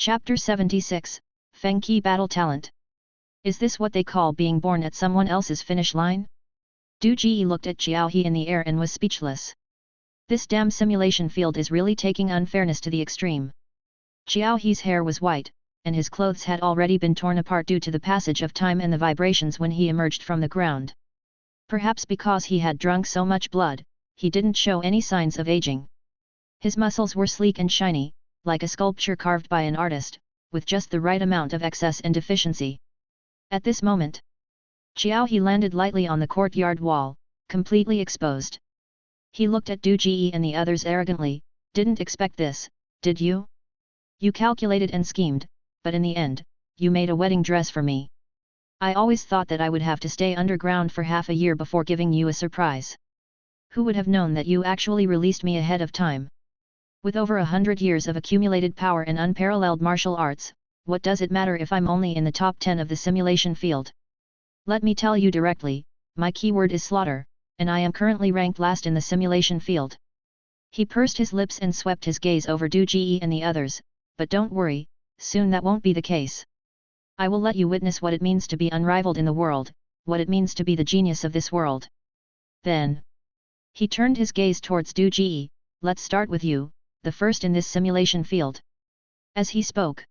Chapter 76, Feng Qi Battle Talent. Is this what they call being born at someone else's finish line? Du Ji looked at Xiao He in the air and was speechless. This damn simulation field is really taking unfairness to the extreme. Xiao He's hair was white, and his clothes had already been torn apart due to the passage of time and the vibrations when he emerged from the ground. Perhaps because he had drunk so much blood, he didn't show any signs of aging. His muscles were sleek and shiny, like a sculpture carved by an artist, with just the right amount of excess and deficiency. At this moment, Xiao He landed lightly on the courtyard wall, completely exposed. He looked at Du Ji and the others arrogantly. Didn't expect this, did you? You calculated and schemed, but in the end, you made a wedding dress for me. I always thought that I would have to stay underground for half a year before giving you a surprise. Who would have known that you actually released me ahead of time? With over 100 years of accumulated power and unparalleled martial arts, what does it matter if I'm only in the top 10 of the simulation field? Let me tell you directly, my keyword is slaughter, and I am currently ranked last in the simulation field. He pursed his lips and swept his gaze over Du Ji and the others, but don't worry, soon that won't be the case. I will let you witness what it means to be unrivaled in the world, what it means to be the genius of this world. Then, he turned his gaze towards Du Ji. Let's start with you, the first in this simulation field. As he spoke,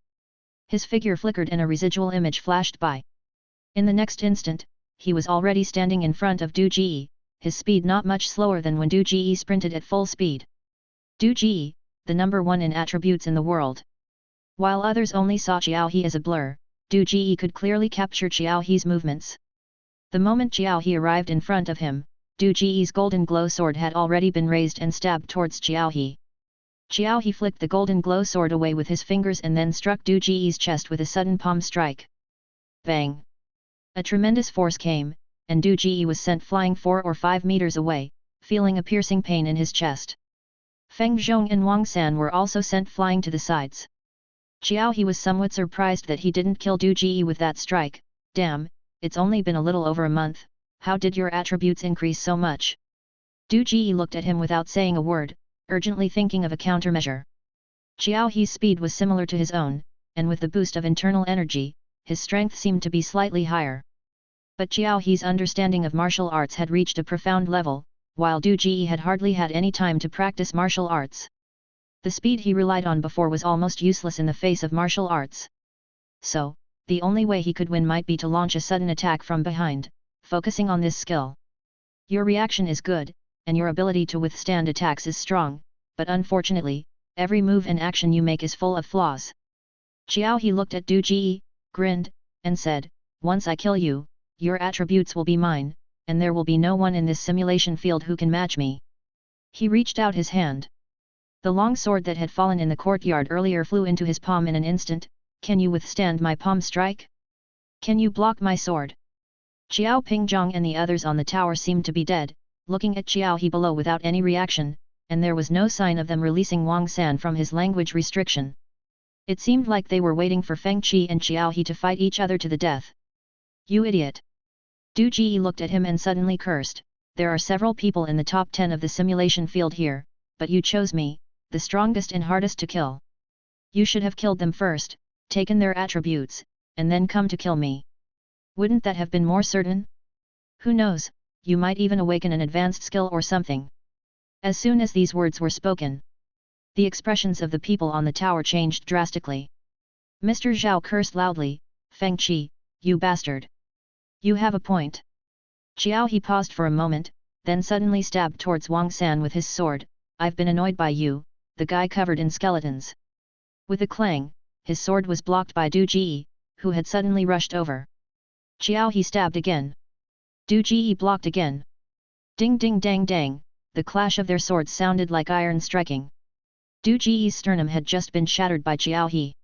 his figure flickered and a residual image flashed by. In the next instant, he was already standing in front of Du Ji, his speed not much slower than when Du Ji sprinted at full speed. Du Ji, the number one in attributes in the world. While others only saw Xiao He as a blur, Du Ji could clearly capture Xiao He's movements. The moment Xiao He arrived in front of him, Du Ji's golden glow sword had already been raised and stabbed towards Xiao He. Xiao He flicked the golden glow sword away with his fingers and then struck Du Ji's chest with a sudden palm strike. Bang! A tremendous force came, and Du Ji was sent flying 4 or 5 meters away, feeling a piercing pain in his chest. Feng Zhong and Wang San were also sent flying to the sides. Xiao He was somewhat surprised that he didn't kill Du Ji with that strike. Damn, it's only been a little over a month, how did your attributes increase so much? Du Ji looked at him without saying a word, urgently thinking of a countermeasure. Xiao He's speed was similar to his own, and with the boost of internal energy, his strength seemed to be slightly higher. But Xiao He's understanding of martial arts had reached a profound level, while Du Ji had hardly had any time to practice martial arts. The speed he relied on before was almost useless in the face of martial arts. So, the only way he could win might be to launch a sudden attack from behind, focusing on this skill. Your reaction is good, and your ability to withstand attacks is strong, but unfortunately, every move and action you make is full of flaws. Xiao He looked at Du Ji, grinned, and said, once I kill you, your attributes will be mine, and there will be no one in this simulation field who can match me. He reached out his hand. The long sword that had fallen in the courtyard earlier flew into his palm in an instant. Can you withstand my palm strike? Can you block my sword? Xiao Pingzhong and the others on the tower seemed to be dead, looking at Xiao He below without any reaction, and there was no sign of them releasing Wang San from his language restriction. It seemed like they were waiting for Feng Qi and Xiao He to fight each other to the death. You idiot! Du Ji looked at him and suddenly cursed. There are several people in the top 10 of the simulation field here, but you chose me, the strongest and hardest to kill. You should have killed them first, taken their attributes, and then come to kill me. Wouldn't that have been more certain? Who knows, you might even awaken an advanced skill or something. As soon as these words were spoken, the expressions of the people on the tower changed drastically. Mr. Zhao cursed loudly, Feng Qi, you bastard! You have a point. Xiao He paused for a moment, then suddenly stabbed towards Wang San with his sword. I've been annoyed by you, the guy covered in skeletons. With a clang, his sword was blocked by Du Ji, who had suddenly rushed over. Xiao He stabbed again. Du Ji blocked again. Ding ding dang dang, the clash of their swords sounded like iron striking. Du Ji's sternum had just been shattered by Xiao He.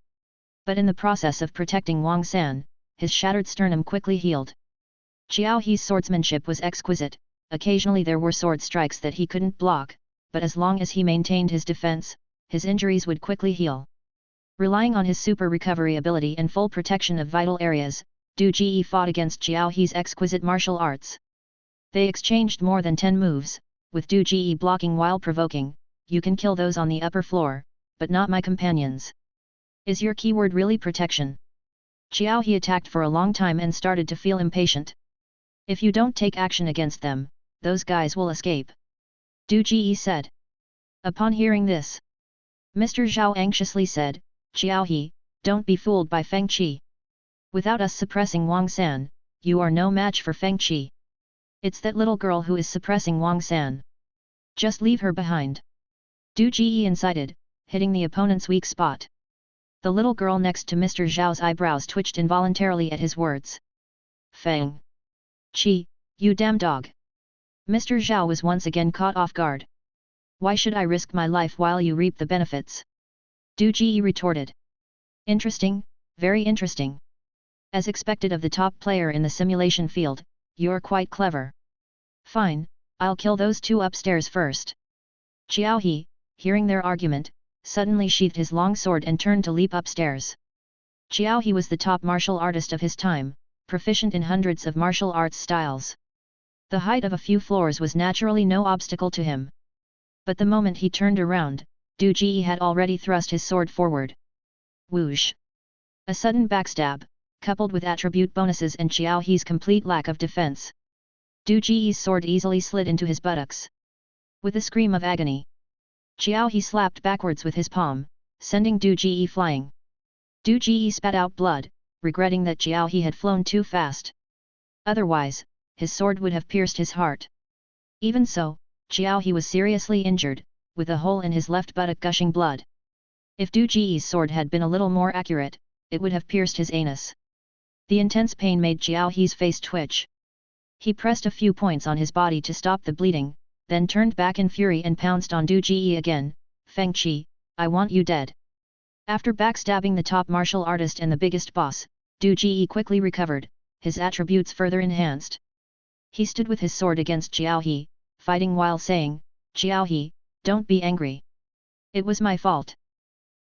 But in the process of protecting Wang San, his shattered sternum quickly healed. Xiao He's swordsmanship was exquisite. Occasionally there were sword strikes that he couldn't block, but as long as he maintained his defense, his injuries would quickly heal. Relying on his super recovery ability and full protection of vital areas, Du Ji fought against Xiao He's exquisite martial arts. They exchanged more than 10 moves, with Du Ji blocking while provoking. You can kill those on the upper floor, but not my companions. Is your keyword really protection? Xiao He attacked for a long time and started to feel impatient. If you don't take action against them, those guys will escape. Du Ji said. Upon hearing this, Mr. Zhao anxiously said, Xiao He, don't be fooled by Feng Qi. Without us suppressing Wang San, you are no match for Feng Qi. It's that little girl who is suppressing Wang San. Just leave her behind. Du Ji incited, hitting the opponent's weak spot. The little girl next to Mr. Zhao's eyebrows twitched involuntarily at his words. Feng Qi, you damn dog! Mr. Zhao was once again caught off guard. Why should I risk my life while you reap the benefits? Du Ji retorted. Interesting, very interesting. As expected of the top player in the simulation field, you're quite clever. Fine, I'll kill those two upstairs first. Xiao He, hearing their argument, suddenly sheathed his long sword and turned to leap upstairs. Xiao He was the top martial artist of his time, proficient in hundreds of martial arts styles. The height of a few floors was naturally no obstacle to him. But the moment he turned around, Du Ji had already thrust his sword forward. Whoosh! A sudden backstab, coupled with attribute bonuses and Xiao He's complete lack of defense. Du Ji's sword easily slid into his buttocks. With a scream of agony, Xiao He slapped backwards with his palm, sending Du Ji flying. Du Ji spat out blood, regretting that Xiao He had flown too fast. Otherwise, his sword would have pierced his heart. Even so, Xiao He was seriously injured, with a hole in his left buttock gushing blood. If Du Ji's sword had been a little more accurate, it would have pierced his anus. The intense pain made Xiao He's face twitch. He pressed a few points on his body to stop the bleeding, then turned back in fury and pounced on Du Ji again. Feng Qi, I want you dead. After backstabbing the top martial artist and the biggest boss, Du Ji quickly recovered, his attributes further enhanced. He stood with his sword against Xiao He, fighting while saying, Xiao He, don't be angry. It was my fault.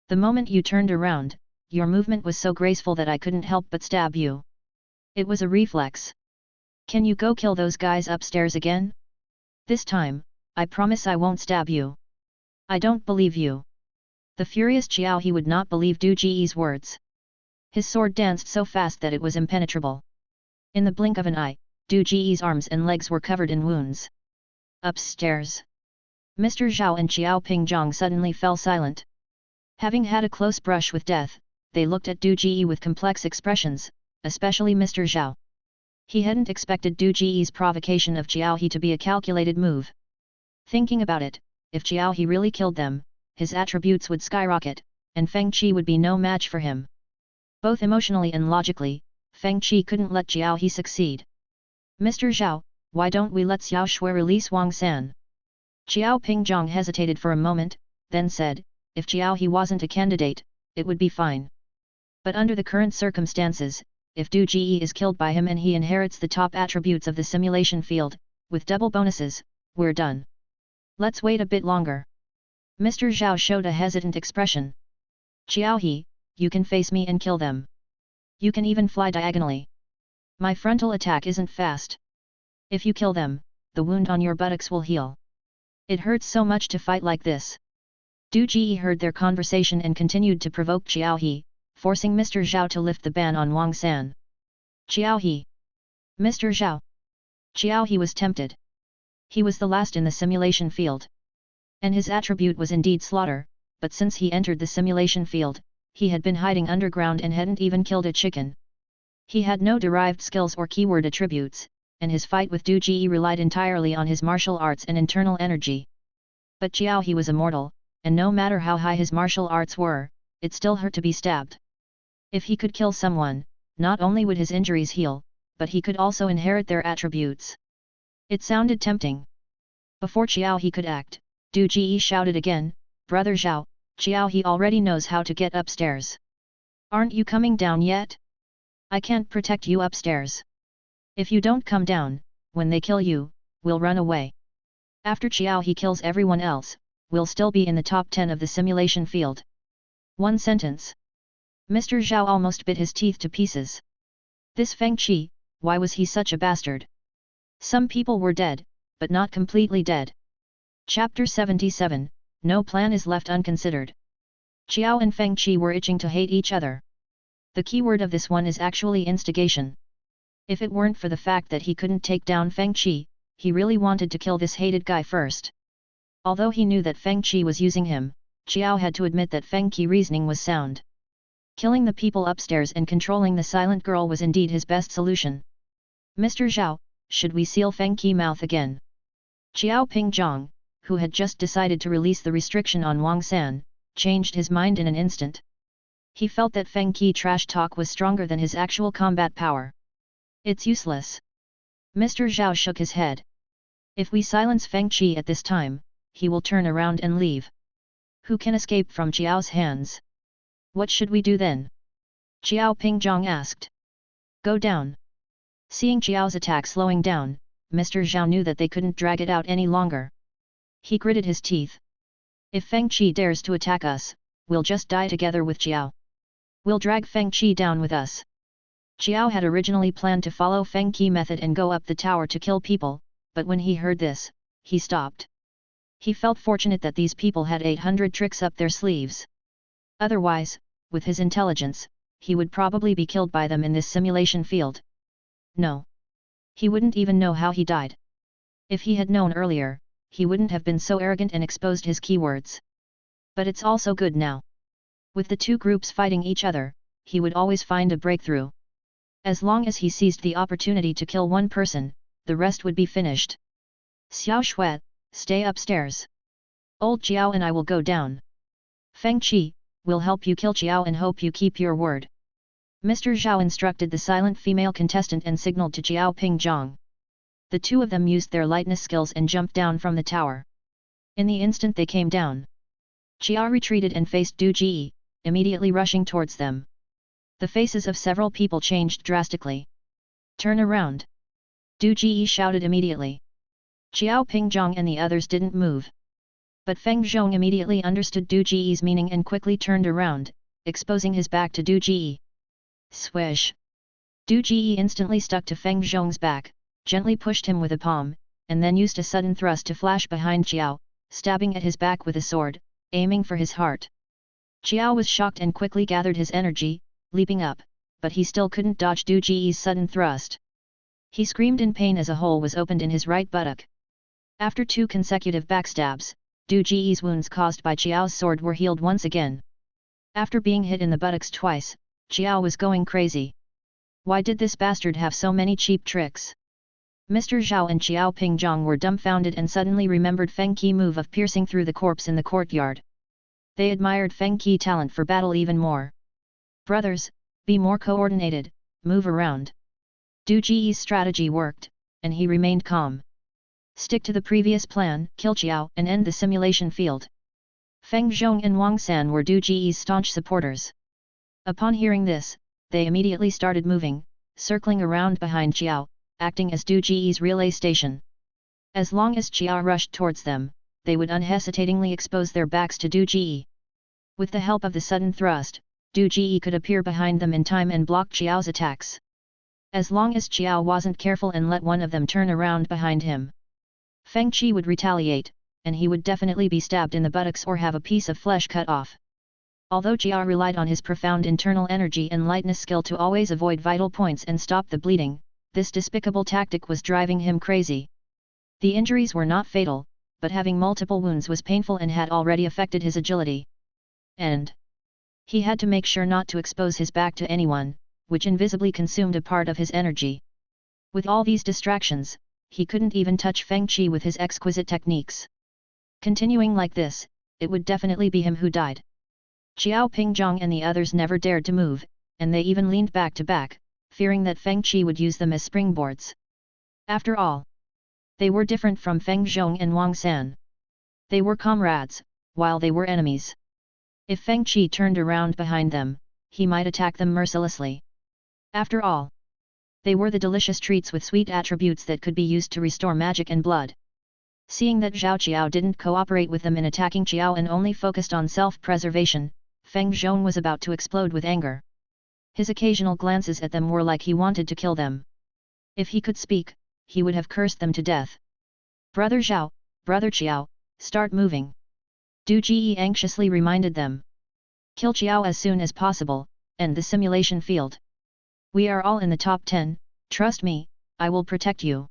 The moment you turned around, your movement was so graceful that I couldn't help but stab you. It was a reflex. Can you go kill those guys upstairs again? This time, I promise I won't stab you. I don't believe you. The furious Xiao He would not believe Du Ji's words. His sword danced so fast that it was impenetrable. In the blink of an eye, Du Ji's arms and legs were covered in wounds. Upstairs. Mr. Zhao and Xiao Pingzhong suddenly fell silent. Having had a close brush with death, they looked at Du Ji with complex expressions, especially Mr. Zhao. He hadn't expected Du Ji's provocation of Xiao He to be a calculated move. Thinking about it, if Xiao He really killed them, his attributes would skyrocket, and Feng Qi would be no match for him. Both emotionally and logically, Feng Qi couldn't let Xiao He succeed. Mr. Zhao, why don't we let Xiao Shui release Wang San? Xiao Pingzhong hesitated for a moment, then said, if Xiao He wasn't a candidate, it would be fine. But under the current circumstances, if Du Ji is killed by him and he inherits the top attributes of the simulation field, with double bonuses, we're done. Let's wait a bit longer. Mr. Zhao showed a hesitant expression. Xiao He, you can face me and kill them. You can even fly diagonally. My frontal attack isn't fast. If you kill them, the wound on your buttocks will heal. It hurts so much to fight like this. Du Ji heard their conversation and continued to provoke Xiao He, forcing Mr. Zhao to lift the ban on Wang San. Xiao He. Mr. Zhao. Xiao He was tempted. He was the last in the simulation field. And his attribute was indeed slaughter, but since he entered the simulation field, he had been hiding underground and hadn't even killed a chicken. He had no derived skills or keyword attributes, and his fight with Du Ji relied entirely on his martial arts and internal energy. But Xiao He was immortal, and no matter how high his martial arts were, it still hurt to be stabbed. If he could kill someone, not only would his injuries heal, but he could also inherit their attributes. It sounded tempting. Before Xiao He could act, Du Ji shouted again, Brother Zhao, Xiao He already knows how to get upstairs. Aren't you coming down yet? I can't protect you upstairs. If you don't come down, when they kill you, we'll run away. After Xiao He kills everyone else, we'll still be in the top 10 of the simulation field. One sentence. Mr. Zhao almost bit his teeth to pieces. This Feng Qi, why was he such a bastard? Some people were dead, but not completely dead. Chapter 77, No plan is left unconsidered. Qiao and Feng Qi were itching to hate each other. The keyword of this one is actually instigation. If it weren't for the fact that he couldn't take down Feng Qi, he really wanted to kill this hated guy first. Although he knew that Feng Qi was using him, Qiao had to admit that Feng Qi's reasoning was sound. Killing the people upstairs and controlling the silent girl was indeed his best solution. Mr. Zhao, should we seal Feng Qi's mouth again? Qiao Pingzhong, who had just decided to release the restriction on Wang San, changed his mind in an instant. He felt that Feng Qi's trash talk was stronger than his actual combat power. It's useless. Mr. Zhao shook his head. If we silence Feng Qi at this time, he will turn around and leave. Who can escape from Qiao's hands? What should we do then? Qiao Pingzhong asked. Go down. Seeing Qiao's attack slowing down, Mr. Zhao knew that they couldn't drag it out any longer. He gritted his teeth. If Feng Qi dares to attack us, we'll just die together with Qiao. We'll drag Feng Qi down with us. Qiao had originally planned to follow Feng Qi method and go up the tower to kill people, but when he heard this, he stopped. He felt fortunate that these people had 800 tricks up their sleeves. Otherwise, with his intelligence, he would probably be killed by them in this simulation field. No. He wouldn't even know how he died. If he had known earlier, he wouldn't have been so arrogant and exposed his keywords. But it's also good now. With the two groups fighting each other, he would always find a breakthrough. As long as he seized the opportunity to kill one person, the rest would be finished. Xiao Shuat, stay upstairs. Old Qiao and I will go down. Feng Qi, we'll help you kill Qiao and hope you keep your word. Mr. Zhao instructed the silent female contestant and signaled to Qiao Pingzhong. The two of them used their lightness skills and jumped down from the tower. In the instant they came down, Qiao retreated and faced Du Ji, immediately rushing towards them. The faces of several people changed drastically. Turn around! Du Ji shouted immediately. Qiao Pingzhong and the others didn't move. But Feng Zhong immediately understood Du Ji's meaning and quickly turned around, exposing his back to Du Ji. Swish! Du Ji instantly stuck to Feng Zhong's back, gently pushed him with a palm, and then used a sudden thrust to flash behind Qiao, stabbing at his back with a sword, aiming for his heart. Qiao was shocked and quickly gathered his energy, leaping up, but he still couldn't dodge Du Ji's sudden thrust. He screamed in pain as a hole was opened in his right buttock. After 2 consecutive backstabs, Du Ji's wounds caused by Qiao's sword were healed once again. After being hit in the buttocks twice, Qiao was going crazy. Why did this bastard have so many cheap tricks? Mr. Zhao and Qiao Pingzhong were dumbfounded and suddenly remembered Feng Qi's move of piercing through the corpse in the courtyard. They admired Feng Qi's talent for battle even more. Brothers, be more coordinated, move around. Du Ji's strategy worked, and he remained calm. Stick to the previous plan, kill Qiao and end the simulation field. Feng Zhong and Wang San were Du Ji's staunch supporters. Upon hearing this, they immediately started moving, circling around behind Qiao, acting as Du Ji's relay station. As long as Qiao rushed towards them, they would unhesitatingly expose their backs to Du Ji. With the help of the sudden thrust, Du Ji could appear behind them in time and block Qiao's attacks. As long as Qiao wasn't careful and let one of them turn around behind him, Feng Qi would retaliate, and he would definitely be stabbed in the buttocks or have a piece of flesh cut off. Although Qiao relied on his profound internal energy and lightness skill to always avoid vital points and stop the bleeding, this despicable tactic was driving him crazy. The injuries were not fatal, but having multiple wounds was painful and had already affected his agility. And he had to make sure not to expose his back to anyone, which invisibly consumed a part of his energy. With all these distractions, he couldn't even touch Feng Qi with his exquisite techniques. Continuing like this, it would definitely be him who died. Qiao Pingzhong and the others never dared to move, and they even leaned back to back, fearing that Feng Qi would use them as springboards. After all, they were different from Feng Zhong and Wang San. They were comrades, while they were enemies. If Feng Qi turned around behind them, he might attack them mercilessly. After all, they were the delicious treats with sweet attributes that could be used to restore magic and blood. Seeing that Zhao Qiao didn't cooperate with them in attacking Qiao and only focused on self-preservation, Feng Zhong was about to explode with anger. His occasional glances at them were like he wanted to kill them. If he could speak, he would have cursed them to death. Brother Zhao, Brother Qiao, start moving. Du Ji anxiously reminded them. Kill Qiao as soon as possible, and the simulation field. We are all in the top 10, trust me, I will protect you.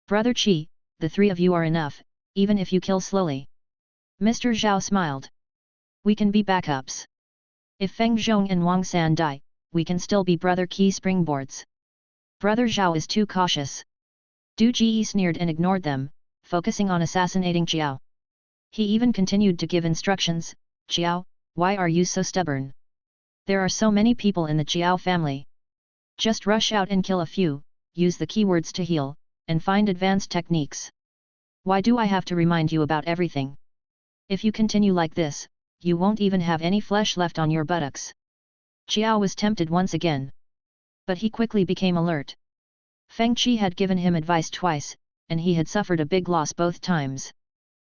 Brother Qi, the three of you are enough, even if you kill slowly. Mr. Zhao smiled. We can be backups. If Feng Zhong and Wang San die, we can still be Brother Qi springboards. Brother Zhao is too cautious. Du Ji sneered and ignored them, focusing on assassinating Qiao. He even continued to give instructions. Qiao, why are you so stubborn? There are so many people in the Qiao family. Just rush out and kill a few, use the keywords to heal, and find advanced techniques. Why do I have to remind you about everything? If you continue like this, you won't even have any flesh left on your buttocks. Qiao was tempted once again. But he quickly became alert. Feng Qi had given him advice twice, and he had suffered a big loss both times.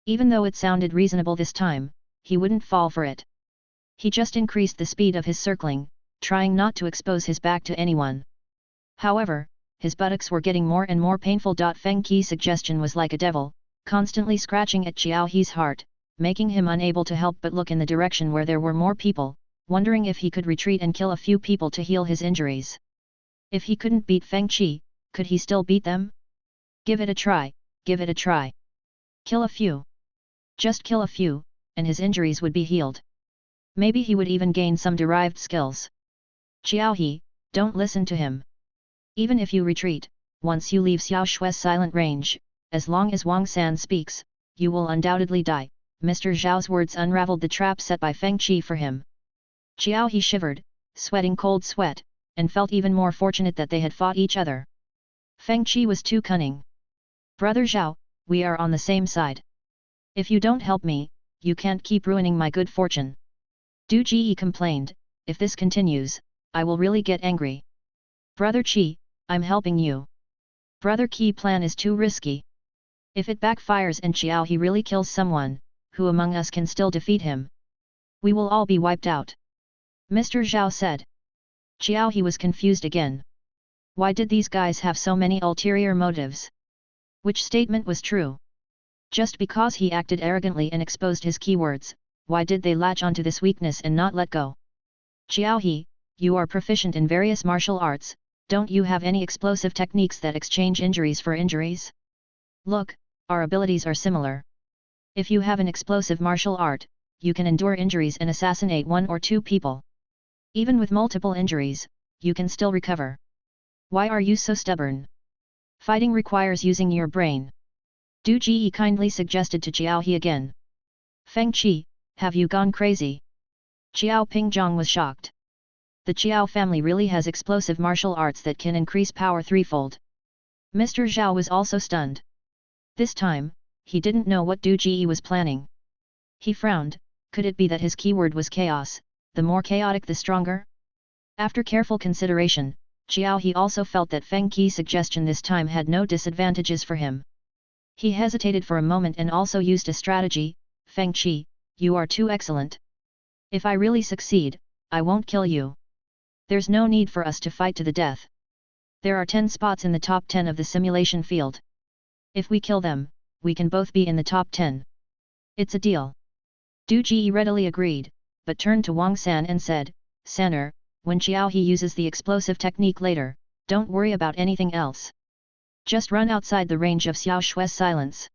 Even though it sounded reasonable this time, he wouldn't fall for it. He just increased the speed of his circling, trying not to expose his back to anyone. However, his buttocks were getting more and more painful. Feng Qi's suggestion was like a devil, constantly scratching at Qiao He's heart, making him unable to help but look in the direction where there were more people, wondering if he could retreat and kill a few people to heal his injuries. If he couldn't beat Feng Qi, could he still beat them? Give it a try, give it a try. Kill a few. Just kill a few, and his injuries would be healed. Maybe he would even gain some derived skills. Qiao He, don't listen to him. Even if you retreat, once you leave Xiao Shui's silent range, as long as Wang San speaks, you will undoubtedly die. Mr. Zhao's words unraveled the trap set by Feng Qi for him. Qiao He shivered, sweating cold sweat, and felt even more fortunate that they had fought each other. Feng Qi was too cunning. Brother Zhao, we are on the same side. If you don't help me, you can't keep ruining my good fortune. Du Ji complained, if this continues, I will really get angry. Brother Qi, I'm helping you. Brother Qi plan is too risky. If it backfires and Qiao He really kills someone, who among us can still defeat him? We will all be wiped out. Mr. Zhao said. Qiao He was confused again. Why did these guys have so many ulterior motives? Which statement was true? Just because he acted arrogantly and exposed his keywords, why did they latch onto this weakness and not let go? Qiao He, you are proficient in various martial arts, don't you have any explosive techniques that exchange injuries for injuries? Look, our abilities are similar. If you have an explosive martial art, you can endure injuries and assassinate one or two people. Even with multiple injuries, you can still recover. Why are you so stubborn? Fighting requires using your brain. Du Ji kindly suggested to Qiao He again. Feng Qi, have you gone crazy? Qiao Pingzhong was shocked. The Qiao family really has explosive martial arts that can increase power threefold. Mr. Zhao was also stunned. This time, he didn't know what Du Ji was planning. He frowned, could it be that his keyword was chaos, the more chaotic the stronger? After careful consideration, Qiao He also felt that Feng Qi's suggestion this time had no disadvantages for him. He hesitated for a moment and also used a strategy. Feng Qi, you are too excellent. If I really succeed, I won't kill you. There's no need for us to fight to the death. There are 10 spots in the top 10 of the simulation field. If we kill them, we can both be in the top 10. It's a deal. Du Ji readily agreed, but turned to Wang San and said, Saner, when Qiao He uses the explosive technique later, don't worry about anything else. Just run outside the range of Xiao Shui's silence.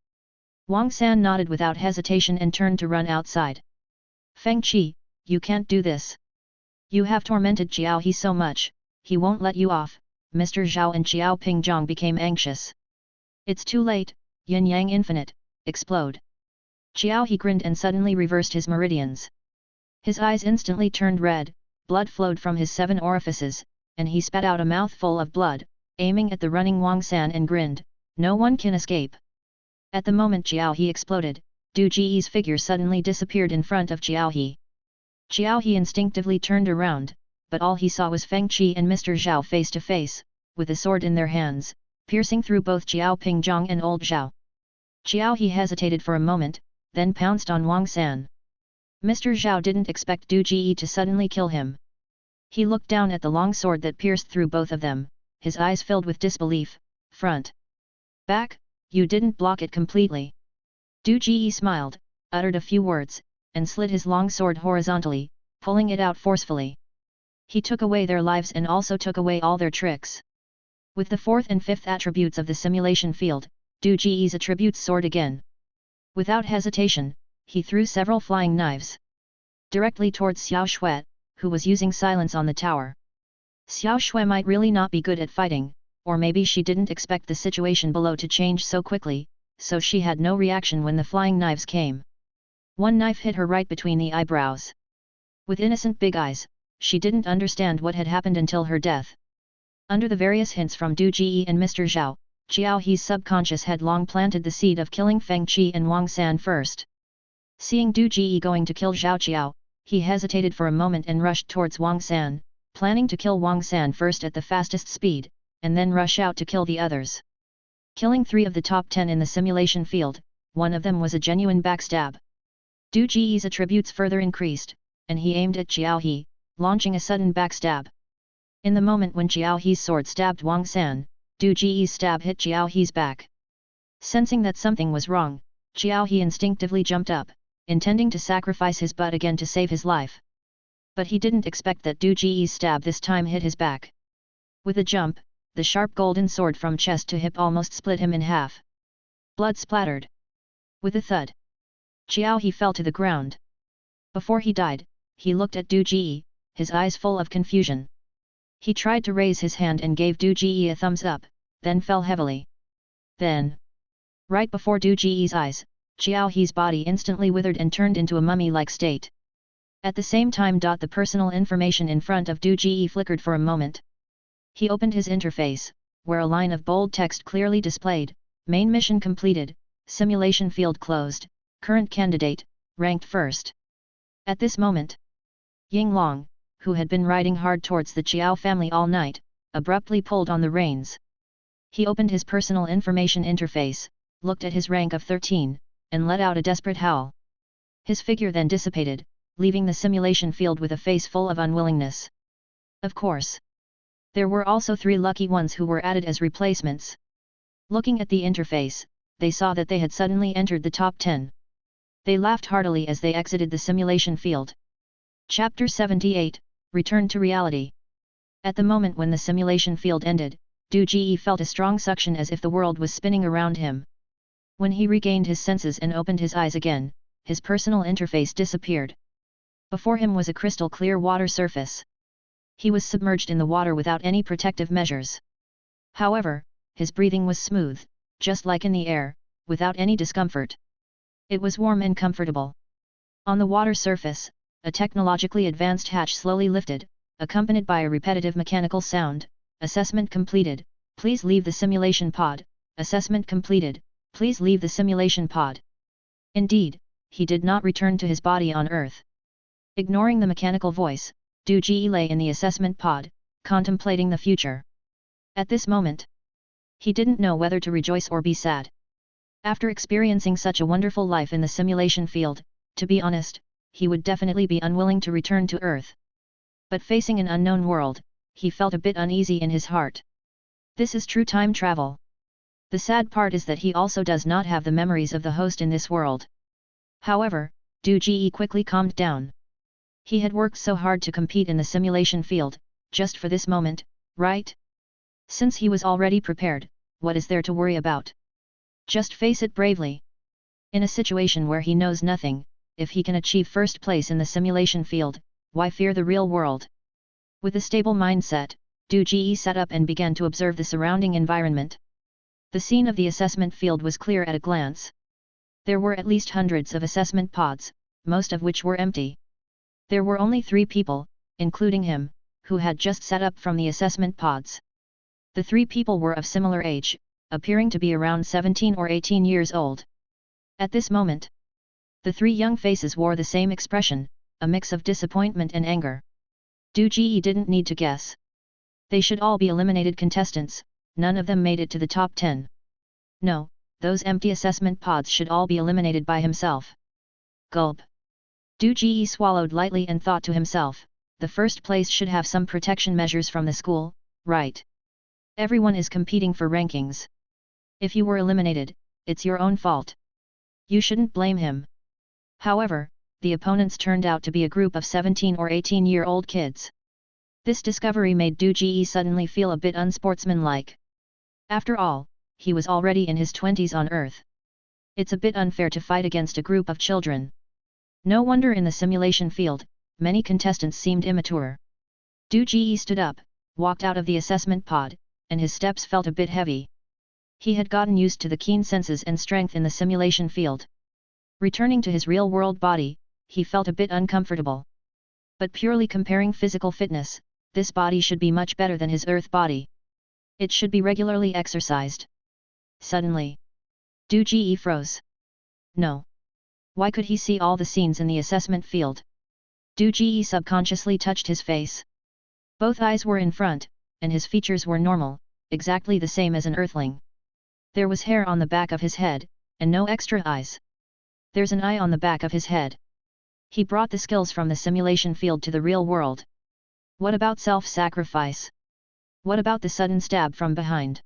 Wang San nodded without hesitation and turned to run outside. Feng Qi, you can't do this. You have tormented Qiao He so much, he won't let you off. Mr. Zhao and Qiao Pingzhong became anxious. It's too late, Yin Yang Infinite, explode. Qiao He grinned and suddenly reversed his meridians. His eyes instantly turned red, blood flowed from his 7 orifices, and he spat out a mouthful of blood, aiming at the running Wang San and grinned, no one can escape. At the moment Qiao He exploded, Du Ji's figure suddenly disappeared in front of Qiao He. Qiao He instinctively turned around, but all he saw was Feng Qi and Mr. Zhao face to face, with a sword in their hands, piercing through both Qiao Pingzhong and Old Zhao. Qiao He hesitated for a moment, then pounced on Wang San. Mr. Zhao didn't expect Du Ji to suddenly kill him. He looked down at the long sword that pierced through both of them, his eyes filled with disbelief. Front. Back, you didn't block it completely. Du Ji smiled, uttered a few words, and slid his long sword horizontally, pulling it out forcefully. He took away their lives and also took away all their tricks. With the fourth and fifth attributes of the simulation field, Du Ji's attributes soared again. Without hesitation, he threw several flying knives directly towards Xiao Shui, who was using silence on the tower. Xiao Shui might really not be good at fighting, or maybe she didn't expect the situation below to change so quickly, so she had no reaction when the flying knives came. One knife hit her right between the eyebrows. With innocent big eyes, she didn't understand what had happened until her death. Under the various hints from Du Ji and Mr. Zhao, Xiao He's subconscious had long planted the seed of killing Feng Qi and Wang San first. Seeing Du Ji going to kill Zhao Qiao, he hesitated for a moment and rushed towards Wang San, planning to kill Wang San first at the fastest speed, and then rush out to kill the others. Killing 3 of the top 10 in the simulation field, one of them was a genuine backstab. Du Ji's attributes further increased, and he aimed at Xiao He, launching a sudden backstab. In the moment when Xiao He's sword stabbed Wang San, Du Ji's stab hit Xiao He's back. Sensing that something was wrong, Xiao He instinctively jumped up, intending to sacrifice his butt again to save his life. But he didn't expect that Du Ji's stab this time hit his back. With a jump, the sharp golden sword from chest to hip almost split him in half. Blood splattered. With a thud, Xiao He fell to the ground. Before he died, he looked at Du Ji, his eyes full of confusion. He tried to raise his hand and gave Du Ji a thumbs up, then fell heavily. Then, right before Du Ji's eyes, Xiao He's body instantly withered and turned into a mummy-like state. At the same time, the personal information in front of Du Ji flickered for a moment. He opened his interface, where a line of bold text clearly displayed, "Main mission completed, simulation field closed, current candidate, ranked first." At this moment, Ying Long, who had been riding hard towards the Qiao family all night, abruptly pulled on the reins. He opened his personal information interface, looked at his rank of 13, and let out a desperate howl. His figure then dissipated, leaving the simulation field with a face full of unwillingness. Of course, there were also 3 lucky ones who were added as replacements. Looking at the interface, they saw that they had suddenly entered the top 10. They laughed heartily as they exited the simulation field. Chapter 78, Return to Reality. At the moment when the simulation field ended, Du Ji felt a strong suction as if the world was spinning around him. When he regained his senses and opened his eyes again, his personal interface disappeared. Before him was a crystal clear water surface. He was submerged in the water without any protective measures. However, his breathing was smooth, just like in the air, without any discomfort. It was warm and comfortable. On the water surface, a technologically advanced hatch slowly lifted, accompanied by a repetitive mechanical sound. "Assessment completed, please leave the simulation pod. Assessment completed, please leave the simulation pod." Indeed, he did not return to his body on Earth. Ignoring the mechanical voice, Du Ji lay in the assessment pod, contemplating the future. At this moment, he didn't know whether to rejoice or be sad. After experiencing such a wonderful life in the simulation field, to be honest, he would definitely be unwilling to return to Earth. But facing an unknown world, he felt a bit uneasy in his heart. This is true time travel. The sad part is that he also does not have the memories of the host in this world. However, Du Ji quickly calmed down. He had worked so hard to compete in the simulation field, just for this moment, right? Since he was already prepared, what is there to worry about? Just face it bravely. In a situation where he knows nothing, if he can achieve first place in the simulation field, why fear the real world? With a stable mindset, Du Ji sat up and began to observe the surrounding environment. The scene of the assessment field was clear at a glance. There were at least hundreds of assessment pods, most of which were empty. There were only 3 people, including him, who had just sat up from the assessment pods. The 3 people were of similar age, appearing to be around 17 or 18 years old. At this moment, the 3 young faces wore the same expression, a mix of disappointment and anger. Du Ji didn't need to guess. They should all be eliminated contestants, none of them made it to the top 10. No, those empty assessment pods should all be eliminated by himself. Gulp. Du Ji swallowed lightly and thought to himself, the first place should have some protection measures from the school, right? Everyone is competing for rankings. If you were eliminated, it's your own fault. You shouldn't blame him. However, the opponents turned out to be a group of 17 or 18-year-old kids. This discovery made Du Ji suddenly feel a bit unsportsmanlike. After all, he was already in his 20s on Earth. It's a bit unfair to fight against a group of children. No wonder in the simulation field, many contestants seemed immature. Du Ji stood up, walked out of the assessment pod, and his steps felt a bit heavy. He had gotten used to the keen senses and strength in the simulation field. Returning to his real-world body, he felt a bit uncomfortable. But purely comparing physical fitness, this body should be much better than his Earth body. It should be regularly exercised. Suddenly, Du Ji froze. No. Why could he see all the scenes in the assessment field? Du Ji subconsciously touched his face. Both eyes were in front, and his features were normal, exactly the same as an Earthling. There was hair on the back of his head, and no extra eyes. There's an eye on the back of his head. He brought the skills from the simulation field to the real world. What about self-sacrifice? What about the sudden stab from behind?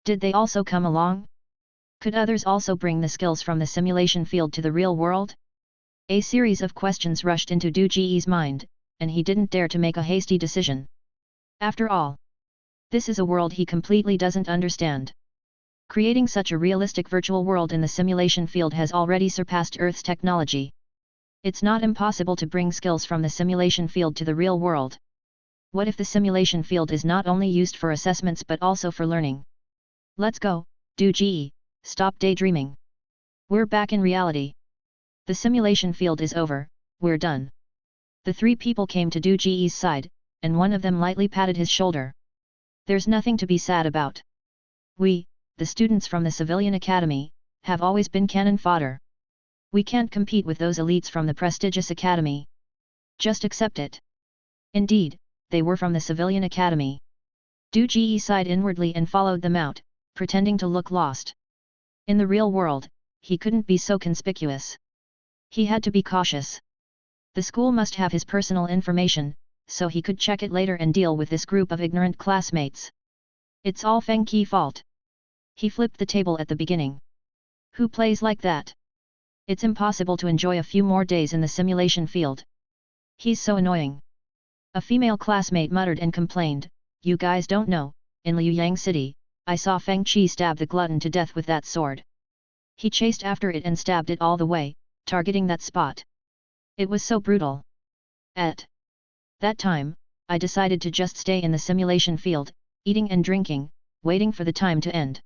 Did they also come along? Could others also bring the skills from the simulation field to the real world? A series of questions rushed into Du Ji's mind, and he didn't dare to make a hasty decision. After all, this is a world he completely doesn't understand. Creating such a realistic virtual world in the simulation field has already surpassed Earth's technology. It's not impossible to bring skills from the simulation field to the real world. What if the simulation field is not only used for assessments but also for learning? Let's go, Du Ji, stop daydreaming. We're back in reality. The simulation field is over, we're done. The three people came to Du Ji's side, and one of them lightly patted his shoulder. There's nothing to be sad about. We, the students from the civilian academy, have always been cannon fodder. We can't compete with those elites from the prestigious academy. Just accept it. Indeed, they were from the civilian academy. Du Ji sighed inwardly and followed them out, pretending to look lost. In the real world, he couldn't be so conspicuous. He had to be cautious. The school must have his personal information, so he could check it later and deal with this group of ignorant classmates. It's all Feng Qi's fault. He flipped the table at the beginning. Who plays like that? It's impossible to enjoy a few more days in the simulation field. He's so annoying. A female classmate muttered and complained, you guys don't know, in Liuyang City, I saw Feng Qi stab the glutton to death with that sword. He chased after it and stabbed it all the way, targeting that spot. It was so brutal. At that time, I decided to just stay in the simulation field, eating and drinking, waiting for the time to end.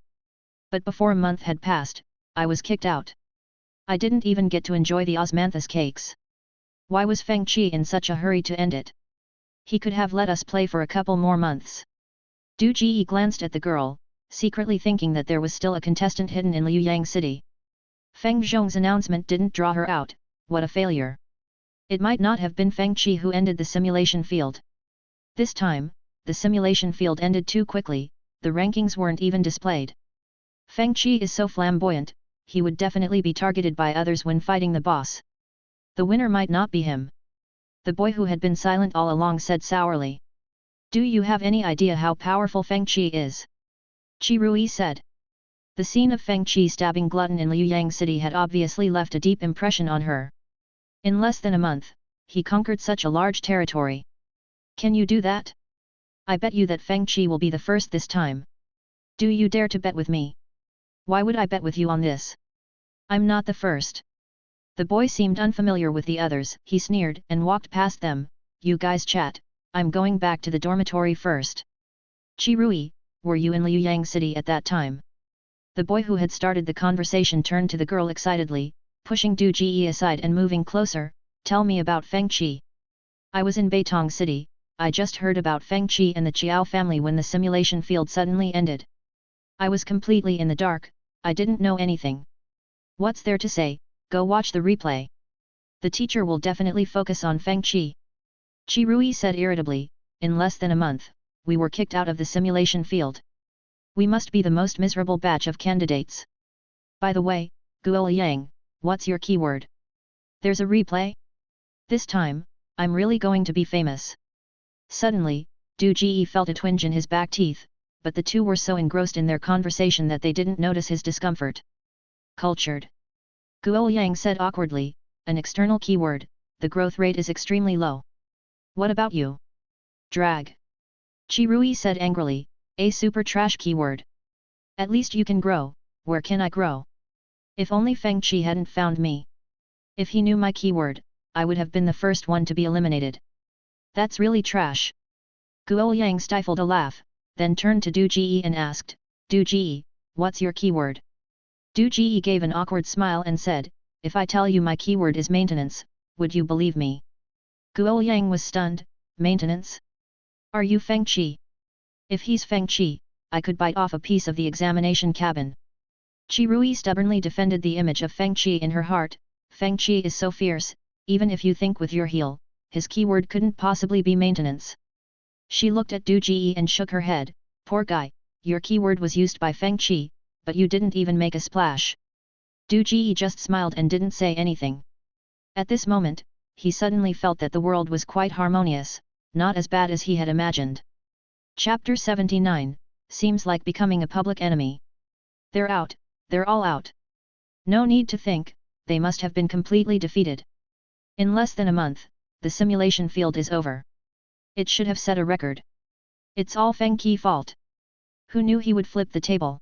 But before a month had passed, I was kicked out. I didn't even get to enjoy the osmanthus cakes. Why was Feng Qi in such a hurry to end it? He could have let us play for a couple more months. Du Ji glanced at the girl, secretly thinking that there was still a contestant hidden in Liuyang City. Feng Zhong's announcement didn't draw her out, what a failure. It might not have been Feng Qi who ended the simulation field. This time, the simulation field ended too quickly, the rankings weren't even displayed. Feng Qi is so flamboyant, he would definitely be targeted by others when fighting the boss. The winner might not be him. The boy who had been silent all along said sourly. Do you have any idea how powerful Feng Qi is? Qi Rui said. The scene of Feng Qi stabbing glutton in Liuyang City had obviously left a deep impression on her. In less than a month, he conquered such a large territory. Can you do that? I bet you that Feng Qi will be the first this time. Do you dare to bet with me? Why would I bet with you on this? I'm not the first. The boy seemed unfamiliar with the others, he sneered and walked past them. You guys chat, I'm going back to the dormitory first. Qi Rui, were you in Liuyang City at that time? The boy who had started the conversation turned to the girl excitedly, pushing Du Ji aside and moving closer. Tell me about Feng Qi. I was in Beitong City, I just heard about Feng Qi and the Qiao family when the simulation field suddenly ended. I was completely in the dark, I didn't know anything. What's there to say, go watch the replay. The teacher will definitely focus on Feng Qi. Qi Rui said irritably, in less than a month, we were kicked out of the simulation field. We must be the most miserable batch of candidates. By the way, Guo Yang, what's your keyword? There's a replay? This time, I'm really going to be famous. Suddenly, Du Ji felt a twinge in his back teeth, but the two were so engrossed in their conversation that they didn't notice his discomfort. Cultured. Guo Yang said awkwardly, an external keyword, the growth rate is extremely low. What about you? Drag. Qirui said angrily, a super trash keyword. At least you can grow, where can I grow? If only Feng Qi hadn't found me. If he knew my keyword, I would have been the first one to be eliminated. That's really trash. Guo Yang stifled a laugh, then turned to Du Ji and asked, Du Ji, what's your keyword? Du Ji gave an awkward smile and said, if I tell you my keyword is maintenance, would you believe me? Guo Yang was stunned, maintenance? Are you Feng Qi? If he's Feng Qi, I could bite off a piece of the examination cabin. Qirui stubbornly defended the image of Feng Qi in her heart. Feng Qi is so fierce, even if you think with your heel, his keyword couldn't possibly be maintenance. She looked at Du Ji and shook her head, poor guy, your keyword was used by Feng Qi, but you didn't even make a splash. Du Ji just smiled and didn't say anything. At this moment, he suddenly felt that the world was quite harmonious, not as bad as he had imagined. Chapter 79, seems like becoming a public enemy. They're out, they're all out. No need to think, they must have been completely defeated. In less than a month, the simulation field is over. It should have set a record. It's all Feng Qi fault. Who knew he would flip the table?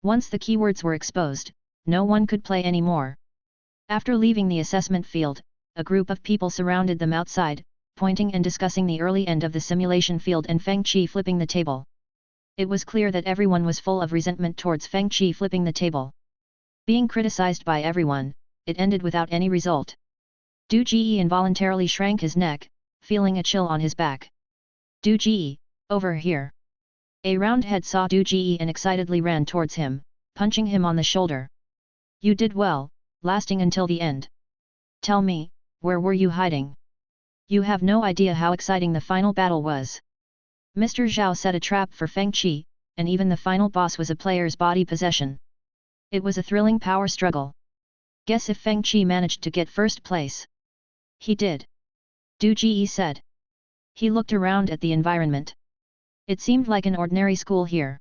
Once the keywords were exposed, no one could play anymore. After leaving the assessment field, a group of people surrounded them outside, pointing and discussing the early end of the simulation field and Feng Qi flipping the table. It was clear that everyone was full of resentment towards Feng Qi flipping the table. Being criticized by everyone, it ended without any result. Du Ji involuntarily shrank his neck, feeling a chill on his back. Du Ji, over here. A roundhead saw Du Ji and excitedly ran towards him, punching him on the shoulder. You did well, lasting until the end. Tell me, where were you hiding? You have no idea how exciting the final battle was. Mr. Zhao set a trap for Feng Qi, and even the final boss was a player's body possession. It was a thrilling power struggle. Guess if Feng Qi managed to get first place. He did. Du Ji said. He looked around at the environment. It seemed like an ordinary school here.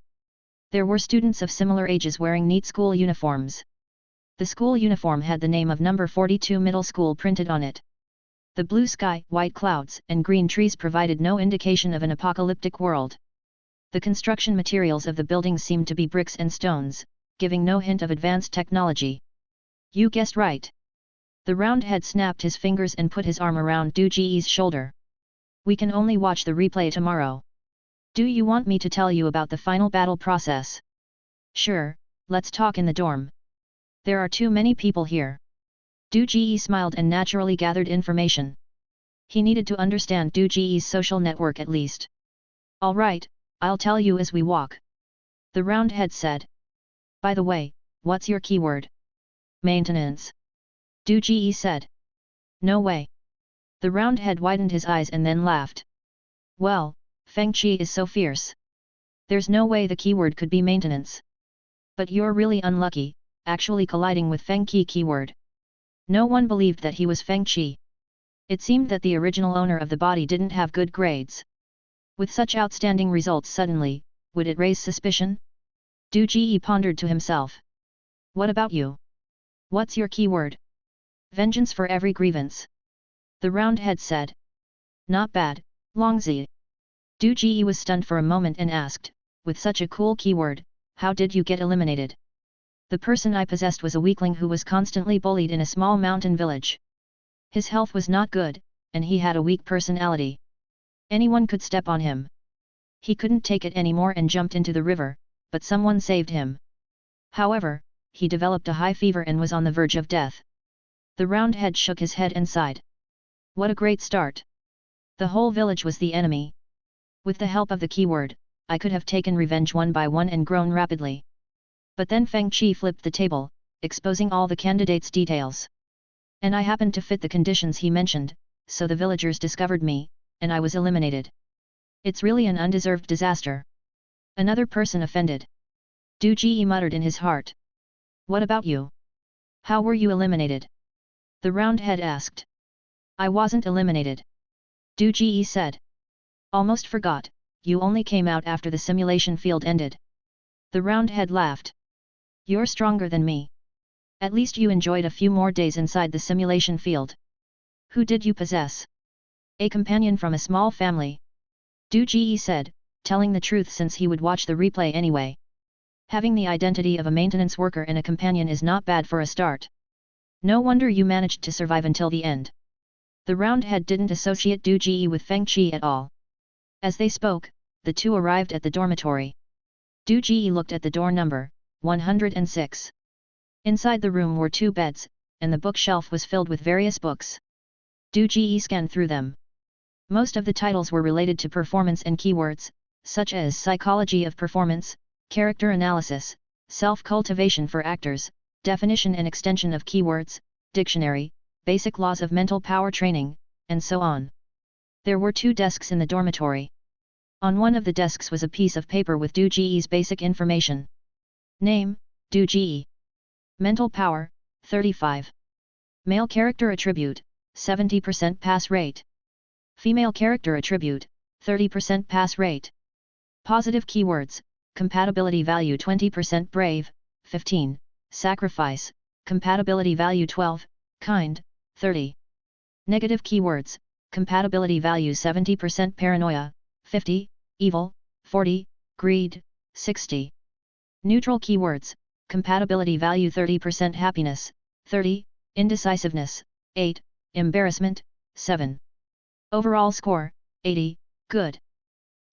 There were students of similar ages wearing neat school uniforms. The school uniform had the name of number 42 middle school printed on it. The blue sky, white clouds, and green trees provided no indication of an apocalyptic world. The construction materials of the buildings seemed to be bricks and stones, giving no hint of advanced technology. You guessed right. The roundhead snapped his fingers and put his arm around Du Ji's shoulder. We can only watch the replay tomorrow. Do you want me to tell you about the final battle process? Sure, let's talk in the dorm. There are too many people here. Du Ji smiled and naturally gathered information. He needed to understand Du Ji's social network at least. All right, I'll tell you as we walk. The roundhead said. By the way, what's your keyword? Maintenance. Du Ji said. No way. The roundhead widened his eyes and then laughed. Well, Feng Qi is so fierce. There's no way the keyword could be maintenance. But you're really unlucky, actually colliding with Feng Qi keyword. No one believed that he was Feng Qi. It seemed that the original owner of the body didn't have good grades. With such outstanding results suddenly, would it raise suspicion? Du Ji pondered to himself. What about you? What's your keyword? Vengeance for every grievance. The roundhead said. Not bad, Longzi. Du Ji was stunned for a moment and asked, with such a cool keyword, how did you get eliminated? The person I possessed was a weakling who was constantly bullied in a small mountain village. His health was not good, and he had a weak personality. Anyone could step on him. He couldn't take it anymore and jumped into the river, but someone saved him. However, he developed a high fever and was on the verge of death. The roundhead shook his head and sighed. What a great start! The whole village was the enemy. With the help of the keyword, I could have taken revenge one by one and grown rapidly. But then Feng Qi flipped the table, exposing all the candidates' details. And I happened to fit the conditions he mentioned, so the villagers discovered me, and I was eliminated. It's really an undeserved disaster. Another person offended. Du Ji muttered in his heart. What about you? How were you eliminated? The roundhead asked. I wasn't eliminated. Du Ji said. Almost forgot, you only came out after the simulation field ended. The roundhead laughed. You're stronger than me. At least you enjoyed a few more days inside the simulation field. Who did you possess? A companion from a small family. Du Ji said, telling the truth since he would watch the replay anyway. Having the identity of a maintenance worker and a companion is not bad for a start. No wonder you managed to survive until the end. The roundhead didn't associate Du Ji with Feng Qi at all. As they spoke, the two arrived at the dormitory. Du Ji looked at the door number 106. Inside the room were 2 beds, and the bookshelf was filled with various books. Du Ji scanned through them. Most of the titles were related to performance and keywords, such as psychology of performance, character analysis, self-cultivation for actors, definition and extension of keywords, dictionary, basic laws of mental power training, and so on. There were 2 desks in the dormitory. On one of the desks was a piece of paper with Du Ji's basic information. Name, Du Ji. Mental power, 35. Male character attribute, 70% pass rate. Female character attribute, 30% pass rate. Positive keywords, compatibility value 20% brave, 15, sacrifice, compatibility value 12, kind, 30. Negative keywords, compatibility value 70% paranoia, 50, evil, 40, greed, 60. Neutral keywords, compatibility value 30% happiness, 30, indecisiveness, 8, embarrassment, 7. Overall score, 80, good.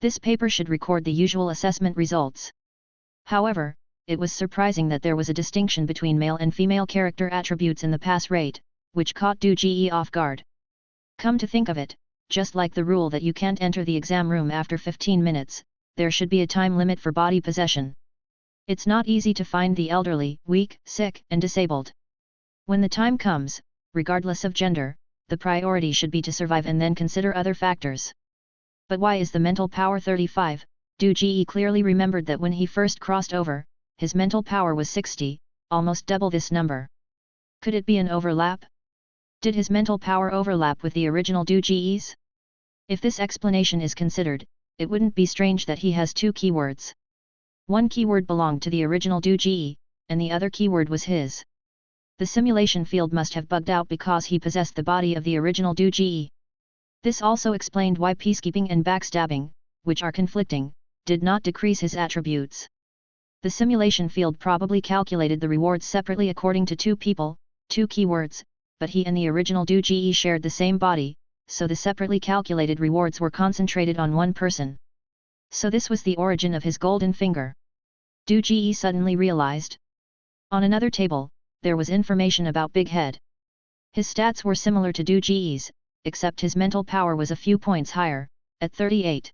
This paper should record the usual assessment results. However, it was surprising that there was a distinction between male and female character attributes in the pass rate, which caught Du Ji off guard. Come to think of it, just like the rule that you can't enter the exam room after 15 minutes, there should be a time limit for body possession. It's not easy to find the elderly, weak, sick, and disabled. When the time comes, regardless of gender, the priority should be to survive and then consider other factors. But why is the mental power 35? Du Ji clearly remembered that when he first crossed over, his mental power was 60, almost double this number. Could it be an overlap? Did his mental power overlap with the original Du Ji's? If this explanation is considered, it wouldn't be strange that he has 2 keywords. One keyword belonged to the original Du Ji, and the other keyword was his. The simulation field must have bugged out because he possessed the body of the original Du Ji. This also explained why peacekeeping and backstabbing, which are conflicting, did not decrease his attributes. The simulation field probably calculated the rewards separately according to 2 people, 2 keywords, but he and the original Du Ji shared the same body, so the separately calculated rewards were concentrated on one person. So this was the origin of his golden finger. Du Ji suddenly realized. On another table, there was information about Big Head. His stats were similar to Du Ji's, except his mental power was a few points higher, at 38.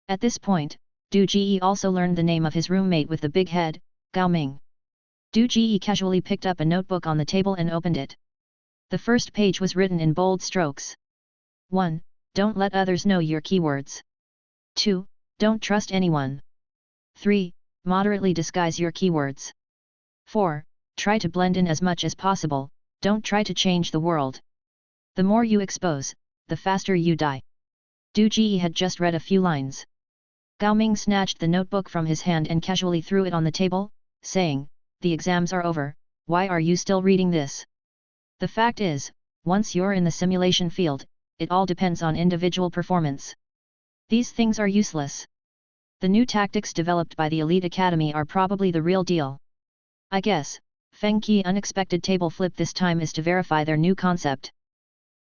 At this point, Du Ji also learned the name of his roommate with the big head, Gao Ming. Du Ji casually picked up a notebook on the table and opened it. The first page was written in bold strokes. 1. Don't let others know your keywords. 2. Don't trust anyone. 3. Moderately disguise your keywords. 4. Try to blend in as much as possible, don't try to change the world. The more you expose, the faster you die. Du Ji had just read a few lines. Gao Ming snatched the notebook from his hand and casually threw it on the table, saying, "The exams are over, why are you still reading this? The fact is, once you're in the simulation field, it all depends on individual performance. These things are useless. The new tactics developed by the Elite Academy are probably the real deal. I guess, Feng Qi unexpected table flip this time is to verify their new concept."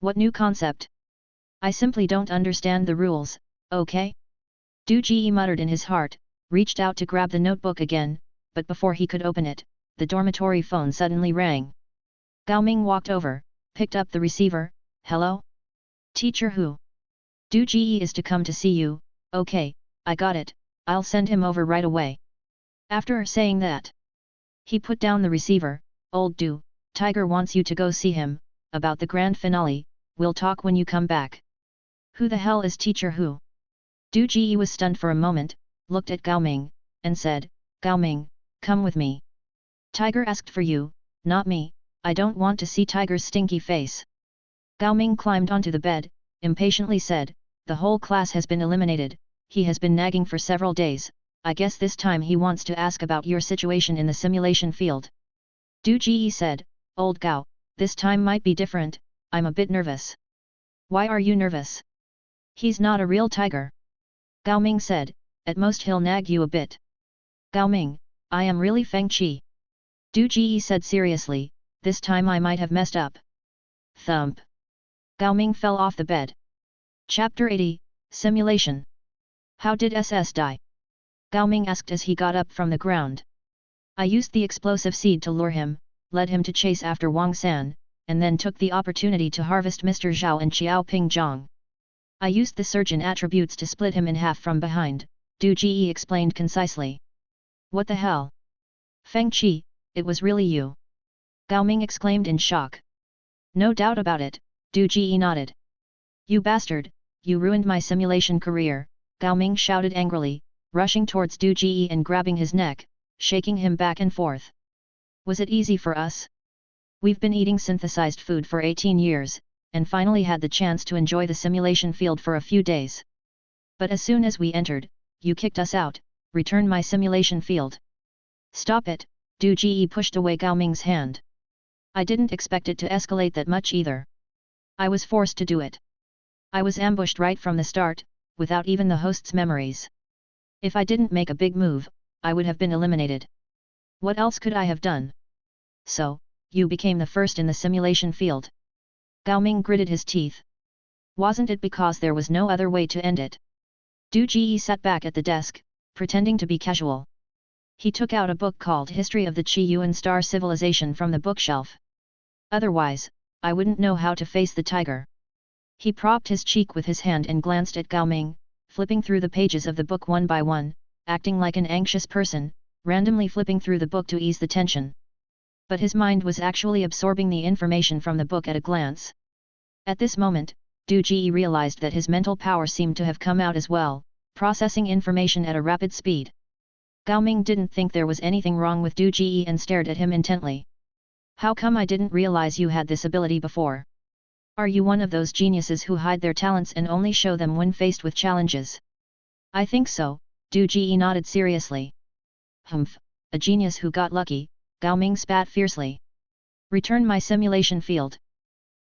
"What new concept? I simply don't understand the rules, okay?" Du Ji muttered in his heart, reached out to grab the notebook again, but before he could open it, the dormitory phone suddenly rang. Gao Ming walked over, picked up the receiver. "Hello? Teacher Hu? Du Ji is to come to see you." "Okay, I got it, I'll send him over right away." After saying that, he put down the receiver. "Old Du, Tiger wants you to go see him, about the grand finale, we'll talk when you come back." "Who the hell is Teacher Hu?" Du Ji was stunned for a moment, looked at Gao Ming, and said, "Gao Ming, come with me. Tiger asked for you, not me, I don't want to see Tiger's stinky face." Gao Ming climbed onto the bed, impatiently said, "The whole class has been eliminated, he has been nagging for several days, I guess this time he wants to ask about your situation in the simulation field." Du Ji said, "Old Gao, this time might be different, I'm a bit nervous." "Why are you nervous? He's not a real tiger." Gao Ming said, "At most he'll nag you a bit." "Gao Ming, I am really Feng Qi." Du Ji said seriously, "This time I might have messed up." Thump. Gao Ming fell off the bed. Chapter 80, Simulation. How did SS die? Gao Ming asked as he got up from the ground. "I used the explosive seed to lure him, led him to chase after Wang San, and then took the opportunity to harvest Mr. Zhao and Xiao Ping Zhang. I used the surgeon attributes to split him in half from behind," Du Ji explained concisely. "What the hell? Feng Qi, it was really you?" Gao Ming exclaimed in shock. "No doubt about it," Du Ji nodded. "You bastard, you ruined my simulation career," Gao Ming shouted angrily, rushing towards Du Ji and grabbing his neck, shaking him back and forth. "Was it easy for us? We've been eating synthesized food for 18 years, and finally had the chance to enjoy the simulation field for a few days. But as soon as we entered, you kicked us out, return my simulation field." "Stop it," Du Ji pushed away Gao Ming's hand. "I didn't expect it to escalate that much either. I was forced to do it. I was ambushed right from the start, without even the host's memories. If I didn't make a big move, I would have been eliminated. What else could I have done?" "So, you became the first in the simulation field." Gao Ming gritted his teeth. "Wasn't it because there was no other way to end it?" Du Ji sat back at the desk, pretending to be casual. He took out a book called History of the Qi Yuan Star Civilization from the bookshelf. "Otherwise, I wouldn't know how to face the tiger." He propped his cheek with his hand and glanced at Gao Ming, flipping through the pages of the book one by one, acting like an anxious person, randomly flipping through the book to ease the tension. But his mind was actually absorbing the information from the book at a glance. At this moment, Du Ji realized that his mental power seemed to have come out as well, processing information at a rapid speed. Gao Ming didn't think there was anything wrong with Du Ji and stared at him intently. "How come I didn't realize you had this ability before? Are you one of those geniuses who hide their talents and only show them when faced with challenges?" "I think so," Du Ji nodded seriously. "Humph, a genius who got lucky," Gao Ming spat fiercely. "Return my simulation field."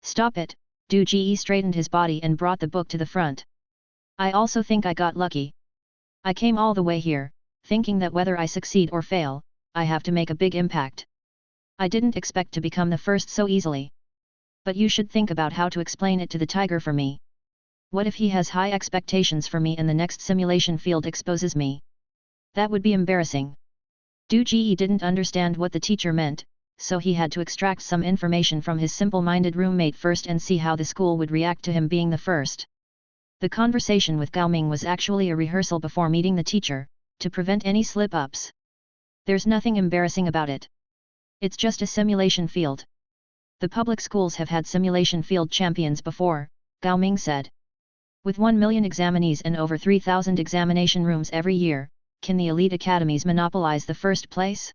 "Stop it," Du Ji straightened his body and brought the book to the front. "I also think I got lucky. I came all the way here, thinking that whether I succeed or fail, I have to make a big impact. I didn't expect to become the first so easily. But you should think about how to explain it to the tiger for me. What if he has high expectations for me and the next simulation field exposes me? That would be embarrassing." Du Ji didn't understand what the teacher meant, so he had to extract some information from his simple-minded roommate first and see how the school would react to him being the first. The conversation with Gao Ming was actually a rehearsal before meeting the teacher, to prevent any slip-ups. "There's nothing embarrassing about it. It's just a simulation field. The public schools have had simulation field champions before," Gao Ming said. "With 1 million examinees and over 3,000 examination rooms every year, can the elite academies monopolize the first place?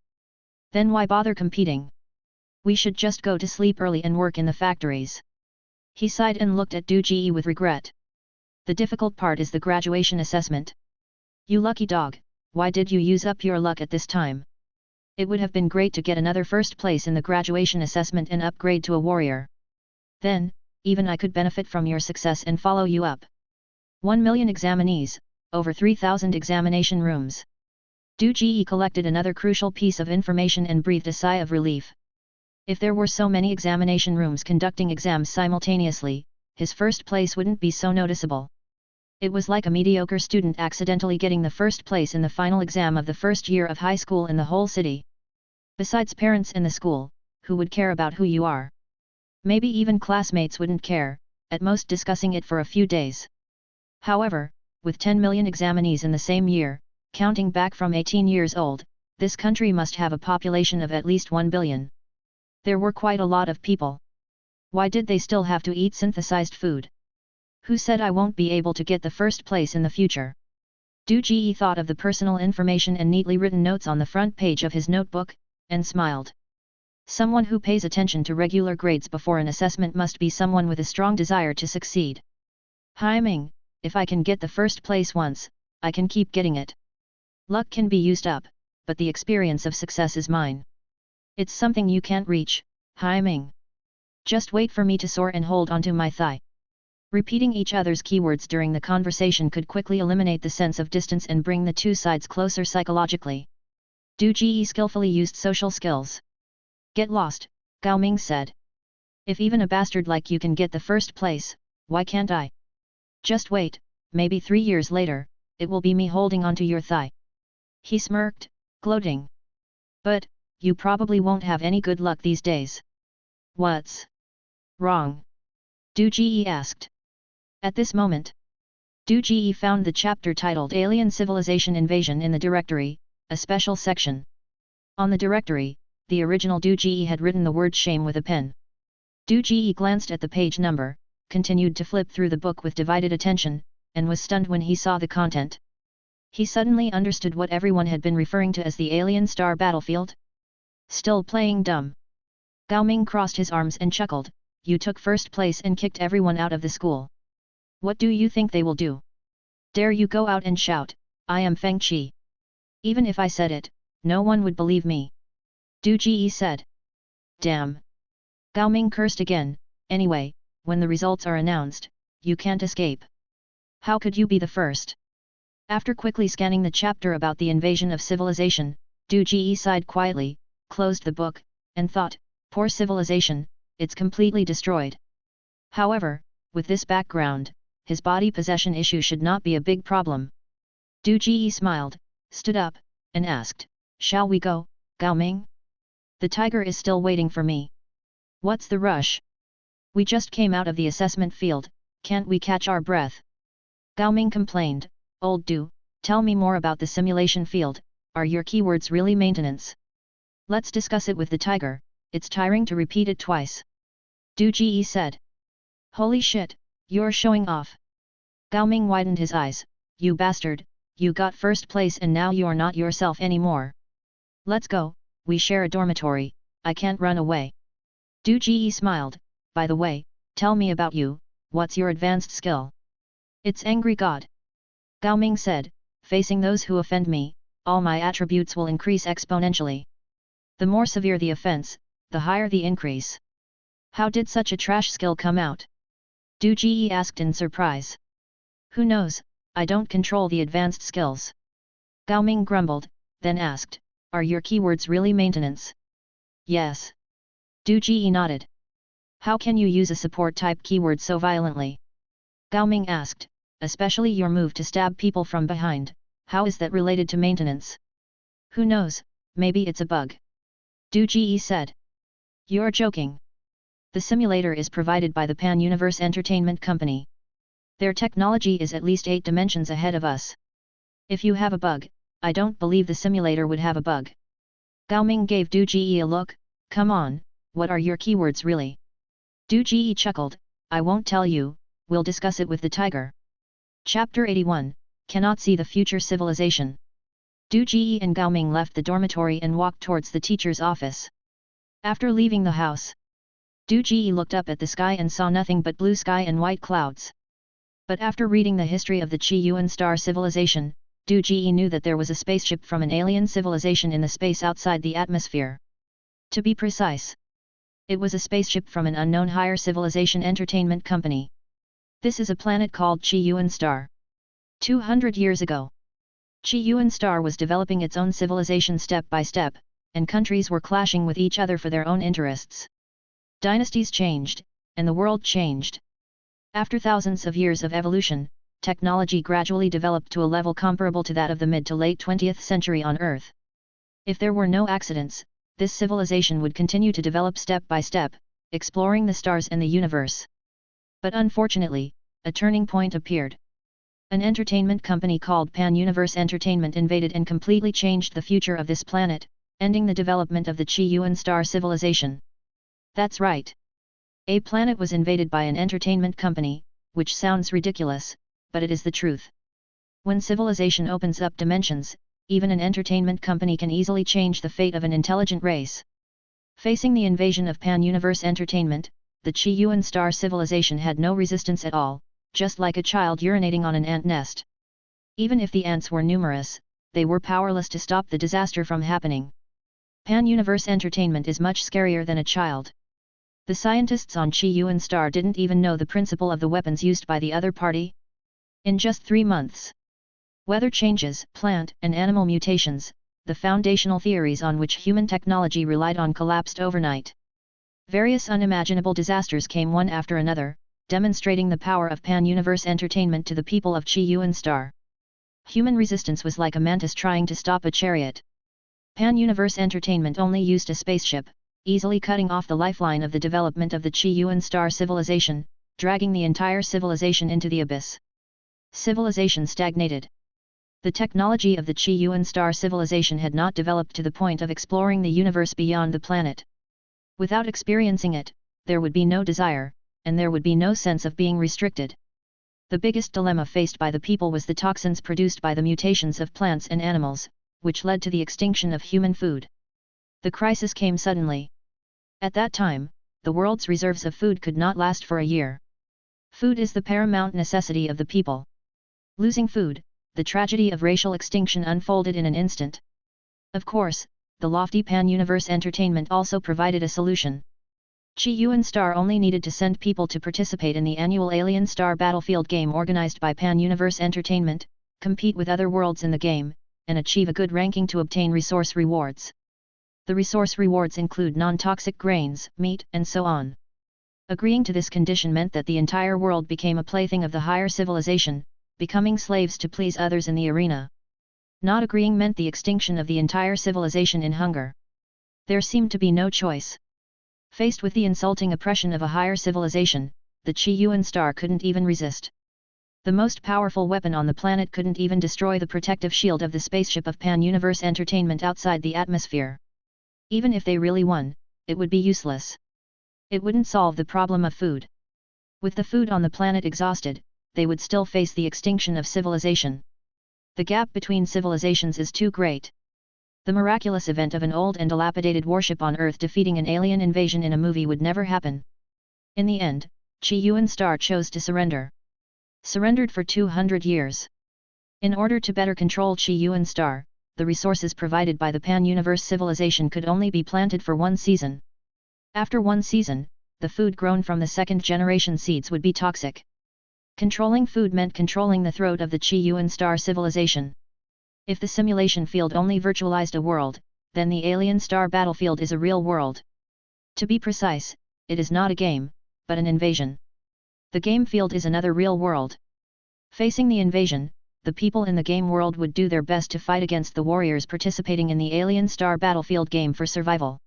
Then why bother competing? We should just go to sleep early and work in the factories." He sighed and looked at Du Ji with regret. "The difficult part is the graduation assessment. You lucky dog, why did you use up your luck at this time? It would have been great to get another first place in the graduation assessment and upgrade to a warrior. Then, even I could benefit from your success and follow you up. 1 million examinees, over 3,000 examination rooms." Du Ji collected another crucial piece of information and breathed a sigh of relief. If there were so many examination rooms conducting exams simultaneously, his first place wouldn't be so noticeable. It was like a mediocre student accidentally getting the first place in the final exam of the first year of high school in the whole city. Besides parents in the school, who would care about who you are? Maybe even classmates wouldn't care, at most discussing it for a few days. However, with 10 million examinees in the same year, counting back from 18 years old, this country must have a population of at least 1 billion. There were quite a lot of people. Why did they still have to eat synthesized food? Who said I won't be able to get the first place in the future? Du Ji thought of the personal information and neatly written notes on the front page of his notebook, and smiled. Someone who pays attention to regular grades before an assessment must be someone with a strong desire to succeed. "Hai Ming, if I can get the first place once, I can keep getting it. Luck can be used up, but the experience of success is mine." It's something you can't reach, Hai Ming. Just wait for me to soar and hold onto my thigh. Repeating each other's keywords during the conversation could quickly eliminate the sense of distance and bring the two sides closer psychologically. Du Ji skillfully used social skills. Get lost, Gao Ming said. If even a bastard like you can get the first place, why can't I? Just wait, maybe 3 years later, it will be me holding onto your thigh. He smirked, gloating. But, you probably won't have any good luck these days. What's wrong? Du Ji asked. At this moment, Du Ji found the chapter titled Alien Civilization Invasion in the directory, a special section. On the directory, the original Du Ji had written the word shame with a pen. Du Ji glanced at the page number, continued to flip through the book with divided attention, and was stunned when he saw the content. He suddenly understood what everyone had been referring to as the alien star battlefield. Still playing dumb. Gao Ming crossed his arms and chuckled, you took first place and kicked everyone out of the school. What do you think they will do? Dare you go out and shout, I am Feng Qi. Even if I said it, no one would believe me. Du Ji said. Damn. Gao Ming cursed again, anyway, when the results are announced, you can't escape. How could you be the first? After quickly scanning the chapter about the invasion of civilization, Du Ji sighed quietly, closed the book, and thought, poor civilization, it's completely destroyed. However, with this background, his body possession issue should not be a big problem. Du Ji smiled, stood up, and asked, shall we go, Gao Ming? The tiger is still waiting for me. What's the rush? We just came out of the assessment field, can't we catch our breath? Gao Ming complained, old Du, tell me more about the simulation field, are your keywords really maintenance? Let's discuss it with the tiger, it's tiring to repeat it twice. Du Ji said. Holy shit, you're showing off. Gao Ming widened his eyes, you bastard, you got first place and now you're not yourself anymore. Let's go, we share a dormitory, I can't run away. Du Ji smiled, by the way, tell me about you, what's your advanced skill? It's Angry God. Gao Ming said, facing those who offend me, all my attributes will increase exponentially. The more severe the offense, the higher the increase. How did such a trash skill come out? Du Ji asked in surprise. Who knows, I don't control the advanced skills. Gao Ming grumbled, then asked, are your keywords really maintenance? Yes. Du Ji nodded. How can you use a support type keyword so violently? Gao Ming asked, especially your move to stab people from behind, how is that related to maintenance? Who knows, maybe it's a bug. Du Ji said. You're joking. The simulator is provided by the Pan-Universe Entertainment Company. Their technology is at least 8 dimensions ahead of us. If you have a bug, I don't believe the simulator would have a bug. Gao Ming gave Du Ji a look, come on, what are your keywords really? Du Ji chuckled, I won't tell you, we'll discuss it with the tiger. Chapter 81, Cannot See the Future Civilization. Du Ji and Gao Ming left the dormitory and walked towards the teacher's office. After leaving the house, Du Ji looked up at the sky and saw nothing but blue sky and white clouds. But after reading the history of the Qi Yuan star civilization, Du Ji knew that there was a spaceship from an alien civilization in the space outside the atmosphere. To be precise, it was a spaceship from an unknown higher civilization entertainment company. This is a planet called Qi Yuan star. 200 years ago, Qi Yuan star was developing its own civilization step by step, and countries were clashing with each other for their own interests. Dynasties changed, and the world changed. After thousands of years of evolution, technology gradually developed to a level comparable to that of the mid to late 20th century on Earth. If there were no accidents, this civilization would continue to develop step by step, exploring the stars and the universe. But unfortunately, a turning point appeared. An entertainment company called Pan-Universe Entertainment invaded and completely changed the future of this planet, ending the development of the Qi Yuan star civilization. That's right. A planet was invaded by an entertainment company, which sounds ridiculous, but it is the truth. When civilization opens up dimensions, even an entertainment company can easily change the fate of an intelligent race. Facing the invasion of Pan-Universe Entertainment, the Qi Yuan star civilization had no resistance at all, just like a child urinating on an ant nest. Even if the ants were numerous, they were powerless to stop the disaster from happening. Pan-universe entertainment is much scarier than a child. The scientists on Chi-Yuan star didn't even know the principle of the weapons used by the other party. In just 3 months, weather changes, plant and animal mutations, the foundational theories on which human technology relied on collapsed overnight. Various unimaginable disasters came one after another, demonstrating the power of pan-universe entertainment to the people of Chi-Yuan star. Human resistance was like a mantis trying to stop a chariot. Pan-universe entertainment only used a spaceship, easily cutting off the lifeline of the development of the Chi-Yuan star civilization, dragging the entire civilization into the abyss. Civilization stagnated. The technology of the Chi-Yuan star civilization had not developed to the point of exploring the universe beyond the planet. Without experiencing it, there would be no desire, and there would be no sense of being restricted. The biggest dilemma faced by the people was the toxins produced by the mutations of plants and animals, which led to the extinction of human food. The crisis came suddenly. At that time, the world's reserves of food could not last for a year. Food is the paramount necessity of the people. Losing food, the tragedy of racial extinction unfolded in an instant. Of course, the lofty pan-universe entertainment also provided a solution. Chi-Yuan star only needed to send people to participate in the annual Alien Star Battlefield game organized by Pan-Universe Entertainment, compete with other worlds in the game, and achieve a good ranking to obtain resource rewards. The resource rewards include non-toxic grains, meat, and so on. Agreeing to this condition meant that the entire world became a plaything of the higher civilization, becoming slaves to please others in the arena. Not agreeing meant the extinction of the entire civilization in hunger. There seemed to be no choice. Faced with the insulting oppression of a higher civilization, the Chi-Yuan star couldn't even resist. The most powerful weapon on the planet couldn't even destroy the protective shield of the spaceship of Pan-Universe Entertainment outside the atmosphere. Even if they really won, it would be useless. It wouldn't solve the problem of food. With the food on the planet exhausted, they would still face the extinction of civilization. The gap between civilizations is too great. The miraculous event of an old and dilapidated warship on Earth defeating an alien invasion in a movie would never happen. In the end, Chi-Yuan star chose to surrender. Surrendered for 200 years. In order to better control Chi-Yuan star, the resources provided by the Pan-Universe civilization could only be planted for 1 season. After 1 season, the food grown from the second-generation seeds would be toxic. Controlling food meant controlling the throat of the Chi-Yuan star civilization. If the simulation field only virtualized a world, then the alien star battlefield is a real world. To be precise, it is not a game, but an invasion. The game field is another real world. Facing the invasion, the people in the game world would do their best to fight against the warriors participating in the alien star battlefield game for survival.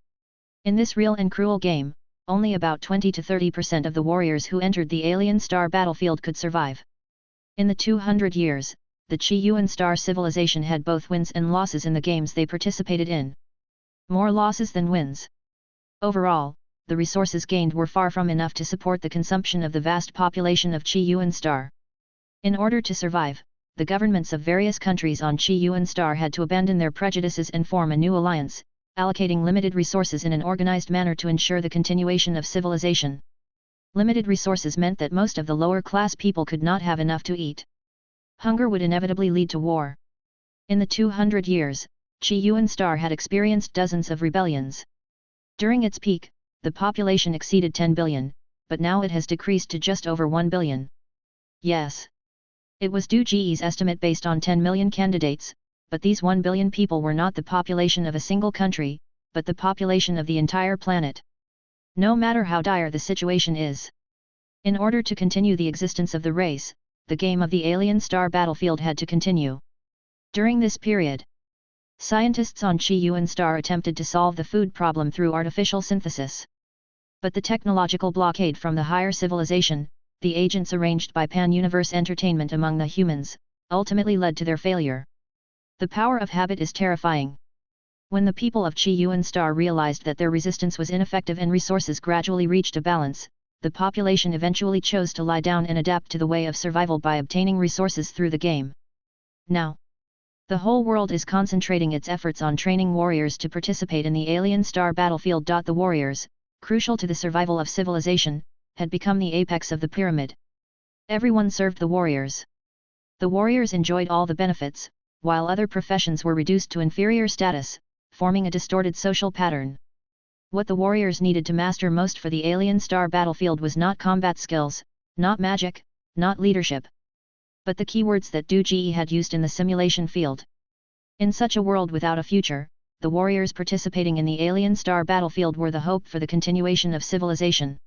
In this real and cruel game, only about 20 to 30% of the warriors who entered the alien star battlefield could survive. In the 200 years, the Chi-Yuan star civilization had both wins and losses in the games they participated in. More losses than wins. Overall, the resources gained were far from enough to support the consumption of the vast population of Chi-Yuan star. In order to survive, the governments of various countries on Chi-Yuan star had to abandon their prejudices and form a new alliance, allocating limited resources in an organized manner to ensure the continuation of civilization. Limited resources meant that most of the lower-class people could not have enough to eat. Hunger would inevitably lead to war. In the 200 years, Chi-Yuan star had experienced dozens of rebellions. During its peak, the population exceeded 10 billion, but now it has decreased to just over 1 billion. Yes. It was Du Ji's estimate based on 10 million candidates, but these 1 billion people were not the population of a single country, but the population of the entire planet. No matter how dire the situation is. In order to continue the existence of the race, the game of the alien star battlefield had to continue. During this period, scientists on Chi-Yuan star attempted to solve the food problem through artificial synthesis. But the technological blockade from the higher civilization, the agents arranged by Pan-Universe Entertainment among the humans, ultimately led to their failure. The power of habit is terrifying. When the people of Chi-Yuan star realized that their resistance was ineffective and resources gradually reached a balance, the population eventually chose to lie down and adapt to the way of survival by obtaining resources through the game. Now, the whole world is concentrating its efforts on training warriors to participate in the alien star battlefield. The warriors, crucial to the survival of civilization, had become the apex of the pyramid. Everyone served the warriors. The warriors enjoyed all the benefits, while other professions were reduced to inferior status, forming a distorted social pattern. What the warriors needed to master most for the alien star battlefield was not combat skills, not magic, not leadership, but the keywords that Du Ji had used in the simulation field. In such a world without a future, the warriors participating in the alien star battlefield were the hope for the continuation of civilization.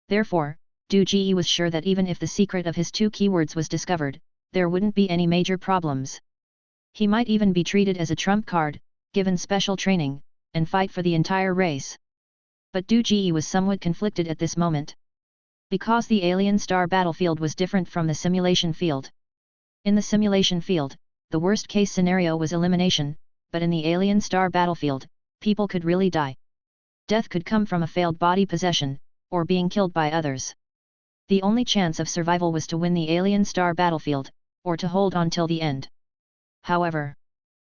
Therefore, Du Ji was sure that even if the secret of his 2 keywords was discovered, there wouldn't be any major problems. He might even be treated as a trump card, given special training, and fight for the entire race. But Du Ji was somewhat conflicted at this moment. Because the alien star battlefield was different from the simulation field. In the simulation field, the worst case scenario was elimination, but in the alien star battlefield, people could really die. Death could come from a failed body possession, or being killed by others. The only chance of survival was to win the alien star battlefield, or to hold on till the end. However,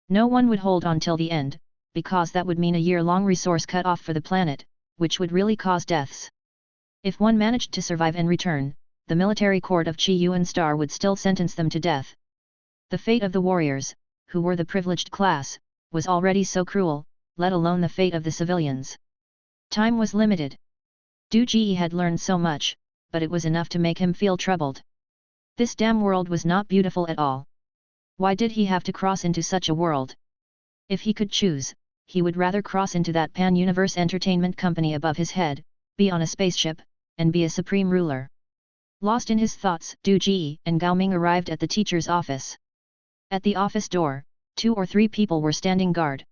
no one would hold on till the end, because that would mean a year-long resource cut off for the planet, which would really cause deaths. If one managed to survive and return, the military court of Chi Yuan Star would still sentence them to death. The fate of the warriors, who were the privileged class, was already so cruel, let alone the fate of the civilians. Time was limited. Du Ji had learned so much, but it was enough to make him feel troubled. This damn world was not beautiful at all. Why did he have to cross into such a world? If he could choose, he would rather cross into that pan-universe entertainment company above his head, be on a spaceship, and be a supreme ruler. Lost in his thoughts, Du Ji and Gao Ming arrived at the teacher's office. At the office door, 2 or 3 people were standing guard.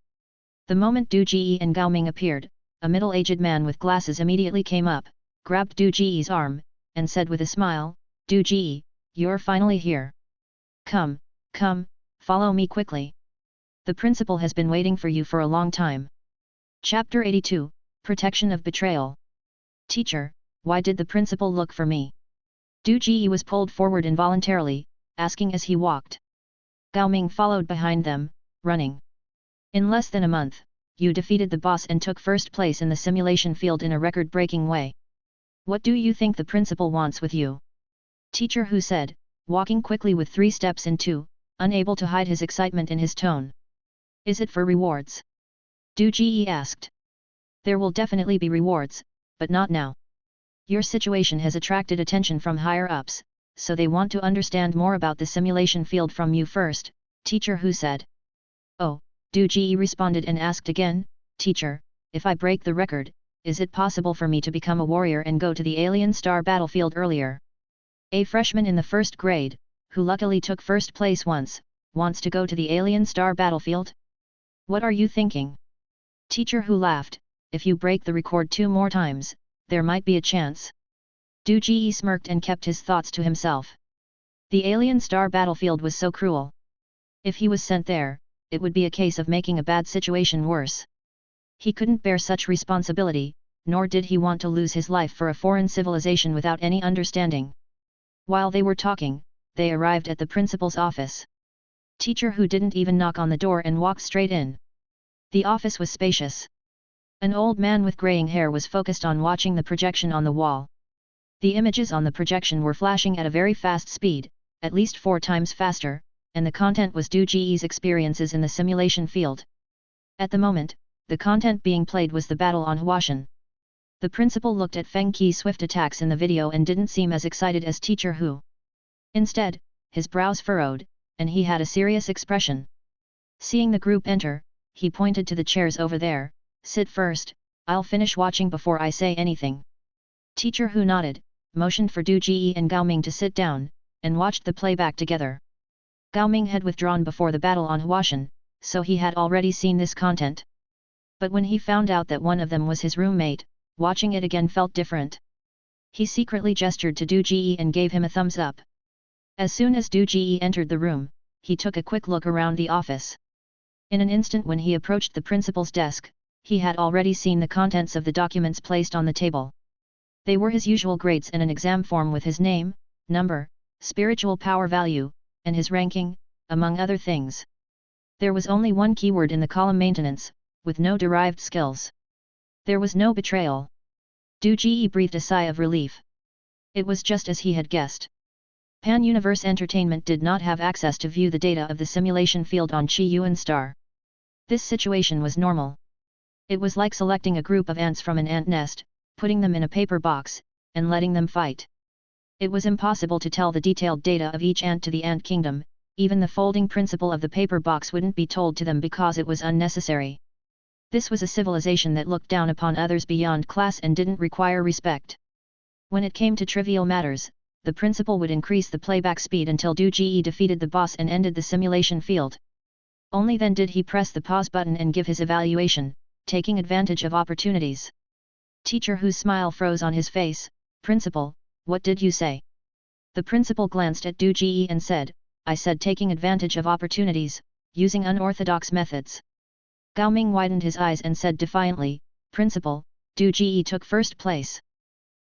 The moment Du Ji and Gao Ming appeared, a middle-aged man with glasses immediately came up, grabbed Du Ji's arm, and said with a smile, "Du Ji, you're finally here. Come, follow me quickly. The principal has been waiting for you for a long time." Chapter 82, Protection of Betrayal. "Teacher, why did the principal look for me?" Du Ji was pulled forward involuntarily, asking as he walked. Gao Ming followed behind them, running. "In less than a month, you defeated the boss and took first place in the simulation field in a record-breaking way. What do you think the principal wants with you?" Teacher Hu said, walking quickly with 3 steps in 2, unable to hide his excitement in his tone. "Is it for rewards?" Du Ji asked. "There will definitely be rewards, but not now. Your situation has attracted attention from higher-ups, so they want to understand more about the simulation field from you first," Teacher Hu said. "Oh," Du Ji responded and asked again, "Teacher, if I break the record, is it possible for me to become a warrior and go to the alien star battlefield earlier?" A freshman in the 1st grade, who luckily took first place once, wants to go to the alien star battlefield? What are you thinking? Teacher Hu laughed, "If you break the record 2 more times, there might be a chance." Du Ji smirked and kept his thoughts to himself. The alien star battlefield was so cruel. If he was sent there, it would be a case of making a bad situation worse. He couldn't bear such responsibility, nor did he want to lose his life for a foreign civilization without any understanding. While they were talking, they arrived at the principal's office. Teacher Hu didn't even knock on the door and walked straight in. The office was spacious. An old man with graying hair was focused on watching the projection on the wall. The images on the projection were flashing at a very fast speed, at least 4 times faster, and the content was Du Ji's experiences in the simulation field. At the moment, the content being played was the battle on Huashan. The principal looked at Feng Qi's swift attacks in the video and didn't seem as excited as Teacher Hu. Instead, his brows furrowed, and he had a serious expression. Seeing the group enter, he pointed to the chairs over there. "Sit first, I'll finish watching before I say anything." Teacher Hu nodded, motioned for Du Ji and Gao Ming to sit down, and watched the playback together. Gao Ming had withdrawn before the battle on Huashan, so he had already seen this content. But when he found out that one of them was his roommate, watching it again felt different. He secretly gestured to Du Ji and gave him a thumbs up. As soon as Du Ji entered the room, he took a quick look around the office. In an instant when he approached the principal's desk, he had already seen the contents of the documents placed on the table. They were his usual grades and an exam form with his name, number, spiritual power value, and his ranking, among other things. There was only one keyword in the column maintenance, with no derived skills. There was no betrayal. Du Ji breathed a sigh of relief. It was just as he had guessed. Pan-Universe Entertainment did not have access to view the data of the simulation field on Chi Yuan Star. This situation was normal. It was like selecting a group of ants from an ant nest, putting them in a paper box, and letting them fight. It was impossible to tell the detailed data of each ant to the ant kingdom, even the folding principle of the paper box wouldn't be told to them because it was unnecessary. This was a civilization that looked down upon others beyond class and didn't require respect. When it came to trivial matters, the principal would increase the playback speed until Ge defeated the boss and ended the simulation field. Only then did he press the pause button and give his evaluation, taking advantage of opportunities. Teacher Hu's smile froze on his face. Principal, what did you say? The principal glanced at Ge and said, I said taking advantage of opportunities, using unorthodox methods. Gao Ming widened his eyes and said defiantly, Principal, Ge took first place.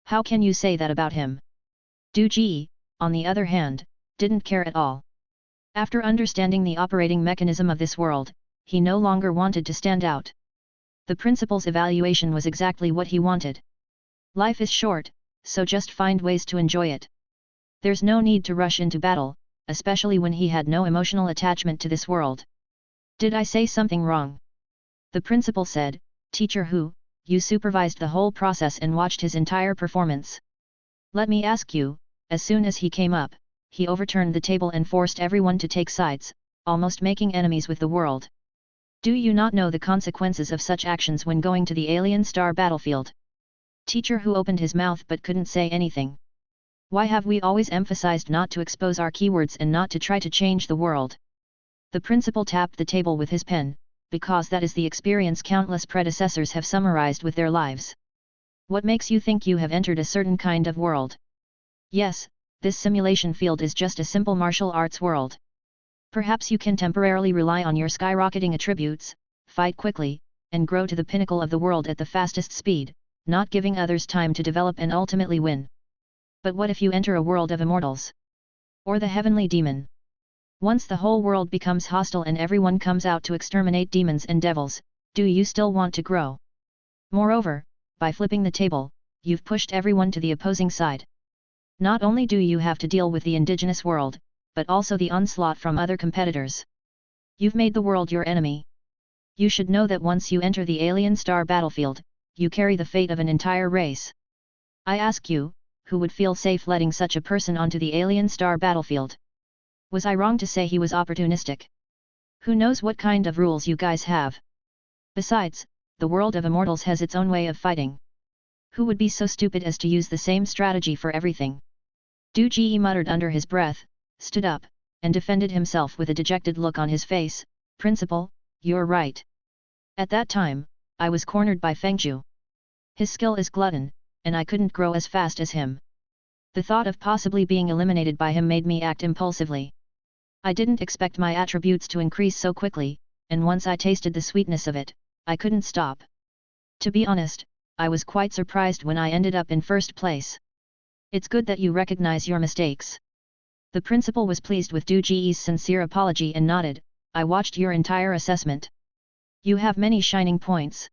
How can you say that about him? Ge, on the other hand, didn't care at all. After understanding the operating mechanism of this world, he no longer wanted to stand out. The principal's evaluation was exactly what he wanted. Life is short, so just find ways to enjoy it. There's no need to rush into battle, especially when he had no emotional attachment to this world. Did I say something wrong? The principal said, Teacher Hu, you supervised the whole process and watched his entire performance. Let me ask you, as soon as he came up, he overturned the table and forced everyone to take sides, almost making enemies with the world. Do you not know the consequences of such actions when going to the alien star battlefield? Teacher Hu opened his mouth but couldn't say anything. Why have we always emphasized not to expose our keywords and not to try to change the world? The principal tapped the table with his pen, because that is the experience countless predecessors have summarized with their lives. What makes you think you have entered a certain kind of world? Yes, this simulation field is just a simple martial arts world. Perhaps you can temporarily rely on your skyrocketing attributes, fight quickly, and grow to the pinnacle of the world at the fastest speed, not giving others time to develop and ultimately win. But what if you enter a world of immortals? Or the heavenly demon? Once the whole world becomes hostile and everyone comes out to exterminate demons and devils, do you still want to grow? Moreover, by flipping the table, you've pushed everyone to the opposing side. Not only do you have to deal with the indigenous world, but also the onslaught from other competitors. You've made the world your enemy. You should know that once you enter the alien star battlefield, you carry the fate of an entire race. I ask you, who would feel safe letting such a person onto the alien star battlefield? Was I wrong to say he was opportunistic? Who knows what kind of rules you guys have? Besides, the world of immortals has its own way of fighting. Who would be so stupid as to use the same strategy for everything? Ge muttered under his breath, stood up, and defended himself with a dejected look on his face. Principal, you're right. At that time, I was cornered by Fengju. His skill is glutton, and I couldn't grow as fast as him. The thought of possibly being eliminated by him made me act impulsively. I didn't expect my attributes to increase so quickly, and once I tasted the sweetness of it, I couldn't stop. To be honest, I was quite surprised when I ended up in first place. It's good that you recognize your mistakes. The principal was pleased with Ge's sincere apology and nodded. I watched your entire assessment. You have many shining points.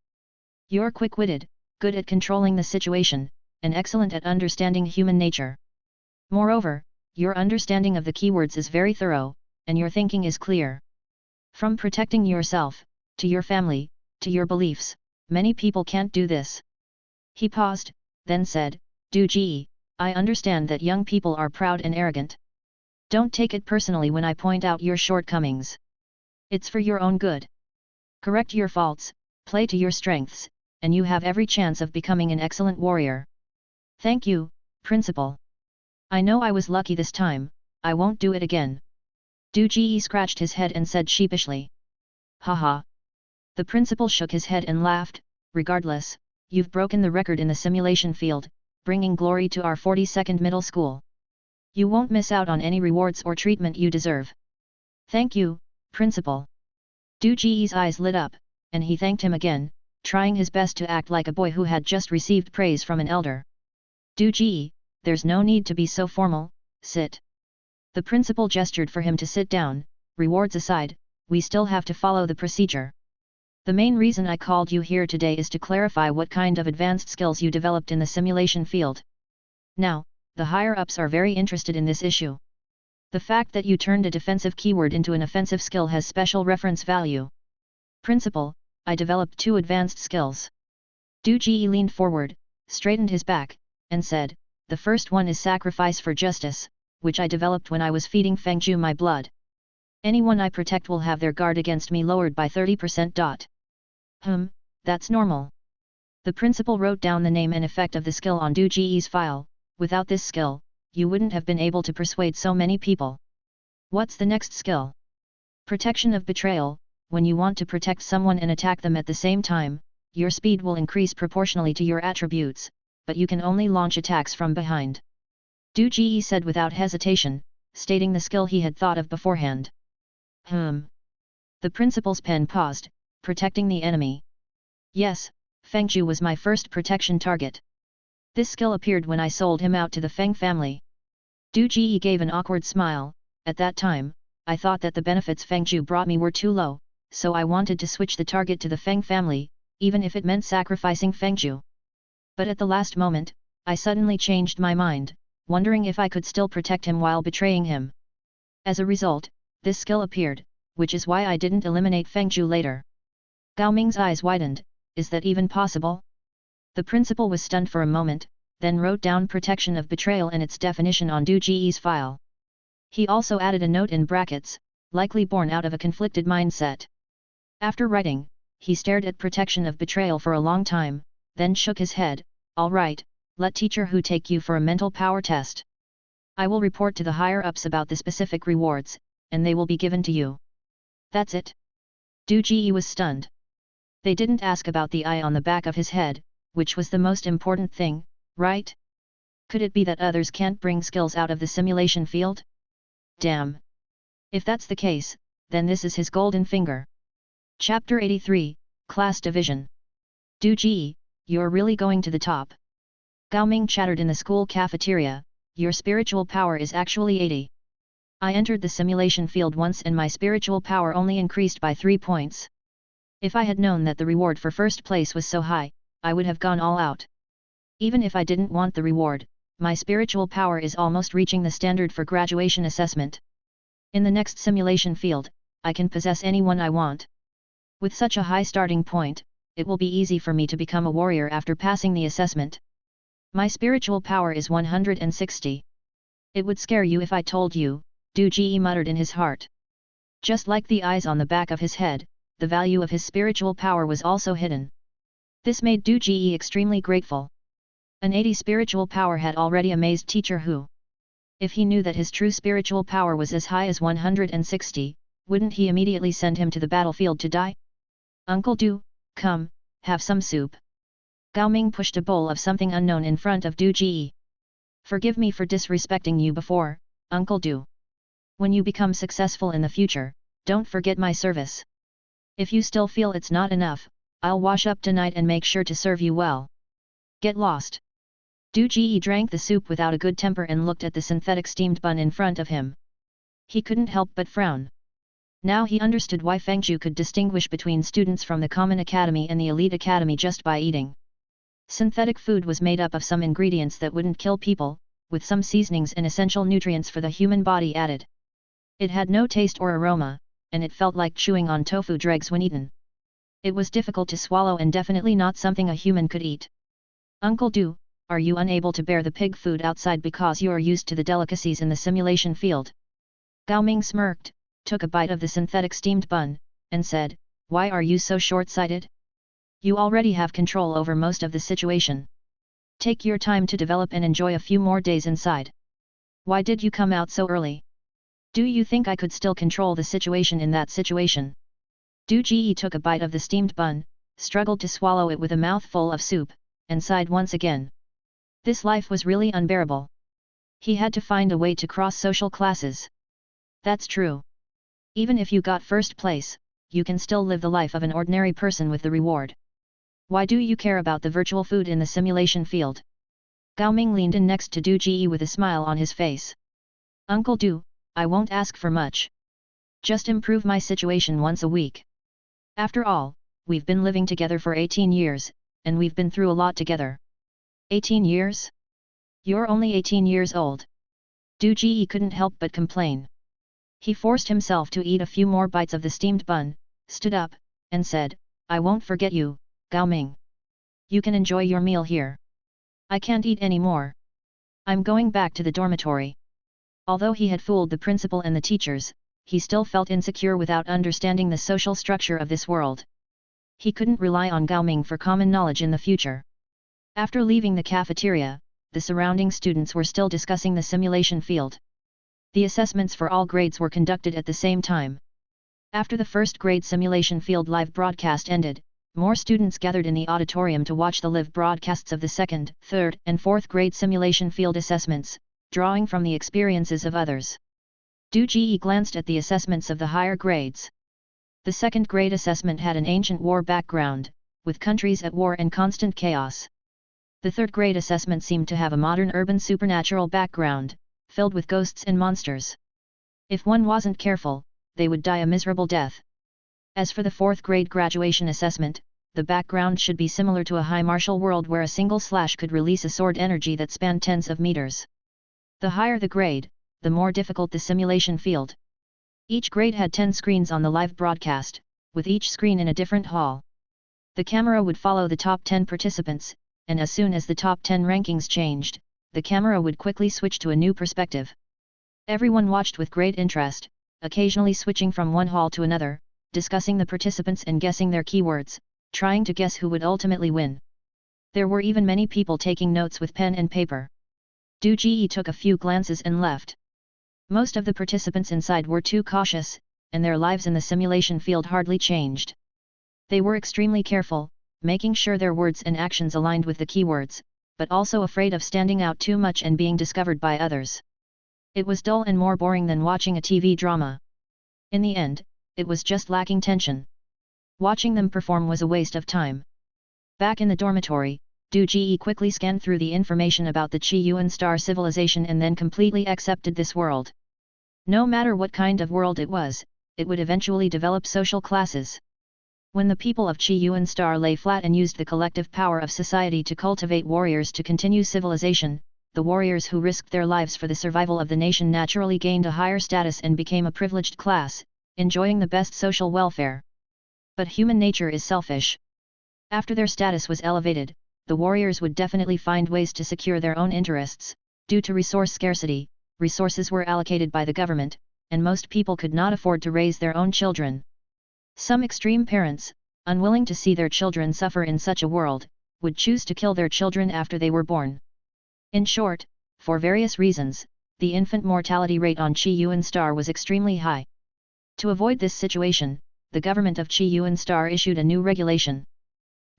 You're quick-witted, good at controlling the situation, and excellent at understanding human nature. Moreover, your understanding of the keywords is very thorough, and your thinking is clear. From protecting yourself, to your family, to your beliefs, many people can't do this. He paused, then said, Ge, I understand that young people are proud and arrogant. Don't take it personally when I point out your shortcomings. It's for your own good. Correct your faults, play to your strengths, and you have every chance of becoming an excellent warrior. Thank you, Principal. I know I was lucky this time, I won't do it again. Ge scratched his head and said sheepishly. Haha. The principal shook his head and laughed. Regardless, you've broken the record in the simulation field, bringing glory to our 42nd middle school. You won't miss out on any rewards or treatment you deserve. Thank you, Principal. Ge's eyes lit up, and he thanked him again, trying his best to act like a boy who had just received praise from an elder. Ge, there's no need to be so formal, sit. The principal gestured for him to sit down. Rewards aside, we still have to follow the procedure. The main reason I called you here today is to clarify what kind of advanced skills you developed in the simulation field. Now, the higher-ups are very interested in this issue. The fact that you turned a defensive keyword into an offensive skill has special reference value. Principal, I developed 2 advanced skills. Du Ji leaned forward, straightened his back, and said, the first one is sacrifice for justice, which I developed when I was feeding Fengju my blood. Anyone I protect will have their guard against me lowered by 30%. That's normal. The principal wrote down the name and effect of the skill on Du Ji's file. Without this skill, you wouldn't have been able to persuade so many people. What's the next skill? Protection of betrayal. When you want to protect someone and attack them at the same time, your speed will increase proportionally to your attributes, but you can only launch attacks from behind. Du Ji said without hesitation, stating the skill he had thought of beforehand. The principal's pen paused, protecting the enemy. Yes, Fengju was my first protection target. This skill appeared when I sold him out to the Feng family. Du Ji gave an awkward smile. At that time, I thought that the benefits Fengju brought me were too low, so I wanted to switch the target to the Feng family, even if it meant sacrificing Fengju. But at the last moment, I suddenly changed my mind, wondering if I could still protect him while betraying him. As a result, this skill appeared, which is why I didn't eliminate Fengju later. Gao Ming's eyes widened. Is that even possible? The principal was stunned for a moment, then wrote down protection of betrayal and its definition on Du Ji's file. He also added a note in brackets, likely born out of a conflicted mindset. After writing, he stared at protection of betrayal for a long time, then shook his head. All right, let teacher Hu take you for a mental power test. I will report to the higher-ups about the specific rewards, and they will be given to you. That's it? Du Ji was stunned. They didn't ask about the eye on the back of his head, which was the most important thing, right? Could it be that others can't bring skills out of the simulation field? Damn! If that's the case, then this is his golden finger. Chapter 83, Class Division. Du Ji, you're really going to the top. Gao Ming chattered in the school cafeteria, your spiritual power is actually 80. I entered the simulation field once and my spiritual power only increased by 3 points. If I had known that the reward for first place was so high, I would have gone all out. Even if I didn't want the reward, my spiritual power is almost reaching the standard for graduation assessment. In the next simulation field, I can possess anyone I want. With such a high starting point, it will be easy for me to become a warrior after passing the assessment. My spiritual power is 160. It would scare you if I told you, Du Ji muttered in his heart. Just like the eyes on the back of his head, the value of his spiritual power was also hidden. This made Du Ji extremely grateful. An 80 spiritual power had already amazed teacher Hu. If he knew that his true spiritual power was as high as 160, wouldn't he immediately send him to the battlefield to die? Uncle Du, come, have some soup. Gao Ming pushed a bowl of something unknown in front of Du Ji. Forgive me for disrespecting you before, Uncle Du. When you become successful in the future, don't forget my service. If you still feel it's not enough, I'll wash up tonight and make sure to serve you well. Get lost. Du Ji drank the soup without a good temper and looked at the synthetic steamed bun in front of him. He couldn't help but frown. Now he understood why Fengju could distinguish between students from the common academy and the elite academy just by eating. Synthetic food was made up of some ingredients that wouldn't kill people, with some seasonings and essential nutrients for the human body added. It had no taste or aroma, and it felt like chewing on tofu dregs when eaten. It was difficult to swallow and definitely not something a human could eat. Uncle Du, are you unable to bear the pig food outside because you are used to the delicacies in the simulation field? Gao Ming smirked, took a bite of the synthetic steamed bun, and said, why are you so short-sighted? You already have control over most of the situation. Take your time to develop and enjoy a few more days inside. Why did you come out so early? Do you think I could still control the situation in that situation? Du Ji took a bite of the steamed bun, struggled to swallow it with a mouthful of soup, and sighed once again. This life was really unbearable. He had to find a way to cross social classes. That's true. Even if you got first place, you can still live the life of an ordinary person with the reward. Why do you care about the virtual food in the simulation field? Gao Ming leaned in next to Du Ji with a smile on his face. Uncle Du, I won't ask for much. Just improve my situation once a week. After all, we've been living together for 18 years, and we've been through a lot together. 18 years? You're only 18 years old. Du Ji couldn't help but complain. He forced himself to eat a few more bites of the steamed bun, stood up, and said, "I won't forget you, Gao Ming. You can enjoy your meal here. I can't eat any more. I'm going back to the dormitory." Although he had fooled the principal and the teachers, he still felt insecure without understanding the social structure of this world. He couldn't rely on Gao Ming for common knowledge in the future. After leaving the cafeteria, the surrounding students were still discussing the simulation field. The assessments for all grades were conducted at the same time. After the first grade simulation field live broadcast ended, more students gathered in the auditorium to watch the live broadcasts of the second, third, and fourth grade simulation field assessments, drawing from the experiences of others. Du Ji glanced at the assessments of the higher grades. The second grade assessment had an ancient war background, with countries at war and constant chaos. The third grade assessment seemed to have a modern urban supernatural background, filled with ghosts and monsters. If one wasn't careful, they would die a miserable death. As for the fourth grade graduation assessment, the background should be similar to a high martial world where a single slash could release a sword energy that spanned tens of meters. The higher the grade, the more difficult the simulation field. Each grade had 10 screens on the live broadcast, with each screen in a different hall. The camera would follow the top 10 participants, and as soon as the top 10 rankings changed, the camera would quickly switch to a new perspective. Everyone watched with great interest, occasionally switching from one hall to another, discussing the participants and guessing their keywords, trying to guess who would ultimately win. There were even many people taking notes with pen and paper. Du Ji took a few glances and left. Most of the participants inside were too cautious, and their lives in the simulation field hardly changed. They were extremely careful, making sure their words and actions aligned with the keywords, but also afraid of standing out too much and being discovered by others. It was dull and more boring than watching a TV drama. In the end, it was just lacking tension. Watching them perform was a waste of time. Back in the dormitory, Du Ji quickly scanned through the information about the Qi Yuan star civilization and then completely accepted this world. No matter what kind of world it was, it would eventually develop social classes. When the people of Qi Yuan star lay flat and used the collective power of society to cultivate warriors to continue civilization, the warriors who risked their lives for the survival of the nation naturally gained a higher status and became a privileged class, enjoying the best social welfare. But human nature is selfish. After their status was elevated, the warriors would definitely find ways to secure their own interests. Due to resource scarcity, resources were allocated by the government, and most people could not afford to raise their own children. Some extreme parents, unwilling to see their children suffer in such a world, would choose to kill their children after they were born. In short, for various reasons, the infant mortality rate on Qi Yuan star was extremely high. To avoid this situation, the government of Qi Yuan star issued a new regulation.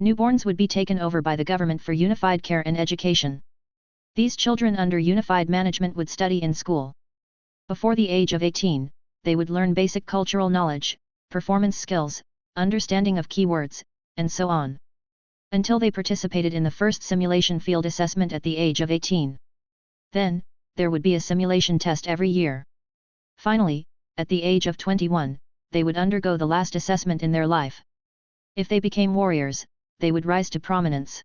Newborns would be taken over by the government for unified care and education. These children under unified management would study in school. Before the age of 18, they would learn basic cultural knowledge, performance skills, understanding of keywords, and so on. Until they participated in the first simulation field assessment at the age of 18. Then, there would be a simulation test every year. Finally, at the age of 21, they would undergo the last assessment in their life. If they became warriors, they would rise to prominence.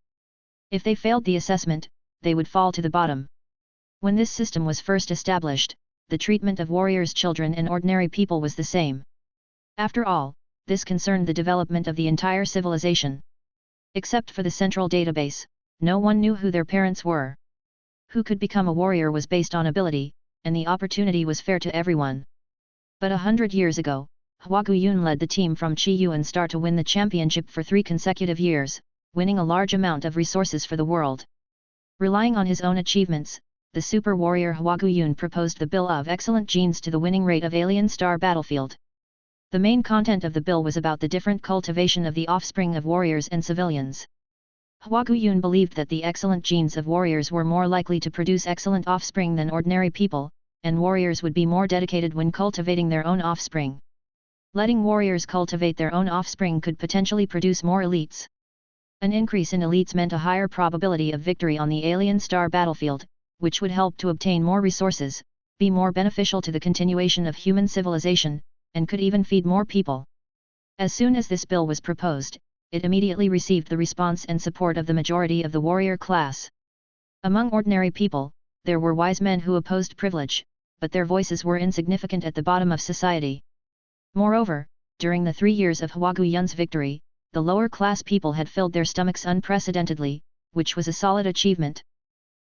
If they failed the assessment, they would fall to the bottom. When this system was first established, the treatment of warriors' children and ordinary people was the same. After all, this concerned the development of the entire civilization. Except for the central database, no one knew who their parents were. Who could become a warrior was based on ability, and the opportunity was fair to everyone. But 100 years ago, Hua Guiyun led the team from Qi Yuan Star to win the championship for 3 consecutive years, winning a large amount of resources for the world. Relying on his own achievements, the super warrior Hua Guiyun proposed the Bill of Excellent Genes to the winning rate of Alien Star Battlefield. The main content of the bill was about the different cultivation of the offspring of warriors and civilians. Hua Guiyun believed that the excellent genes of warriors were more likely to produce excellent offspring than ordinary people, and warriors would be more dedicated when cultivating their own offspring. Letting warriors cultivate their own offspring could potentially produce more elites. An increase in elites meant a higher probability of victory on the alien star battlefield, which would help to obtain more resources, be more beneficial to the continuation of human civilization, and could even feed more people. As soon as this bill was proposed, it immediately received the response and support of the majority of the warrior class. Among ordinary people, there were wise men who opposed privilege, but their voices were insignificant at the bottom of society. Moreover, during the 3 years of Hwagu Yun's victory, the lower class people had filled their stomachs unprecedentedly, which was a solid achievement.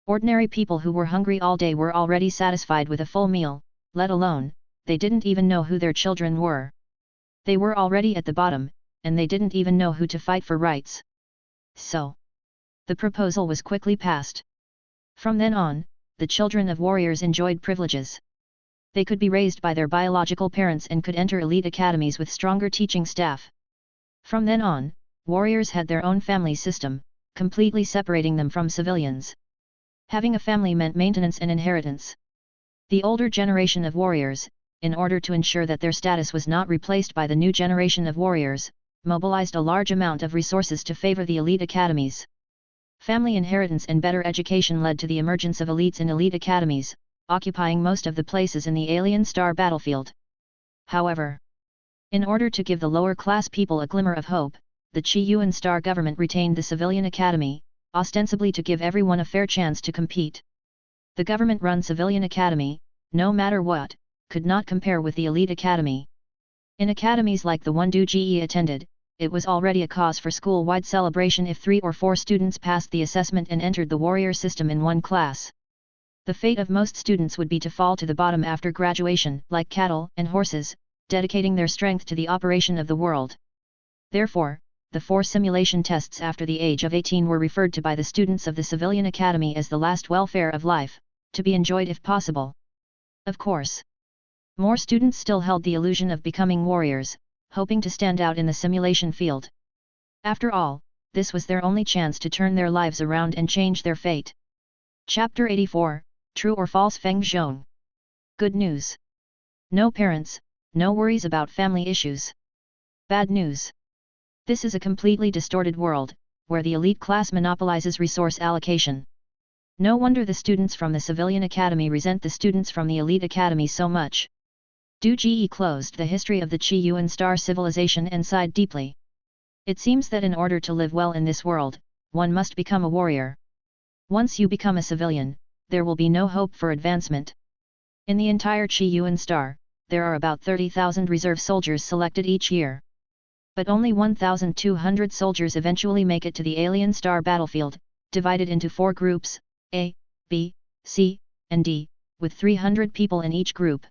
Ordinary people who were hungry all day were already satisfied with a full meal, let alone, they didn't even know who their children were. They were already at the bottom, and they didn't even know who to fight for rights. So, the proposal was quickly passed. From then on, the children of warriors enjoyed privileges. They could be raised by their biological parents and could enter elite academies with stronger teaching staff. From then on, warriors had their own family system, completely separating them from civilians. Having a family meant maintenance and inheritance. The older generation of warriors, in order to ensure that their status was not replaced by the new generation of warriors, mobilized a large amount of resources to favor the elite academies. Family inheritance and better education led to the emergence of elites in elite academies, occupying most of the places in the alien star battlefield. However, in order to give the lower class people a glimmer of hope, the Chi-Yuan Star government retained the civilian academy, ostensibly to give everyone a fair chance to compete. The government-run civilian academy, no matter what, could not compare with the elite academy. In academies like the one Du Ji attended, it was already a cause for school-wide celebration if 3 or 4 students passed the assessment and entered the warrior system in one class. The fate of most students would be to fall to the bottom after graduation, like cattle and horses, dedicating their strength to the operation of the world. Therefore, the 4 simulation tests after the age of 18 were referred to by the students of the civilian academy as the last welfare of life, to be enjoyed if possible. Of course, more students still held the illusion of becoming warriors, hoping to stand out in the simulation field. After all, this was their only chance to turn their lives around and change their fate. Chapter 84, True or False Feng Zhong. Good news. No parents, no worries about family issues. Bad news. This is a completely distorted world, where the elite class monopolizes resource allocation. No wonder the students from the civilian academy resent the students from the elite academy so much. Du Ji closed the history of the Chi-Yuan Star civilization and sighed deeply. It seems that in order to live well in this world, one must become a warrior. Once you become a civilian, there will be no hope for advancement. In the entire Chi-Yuan Star, there are about 30,000 reserve soldiers selected each year. But only 1,200 soldiers eventually make it to the alien star battlefield, divided into 4 groups, A, B, C, and D, with 300 people in each group.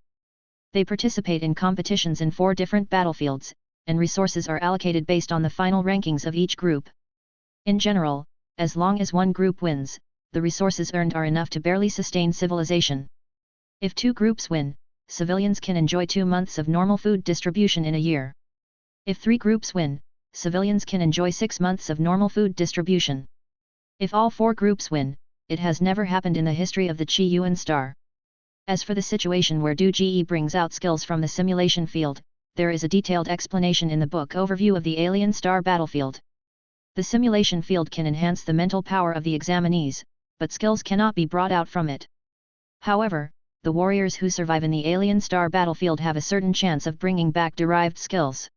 They participate in competitions in 4 different battlefields, and resources are allocated based on the final rankings of each group. In general, as long as one group wins, the resources earned are enough to barely sustain civilization. If 2 groups win, civilians can enjoy 2 months of normal food distribution in a year. If 3 groups win, civilians can enjoy 6 months of normal food distribution. If all 4 groups win, it has never happened in the history of the Chi-Yuan Star. As for the situation where Du Ji brings out skills from the simulation field, there is a detailed explanation in the book Overview of the Alien Star Battlefield. The simulation field can enhance the mental power of the examinees, but skills cannot be brought out from it. However, the warriors who survive in the Alien Star Battlefield have a certain chance of bringing back derived skills.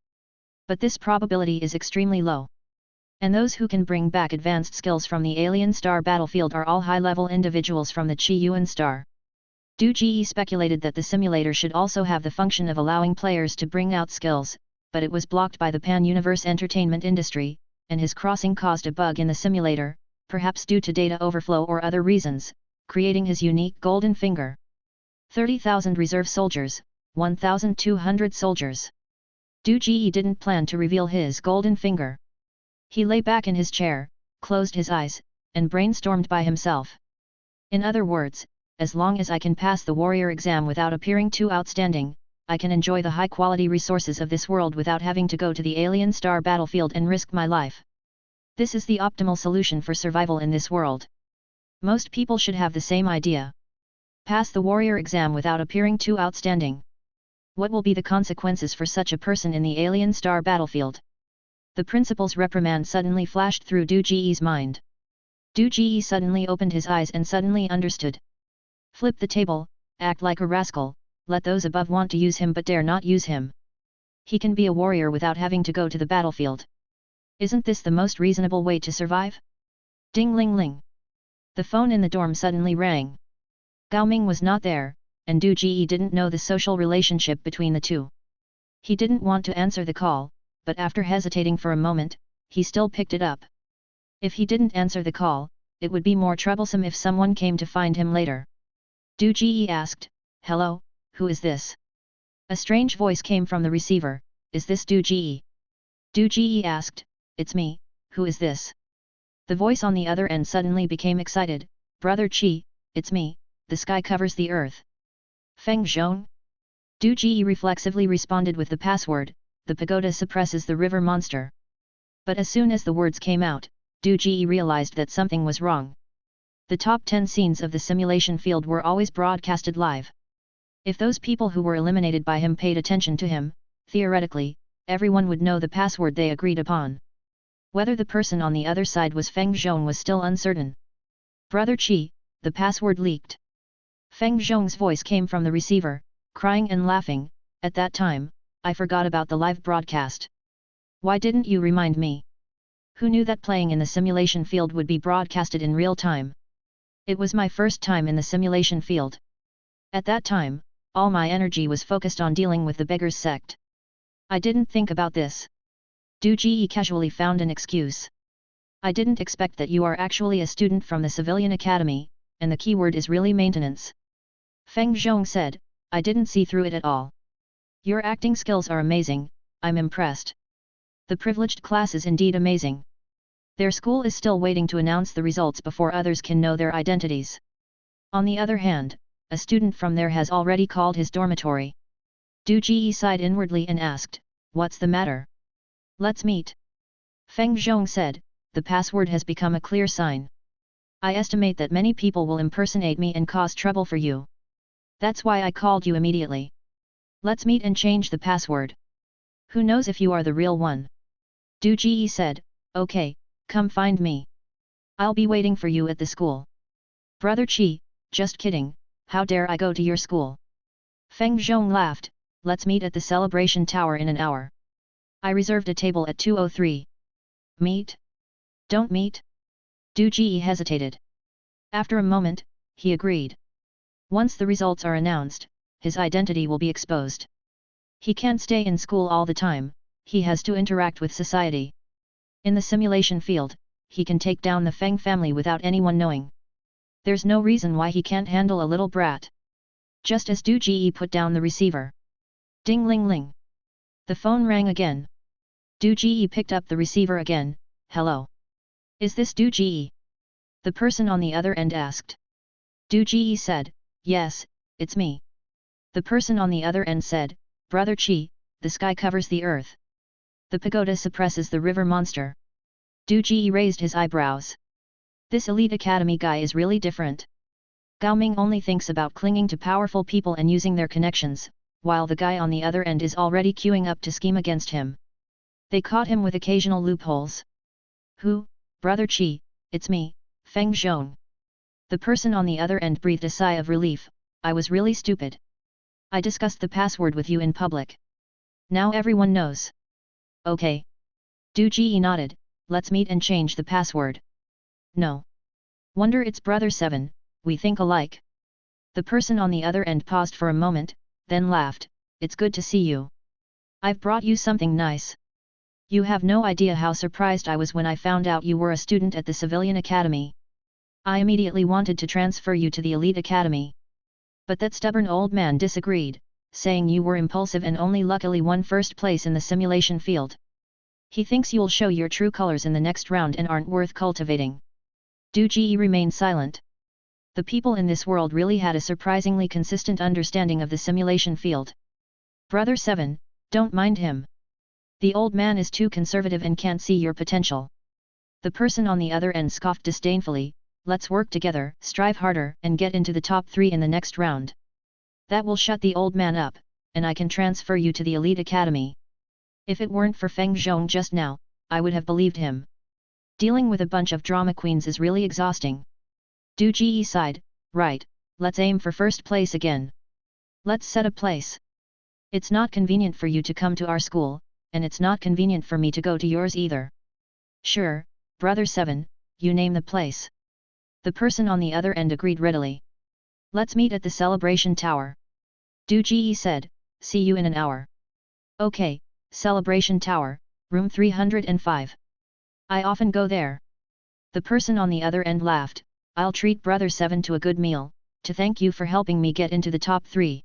But this probability is extremely low. And those who can bring back advanced skills from the Alien Star Battlefield are all high-level individuals from the Chi-Yuan Star. Du Ji speculated that the simulator should also have the function of allowing players to bring out skills, but it was blocked by the pan-universe entertainment industry, and his crossing caused a bug in the simulator, perhaps due to data overflow or other reasons, creating his unique golden finger. 30,000 reserve soldiers, 1,200 soldiers. Du Ji didn't plan to reveal his golden finger. He lay back in his chair, closed his eyes, and brainstormed by himself. In other words, as long as I can pass the warrior exam without appearing too outstanding, I can enjoy the high-quality resources of this world without having to go to the alien star battlefield and risk my life. This is the optimal solution for survival in this world. Most people should have the same idea. Pass the warrior exam without appearing too outstanding. What will be the consequences for such a person in the alien star battlefield? The principal's reprimand suddenly flashed through Du Ji's mind. Du Ji suddenly opened his eyes and suddenly understood. Flip the table, act like a rascal, let those above want to use him but dare not use him. He can be a warrior without having to go to the battlefield. Isn't this the most reasonable way to survive? Ding-ling-ling. The phone in the dorm suddenly rang. Gao Ming was not there, and Du Ji didn't know the social relationship between the two. He didn't want to answer the call, but after hesitating for a moment, he still picked it up. If he didn't answer the call, it would be more troublesome if someone came to find him later. Du Ji asked, "Hello, who is this?" A strange voice came from the receiver. "Is this Du Ji?" Du Ji asked, "It's me, who is this?" The voice on the other end suddenly became excited. "Brother Qi, it's me, the sky covers the earth." Feng Zhong? Du Ji reflexively responded with the password, "The pagoda suppresses the river monster." But as soon as the words came out, Du Ji realized that something was wrong. The top 10 scenes of the simulation field were always broadcasted live. If those people who were eliminated by him paid attention to him, theoretically, everyone would know the password they agreed upon. Whether the person on the other side was Feng Zhong was still uncertain. "Brother Qi, the password leaked." Feng Zhong's voice came from the receiver, crying and laughing. "At that time, I forgot about the live broadcast. Why didn't you remind me? Who knew that playing in the simulation field would be broadcasted in real time? It was my first time in the simulation field. At that time, all my energy was focused on dealing with the beggars sect. I didn't think about this." Du Ji casually found an excuse. "I didn't expect that you are actually a student from the civilian academy, and the keyword is really maintenance." Feng Zhong said, "I didn't see through it at all. Your acting skills are amazing, I'm impressed. The privileged class is indeed amazing. Their school is still waiting to announce the results before others can know their identities. On the other hand, a student from there has already called his dormitory." Du Ji sighed inwardly and asked, "What's the matter? Let's meet." Feng Zhong said, "The password has become a clear sign. I estimate that many people will impersonate me and cause trouble for you. That's why I called you immediately. Let's meet and change the password. Who knows if you are the real one?" Du Ji said, "Okay, come find me. I'll be waiting for you at the school." "Brother Qi, just kidding, how dare I go to your school?" Feng Zhong laughed, "Let's meet at the celebration tower in an hour. I reserved a table at 203. "Meet? Don't meet?" Du Ji hesitated. After a moment, he agreed. Once the results are announced, his identity will be exposed. He can't stay in school all the time, he has to interact with society. In the simulation field, he can take down the Feng family without anyone knowing. There's no reason why he can't handle a little brat. Just as Du Ji put down the receiver. Ding ling ling. The phone rang again. Du Ji picked up the receiver again. "Hello. Is this Du Ji?" the person on the other end asked. Du Ji said, "Yes, it's me." The person on the other end said, "Brother Qi, the sky covers the earth. The pagoda suppresses the river monster." Du Ji raised his eyebrows. This elite academy guy is really different. Gao Ming only thinks about clinging to powerful people and using their connections, while the guy on the other end is already queuing up to scheme against him. They caught him with occasional loopholes. "Who, Brother Qi, it's me, Feng Zhong." The person on the other end breathed a sigh of relief. "I was really stupid. I discussed the password with you in public. Now everyone knows." "Okay." Du Ji nodded, "Let's meet and change the password." "No. Wonder it's Brother 7, we think alike." The person on the other end paused for a moment, then laughed, "It's good to see you. I've brought you something nice. You have no idea how surprised I was when I found out you were a student at the civilian academy. I immediately wanted to transfer you to the elite academy. But that stubborn old man disagreed, saying you were impulsive and only luckily won first place in the simulation field. He thinks you'll show your true colors in the next round and aren't worth cultivating." Du Ji remained silent. The people in this world really had a surprisingly consistent understanding of the simulation field. "Brother 7, don't mind him. The old man is too conservative and can't see your potential." The person on the other end scoffed disdainfully, "Let's work together, strive harder and get into the top 3 in the next round. That will shut the old man up, and I can transfer you to the elite academy." If it weren't for Feng Zhong just now, I would have believed him. Dealing with a bunch of drama queens is really exhausting. Du Ji sighed, "Right, let's aim for first place again. Let's set a place. It's not convenient for you to come to our school, and it's not convenient for me to go to yours either." "Sure, Brother 7, you name the place." The person on the other end agreed readily. "Let's meet at the celebration tower." Du Ji said, "See you in an hour." Okay, Celebration Tower, room 305. I often go there. The person on the other end laughed. I'll treat Brother 7 to a good meal, to thank you for helping me get into the top 3.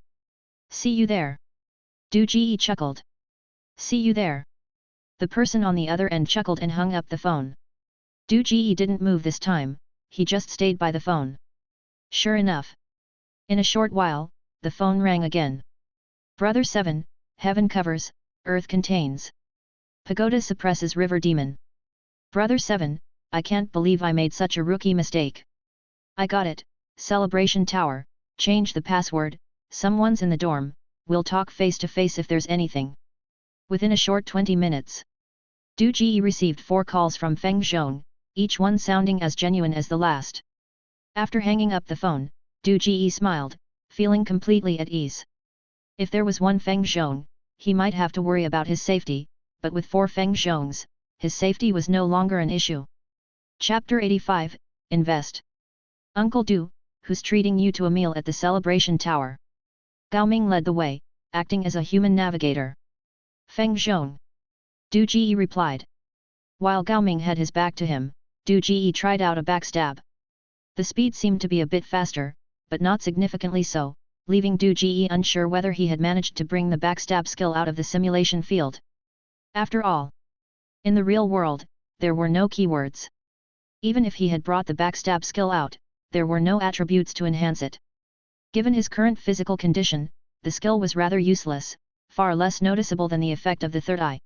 See you there. Du Ji chuckled. See you there. The person on the other end chuckled and hung up the phone. Du Ji didn't move this time, he just stayed by the phone. Sure enough. In a short while, the phone rang again. Brother 7, heaven covers, earth contains. Pagoda suppresses river demon. Brother 7, I can't believe I made such a rookie mistake. I got it, Celebration Tower, change the password, someone's in the dorm, we'll talk face to face if there's anything. Within a short 20 minutes. Du Ji received 4 calls from Feng Zhong, each one sounding as genuine as the last. After hanging up the phone, Du Ji smiled, feeling completely at ease. If there was one Feng Zhong, he might have to worry about his safety, but with 4 Feng Zhongs, his safety was no longer an issue. Chapter 85, Invest. Uncle Du, who's treating you to a meal at the Celebration Tower? Gao Ming led the way, acting as a human navigator. Feng Zhong. Du Ji replied. While Gao Ming had his back to him, Du Ji tried out a backstab. The speed seemed to be a bit faster, but not significantly so, leaving Du Ji unsure whether he had managed to bring the backstab skill out of the simulation field. After all, in the real world, there were no keywords. Even if he had brought the backstab skill out, there were no attributes to enhance it. Given his current physical condition, the skill was rather useless, far less noticeable than the effect of the third eye.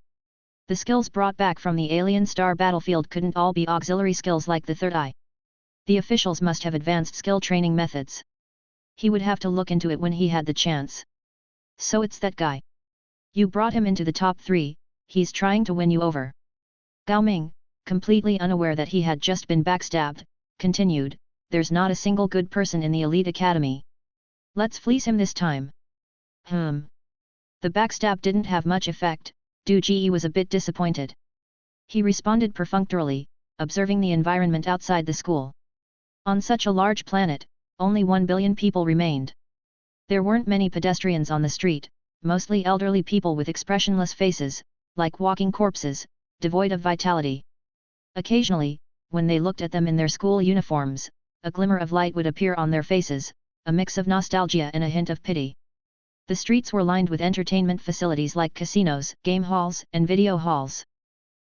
The skills brought back from the alien star battlefield couldn't all be auxiliary skills like the third eye. The officials must have advanced skill training methods. He would have to look into it when he had the chance. So it's that guy. You brought him into the top 3, he's trying to win you over. Gao Ming, completely unaware that he had just been backstabbed, continued, there's not a single good person in the elite academy. Let's fleece him this time. The backstab didn't have much effect, Du Ji was a bit disappointed. He responded perfunctorily, observing the environment outside the school. On such a large planet, only 1 billion people remained. There weren't many pedestrians on the street, mostly elderly people with expressionless faces, like walking corpses, devoid of vitality. Occasionally, when they looked at them in their school uniforms, a glimmer of light would appear on their faces, a mix of nostalgia and a hint of pity. The streets were lined with entertainment facilities like casinos, game halls, and video halls.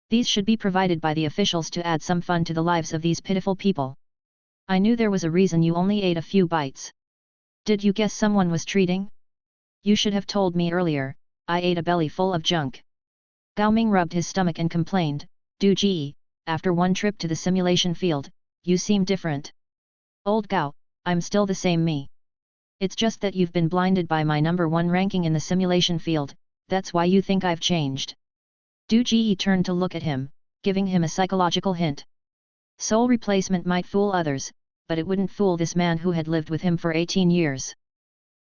These should be provided by the officials to add some fun to the lives of these pitiful people. I knew there was a reason you only ate a few bites. Did you guess someone was treating? You should have told me earlier, I ate a belly full of junk. Gao Ming rubbed his stomach and complained, Du Ji, after one trip to the simulation field, you seem different. Old Gao, I'm still the same me. It's just that you've been blinded by my number 1 ranking in the simulation field, that's why you think I've changed. Du Ji turned to look at him, giving him a psychological hint. Soul replacement might fool others, but it wouldn't fool this man who had lived with him for 18 years.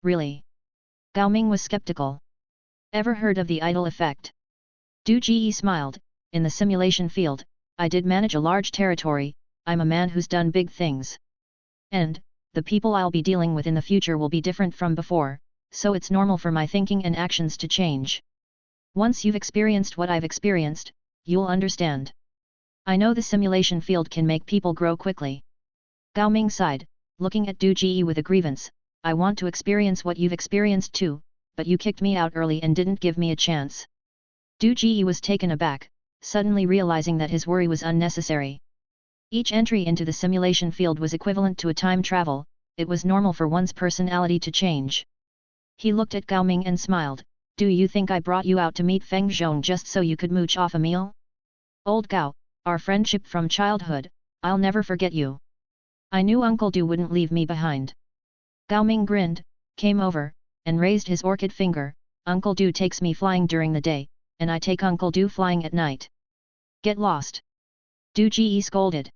Really? Gao Ming was skeptical. Ever heard of the idol effect? Du Ji smiled, in the simulation field, I did manage a large territory, I'm a man who's done big things. And, the people I'll be dealing with in the future will be different from before, so it's normal for my thinking and actions to change. Once you've experienced what I've experienced, you'll understand. I know the simulation field can make people grow quickly. Gao Ming sighed, looking at Du Ji with a grievance, I want to experience what you've experienced too, but you kicked me out early and didn't give me a chance. Du Ji was taken aback, suddenly realizing that his worry was unnecessary. Each entry into the simulation field was equivalent to a time travel, it was normal for one's personality to change. He looked at Gao Ming and smiled, do you think I brought you out to meet Feng Zhong just so you could mooch off a meal? Old Gao, our friendship from childhood, I'll never forget you. I knew Uncle Du wouldn't leave me behind. Gao Ming grinned, came over, and raised his orchid finger, Uncle Du takes me flying during the day, and I take Uncle Du flying at night. Get lost. Du Ji scolded.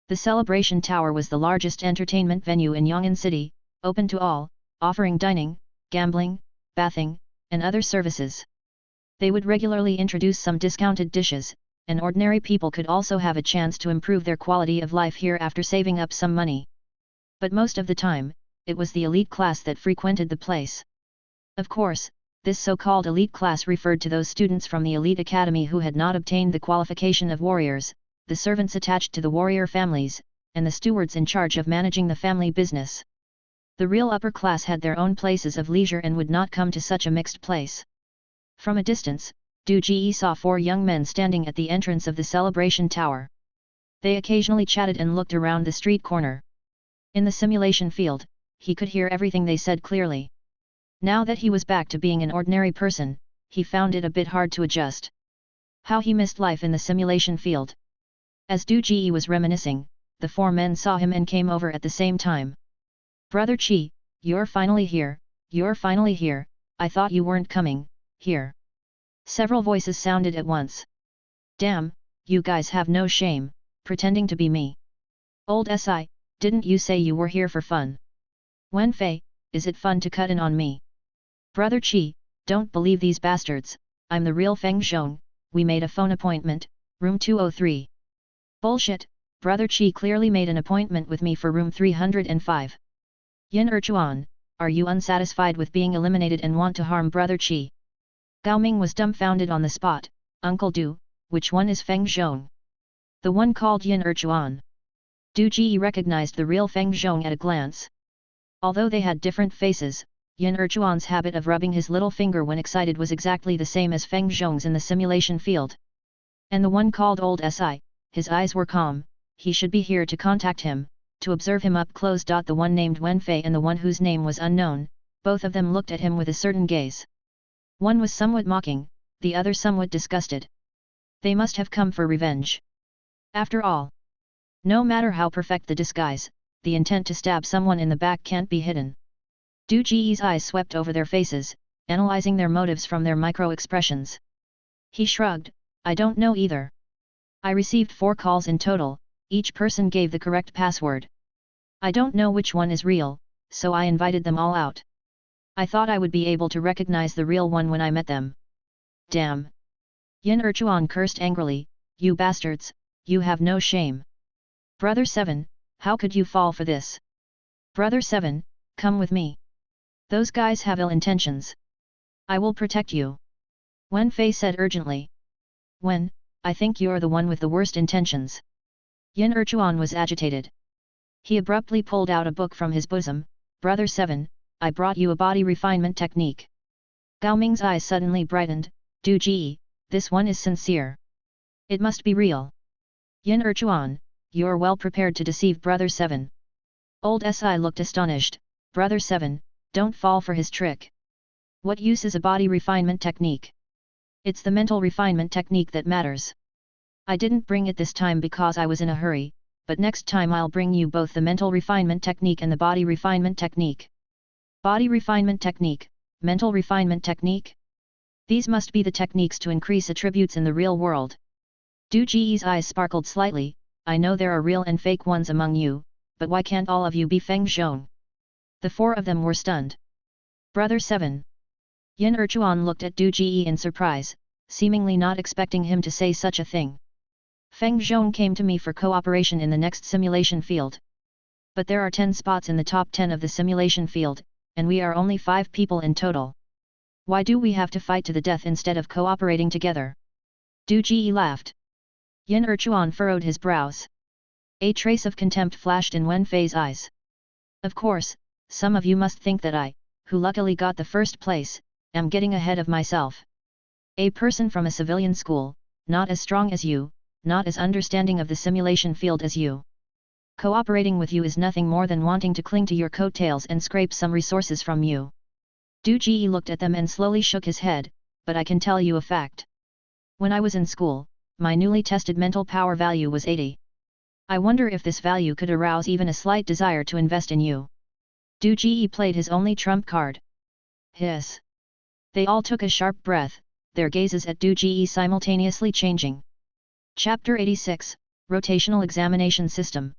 The Celebration Tower was the largest entertainment venue in Yong'an City, open to all, offering dining, gambling, bathing, and other services. They would regularly introduce some discounted dishes, and ordinary people could also have a chance to improve their quality of life here after saving up some money. But most of the time, it was the elite class that frequented the place. Of course, This so-called elite class referred to those students from the elite academy who had not obtained the qualification of warriors, the servants attached to the warrior families, and the stewards in charge of managing the family business. The real upper class had their own places of leisure and would not come to such a mixed place. From a distance, Du Ji saw 4 young men standing at the entrance of the celebration tower. They occasionally chatted and looked around the street corner. In the simulation field, he could hear everything they said clearly. Now that he was back to being an ordinary person, he found it a bit hard to adjust. How he missed life in the simulation field. As Du Ji was reminiscing, the 4 men saw him and came over at the same time. "Brother Chi, you're finally here, I thought you weren't coming, here." Several voices sounded at once. "Damn, you guys have no shame, pretending to be me. Old Si, didn't you say you were here for fun? Wen Fei, is it fun to cut in on me? Brother Chi, don't believe these bastards, I'm the real Feng Zhong, we made a phone appointment, room 203. Bullshit, Brother Chi clearly made an appointment with me for room 305. Yin Erchuan, are you unsatisfied with being eliminated and want to harm Brother Chi?" Gao Ming was dumbfounded on the spot. "Uncle Du, which one is Feng Zhong?" "The one called Yin Erchuan." Du Ji recognized the real Feng Zhong at a glance. Although they had different faces, Yin Erchuan's habit of rubbing his little finger when excited was exactly the same as Feng Zhong's in the simulation field. And the one called Old Si, his eyes were calm, he should be here to contact him, to observe him up close. The one named Wen Fei and the one whose name was unknown, both of them looked at him with a certain gaze. One was somewhat mocking, the other somewhat disgusted. They must have come for revenge. After all, no matter how perfect the disguise, the intent to stab someone in the back can't be hidden. Du Ji's eyes swept over their faces, analyzing their motives from their micro-expressions. He shrugged, "I don't know either. I received 4 calls in total, each person gave the correct password. I don't know which one is real, so I invited them all out. I thought I would be able to recognize the real one when I met them. Damn!" Yin Erchuan cursed angrily, "You bastards, you have no shame. Brother 7, how could you fall for this? Brother 7, come with me. Those guys have ill intentions. I will protect you." Wen Fei said urgently. "Wen, I think you're the one with the worst intentions." Yin Erchuan was agitated. He abruptly pulled out a book from his bosom. "Brother 7, I brought you a body refinement technique." Gao Ming's eyes suddenly brightened. "Du Ji, this one is sincere. It must be real. Yin Erchuan, you're well prepared to deceive Brother 7. Old Si looked astonished. "Brother 7, don't fall for his trick. What use is a body refinement technique? It's the mental refinement technique that matters. I didn't bring it this time because I was in a hurry, but next time I'll bring you both the mental refinement technique and the body refinement technique." Body refinement technique, mental refinement technique? These must be the techniques to increase attributes in the real world. Du Ji's eyes sparkled slightly. "I know there are real and fake ones among you, but why can't all of you be Feng Zhong?" The 4 of them were stunned. "Brother 7. Yin Erchuan looked at Du Ji in surprise, seemingly not expecting him to say such a thing. "Feng Zhong came to me for cooperation in the next simulation field. But there are 10 spots in the top 10 of the simulation field, and we are only 5 people in total. Why do we have to fight to the death instead of cooperating together?" Du Ji laughed. Yin Erchuan furrowed his brows. A trace of contempt flashed in Wen Fei's eyes. "Of course, some of you must think that I, who luckily got the first place, am getting ahead of myself. A person from a civilian school, not as strong as you, not as understanding of the simulation field as you. Cooperating with you is nothing more than wanting to cling to your coattails and scrape some resources from you." Du Ji looked at them and slowly shook his head, "But I can tell you a fact. When I was in school, my newly tested mental power value was 80. I wonder if this value could arouse even a slight desire to invest in you." Du Ji played his only trump card. Hiss. They all took a sharp breath, their gazes at Du Ji simultaneously changing. Chapter 86, Rotational Examination System.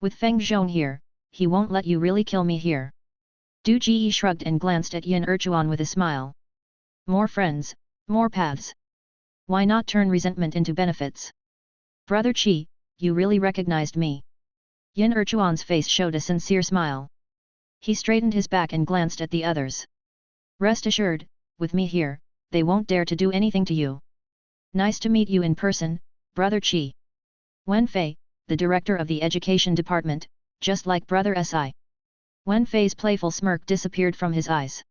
"With Feng Zhong here, he won't let you really kill me here." Du Ji shrugged and glanced at Yin Erchuan with a smile. "More friends, more paths. Why not turn resentment into benefits? Brother Chi, you really recognized me?" Yin Erchuan's face showed a sincere smile. He straightened his back and glanced at the others. "Rest assured, with me here, they won't dare to do anything to you. Nice to meet you in person, Brother Qi. Wen Fei, the director of the education department, just like Brother Si. Wen Fei's playful smirk disappeared from his eyes.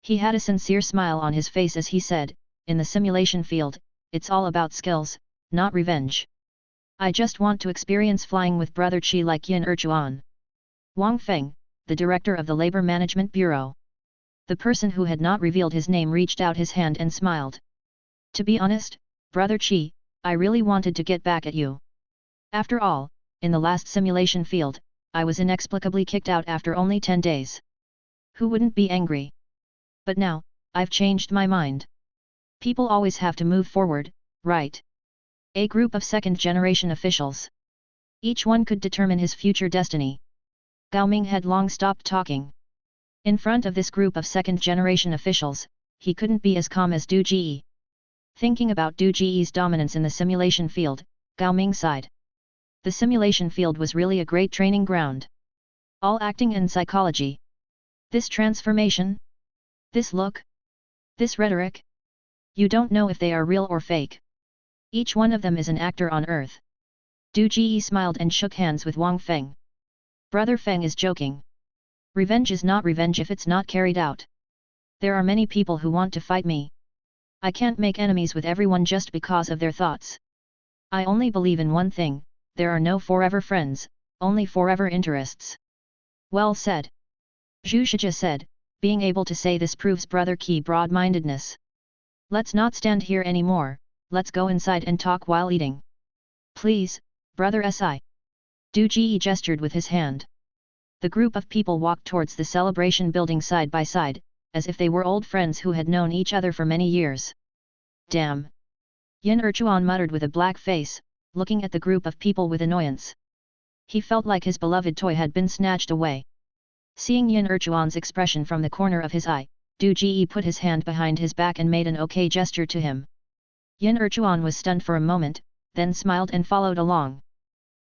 He had a sincere smile on his face as he said, in the simulation field, it's all about skills, not revenge. I just want to experience flying with Brother Qi like Yin Erchuan. Wang Feng, the director of the Labor Management Bureau. The person who had not revealed his name reached out his hand and smiled. To be honest, Brother Qi, I really wanted to get back at you. After all, in the last simulation field, I was inexplicably kicked out after only 10 days. Who wouldn't be angry? But now, I've changed my mind. People always have to move forward, right? A group of second-generation officials. Each one could determine his future destiny. Gao Ming had long stopped talking. In front of this group of second-generation officials, he couldn't be as calm as Du Ji. Thinking about Du Ji's dominance in the simulation field, Gao Ming sighed. The simulation field was really a great training ground. All acting and psychology. This transformation? This look? This rhetoric? You don't know if they are real or fake. Each one of them is an actor on Earth. Du Ji smiled and shook hands with Wang Feng. Brother Feng is joking. Revenge is not revenge if it's not carried out. There are many people who want to fight me. I can't make enemies with everyone just because of their thoughts. I only believe in one thing, there are no forever friends, only forever interests. Well said. Zhu Shijia said, being able to say this proves Brother Qi broad-mindedness. Let's not stand here anymore, let's go inside and talk while eating. Please, Brother Si. Du Ji gestured with his hand. The group of people walked towards the celebration building side by side, as if they were old friends who had known each other for many years. Damn! Yin Erchuan muttered with a black face, looking at the group of people with annoyance. He felt like his beloved toy had been snatched away. Seeing Yin Erchuan's expression from the corner of his eye, Du Ji put his hand behind his back and made an okay gesture to him. Yin Erchuan was stunned for a moment, then smiled and followed along.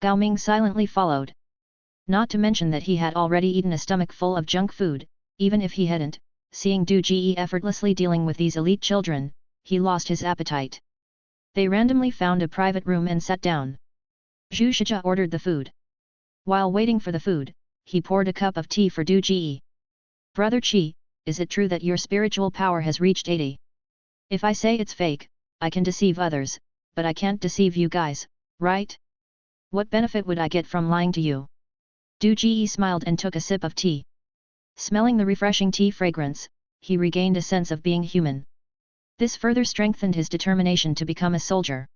Gao Ming silently followed. Not to mention that he had already eaten a stomach full of junk food, even if he hadn't, seeing Du Ji effortlessly dealing with these elite children, he lost his appetite. They randomly found a private room and sat down. Zhu Shijia ordered the food. While waiting for the food, he poured a cup of tea for Du Ji. Brother Qi, is it true that your spiritual power has reached 80? If I say it's fake, I can deceive others, but I can't deceive you guys, right? What benefit would I get from lying to you? Du Ji smiled and took a sip of tea. Smelling the refreshing tea fragrance, he regained a sense of being human. This further strengthened his determination to become a soldier.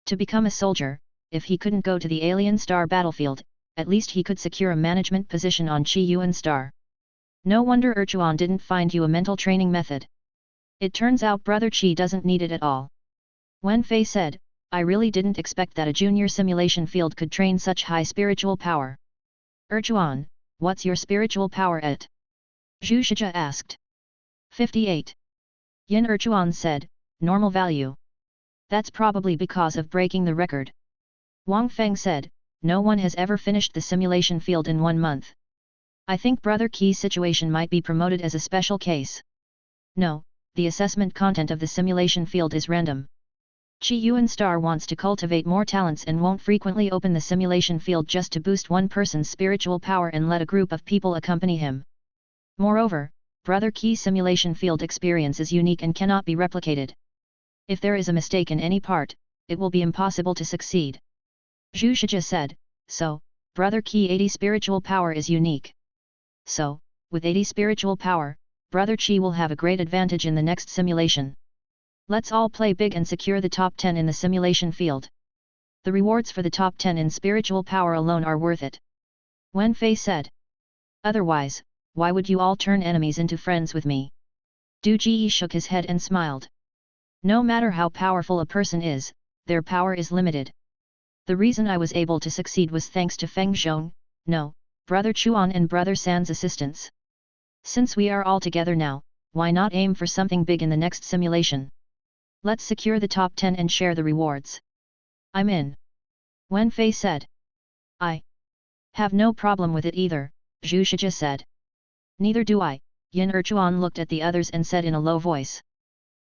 To become a soldier, if he couldn't go to the alien star battlefield, at least he could secure a management position on Qi Yuan star. No wonder Erchuan didn't find you a mental training method. It turns out Brother Qi doesn't need it at all. Wen Fei said, I really didn't expect that a junior simulation field could train such high spiritual power. Erchuan, what's your spiritual power at? Zhu Shijia asked. 58. Yin Erchuan said, normal value. That's probably because of breaking the record. Wang Feng said, no one has ever finished the simulation field in 1 month. I think Brother Qi's situation might be promoted as a special case. No, the assessment content of the simulation field is random. Qi Yuan Star wants to cultivate more talents and won't frequently open the simulation field just to boost one person's spiritual power and let a group of people accompany him. Moreover, Brother Qi's simulation field experience is unique and cannot be replicated. If there is a mistake in any part, it will be impossible to succeed. Zhu Shijia said, so, Brother Qi 80 spiritual power is unique. So, with 80 spiritual power, Brother Qi will have a great advantage in the next simulation. Let's all play big and secure the top 10 in the simulation field. The rewards for the top 10 in spiritual power alone are worth it. Wen Fei said. Otherwise, why would you all turn enemies into friends with me? Du Ji shook his head and smiled. No matter how powerful a person is, their power is limited. The reason I was able to succeed was thanks to Feng Zhong, no, Brother Chuan and Brother San's assistance. Since we are all together now, why not aim for something big in the next simulation? Let's secure the top 10 and share the rewards. I'm in. Wen Fei said. I have no problem with it either, Zhu Shijia said. Neither do I, Yin Erchuan looked at the others and said in a low voice.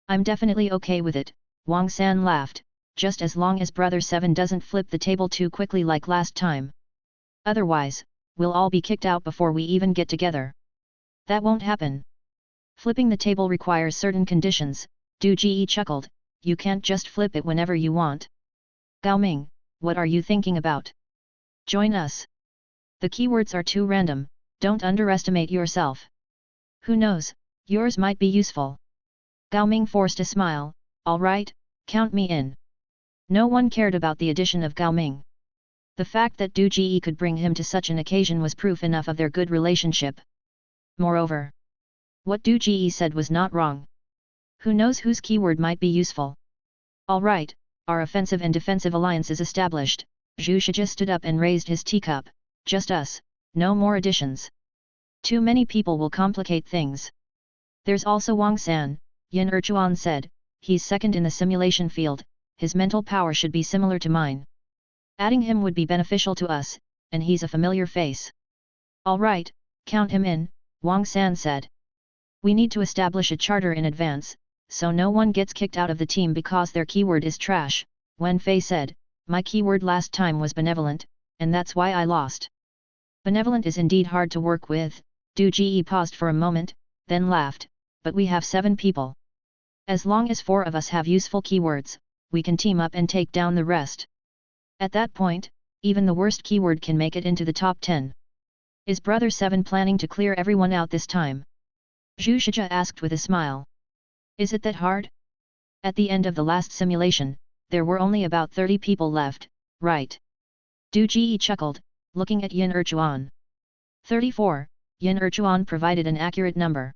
I'm definitely okay with it, Wang San laughed, just as long as Brother 7 doesn't flip the table too quickly like last time. Otherwise, we'll all be kicked out before we even get together. That won't happen. Flipping the table requires certain conditions, Du Ji chuckled, you can't just flip it whenever you want. Gao Ming, what are you thinking about? Join us. The keywords are too random, don't underestimate yourself. Who knows, yours might be useful. Gao Ming forced a smile, all right, count me in. No one cared about the addition of Gao Ming. The fact that Du Ji could bring him to such an occasion was proof enough of their good relationship. Moreover, what Du Ji said was not wrong. Who knows whose keyword might be useful? All right, our offensive and defensive alliance is established. Zhu Shijia stood up and raised his teacup. Just us, no more additions. Too many people will complicate things. There's also Wang San, Yin Erchuan said, he's second in the simulation field, his mental power should be similar to mine. Adding him would be beneficial to us, and he's a familiar face. All right, count him in, Wang San said. We need to establish a charter in advance, so no one gets kicked out of the team because their keyword is trash, Wen Fei said, my keyword last time was benevolent, and that's why I lost. Benevolent is indeed hard to work with, Du Ji paused for a moment, then laughed, but we have 7 people. As long as 4 of us have useful keywords, we can team up and take down the rest. At that point, even the worst keyword can make it into the top 10. Is Brother 7 planning to clear everyone out this time? Zhu Shijia asked with a smile. Is it that hard? At the end of the last simulation, there were only about 30 people left, right? Du Ji chuckled, looking at Yin Erchuan. 34, Yin Erchuan provided an accurate number.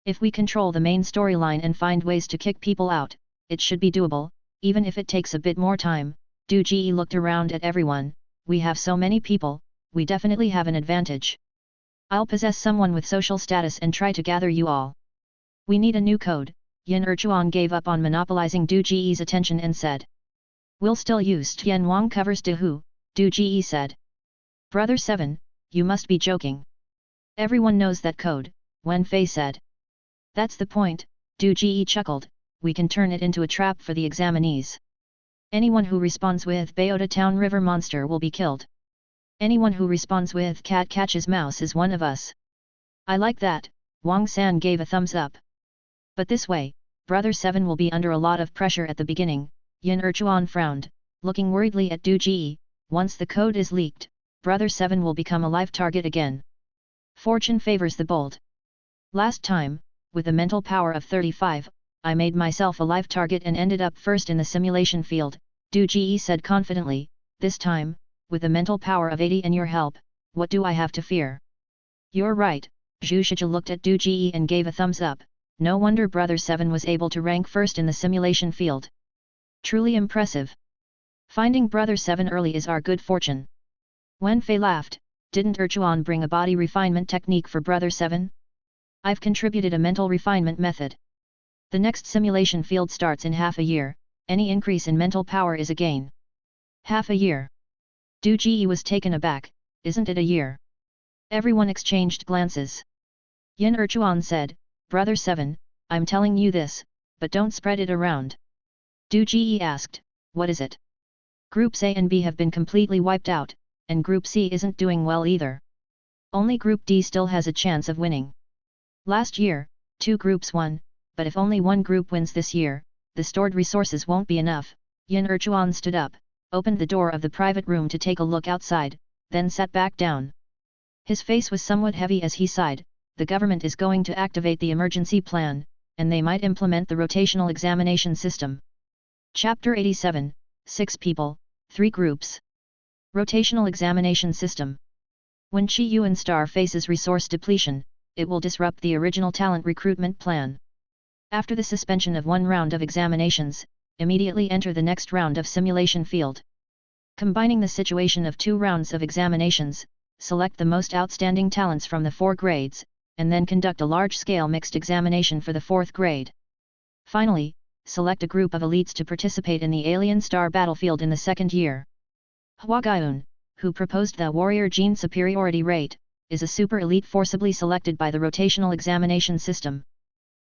If we control the main storyline and find ways to kick people out, it should be doable, even if it takes a bit more time. Du Ji looked around at everyone, we have so many people, we definitely have an advantage. I'll possess someone with social status and try to gather you all. We need a new code, Yin Erchuan gave up on monopolizing Du Ji's attention and said. We'll still use Tian Wang covers De Hu, Du Ji said. Brother 7, you must be joking. Everyone knows that code, Wen Fei said. That's the point, Du Ji chuckled, we can turn it into a trap for the examinees. Anyone who responds with Bayota Town River Monster will be killed. Anyone who responds with Cat Catches Mouse is one of us. I like that, Wang San gave a thumbs up. But this way, Brother 7 will be under a lot of pressure at the beginning, Yin Erchuan frowned, looking worriedly at Du Ji. Once the code is leaked, Brother 7 will become a live target again. Fortune favors the bold. Last time, with a mental power of 35, I made myself a live target and ended up first in the simulation field, Du Ji said confidently. This time, with a mental power of 80 and your help, what do I have to fear? You're right, Zhu Shijia looked at Du Ji and gave a thumbs up. No wonder Brother 7 was able to rank first in the simulation field. Truly impressive. Finding Brother 7 early is our good fortune. Wen Fei laughed, didn't Erchuan bring a body refinement technique for Brother 7? I've contributed a mental refinement method. The next simulation field starts in half a year, any increase in mental power is a gain. Half a year. Du Ji was taken aback, isn't it a year? Everyone exchanged glances. Yin Erchuan said, Brother 7, I'm telling you this, but don't spread it around. Du Ji asked, what is it? Groups A and B have been completely wiped out, and Group C isn't doing well either. Only Group D still has a chance of winning. Last year, 2 groups won, but if only one group wins this year, the stored resources won't be enough. Yin Erchuan stood up, opened the door of the private room to take a look outside, then sat back down. His face was somewhat heavy as he sighed. The government is going to activate the emergency plan, and they might implement the rotational examination system. Chapter 87, 6 people, 3 groups. Rotational examination system. When Chi Yuan Star faces resource depletion, it will disrupt the original talent recruitment plan. After the suspension of one round of examinations, immediately enter the next round of simulation field. Combining the situation of 2 rounds of examinations, select the most outstanding talents from the 4 grades, and then conduct a large-scale mixed examination for the 4th grade. Finally, select a group of elites to participate in the Alien Star battlefield in the 2nd year. Hua Gaiyun, who proposed the warrior gene superiority rate, is a super elite forcibly selected by the rotational examination system.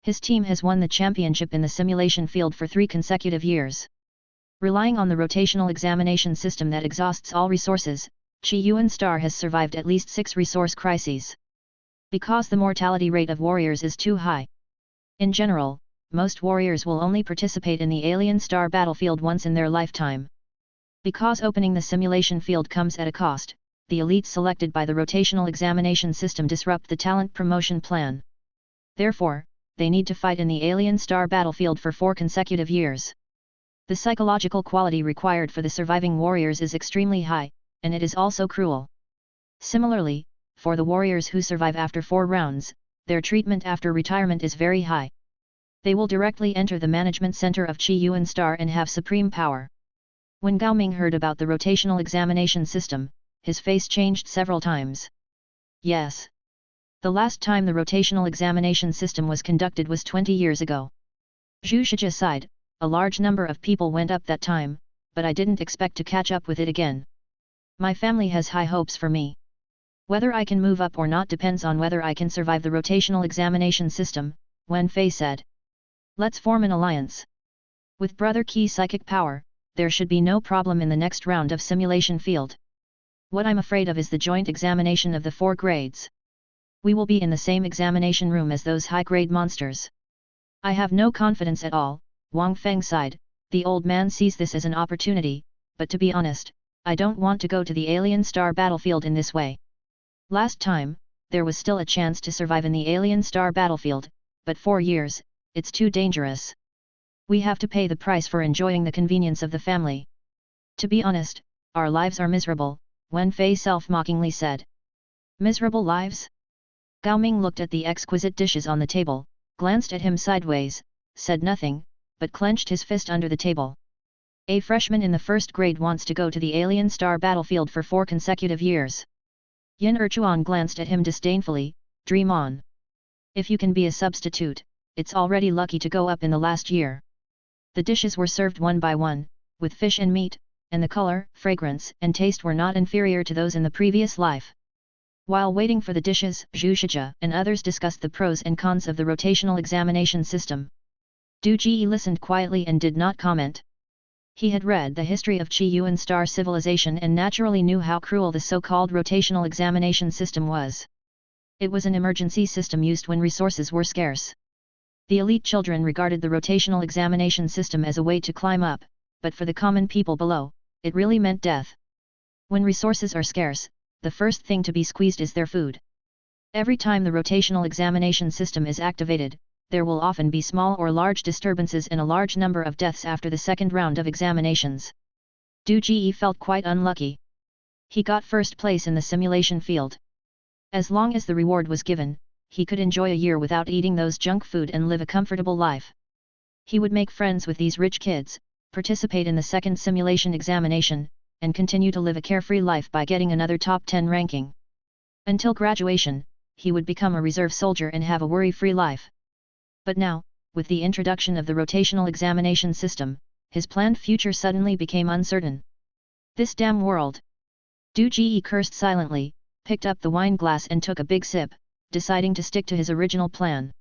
His team has won the championship in the simulation field for 3 consecutive years. Relying on the rotational examination system that exhausts all resources, Chi Yuan Star has survived at least 6 resource crises. Because the mortality rate of warriors is too high. In general, most warriors will only participate in the alien star battlefield once in their lifetime. Because opening the simulation field comes at a cost, the elites selected by the rotational examination system disrupt the talent promotion plan. Therefore, they need to fight in the alien star battlefield for 4 consecutive years. The psychological quality required for the surviving warriors is extremely high, and it is also cruel. Similarly, for the warriors who survive after 4 rounds, their treatment after retirement is very high. They will directly enter the management center of Chi Yuan Star and have supreme power. When Gao Ming heard about the rotational examination system, his face changed several times. Yes. The last time the rotational examination system was conducted was 20 years ago. Zhu Shijia sighed, a large number of people went up that time, but I didn't expect to catch up with it again. My family has high hopes for me. Whether I can move up or not depends on whether I can survive the rotational examination system, Wen Fei said. Let's form an alliance. With Brother Qi psychic power, there should be no problem in the next round of simulation field. What I'm afraid of is the joint examination of the 4 grades. We will be in the same examination room as those high-grade monsters. I have no confidence at all, Wang Feng sighed. The old man sees this as an opportunity, but to be honest, I don't want to go to the alien star battlefield in this way. Last time, there was still a chance to survive in the alien star battlefield, but 4 years, it's too dangerous. We have to pay the price for enjoying the convenience of the family. To be honest, our lives are miserable, Wen Fei self-mockingly said. Miserable lives? Gao Ming looked at the exquisite dishes on the table, glanced at him sideways, said nothing, but clenched his fist under the table. A freshman in the 1st grade wants to go to the alien star battlefield for 4 consecutive years. Yin Erchuan glanced at him disdainfully, dream on. If you can be a substitute, it's already lucky to go up in the last year. The dishes were served one by one, with fish and meat, and the color, fragrance, and taste were not inferior to those in the previous life. While waiting for the dishes, Zhu Shijia and others discussed the pros and cons of the rotational examination system. Du Ji listened quietly and did not comment. He had read the history of Chi Yuan Star civilization and naturally knew how cruel the so-called rotational examination system was. It was an emergency system used when resources were scarce. The elite children regarded the rotational examination system as a way to climb up, but for the common people below, it really meant death. When resources are scarce, the first thing to be squeezed is their food. Every time the rotational examination system is activated, there will often be small or large disturbances and a large number of deaths after the 2nd round of examinations. Du Ji felt quite unlucky. He got 1st place in the simulation field. As long as the reward was given, he could enjoy a year without eating those junk food and live a comfortable life. He would make friends with these rich kids, participate in the 2nd simulation examination, and continue to live a carefree life by getting another top 10 ranking. Until graduation, he would become a reserve soldier and have a worry-free life. But now, with the introduction of the rotational examination system, his planned future suddenly became uncertain. This damn world! Du Ji cursed silently, picked up the wine glass and took a big sip, deciding to stick to his original plan.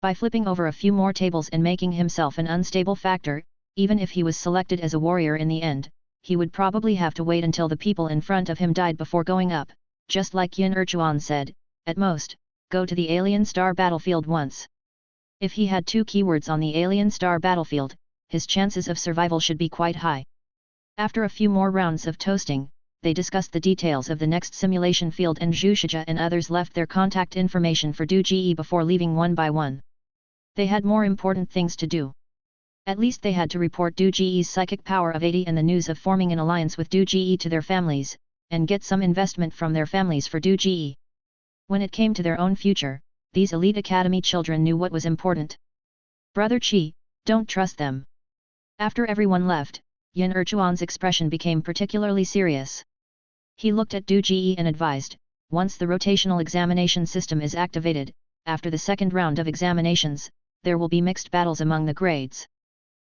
By flipping over a few more tables and making himself an unstable factor, even if he was selected as a warrior in the end, he would probably have to wait until the people in front of him died before going up, just like Yin Erchuan said, at most, go to the alien star battlefield once. If he had 2 keywords on the alien star battlefield, his chances of survival should be quite high. After a few more rounds of toasting, they discussed the details of the next simulation field and Zhu Shijia and others left their contact information for Du Ji before leaving one by one. They had more important things to do. At least they had to report Du Ji's psychic power of 80 and the news of forming an alliance with Du Ji to their families, and get some investment from their families for Du Ji. When it came to their own future, these elite academy children knew what was important. Brother Qi, don't trust them. After everyone left, Yin Erchuan's expression became particularly serious. He looked at Du Ji and advised, once the rotational examination system is activated, after the 2nd round of examinations, there will be mixed battles among the grades.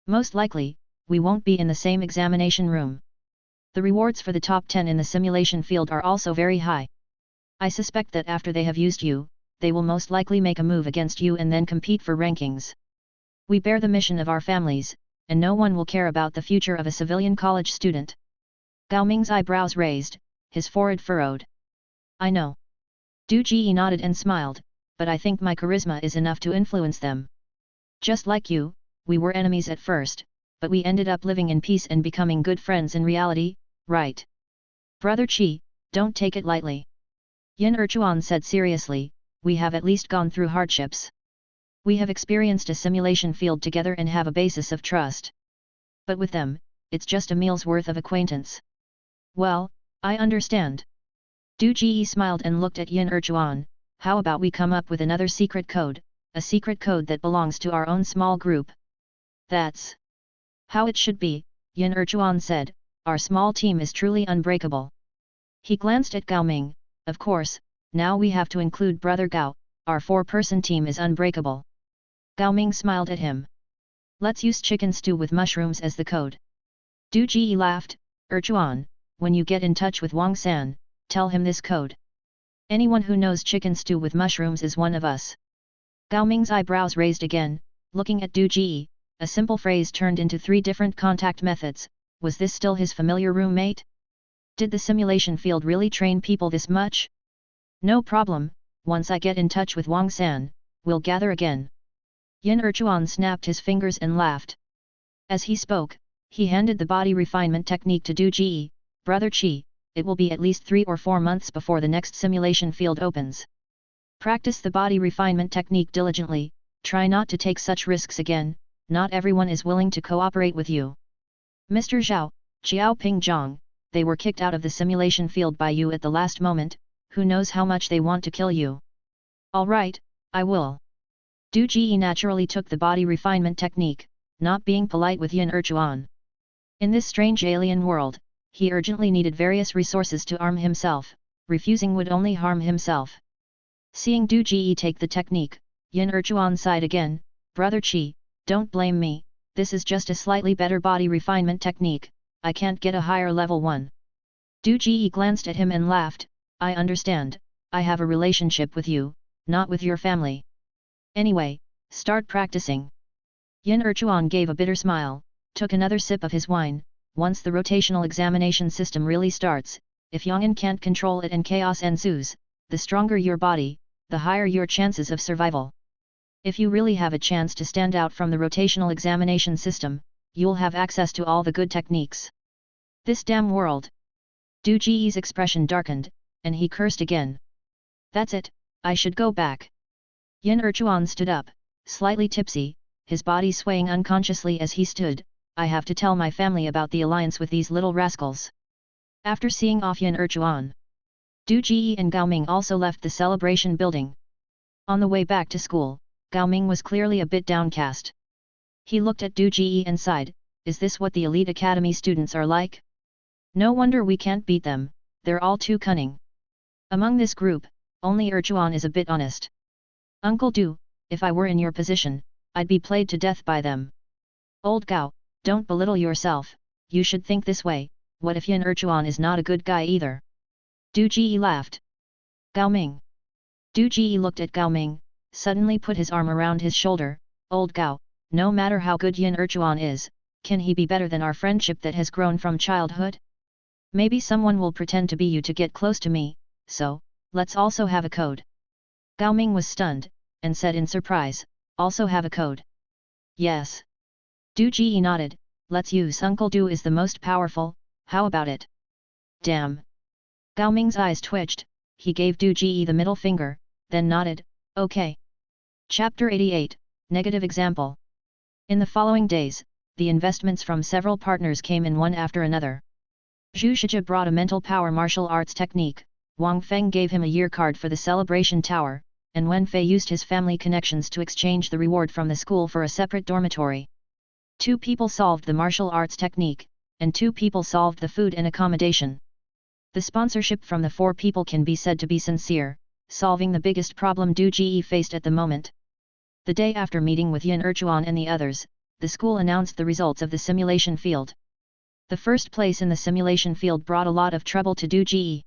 Most likely, we won't be in the same examination room. The rewards for the top 10 in the simulation field are also very high. I suspect that after they have used you, they will most likely make a move against you and then compete for rankings. We bear the mission of our families, and no one will care about the future of a civilian college student. Gao Ming's eyebrows raised, his forehead furrowed. I know. Du Ji nodded and smiled, but I think my charisma is enough to influence them. Just like you, we were enemies at first, but we ended up living in peace and becoming good friends in reality, right? Brother Qi, don't take it lightly. Yin Erchuan said seriously, we have at least gone through hardships. We have experienced a simulation field together and have a basis of trust. But with them, it's just a meal's worth of acquaintance. Well, I understand. Du Ji smiled and looked at Yin Erchuan, how about we come up with another secret code, a secret code that belongs to our own small group? That's how it should be, Yin Erchuan said, our small team is truly unbreakable. He glanced at Gao Ming, of course, now we have to include Brother Gao, our 4-person team is unbreakable. Gao Ming smiled at him. Let's use chicken stew with mushrooms as the code. Du Ji laughed, Erchuan, when you get in touch with Wang San, tell him this code. Anyone who knows chicken stew with mushrooms is one of us. Gao Ming's eyebrows raised again, looking at Du Ji, a simple phrase turned into 3 different contact methods, was this still his familiar roommate? Did the simulation field really train people this much? No problem, once I get in touch with Wang San, we'll gather again. Yin Erchuan snapped his fingers and laughed. As he spoke, he handed the body refinement technique to Du Ji, Brother Qi, it will be at least 3 or 4 months before the next simulation field opens. Practice the body refinement technique diligently, try not to take such risks again, not everyone is willing to cooperate with you. Mr. Zhao, Xiao Ping Zhang, they were kicked out of the simulation field by you at the last moment, who knows how much they want to kill you. Alright, I will. Du Ji naturally took the body refinement technique, not being polite with Yin Erchuan. In this strange alien world, he urgently needed various resources to arm himself, refusing would only harm himself. Seeing Du Ji take the technique, Yin Erchuan sighed again, Brother Qi, don't blame me, this is just a slightly better body refinement technique, I can't get a higher level one. Du Ji glanced at him and laughed, I understand, I have a relationship with you, not with your family. Anyway, start practicing. Yin Erchuan gave a bitter smile, took another sip of his wine. Once the rotational examination system really starts, if Yang'an can't control it and chaos ensues, the stronger your body, the higher your chances of survival. If you really have a chance to stand out from the rotational examination system, you'll have access to all the good techniques. This damn world! Du Ji's expression darkened, and he cursed again. That's it, I should go back. Yin Erchuan stood up, slightly tipsy, his body swaying unconsciously as he stood, I have to tell my family about the alliance with these little rascals. After seeing off Yin Erchuan, Du Ji and Gao Ming also left the celebration building. On the way back to school, Gao Ming was clearly a bit downcast. He looked at Du Ji and sighed, is this what the elite academy students are like? No wonder we can't beat them, they're all too cunning. Among this group, only Erchuan is a bit honest. Uncle Du, if I were in your position, I'd be played to death by them. Old Gao, don't belittle yourself, you should think this way, what if Yin Erchuan is not a good guy either? Du Ji laughed. Gao Ming. Du Ji looked at Gao Ming, suddenly put his arm around his shoulder, Old Gao, no matter how good Yin Erchuan is, can he be better than our friendship that has grown from childhood? Maybe someone will pretend to be you to get close to me, so, let's also have a code. Gao Ming was stunned, and said in surprise, also have a code. Yes. Du Ji nodded, let's use Uncle Du is the most powerful, how about it? Damn. Gao Ming's eyes twitched, he gave Du Ji the middle finger, then nodded, okay. Chapter 88, Negative Example. In the following days, the investments from several partners came in one after another. Zhu Shijia brought a mental power martial arts technique, Wang Feng gave him a year card for the celebration tower, and Wen Fei used his family connections to exchange the reward from the school for a separate dormitory. 2 people solved the martial arts technique, and 2 people solved the food and accommodation. The sponsorship from the 4 people can be said to be sincere, solving the biggest problem Du Ji faced at the moment. The day after meeting with Yin Erchuan and the others, the school announced the results of the simulation field. The first place in the simulation field brought a lot of trouble to Du Ji.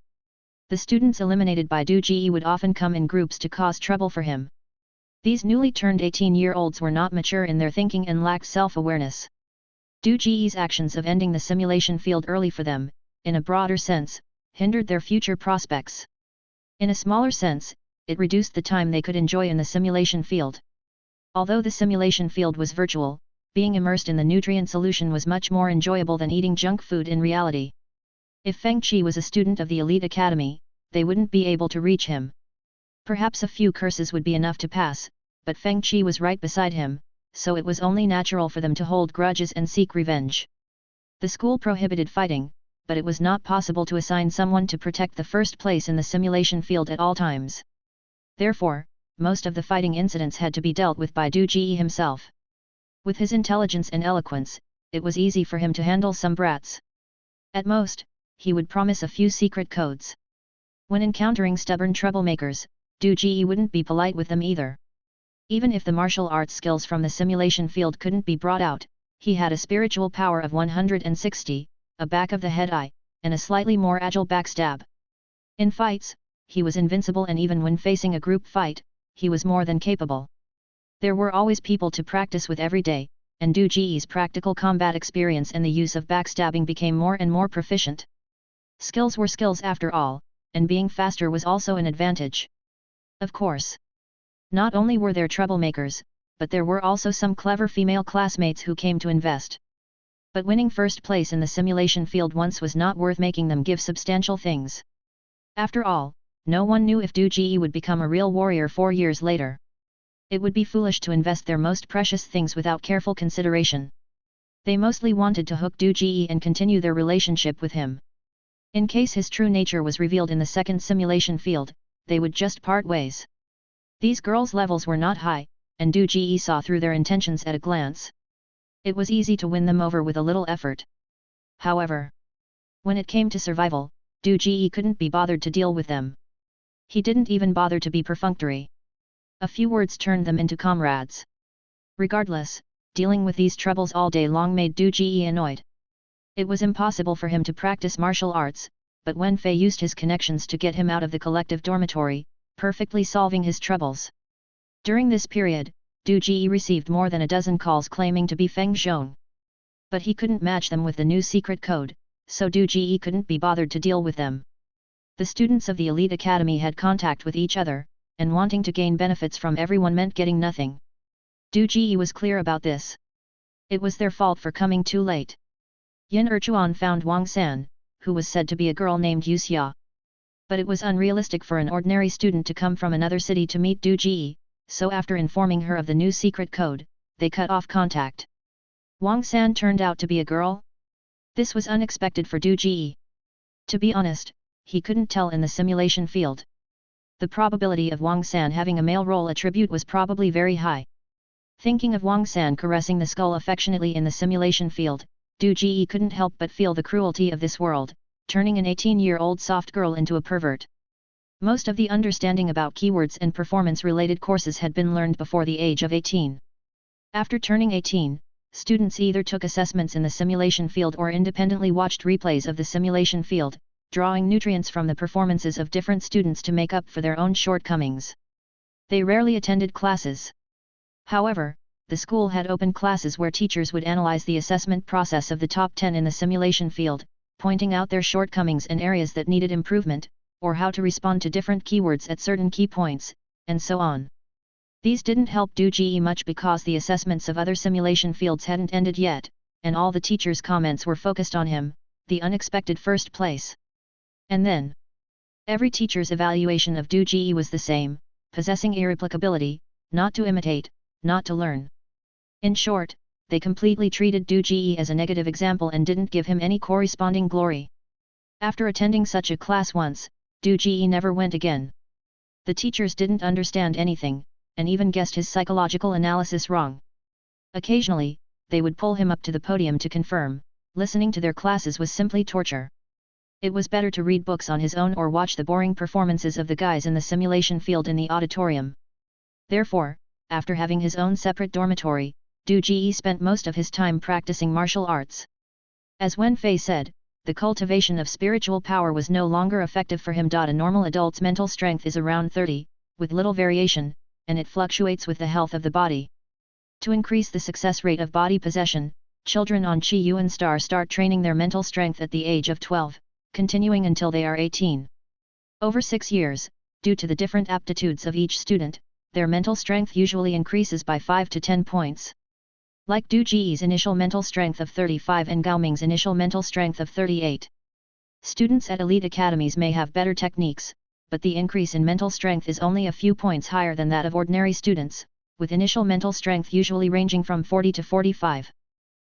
The students eliminated by Du Ji would often come in groups to cause trouble for him. These newly turned 18-year-olds were not mature in their thinking and lacked self-awareness. Du Ji's actions of ending the simulation field early for them, in a broader sense, hindered their future prospects. In a smaller sense, it reduced the time they could enjoy in the simulation field. Although the simulation field was virtual, being immersed in the nutrient solution was much more enjoyable than eating junk food in reality. If Feng Qi was a student of the elite academy, they wouldn't be able to reach him. Perhaps a few curses would be enough to pass, but Feng Qi was right beside him, so it was only natural for them to hold grudges and seek revenge. The school prohibited fighting, but it was not possible to assign someone to protect the first place in the simulation field at all times. Therefore, most of the fighting incidents had to be dealt with by Du Ji himself. With his intelligence and eloquence, it was easy for him to handle some brats. At most, he would promise a few secret codes. When encountering stubborn troublemakers, Du Ji wouldn't be polite with them either. Even if the martial arts skills from the simulation field couldn't be brought out, he had a spiritual power of 160, a back-of-the-head eye, and a slightly more agile backstab. In fights, he was invincible, and even when facing a group fight, he was more than capable. There were always people to practice with every day, and Du Ji's practical combat experience and the use of backstabbing became more and more proficient. Skills were skills after all, and being faster was also an advantage. Of course. Not only were there troublemakers, but there were also some clever female classmates who came to invest. But winning first place in the simulation field once was not worth making them give substantial things. After all, no one knew if Du Ji would become a real warrior 4 years later. It would be foolish to invest their most precious things without careful consideration. They mostly wanted to hook Du Ji and continue their relationship with him. In case his true nature was revealed in the second simulation field, they would just part ways. These girls' levels were not high, and Du Ji saw through their intentions at a glance. It was easy to win them over with a little effort. However, when it came to survival, Du Ji couldn't be bothered to deal with them. He didn't even bother to be perfunctory. A few words turned them into comrades. Regardless, dealing with these troubles all day long made Du Ji annoyed. It was impossible for him to practice martial arts, but Wen Fei used his connections to get him out of the collective dormitory, perfectly solving his troubles. During this period, Du Ji received more than a dozen calls claiming to be Feng Zhong. But he couldn't match them with the new secret code, so Du Ji couldn't be bothered to deal with them. The students of the elite academy had contact with each other, and wanting to gain benefits from everyone meant getting nothing. Du Ji was clear about this. It was their fault for coming too late. Yin Erchuan found Wang San, who was said to be a girl named Yu Xia. But it was unrealistic for an ordinary student to come from another city to meet Du Ji, so after informing her of the new secret code, they cut off contact. Wang San turned out to be a girl? This was unexpected for Du Ji. To be honest, he couldn't tell in the simulation field. The probability of Wang San having a male role attribute was probably very high. Thinking of Wang San caressing the skull affectionately in the simulation field, Du Ji couldn't help but feel the cruelty of this world, turning an 18-year-old soft girl into a pervert. Most of the understanding about keywords and performance-related courses had been learned before the age of 18. After turning 18, students either took assessments in the simulation field or independently watched replays of the simulation field, drawing nutrients from the performances of different students to make up for their own shortcomings. They rarely attended classes. However, the school had open classes where teachers would analyze the assessment process of the top 10 in the simulation field, pointing out their shortcomings and areas that needed improvement, or how to respond to different keywords at certain key points, and so on. These didn't help Du Ji much because the assessments of other simulation fields hadn't ended yet, and all the teachers' comments were focused on him, the unexpected first place. And then, every teacher's evaluation of Du Ji was the same, possessing irreplicability, not to imitate, not to learn. In short, they completely treated Du Ji as a negative example and didn't give him any corresponding glory. After attending such a class once, Du Ji never went again. The teachers didn't understand anything, and even guessed his psychological analysis wrong. Occasionally, they would pull him up to the podium to confirm, listening to their classes was simply torture. It was better to read books on his own or watch the boring performances of the guys in the simulation field in the auditorium. Therefore, after having his own separate dormitory, Du Ji spent most of his time practicing martial arts. As Wen Fei said, the cultivation of spiritual power was no longer effective for him. A normal adult's mental strength is around 30, with little variation, and it fluctuates with the health of the body. To increase the success rate of body possession, children on Chi Yuan Star start training their mental strength at the age of 12, continuing until they are 18. Over 6 years, due to the different aptitudes of each student, their mental strength usually increases by 5 to 10 points. Like Du Ji's initial mental strength of 35 and Gao Ming's initial mental strength of 38. Students at elite academies may have better techniques, but the increase in mental strength is only a few points higher than that of ordinary students, with initial mental strength usually ranging from 40 to 45.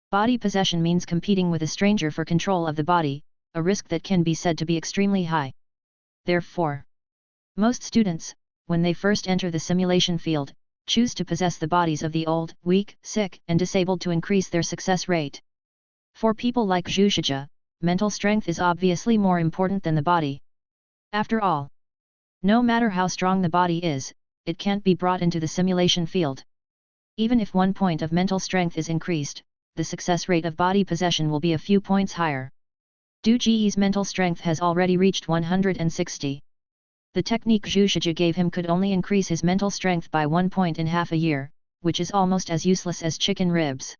Body possession means competing with a stranger for control of the body, a risk that can be said to be extremely high. Therefore, most students, when they first enter the simulation field, choose to possess the bodies of the old, weak, sick, and disabled to increase their success rate. For people like Zhu Shijia, mental strength is obviously more important than the body. After all, no matter how strong the body is, it can't be brought into the simulation field. Even if 1 point of mental strength is increased, the success rate of body possession will be a few points higher. Du Ji's mental strength has already reached 160. The technique Zhu Shijia gave him could only increase his mental strength by 1 point in half a year, which is almost as useless as chicken ribs.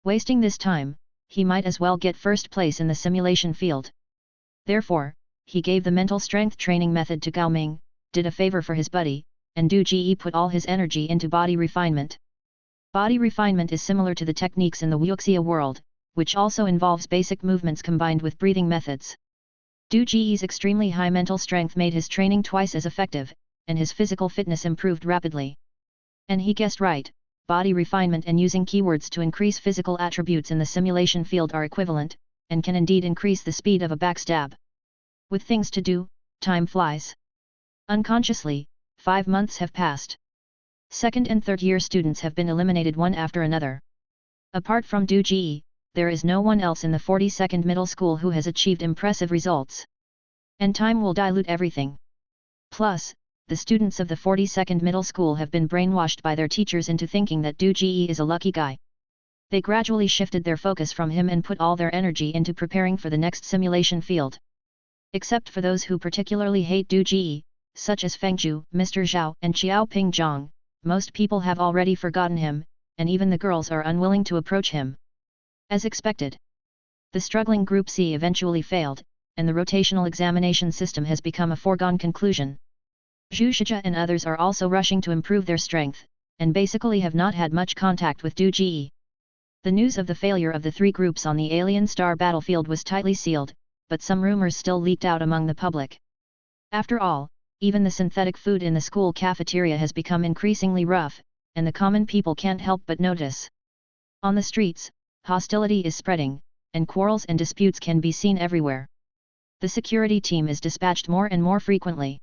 Wasting this time, he might as well get first place in the simulation field. Therefore, he gave the mental strength training method to Gao Ming, did a favor for his buddy, and Du Ji put all his energy into body refinement. Body refinement is similar to the techniques in the Wuxia world, which also involves basic movements combined with breathing methods. Du Ji's extremely high mental strength made his training twice as effective, and his physical fitness improved rapidly. And he guessed right, body refinement and using keywords to increase physical attributes in the simulation field are equivalent, and can indeed increase the speed of a backstab. With things to do, time flies. Unconsciously, 5 months have passed. Second and third year students have been eliminated one after another. Apart from Du Ji, there is no one else in the 42nd middle school who has achieved impressive results. And time will dilute everything. Plus, the students of the 42nd middle school have been brainwashed by their teachers into thinking that Du Ji is a lucky guy. They gradually shifted their focus from him and put all their energy into preparing for the next simulation field. Except for those who particularly hate Du Ji, such as Feng Zhu, Mr. Zhao, and Xiaoping Zhang, most people have already forgotten him, and even the girls are unwilling to approach him. As expected, the struggling Group C eventually failed, and the rotational examination system has become a foregone conclusion. Zhu Shijia and others are also rushing to improve their strength, and basically have not had much contact with Du Ji. The news of the failure of the 3 groups on the alien star battlefield was tightly sealed, but some rumors still leaked out among the public. After all, even the synthetic food in the school cafeteria has become increasingly rough, and the common people can't help but notice. On the streets, hostility is spreading, and quarrels and disputes can be seen everywhere. The security team is dispatched more and more frequently.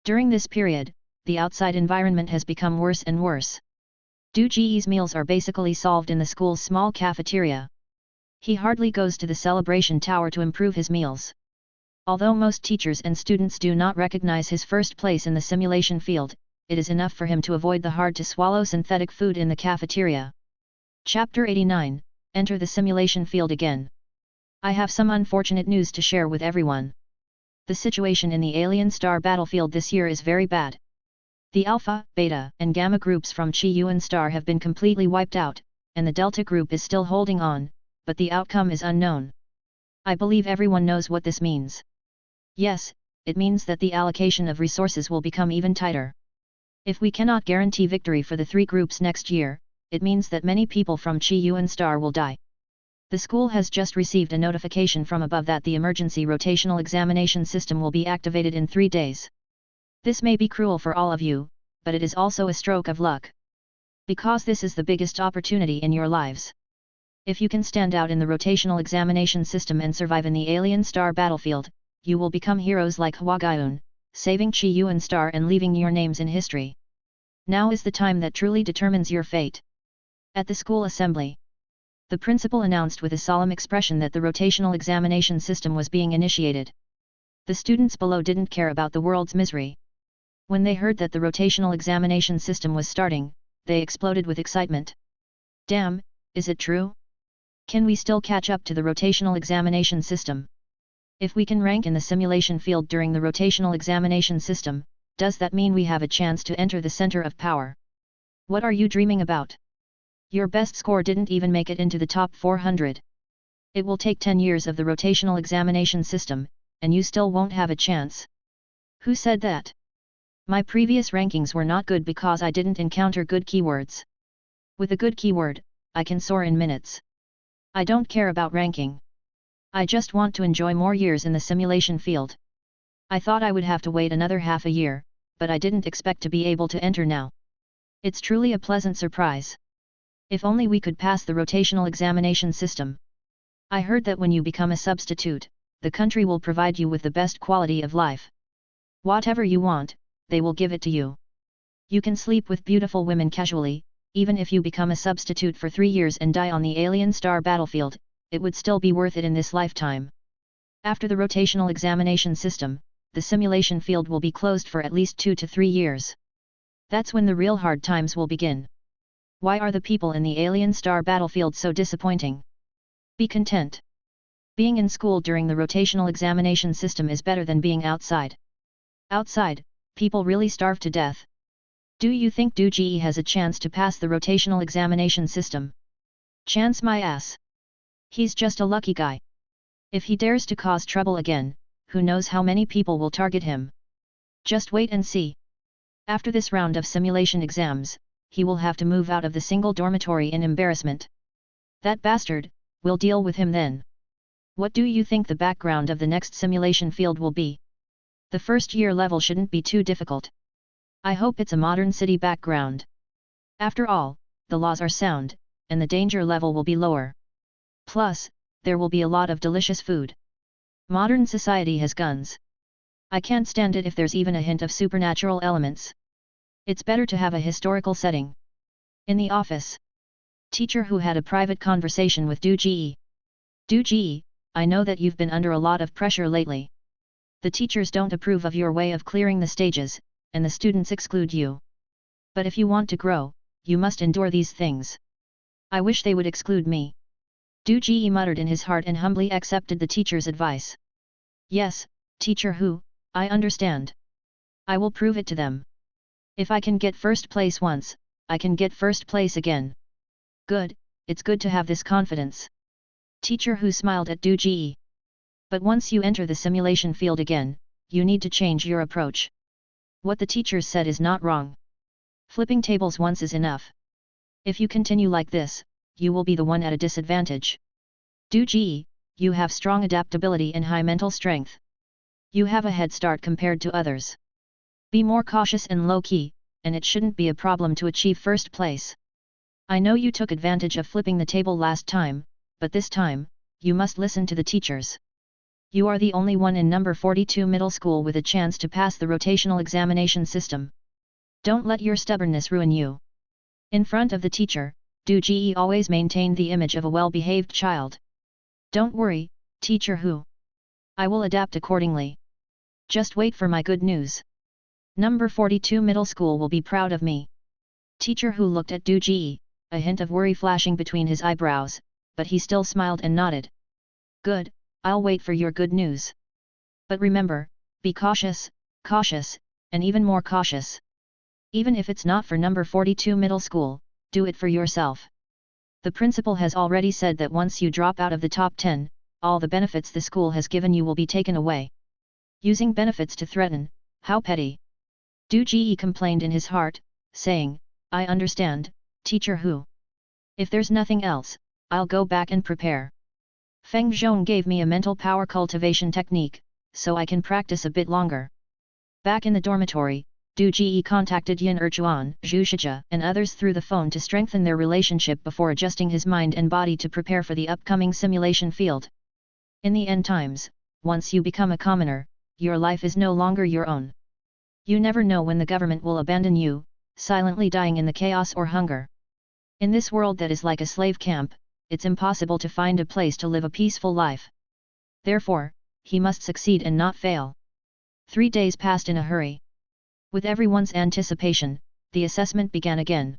During this period, the outside environment has become worse and worse. Du Ji's meals are basically solved in the school's small cafeteria. He hardly goes to the celebration tower to improve his meals. Although most teachers and students do not recognize his first place in the simulation field, it is enough for him to avoid the hard-to-swallow synthetic food in the cafeteria. Chapter 89, Enter the simulation field again. I have some unfortunate news to share with everyone. The situation in the alien star battlefield this year is very bad. The Alpha, Beta, and Gamma groups from Chi Yuan Star have been completely wiped out, and the Delta group is still holding on, but the outcome is unknown. I believe everyone knows what this means. Yes, it means that the allocation of resources will become even tighter. If we cannot guarantee victory for the 3 groups next year, it means that many people from Chi Yuan Star will die. The school has just received a notification from above that the emergency rotational examination system will be activated in 3 days. This may be cruel for all of you, but it is also a stroke of luck. Because this is the biggest opportunity in your lives. If you can stand out in the rotational examination system and survive in the alien star battlefield, you will become heroes like Hua Gaiyun, saving Chi Yuan Star and leaving your names in history. Now is the time that truly determines your fate. At the school assembly, the principal announced with a solemn expression that the rotational examination system was being initiated. The students below didn't care about the world's misery. When they heard that the rotational examination system was starting, they exploded with excitement. Damn, is it true? Can we still catch up to the rotational examination system? If we can rank in the simulation field during the rotational examination system, does that mean we have a chance to enter the center of power? What are you dreaming about? Your best score didn't even make it into the top 400. It will take 10 years of the rotational examination system, and you still won't have a chance. Who said that? My previous rankings were not good because I didn't encounter good keywords. With a good keyword, I can soar in minutes. I don't care about ranking. I just want to enjoy more years in the simulation field. I thought I would have to wait another half a year, but I didn't expect to be able to enter now. It's truly a pleasant surprise. If only we could pass the rotational examination system. I heard that when you become a substitute, the country will provide you with the best quality of life. Whatever you want, they will give it to you. You can sleep with beautiful women casually, even if you become a substitute for 3 years and die on the alien star battlefield, it would still be worth it in this lifetime. After the rotational examination system, the simulation field will be closed for at least 2 to 3 years. That's when the real hard times will begin. Why are the people in the alien star battlefield so disappointing? Be content. Being in school during the rotational examination system is better than being outside. Outside, people really starve to death. Do you think Du Ji has a chance to pass the rotational examination system? Chance my ass. He's just a lucky guy. If he dares to cause trouble again, who knows how many people will target him? Just wait and see. After this round of simulation exams, he will have to move out of the single dormitory in embarrassment. That bastard, we'll deal with him then. What do you think the background of the next simulation field will be? The first year level shouldn't be too difficult. I hope it's a modern city background. After all, the laws are sound, and the danger level will be lower. Plus, there will be a lot of delicious food. Modern society has guns. I can't stand it if there's even a hint of supernatural elements. It's better to have a historical setting. In the office. Teacher who had a private conversation with Du Ji. Du Ji, I know that you've been under a lot of pressure lately. The teachers don't approve of your way of clearing the stages, and the students exclude you. But if you want to grow, you must endure these things. I wish they would exclude me. Du Ji muttered in his heart and humbly accepted the teacher's advice. Yes, teacher Hu, I understand. I will prove it to them. If I can get first place once, I can get first place again. Good, it's good to have this confidence. Teacher Hu smiled at Du Ji. But once you enter the simulation field again, you need to change your approach. What the teachers said is not wrong. Flipping tables once is enough. If you continue like this, you will be the one at a disadvantage. Du Ji, you have strong adaptability and high mental strength. You have a head start compared to others. Be more cautious and low-key, and it shouldn't be a problem to achieve first place. I know you took advantage of flipping the table last time, but this time, you must listen to the teachers. You are the only one in number 42 middle school with a chance to pass the rotational examination system. Don't let your stubbornness ruin you. In front of the teacher, Du Ji always maintained the image of a well-behaved child. Don't worry, teacher Hu. I will adapt accordingly. Just wait for my good news. Number 42 middle school will be proud of me. Teacher Hu looked at Du Ji, a hint of worry flashing between his eyebrows, but he still smiled and nodded. Good, I'll wait for your good news. But remember, be cautious, cautious, and even more cautious. Even if it's not for number 42 middle school, do it for yourself. The principal has already said that once you drop out of the top 10, all the benefits the school has given you will be taken away. Using benefits to threaten, how petty. Du Ji complained in his heart, saying, I understand, teacher Hu. If there's nothing else, I'll go back and prepare. Feng Zhong gave me a mental power cultivation technique, so I can practice a bit longer. Back in the dormitory, Du Ji contacted Yin Erchuan, Zhu Shijia, and others through the phone to strengthen their relationship before adjusting his mind and body to prepare for the upcoming simulation field. In the end times, once you become a commoner, your life is no longer your own. You never know when the government will abandon you, silently dying in the chaos or hunger. In this world that is like a slave camp, it's impossible to find a place to live a peaceful life. Therefore, he must succeed and not fail. 3 days passed in a hurry. With everyone's anticipation, the assessment began again.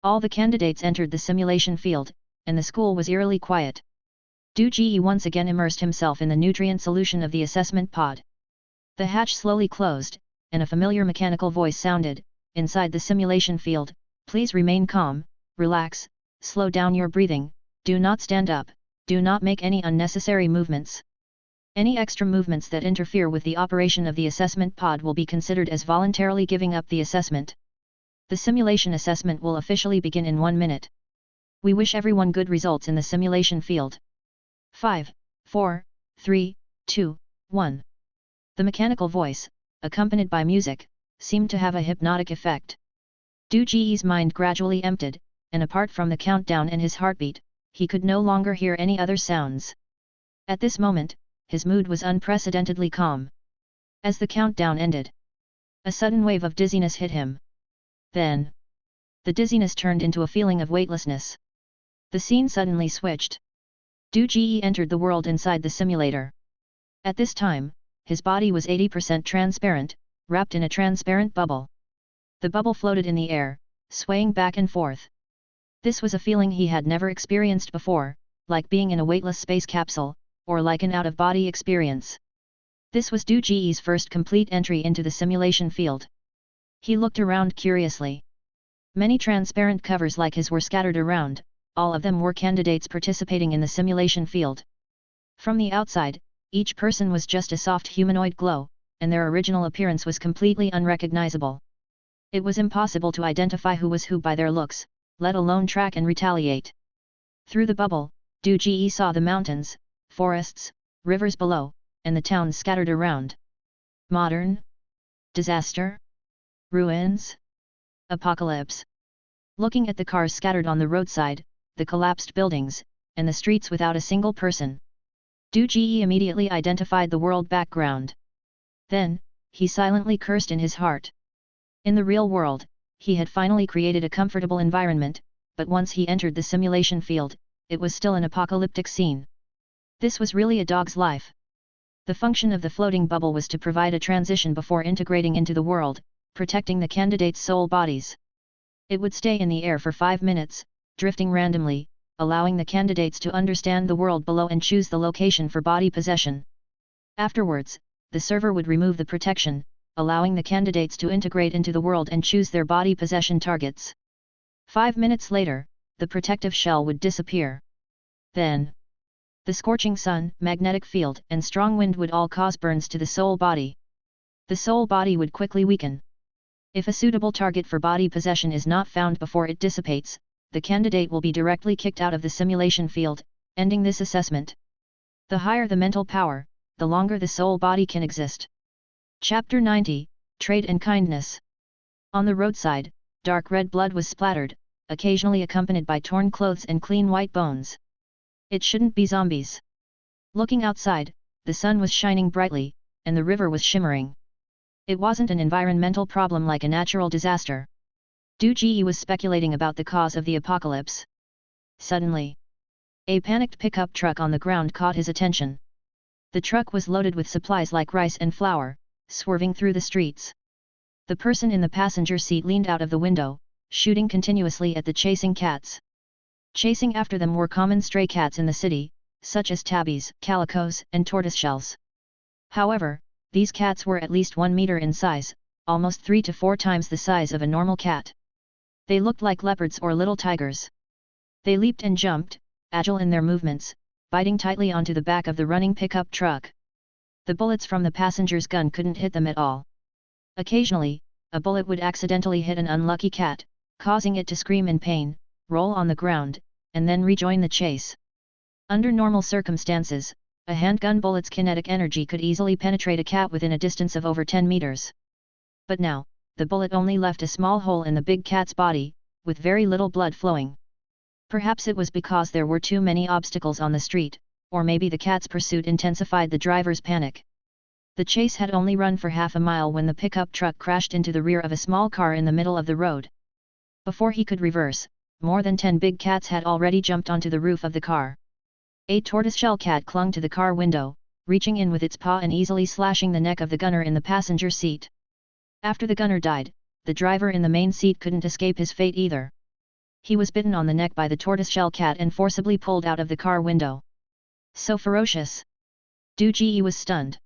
All the candidates entered the simulation field, and the school was eerily quiet. Du Ji once again immersed himself in the nutrient solution of the assessment pod. The hatch slowly closed, and a familiar mechanical voice sounded, inside the simulation field, "Please remain calm, relax, slow down your breathing, do not stand up, do not make any unnecessary movements. Any extra movements that interfere with the operation of the assessment pod will be considered as voluntarily giving up the assessment. The simulation assessment will officially begin in 1 minute. We wish everyone good results in the simulation field. 5, 4, 3, 2, 1. The mechanical voice, accompanied by music, seemed to have a hypnotic effect. Du Ji's mind gradually emptied, and apart from the countdown and his heartbeat, he could no longer hear any other sounds. At this moment, his mood was unprecedentedly calm. As the countdown ended, a sudden wave of dizziness hit him. Then, the dizziness turned into a feeling of weightlessness. The scene suddenly switched. Du Ji entered the world inside the simulator. At this time, his body was 80% transparent, wrapped in a transparent bubble. The bubble floated in the air, swaying back and forth. This was a feeling he had never experienced before, like being in a weightless space capsule, or like an out-of-body experience. This was Du Ji's first complete entry into the simulation field. He looked around curiously. Many transparent covers like his were scattered around, all of them were candidates participating in the simulation field. From the outside, each person was just a soft humanoid glow, and their original appearance was completely unrecognizable. It was impossible to identify who was who by their looks, let alone track and retaliate. Through the bubble, Du Ji saw the mountains, forests, rivers below, and the towns scattered around. Modern? Disaster? Ruins? Apocalypse? Looking at the cars scattered on the roadside, the collapsed buildings, and the streets without a single person, Du Ji immediately identified the world background. Then, he silently cursed in his heart. In the real world, he had finally created a comfortable environment, but once he entered the simulation field, it was still an apocalyptic scene. This was really a dog's life. The function of the floating bubble was to provide a transition before integrating into the world, protecting the candidates' soul bodies. It would stay in the air for 5 minutes, drifting randomly, allowing the candidates to understand the world below and choose the location for body possession. Afterwards, the server would remove the protection, allowing the candidates to integrate into the world and choose their body possession targets. 5 minutes later, the protective shell would disappear. Then, the scorching sun, magnetic field, and strong wind would all cause burns to the soul body. The soul body would quickly weaken. If a suitable target for body possession is not found before it dissipates, the candidate will be directly kicked out of the simulation field, ending this assessment. The higher the mental power, the longer the soul body can exist. Chapter 90, Trade and Kindness. On the roadside, dark red blood was splattered, occasionally accompanied by torn clothes and clean white bones. It shouldn't be zombies. Looking outside, the sun was shining brightly, and the river was shimmering. It wasn't an environmental problem like a natural disaster. Du Ji was speculating about the cause of the apocalypse. Suddenly, a panicked pickup truck on the ground caught his attention. The truck was loaded with supplies like rice and flour, swerving through the streets. The person in the passenger seat leaned out of the window, shooting continuously at the chasing cats. Chasing after them were common stray cats in the city, such as tabbies, calicos, and tortoiseshells. However, these cats were at least 1 meter in size, almost 3 to 4 times the size of a normal cat. They looked like leopards or little tigers. They leaped and jumped, agile in their movements, biting tightly onto the back of the running pickup truck. The bullets from the passenger's gun couldn't hit them at all. Occasionally, a bullet would accidentally hit an unlucky cat, causing it to scream in pain, roll on the ground, and then rejoin the chase. Under normal circumstances, a handgun bullet's kinetic energy could easily penetrate a cat within a distance of over 10 meters. But now, the bullet only left a small hole in the big cat's body, with very little blood flowing. Perhaps it was because there were too many obstacles on the street, or maybe the cat's pursuit intensified the driver's panic. The chase had only run for half a mile when the pickup truck crashed into the rear of a small car in the middle of the road. Before he could reverse, more than 10 big cats had already jumped onto the roof of the car. A tortoiseshell cat clung to the car window, reaching in with its paw and easily slashing the neck of the gunner in the passenger seat. After the gunner died, the driver in the main seat couldn't escape his fate either. He was bitten on the neck by the tortoiseshell cat and forcibly pulled out of the car window. So ferocious! Du Ji was stunned.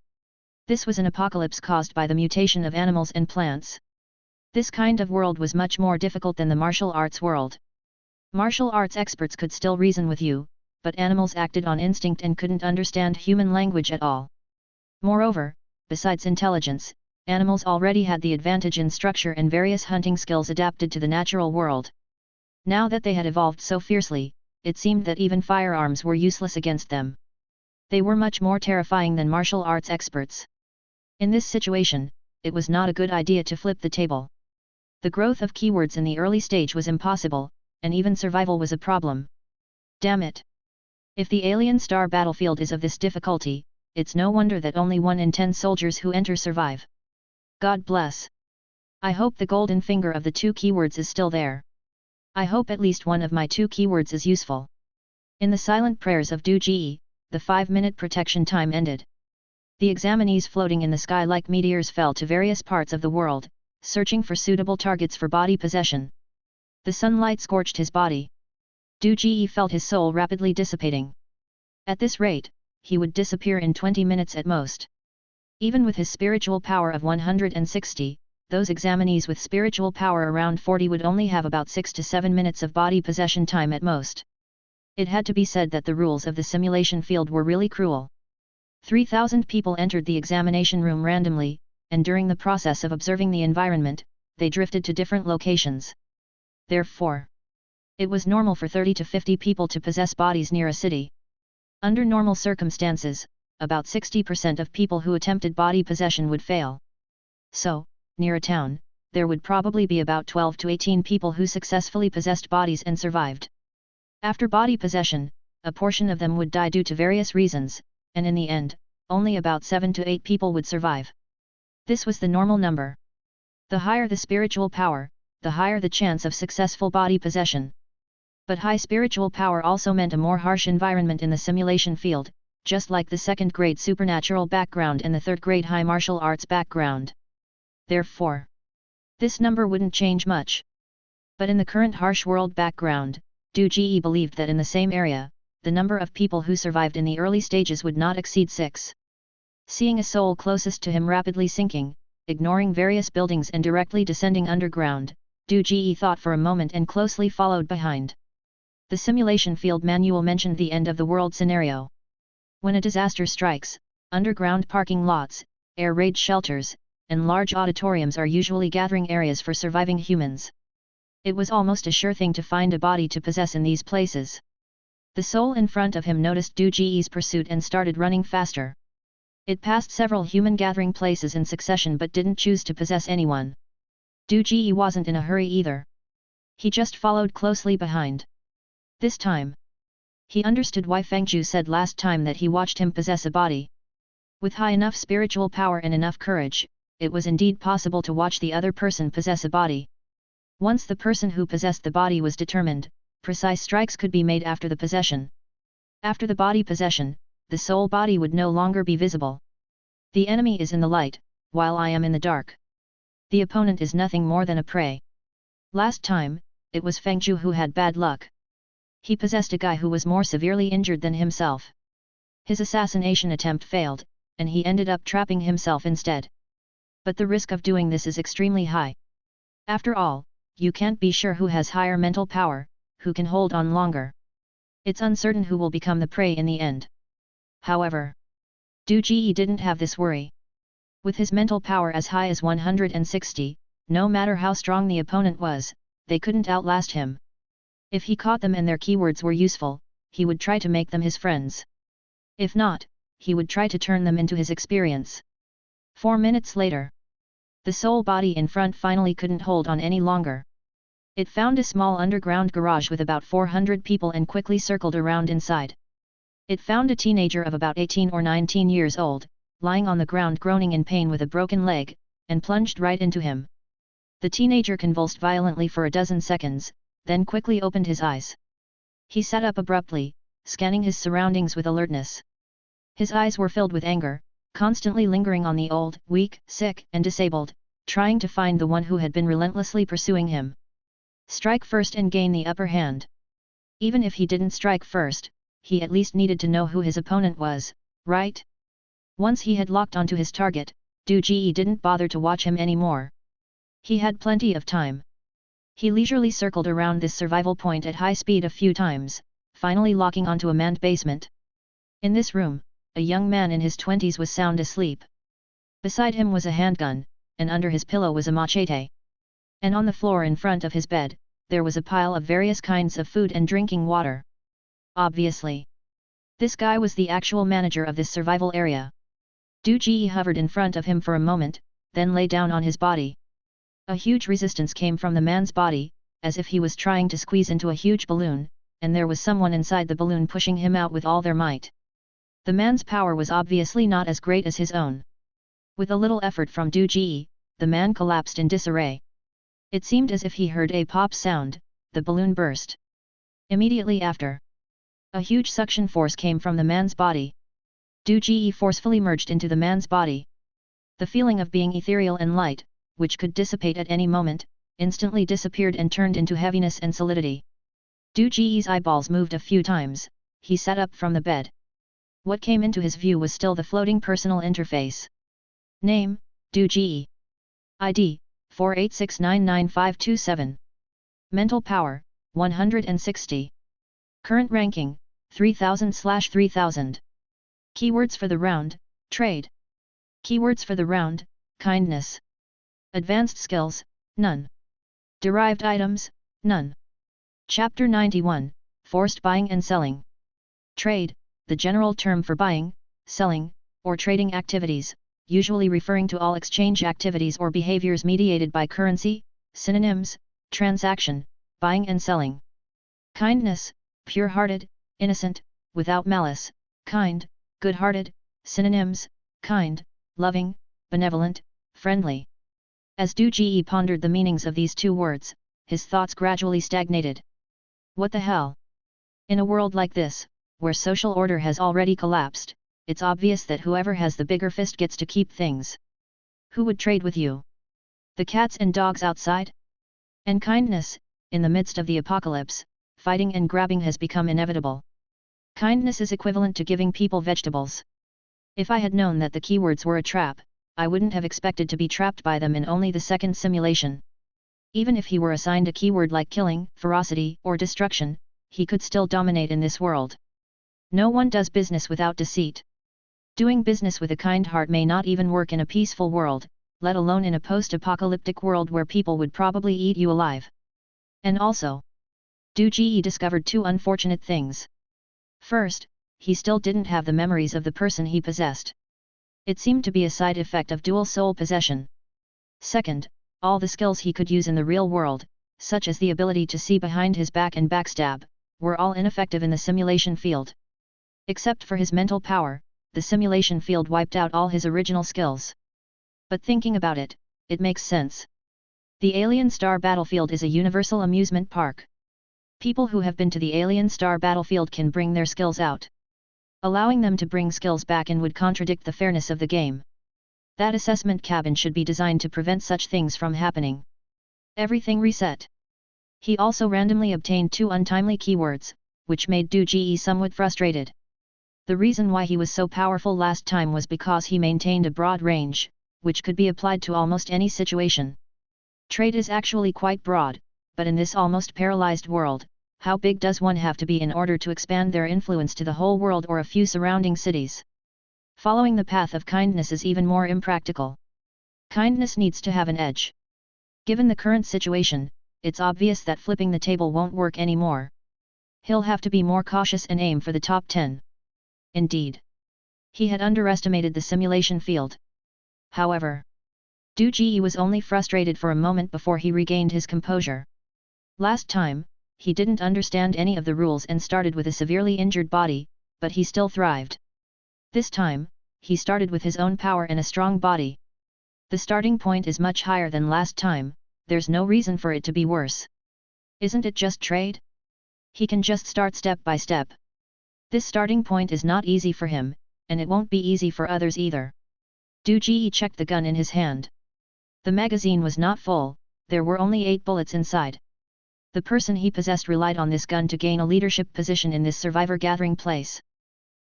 This was an apocalypse caused by the mutation of animals and plants. This kind of world was much more difficult than the martial arts world. Martial arts experts could still reason with you, but animals acted on instinct and couldn't understand human language at all. Moreover, besides intelligence, animals already had the advantage in structure and various hunting skills adapted to the natural world. Now that they had evolved so fiercely, it seemed that even firearms were useless against them. They were much more terrifying than martial arts experts. In this situation, it was not a good idea to flip the table. The growth of keywords in the early stage was impossible, and even survival was a problem. Damn it! If the alien star battlefield is of this difficulty, it's no wonder that only 1 in 10 soldiers who enter survive. God bless. I hope the golden finger of the 2 keywords is still there. I hope at least one of my 2 keywords is useful. In the silent prayers of Du Ji, the 5-minute protection time ended. The examinees floating in the sky like meteors fell to various parts of the world, searching for suitable targets for body possession. The sunlight scorched his body. Du Ji felt his soul rapidly dissipating. At this rate, he would disappear in 20 minutes at most. Even with his spiritual power of 160, those examinees with spiritual power around 40 would only have about 6 to 7 minutes of body possession time at most. It had to be said that the rules of the simulation field were really cruel. 3,000 people entered the examination room randomly, and during the process of observing the environment, they drifted to different locations. Therefore, it was normal for 30 to 50 people to possess bodies near a city. Under normal circumstances, about 60% of people who attempted body possession would fail. So, near a town, there would probably be about 12 to 18 people who successfully possessed bodies and survived. After body possession, a portion of them would die due to various reasons, and in the end, only about 7 to 8 people would survive. This was the normal number. The higher the spiritual power, the higher the chance of successful body possession. But high spiritual power also meant a more harsh environment in the simulation field, just like the 2nd grade supernatural background and the 3rd grade high martial arts background. Therefore, this number wouldn't change much. But in the current harsh world background, Du Ji believed that in the same area, the number of people who survived in the early stages would not exceed 6. Seeing a soul closest to him rapidly sinking, ignoring various buildings and directly descending underground, Du Ji thought for a moment and closely followed behind. The simulation field manual mentioned the end of the world scenario. When a disaster strikes, underground parking lots, air raid shelters, and large auditoriums are usually gathering areas for surviving humans. It was almost a sure thing to find a body to possess in these places. The soul in front of him noticed Du Ji's pursuit and started running faster. It passed several human gathering places in succession but didn't choose to possess anyone. Du Ji wasn't in a hurry either. He just followed closely behind. This time, he understood why Fengju said last time that he watched him possess a body. With high enough spiritual power and enough courage, it was indeed possible to watch the other person possess a body. Once the person who possessed the body was determined, precise strikes could be made after the possession. After the body possession, the soul body would no longer be visible. The enemy is in the light, while I am in the dark. The opponent is nothing more than a prey. Last time, it was Fengju who had bad luck. He possessed a guy who was more severely injured than himself. His assassination attempt failed, and he ended up trapping himself instead. But the risk of doing this is extremely high. After all, you can't be sure who has higher mental power, who can hold on longer. It's uncertain who will become the prey in the end. However, Du Ji didn't have this worry. With his mental power as high as 160, no matter how strong the opponent was, they couldn't outlast him. If he caught them and their keywords were useful, he would try to make them his friends. If not, he would try to turn them into his experience. 4 minutes later, the soul body in front finally couldn't hold on any longer. It found a small underground garage with about 400 people and quickly circled around inside. It found a teenager of about 18 or 19 years old, lying on the ground groaning in pain with a broken leg, and plunged right into him. The teenager convulsed violently for a dozen seconds, then quickly opened his eyes. He sat up abruptly, scanning his surroundings with alertness. His eyes were filled with anger, constantly lingering on the old, weak, sick, and disabled, trying to find the one who had been relentlessly pursuing him. Strike first and gain the upper hand. Even if he didn't strike first, he at least needed to know who his opponent was, right? Once he had locked onto his target, Du Ji didn't bother to watch him anymore. He had plenty of time. He leisurely circled around this survival point at high speed a few times, finally locking onto a manned basement. In this room, a young man in his 20s was sound asleep. Beside him was a handgun, and under his pillow was a machete. And on the floor in front of his bed, there was a pile of various kinds of food and drinking water. Obviously, this guy was the actual manager of this survival area. Du Ji hovered in front of him for a moment, then lay down on his body. A huge resistance came from the man's body, as if he was trying to squeeze into a huge balloon, and there was someone inside the balloon pushing him out with all their might. The man's power was obviously not as great as his own. With a little effort from Du Ji, the man collapsed in disarray. It seemed as if he heard a pop sound, the balloon burst. Immediately after, a huge suction force came from the man's body. Du Ji forcefully merged into the man's body. The feeling of being ethereal and light, which could dissipate at any moment, instantly disappeared and turned into heaviness and solidity. Du Ji's eyeballs moved a few times, he sat up from the bed. What came into his view was still the floating personal interface. Name, Du Ji. ID, 48699527. Mental power, 160. Current ranking, 3000/3000. Keywords for the round, trade. Keywords for the round, kindness. Advanced skills, none. Derived items, none. Chapter 91, Forced Buying and Selling. Trade, the general term for buying, selling, or trading activities, usually referring to all exchange activities or behaviors mediated by currency. Synonyms, transaction, buying and selling. Kindness, pure-hearted, innocent, without malice, kind, good-hearted. Synonyms, kind, loving, benevolent, friendly. As Du Ji pondered the meanings of these two words, his thoughts gradually stagnated. What the hell? In a world like this, where social order has already collapsed, it's obvious that whoever has the bigger fist gets to keep things. Who would trade with you? The cats and dogs outside? And kindness, in the midst of the apocalypse, fighting and grabbing has become inevitable. Kindness is equivalent to giving people vegetables. If I had known that the keywords were a trap, I wouldn't have expected to be trapped by them in only the second simulation. Even if he were assigned a keyword like killing, ferocity, or destruction, he could still dominate in this world. No one does business without deceit. Doing business with a kind heart may not even work in a peaceful world, let alone in a post-apocalyptic world where people would probably eat you alive. And also, Du Ji discovered two unfortunate things. First, he still didn't have the memories of the person he possessed. It seemed to be a side effect of dual soul possession. Second, all the skills he could use in the real world, such as the ability to see behind his back and backstab, were all ineffective in the simulation field. Except for his mental power, the simulation field wiped out all his original skills. But thinking about it, it makes sense. The Alien Star Battlefield is a universal amusement park. People who have been to the Alien Star Battlefield can bring their skills out. Allowing them to bring skills back in would contradict the fairness of the game. That assessment cabin should be designed to prevent such things from happening. Everything reset. He also randomly obtained two untimely keywords, which made Du Ji somewhat frustrated. The reason why he was so powerful last time was because he maintained a broad range, which could be applied to almost any situation. Trade is actually quite broad, but in this almost paralyzed world, how big does one have to be in order to expand their influence to the whole world or a few surrounding cities? Following the path of kindness is even more impractical. Kindness needs to have an edge. Given the current situation, it's obvious that flipping the table won't work anymore. He'll have to be more cautious and aim for the top 10. Indeed, he had underestimated the simulation field. However, Du Ji was only frustrated for a moment before he regained his composure. Last time, he didn't understand any of the rules and started with a severely injured body, but he still thrived. This time, he started with his own power and a strong body. The starting point is much higher than last time, there's no reason for it to be worse. Isn't it just trade? He can just start step by step. This starting point is not easy for him, and it won't be easy for others either. Du Ji checked the gun in his hand. The magazine was not full, there were only 8 bullets inside. The person he possessed relied on this gun to gain a leadership position in this survivor gathering place.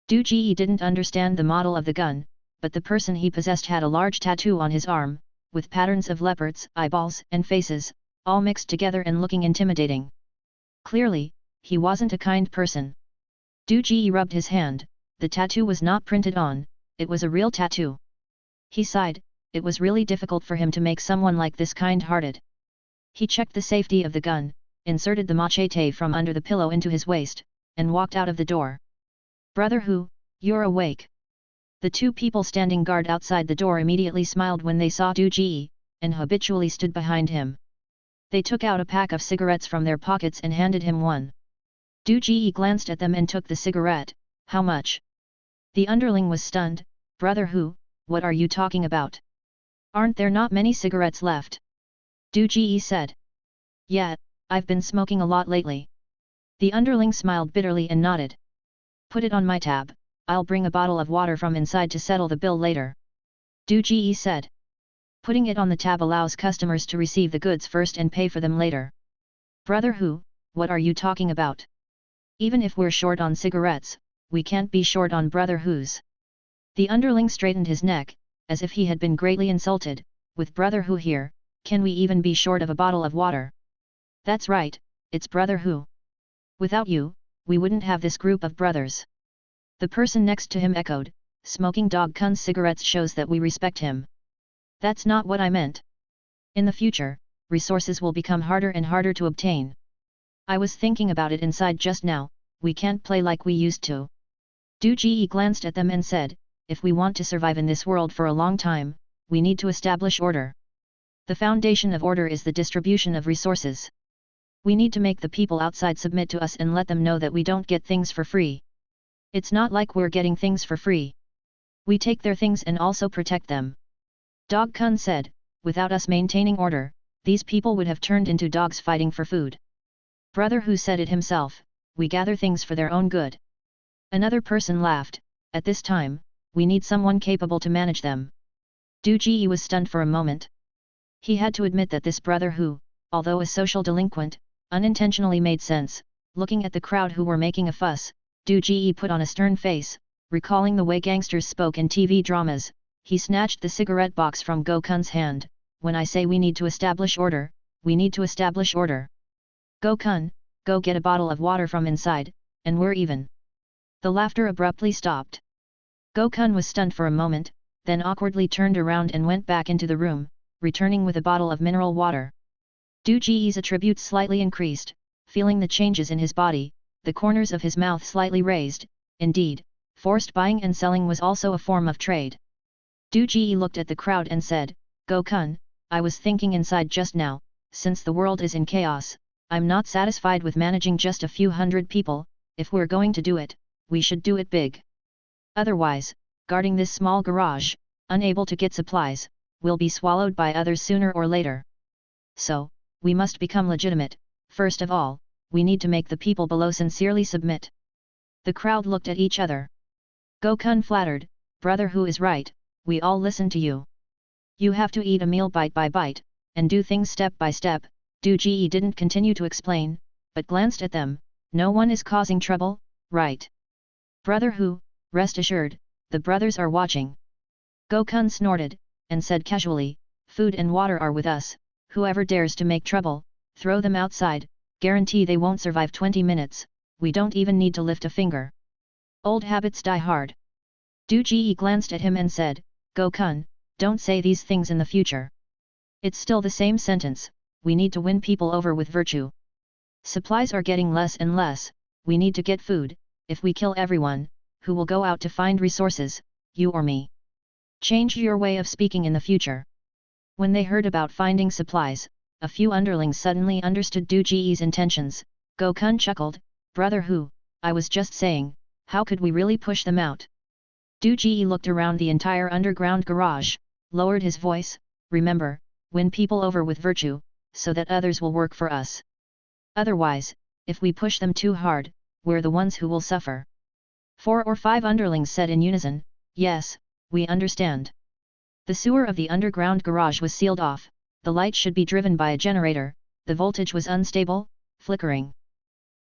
Du Ji didn't understand the model of the gun, but the person he possessed had a large tattoo on his arm, with patterns of leopards, eyeballs, and faces, all mixed together and looking intimidating. Clearly, he wasn't a kind person. Du Ji rubbed his hand. The tattoo was not printed on, it was a real tattoo. He sighed, it was really difficult for him to make someone like this kind-hearted. He checked the safety of the gun, inserted the machete from under the pillow into his waist, and walked out of the door. Brother Hu, you're awake. The two people standing guard outside the door immediately smiled when they saw Du Ji, and habitually stood behind him. They took out a pack of cigarettes from their pockets and handed him one. Du Ji glanced at them and took the cigarette. How much? The underling was stunned. Brother Hu, what are you talking about? Aren't there not many cigarettes left? Du Ji said. Yeah, I've been smoking a lot lately. The underling smiled bitterly and nodded. Put it on my tab, I'll bring a bottle of water from inside to settle the bill later. Du Ji said. Putting it on the tab allows customers to receive the goods first and pay for them later. Brother Hu, what are you talking about? Even if we're short on cigarettes, we can't be short on Brother Hu's. The underling straightened his neck, as if he had been greatly insulted. With Brother Hu here, can we even be short of a bottle of water? That's right, it's Brother Hu. Without you, we wouldn't have this group of brothers. The person next to him echoed, smoking Dog Kun's cigarettes shows that we respect him. That's not what I meant. In the future, resources will become harder and harder to obtain. I was thinking about it inside just now, we can't play like we used to. Du Ji glanced at them and said, if we want to survive in this world for a long time, we need to establish order. The foundation of order is the distribution of resources. We need to make the people outside submit to us and let them know that we don't get things for free. It's not like we're getting things for free. We take their things and also protect them. Dog Kun said, without us maintaining order, these people would have turned into dogs fighting for food. Brother Hu said it himself, we gather things for their own good. Another person laughed, at this time, we need someone capable to manage them. Du Ji was stunned for a moment. He had to admit that this Brother Hu, although a social delinquent, unintentionally made sense. Looking at the crowd who were making a fuss, Du Ji put on a stern face, recalling the way gangsters spoke in TV dramas. He snatched the cigarette box from Go Kun's hand. When I say we need to establish order, we need to establish order. Go Kun, go get a bottle of water from inside, and we're even. The laughter abruptly stopped. Go Kun was stunned for a moment, then awkwardly turned around and went back into the room, returning with a bottle of mineral water. Du Ji's attributes slightly increased, feeling the changes in his body, the corners of his mouth slightly raised. Indeed, forced buying and selling was also a form of trade. Du Ji looked at the crowd and said, Go Kun, I was thinking inside just now, since the world is in chaos, I'm not satisfied with managing just a few hundred people. If we're going to do it, we should do it big. Otherwise, guarding this small garage, unable to get supplies, will be swallowed by others sooner or later. So, we must become legitimate. First of all, we need to make the people below sincerely submit. The crowd looked at each other. Go Kun flattered, Brother Hu is right, we all listen to you. You have to eat a meal bite by bite, and do things step by step. Du Ji didn't continue to explain, but glanced at them. No one is causing trouble, right? Brother Hu, rest assured, the brothers are watching. Go Kun snorted, and said casually, food and water are with us, whoever dares to make trouble, throw them outside, guarantee they won't survive 20 minutes, we don't even need to lift a finger. Old habits die hard. Du Ji glanced at him and said, Go Kun, don't say these things in the future. It's still the same sentence, we need to win people over with virtue. Supplies are getting less and less, we need to get food. If we kill everyone, who will go out to find resources, you or me? Change your way of speaking in the future. When they heard about finding supplies, a few underlings suddenly understood Du Ji's intentions. Go Kun chuckled, Brother Hu, I was just saying, how could we really push them out? Du Ji looked around the entire underground garage, lowered his voice, remember, win people over with virtue, so that others will work for us. Otherwise, if we push them too hard, we're the ones who will suffer. 4 or 5 underlings said in unison, yes, we understand. The sewer of the underground garage was sealed off, the light should be driven by a generator, the voltage was unstable, flickering.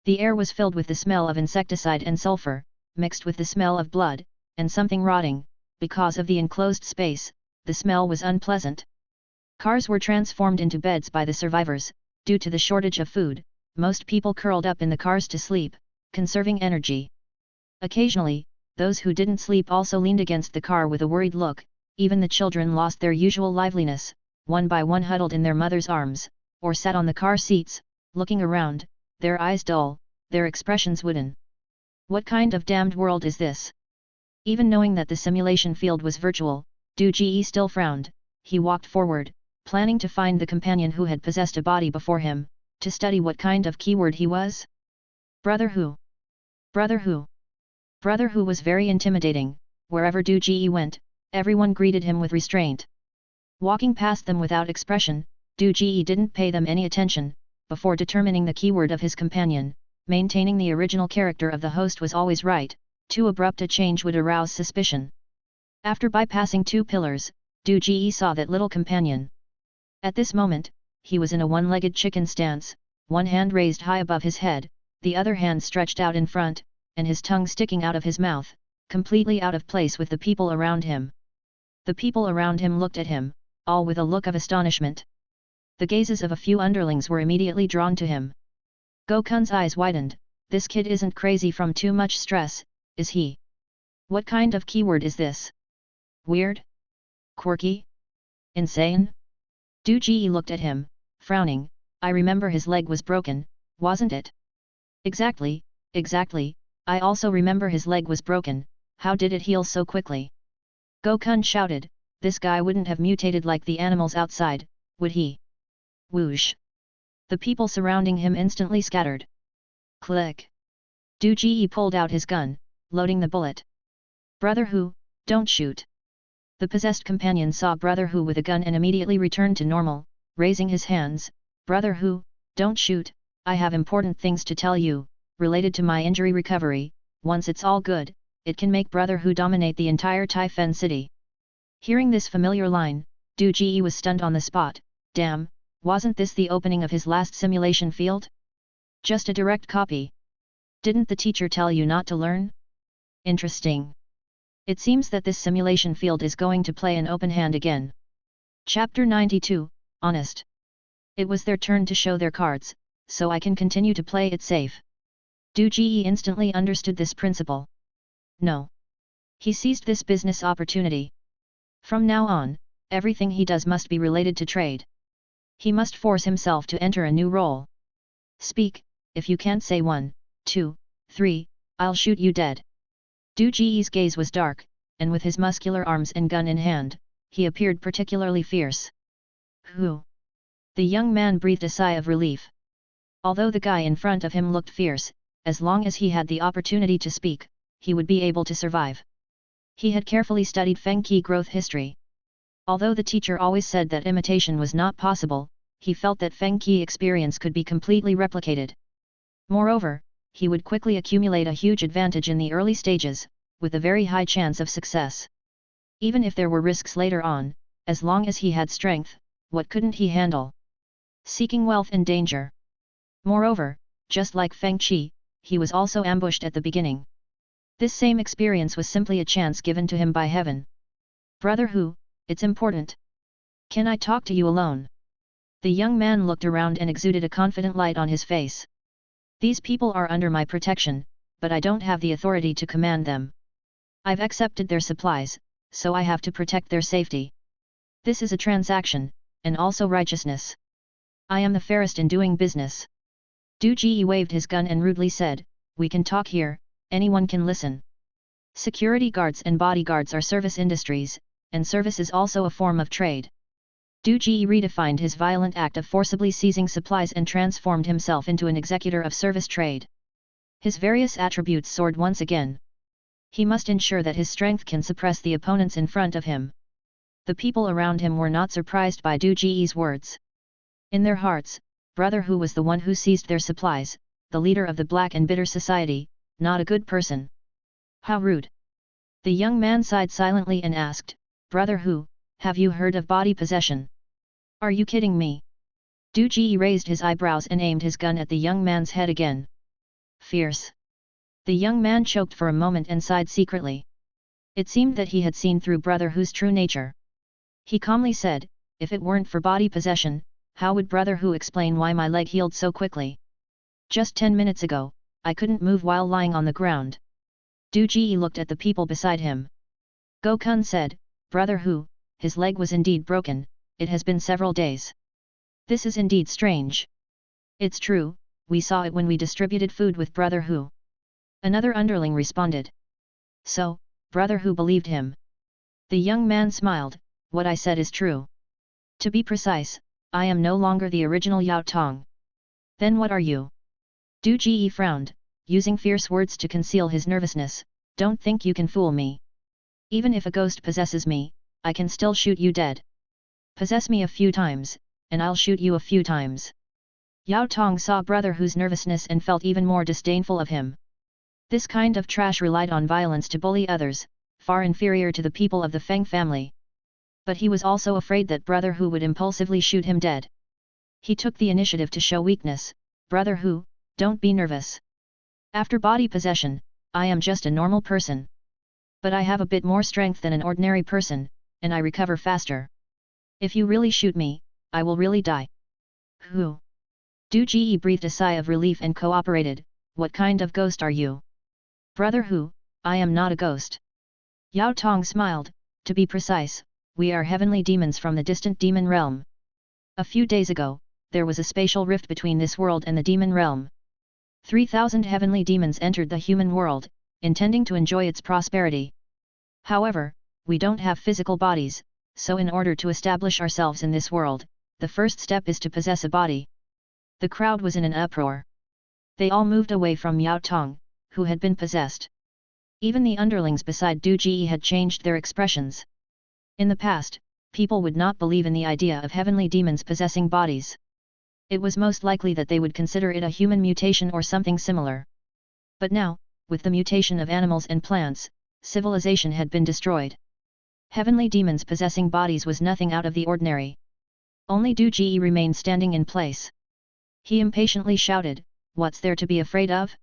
The air was filled with the smell of insecticide and sulfur, mixed with the smell of blood, and something rotting. Because of the enclosed space, the smell was unpleasant. Cars were transformed into beds by the survivors. Due to the shortage of food, most people curled up in the cars to sleep, conserving energy. Occasionally, those who didn't sleep also leaned against the car with a worried look. Even the children lost their usual liveliness, one by one huddled in their mother's arms, or sat on the car seats, looking around, their eyes dull, their expressions wooden. What kind of damned world is this? Even knowing that the simulation field was virtual, Du Ji still frowned. He walked forward, planning to find the companion who had possessed a body before him, to study what kind of keyword he was. Brother Hu. Brother Hu. Brother Hu was very intimidating. Wherever Du Ji went, everyone greeted him with restraint. Walking past them without expression, Du Ji didn't pay them any attention. Before determining the keyword of his companion, maintaining the original character of the host was always right. Too abrupt a change would arouse suspicion. After bypassing 2 pillars, Du Ji saw that little companion. At this moment, he was in a one-legged chicken stance, one hand raised high above his head, the other hand stretched out in front, and his tongue sticking out of his mouth, completely out of place with the people around him. The people around him looked at him, all with a look of astonishment. The gazes of a few underlings were immediately drawn to him. Gokun's eyes widened. This kid isn't crazy from too much stress, is he? What kind of keyword is this? Weird? Quirky? Insane? Du Ji looked at him, frowning. I remember his leg was broken, wasn't it? Exactly, exactly, I also remember his leg was broken. How did it heal so quickly? Gokun shouted, this guy wouldn't have mutated like the animals outside, would he? Whoosh! The people surrounding him instantly scattered. Click! Du Ji pulled out his gun, loading the bullet. Brother Hu, don't shoot! The possessed companion saw Brother Hu with a gun and immediately returned to normal, raising his hands. Brother Hu, don't shoot, I have important things to tell you, related to my injury recovery. Once it's all good, it can make Brother Hu dominate the entire Taifen city. Hearing this familiar line, Du Ji was stunned on the spot. Damn, wasn't this the opening of his last simulation field? Just a direct copy. Didn't the teacher tell you not to learn? Interesting. It seems that this simulation field is going to play an open hand again. Chapter 92, Honest. It was their turn to show their cards, so I can continue to play it safe. Du Ji instantly understood this principle. No. He seized this business opportunity. From now on, everything he does must be related to trade. He must force himself to enter a new role. Speak, if you can't say 1, 2, 3, I'll shoot you dead. Du Ji's gaze was dark, and with his muscular arms and gun in hand, he appeared particularly fierce. Who? The young man breathed a sigh of relief. Although the guy in front of him looked fierce, as long as he had the opportunity to speak, he would be able to survive. He had carefully studied Feng Qi growth history. Although the teacher always said that imitation was not possible, he felt that Feng Qi experience could be completely replicated. Moreover, he would quickly accumulate a huge advantage in the early stages, with a very high chance of success. Even if there were risks later on, as long as he had strength, what couldn't he handle? Seeking wealth and danger. Moreover, just like Feng Qi, he was also ambushed at the beginning. This same experience was simply a chance given to him by heaven. Brother Hu, it's important. Can I talk to you alone? The young man looked around and exuded a confident light on his face. These people are under my protection, but I don't have the authority to command them. I've accepted their supplies, so I have to protect their safety. This is a transaction, and also righteousness. I am the fairest in doing business. Du Ji waved his gun and rudely said, we can talk here, anyone can listen. Security guards and bodyguards are service industries, and service is also a form of trade. Du Ji redefined his violent act of forcibly seizing supplies and transformed himself into an executor of service trade. His various attributes soared once again. He must ensure that his strength can suppress the opponents in front of him. The people around him were not surprised by Du Ji's words. In their hearts, Brother Hu was the one who seized their supplies, the leader of the black and bitter society, not a good person. How rude! The young man sighed silently and asked, Brother Hu, have you heard of body possession? Are you kidding me? Du Ji raised his eyebrows and aimed his gun at the young man's head again. Fierce. The young man choked for a moment and sighed secretly. It seemed that he had seen through Brother Hu's true nature. He calmly said, if it weren't for body possession, how would Brother Hu explain why my leg healed so quickly? Just 10 minutes ago, I couldn't move while lying on the ground. Du Ji looked at the people beside him. Go Kun said, Brother Hu, his leg was indeed broken, it has been several days. This is indeed strange. It's true, we saw it when we distributed food with Brother Hu. Another underling responded. So, Brother Hu believed him. The young man smiled, what I said is true. To be precise, I am no longer the original Yao Tong. Then what are you? Du Ji frowned, using fierce words to conceal his nervousness, don't think you can fool me. Even if a ghost possesses me, I can still shoot you dead. Possess me a few times, and I'll shoot you a few times. Yao Tong saw Brother Hu's nervousness and felt even more disdainful of him. This kind of trash relied on violence to bully others, far inferior to the people of the Feng family. But he was also afraid that Brother Hu would impulsively shoot him dead. He took the initiative to show weakness, Brother Hu, don't be nervous. After body possession, I am just a normal person. But I have a bit more strength than an ordinary person, and I recover faster. If you really shoot me, I will really die. Who? Du Ji breathed a sigh of relief and cooperated, what kind of ghost are you? Brother Hu, I am not a ghost. Yao Tong smiled, to be precise, we are heavenly demons from the distant demon realm. A few days ago, there was a spatial rift between this world and the demon realm. 3,000 heavenly demons entered the human world, intending to enjoy its prosperity. However, we don't have physical bodies, so in order to establish ourselves in this world, the first step is to possess a body. The crowd was in an uproar. They all moved away from Yao Tong, who had been possessed. Even the underlings beside Du Ji had changed their expressions. In the past, people would not believe in the idea of heavenly demons possessing bodies. It was most likely that they would consider it a human mutation or something similar. But now, with the mutation of animals and plants, civilization had been destroyed. Heavenly demons possessing bodies was nothing out of the ordinary. Only Du Ji remained standing in place. He impatiently shouted, what's there to be afraid of?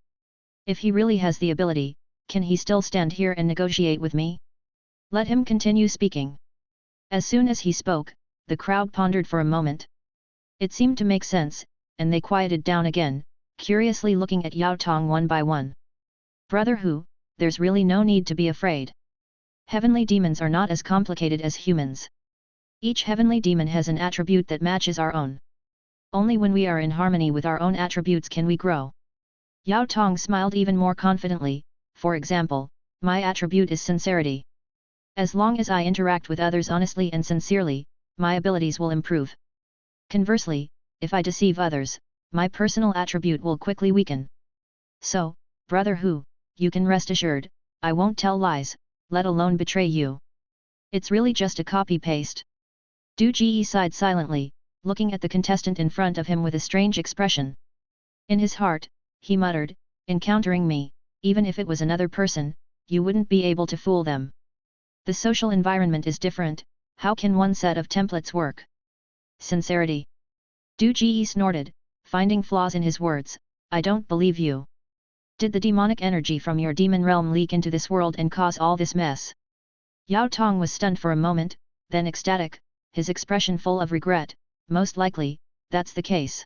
If he really has the ability, can he still stand here and negotiate with me? Let him continue speaking. As soon as he spoke, the crowd pondered for a moment. It seemed to make sense, and they quieted down again, curiously looking at Yao Tong one by one. Brother Hu, there's really no need to be afraid. Heavenly demons are not as complicated as humans. Each heavenly demon has an attribute that matches our own. Only when we are in harmony with our own attributes can we grow. Yao Tong smiled even more confidently, for example, my attribute is sincerity. As long as I interact with others honestly and sincerely, my abilities will improve. Conversely, if I deceive others, my personal attribute will quickly weaken. So, Brother Hu, you can rest assured, I won't tell lies, let alone betray you. It's really just a copy-paste. Du Ji sighed silently, looking at the contestant in front of him with a strange expression. In his heart, he muttered, encountering me, even if it was another person, you wouldn't be able to fool them. The social environment is different, how can one set of templates work? Sincerity. Du Ji snorted, finding flaws in his words, I don't believe you. Did the demonic energy from your demon realm leak into this world and cause all this mess? Yao Tong was stunned for a moment, then ecstatic, his expression full of regret, most likely, that's the case.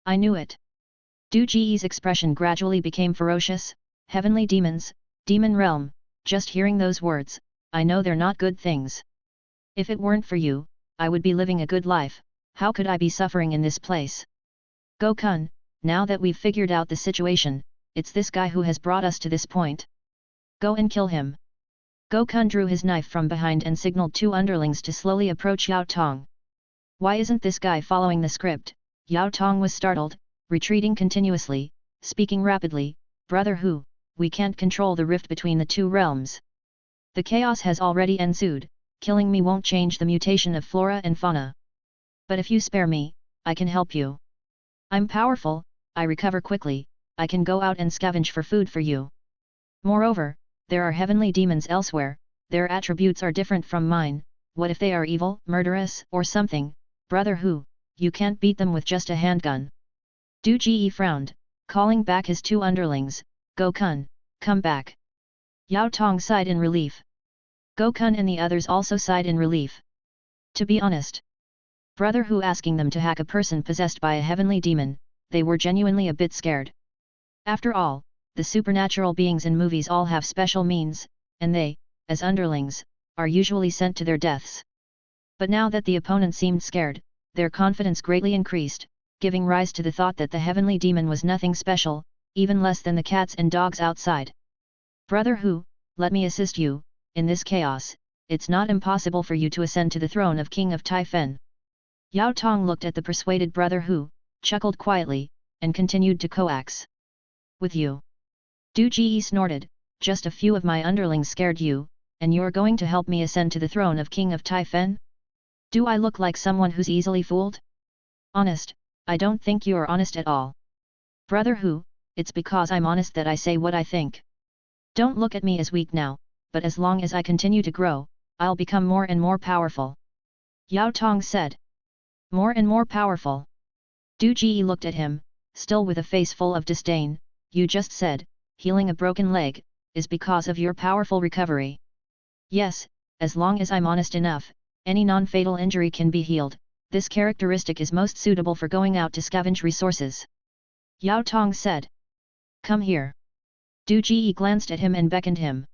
I knew it. Du Ji's expression gradually became ferocious, heavenly demons, demon realm, just hearing those words, I know they're not good things. If it weren't for you, I would be living a good life, how could I be suffering in this place? Go Kun, now that we've figured out the situation, it's this guy who has brought us to this point. Go and kill him. Go Kun drew his knife from behind and signaled two underlings to slowly approach Yao Tong. Why isn't this guy following the script? Yao Tong was startled, retreating continuously, speaking rapidly, Brother Hu, we can't control the rift between the two realms. The chaos has already ensued, killing me won't change the mutation of flora and fauna. But if you spare me, I can help you. I'm powerful, I recover quickly, I can go out and scavenge for food for you. Moreover, there are heavenly demons elsewhere, their attributes are different from mine, what if they are evil, murderous, or something? Brother Hu, you can't beat them with just a handgun. Du Ji frowned, calling back his two underlings, Go Kun, come back. Yao Tong sighed in relief. Go Kun and the others also sighed in relief. To be honest, Brother Hu asking them to hack a person possessed by a heavenly demon, they were genuinely a bit scared. After all, the supernatural beings in movies all have special means, and they, as underlings, are usually sent to their deaths. But now that the opponent seemed scared, their confidence greatly increased, giving rise to the thought that the heavenly demon was nothing special, even less than the cats and dogs outside. Brother Hu, let me assist you, in this chaos, it's not impossible for you to ascend to the throne of King of Taifen. Yao Tong looked at the persuaded Brother Hu, chuckled quietly, and continued to coax. With you? Du Ji snorted, just a few of my underlings scared you, and you're going to help me ascend to the throne of King of Taifen? Do I look like someone who's easily fooled? Honest, I don't think you're honest at all. Brother Hu, it's because I'm honest that I say what I think. Don't look at me as weak now, but as long as I continue to grow, I'll become more and more powerful. Yao Tong said. More and more powerful. Du Ji looked at him, still with a face full of disdain. You just said, healing a broken leg, is because of your powerful recovery. Yes, as long as I'm honest enough, any non-fatal injury can be healed, this characteristic is most suitable for going out to scavenge resources. Yao Tong said. Come here. Du Ji glanced at him and beckoned him.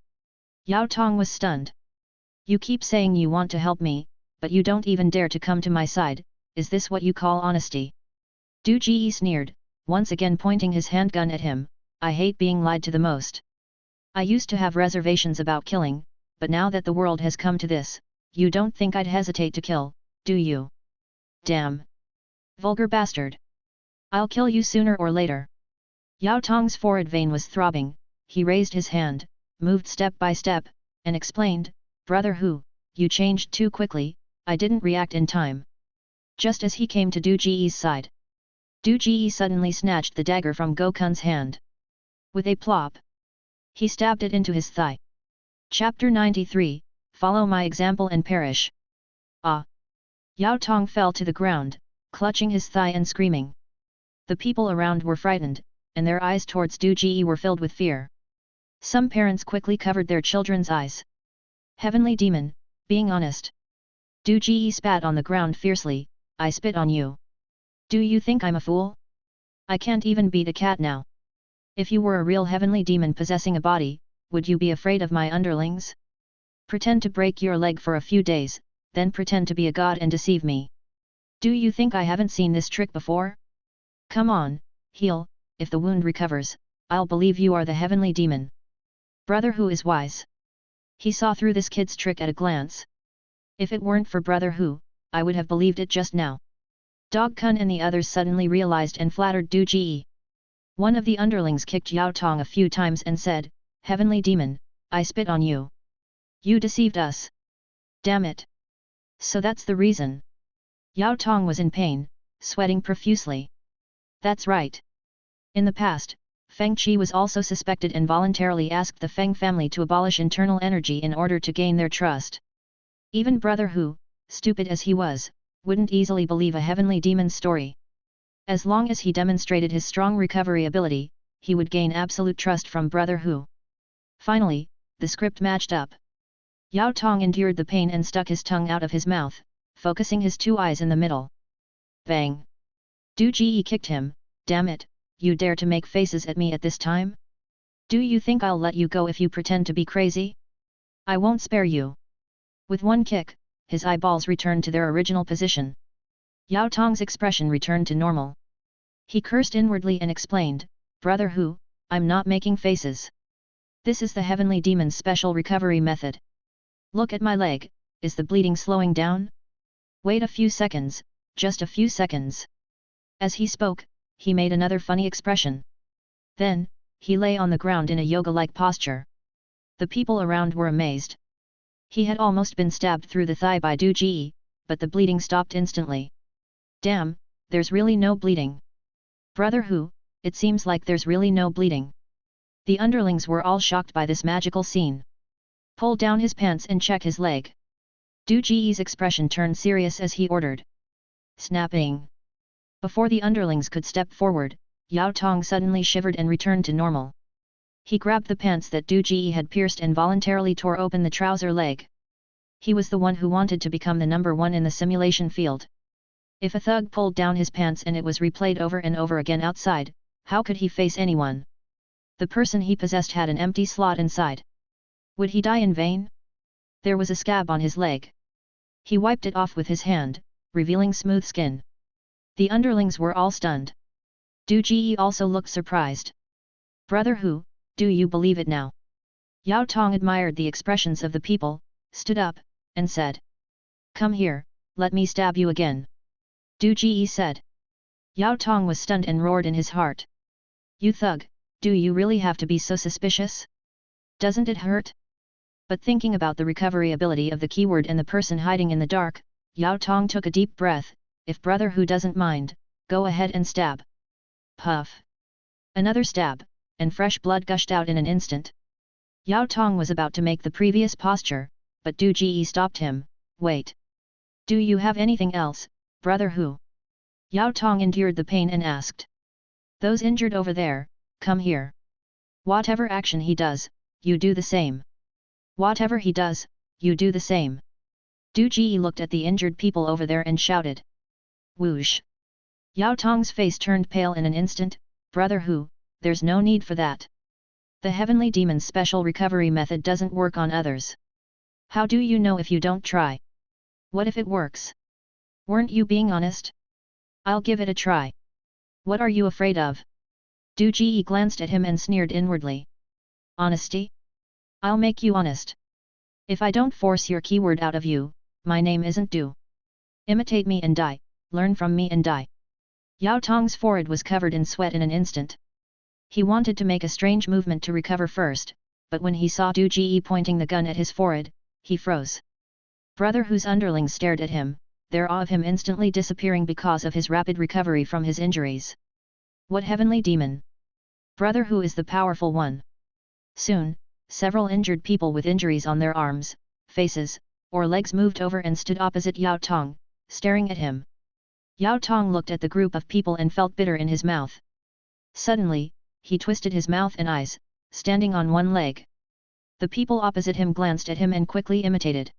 Yao Tong was stunned. You keep saying you want to help me, but you don't even dare to come to my side, is this what you call honesty? Du Ji sneered, once again pointing his handgun at him, I hate being lied to the most. I used to have reservations about killing, but now that the world has come to this, you don't think I'd hesitate to kill, do you? Damn! Vulgar bastard! I'll kill you sooner or later. Yao Tong's forehead vein was throbbing, he raised his hand, moved step by step, and explained, Brother Hu, you changed too quickly, I didn't react in time. Just as he came to Du Ji's side, Du Ji suddenly snatched the dagger from Go Kun's hand. With a plop, he stabbed it into his thigh. Chapter 93, Follow my example and perish. Ah! Yao Tong fell to the ground, clutching his thigh and screaming. The people around were frightened, and their eyes towards Du Ji were filled with fear. Some parents quickly covered their children's eyes. Heavenly demon, being honest. Du Ji spat on the ground fiercely, I spit on you. Do you think I'm a fool? I can't even beat a cat now. If you were a real heavenly demon possessing a body, would you be afraid of my underlings? Pretend to break your leg for a few days, then pretend to be a god and deceive me. Do you think I haven't seen this trick before? Come on, heal, if the wound recovers, I'll believe you are the heavenly demon. Brother Hu is wise. He saw through this kid's trick at a glance. If it weren't for Brother Hu, I would have believed it just now. Dog Kun and the others suddenly realized and flattered Du Ji. One of the underlings kicked Yao Tong a few times and said, Heavenly demon, I spit on you. You deceived us. Damn it. So that's the reason. Yao Tong was in pain, sweating profusely. That's right. In the past, Feng Qi was also suspected and voluntarily asked the Feng family to abolish internal energy in order to gain their trust. Even Brother Hu, stupid as he was, wouldn't easily believe a heavenly demon's story. As long as he demonstrated his strong recovery ability, he would gain absolute trust from Brother Hu. Finally, the script matched up. Yao Tong endured the pain and stuck his tongue out of his mouth, focusing his two eyes in the middle. Bang! Du Ji kicked him, damn it, you dare to make faces at me at this time? Do you think I'll let you go if you pretend to be crazy? I won't spare you. With one kick, his eyeballs returned to their original position. Yao Tong's expression returned to normal. He cursed inwardly and explained, Brother Hu, I'm not making faces. This is the heavenly demon's special recovery method. Look at my leg, is the bleeding slowing down? Wait a few seconds, just a few seconds. As he spoke, he made another funny expression. Then, he lay on the ground in a yoga-like posture. The people around were amazed. He had almost been stabbed through the thigh by Du Ji, but the bleeding stopped instantly. Damn, there's really no bleeding. Brother Hu, it seems like there's really no bleeding. The underlings were all shocked by this magical scene. Pull down his pants and check his leg. Du Ji's expression turned serious as he ordered. Snapping. Before the underlings could step forward, Yao Tong suddenly shivered and returned to normal. He grabbed the pants that Du Ji had pierced and voluntarily tore open the trouser leg. He was the one who wanted to become the number one in the simulation field. If a thug pulled down his pants and it was replayed over and over again outside, how could he face anyone? The person he possessed had an empty slot inside. Would he die in vain? There was a scab on his leg. He wiped it off with his hand, revealing smooth skin. The underlings were all stunned. Du Ji also looked surprised. Brother Hu, do you believe it now? Yao Tong admired the expressions of the people, stood up, and said. Come here, let me stab you again. Du Ji said. Yao Tong was stunned and roared in his heart. You thug, do you really have to be so suspicious? Doesn't it hurt? But thinking about the recovery ability of the keyword and the person hiding in the dark, Yao Tong took a deep breath. If Brother Hu doesn't mind, go ahead and stab. Puff. Another stab, and fresh blood gushed out in an instant. Yao Tong was about to make the previous posture, but Du Ji stopped him. Wait. Do you have anything else, Brother Hu? Yao Tong endured the pain and asked. Those injured over there, come here. Whatever action he does, you do the same. Whatever he does, you do the same. Du Ji looked at the injured people over there and shouted. Whoosh! Yao Tong's face turned pale in an instant. Brother Hu, there's no need for that. The heavenly demon's special recovery method doesn't work on others. How do you know if you don't try? What if it works? Weren't you being honest? I'll give it a try. What are you afraid of? Du Ji glanced at him and sneered inwardly. Honesty? I'll make you honest. If I don't force your keyword out of you, my name isn't Du. Imitate me and die, learn from me and die. Yao Tong's forehead was covered in sweat in an instant. He wanted to make a strange movement to recover first, but when he saw Du Ji pointing the gun at his forehead, he froze. Brother Hu's underlings stared at him, their awe of him instantly disappearing because of his rapid recovery from his injuries. What heavenly demon? Brother Hu is the powerful one. Soon, several injured people with injuries on their arms, faces, or legs moved over and stood opposite Yao Tong, staring at him. Yao Tong looked at the group of people and felt bitter in his mouth. Suddenly, he twisted his mouth and eyes, standing on one leg. The people opposite him glanced at him and quickly imitated.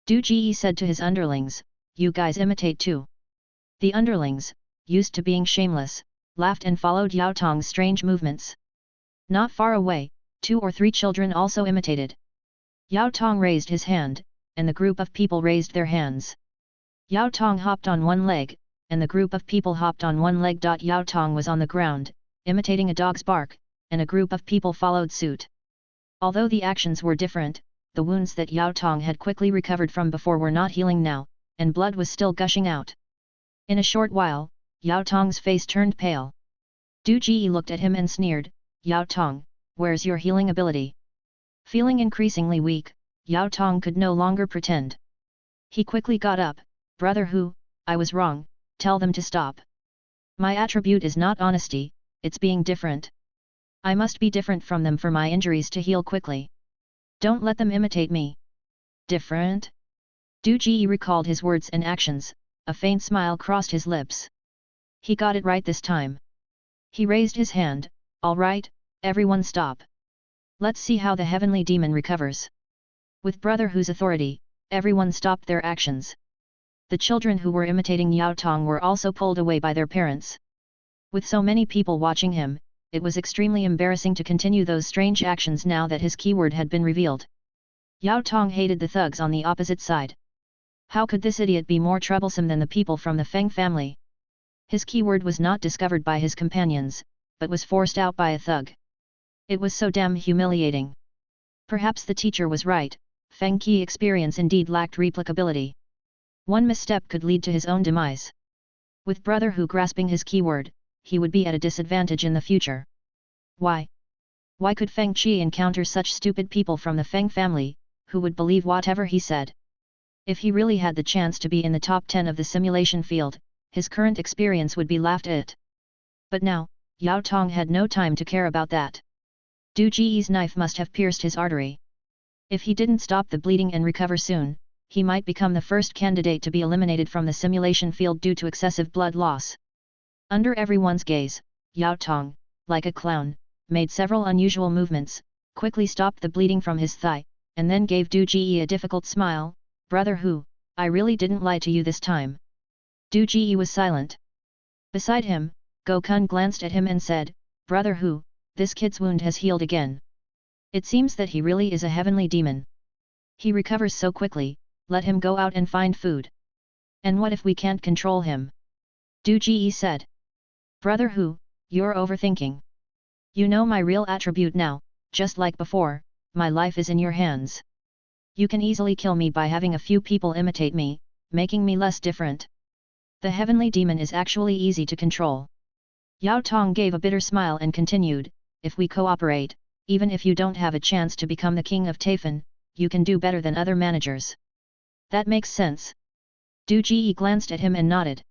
Du Ji said to his underlings, you guys imitate too. The underlings, used to being shameless, laughed and followed Yao Tong's strange movements. Not far away, 2 or 3 children also imitated. Yao Tong raised his hand, and the group of people raised their hands. Yao Tong hopped on one leg, and the group of people hopped on one leg. Yao Tong was on the ground, imitating a dog's bark, and a group of people followed suit. Although the actions were different, the wounds that Yao Tong had quickly recovered from before were not healing now, and blood was still gushing out. In a short while, Yao Tong's face turned pale. Du Ji looked at him and sneered, Yao Tong, where's your healing ability? Feeling increasingly weak, Yao Tong could no longer pretend. He quickly got up. Brother Hu, I was wrong, tell them to stop. My attribute is not honesty, it's being different. I must be different from them for my injuries to heal quickly. Don't let them imitate me. Different? Du Ji recalled his words and actions, a faint smile crossed his lips. He got it right this time. He raised his hand, all right, everyone stop. Let's see how the heavenly demon recovers. With Brother Hu's authority, everyone stopped their actions. The children who were imitating Yao Tong were also pulled away by their parents. With so many people watching him, it was extremely embarrassing to continue those strange actions now that his keyword had been revealed. Yao Tong hated the thugs on the opposite side. How could this idiot be more troublesome than the people from the Feng family? His keyword was not discovered by his companions, but was forced out by a thug. It was so damn humiliating. Perhaps the teacher was right, Feng Qi experience indeed lacked replicability. One misstep could lead to his own demise. With Brother Hu grasping his keyword, he would be at a disadvantage in the future. Why? Why could Feng Qi encounter such stupid people from the Feng family, who would believe whatever he said? If he really had the chance to be in the top 10 of the simulation field, his current experience would be laughed at. But now, Yao Tong had no time to care about that. Du Ji's knife must have pierced his artery. If he didn't stop the bleeding and recover soon, he might become the first candidate to be eliminated from the simulation field due to excessive blood loss. Under everyone's gaze, Yao Tong, like a clown, made several unusual movements, quickly stopped the bleeding from his thigh, and then gave Du Ji a difficult smile. Brother Hu, I really didn't lie to you this time. Du Ji was silent. Beside him, Go Kun glanced at him and said, Brother Hu, this kid's wound has healed again. It seems that he really is a heavenly demon. He recovers so quickly, let him go out and find food. And what if we can't control him? Du Ji said. Brother Hu, you're overthinking. You know my real attribute now, just like before, my life is in your hands. You can easily kill me by having a few people imitate me, making me less different. The heavenly demon is actually easy to control. Yao Tong gave a bitter smile and continued, if we cooperate, even if you don't have a chance to become the king of Taifen, you can do better than other managers. That makes sense. Du Ji glanced at him and nodded.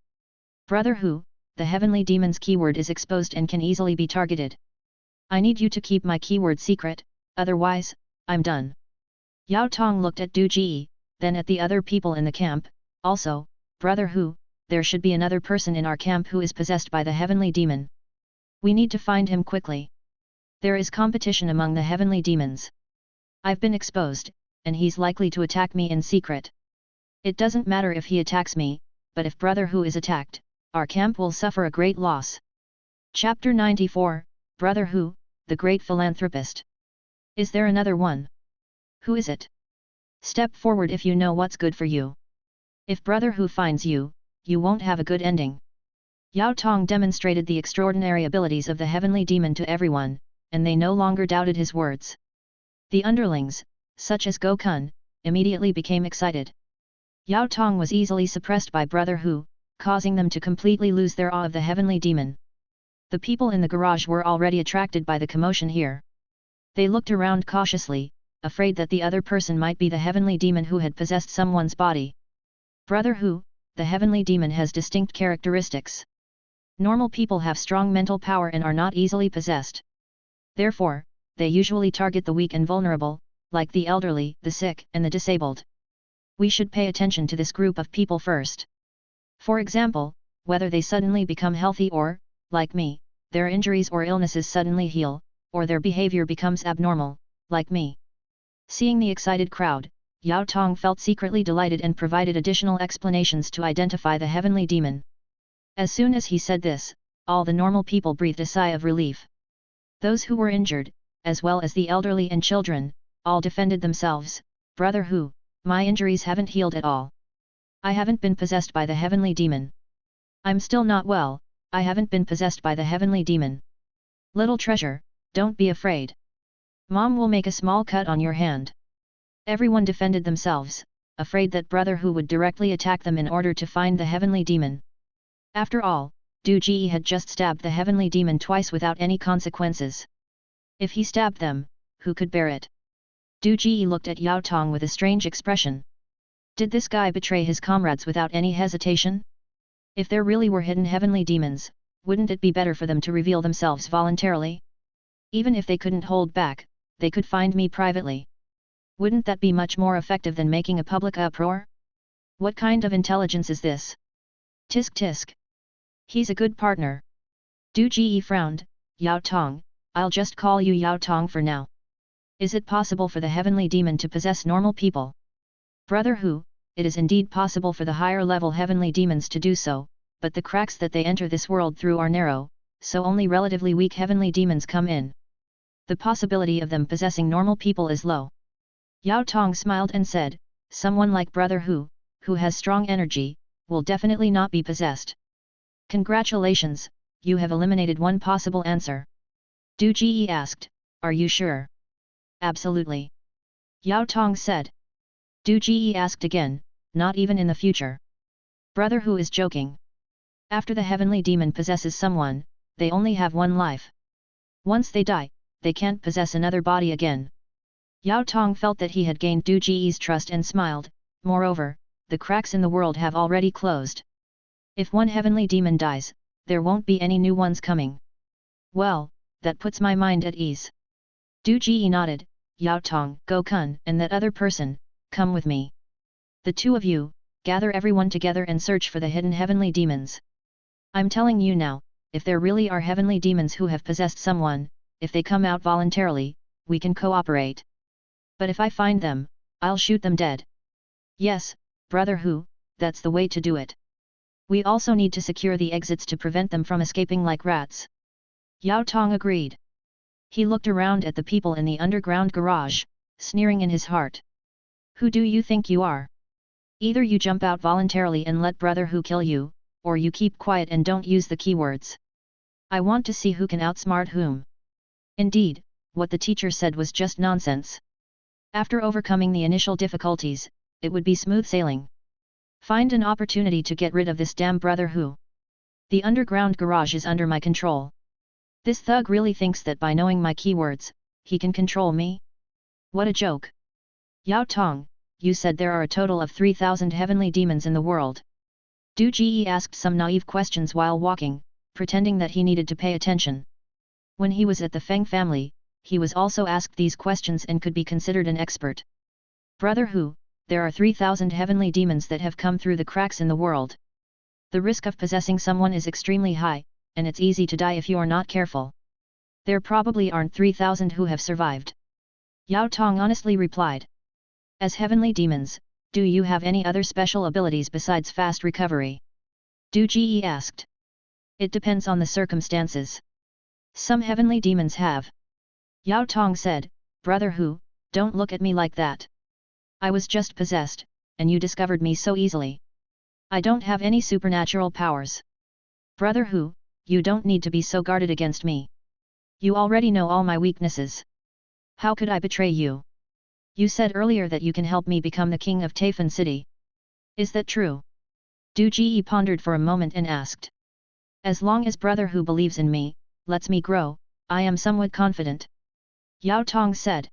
Brother Hu, the heavenly demon's keyword is exposed and can easily be targeted. I need you to keep my keyword secret, otherwise, I'm done. Yao Tong looked at Du Ji, then at the other people in the camp. Also, Brother Hu, there should be another person in our camp who is possessed by the heavenly demon. We need to find him quickly. There is competition among the heavenly demons. I've been exposed, and he's likely to attack me in secret. It doesn't matter if he attacks me, but if Brother Hu is attacked, our camp will suffer a great loss. Chapter 94, Brother Hu, the Great Philanthropist. Is there another one? Who is it? Step forward if you know what's good for you. If Brother Hu finds you, you won't have a good ending. Yao Tong demonstrated the extraordinary abilities of the heavenly demon to everyone, and they no longer doubted his words. The underlings, such as Go Kun, immediately became excited. Yao Tong was easily suppressed by Brother Hu, causing them to completely lose their awe of the heavenly demon. The people in the garage were already attracted by the commotion here. They looked around cautiously, afraid that the other person might be the heavenly demon who had possessed someone's body. Brother Hu, the heavenly demon has distinct characteristics. Normal people have strong mental power and are not easily possessed. Therefore, they usually target the weak and vulnerable, like the elderly, the sick, and the disabled. We should pay attention to this group of people first. For example, whether they suddenly become healthy or, like me, their injuries or illnesses suddenly heal, or their behavior becomes abnormal, like me. Seeing the excited crowd, Yao Tong felt secretly delighted and provided additional explanations to identify the heavenly demon. As soon as he said this, all the normal people breathed a sigh of relief. Those who were injured, as well as the elderly and children, all defended themselves. Brother Hu, my injuries haven't healed at all. I haven't been possessed by the heavenly demon. I'm still not well, I haven't been possessed by the heavenly demon. Little treasure, don't be afraid. Mom will make a small cut on your hand. Everyone defended themselves, afraid that Brother Hu would directly attack them in order to find the heavenly demon. After all, Du Ji had just stabbed the heavenly demon twice without any consequences. If he stabbed them, who could bear it? Du Ji looked at Yao Tong with a strange expression. Did this guy betray his comrades without any hesitation? If there really were hidden heavenly demons, wouldn't it be better for them to reveal themselves voluntarily? Even if they couldn't hold back, they could find me privately. Wouldn't that be much more effective than making a public uproar? What kind of intelligence is this? Tisk tisk. He's a good partner. Du Ji frowned. Yao Tong, I'll just call you Yao Tong for now. Is it possible for the heavenly demon to possess normal people? Brother Hu, it is indeed possible for the higher level heavenly demons to do so, but the cracks that they enter this world through are narrow, so only relatively weak heavenly demons come in. The possibility of them possessing normal people is low. Yao Tong smiled and said, someone like Brother Hu, who has strong energy, will definitely not be possessed. Congratulations, you have eliminated one possible answer. Du Ji asked, are you sure? Absolutely. Yao Tong said. Du Ji asked again, not even in the future. Brother Hu is joking. After the heavenly demon possesses someone, they only have one life. Once they die, they can't possess another body again. Yao Tong felt that he had gained Du Ji's trust and smiled. Moreover, the cracks in the world have already closed. If one heavenly demon dies, there won't be any new ones coming. Well, that puts my mind at ease. Du Ji nodded. Yao Tong, Go Kun, and that other person, come with me. The two of you, gather everyone together and search for the hidden heavenly demons. I'm telling you now, if there really are heavenly demons who have possessed someone, if they come out voluntarily, we can cooperate. But if I find them, I'll shoot them dead. Yes, brother Hu, that's the way to do it. We also need to secure the exits to prevent them from escaping like rats. Yao Tong agreed. He looked around at the people in the underground garage, sneering in his heart. Who do you think you are? Either you jump out voluntarily and let brother Hu kill you, or you keep quiet and don't use the keywords. I want to see who can outsmart whom. Indeed, what the teacher said was just nonsense. After overcoming the initial difficulties, it would be smooth sailing. Find an opportunity to get rid of this damn brother Hu. The underground garage is under my control. This thug really thinks that by knowing my keywords, he can control me? What a joke! Yao Tong, you said there are a total of 3,000 heavenly demons in the world. Du Ji asked some naive questions while walking, pretending that he needed to pay attention. When he was at the Feng family, he was also asked these questions and could be considered an expert. Brother Hu, there are 3,000 heavenly demons that have come through the cracks in the world. The risk of possessing someone is extremely high, and it's easy to die if you are not careful. There probably aren't 3,000 who have survived. Yao Tong honestly replied. As heavenly demons, do you have any other special abilities besides fast recovery? Du Ji asked. It depends on the circumstances. Some heavenly demons have. Yao Tong said, Brother Hu, don't look at me like that. I was just possessed, and you discovered me so easily. I don't have any supernatural powers. Brother Hu, you don't need to be so guarded against me. You already know all my weaknesses. How could I betray you? You said earlier that you can help me become the king of Taifen City. Is that true? Du Ji pondered for a moment and asked. As long as Brother Hu believes in me, lets me grow, I am somewhat confident. Yao Tong said.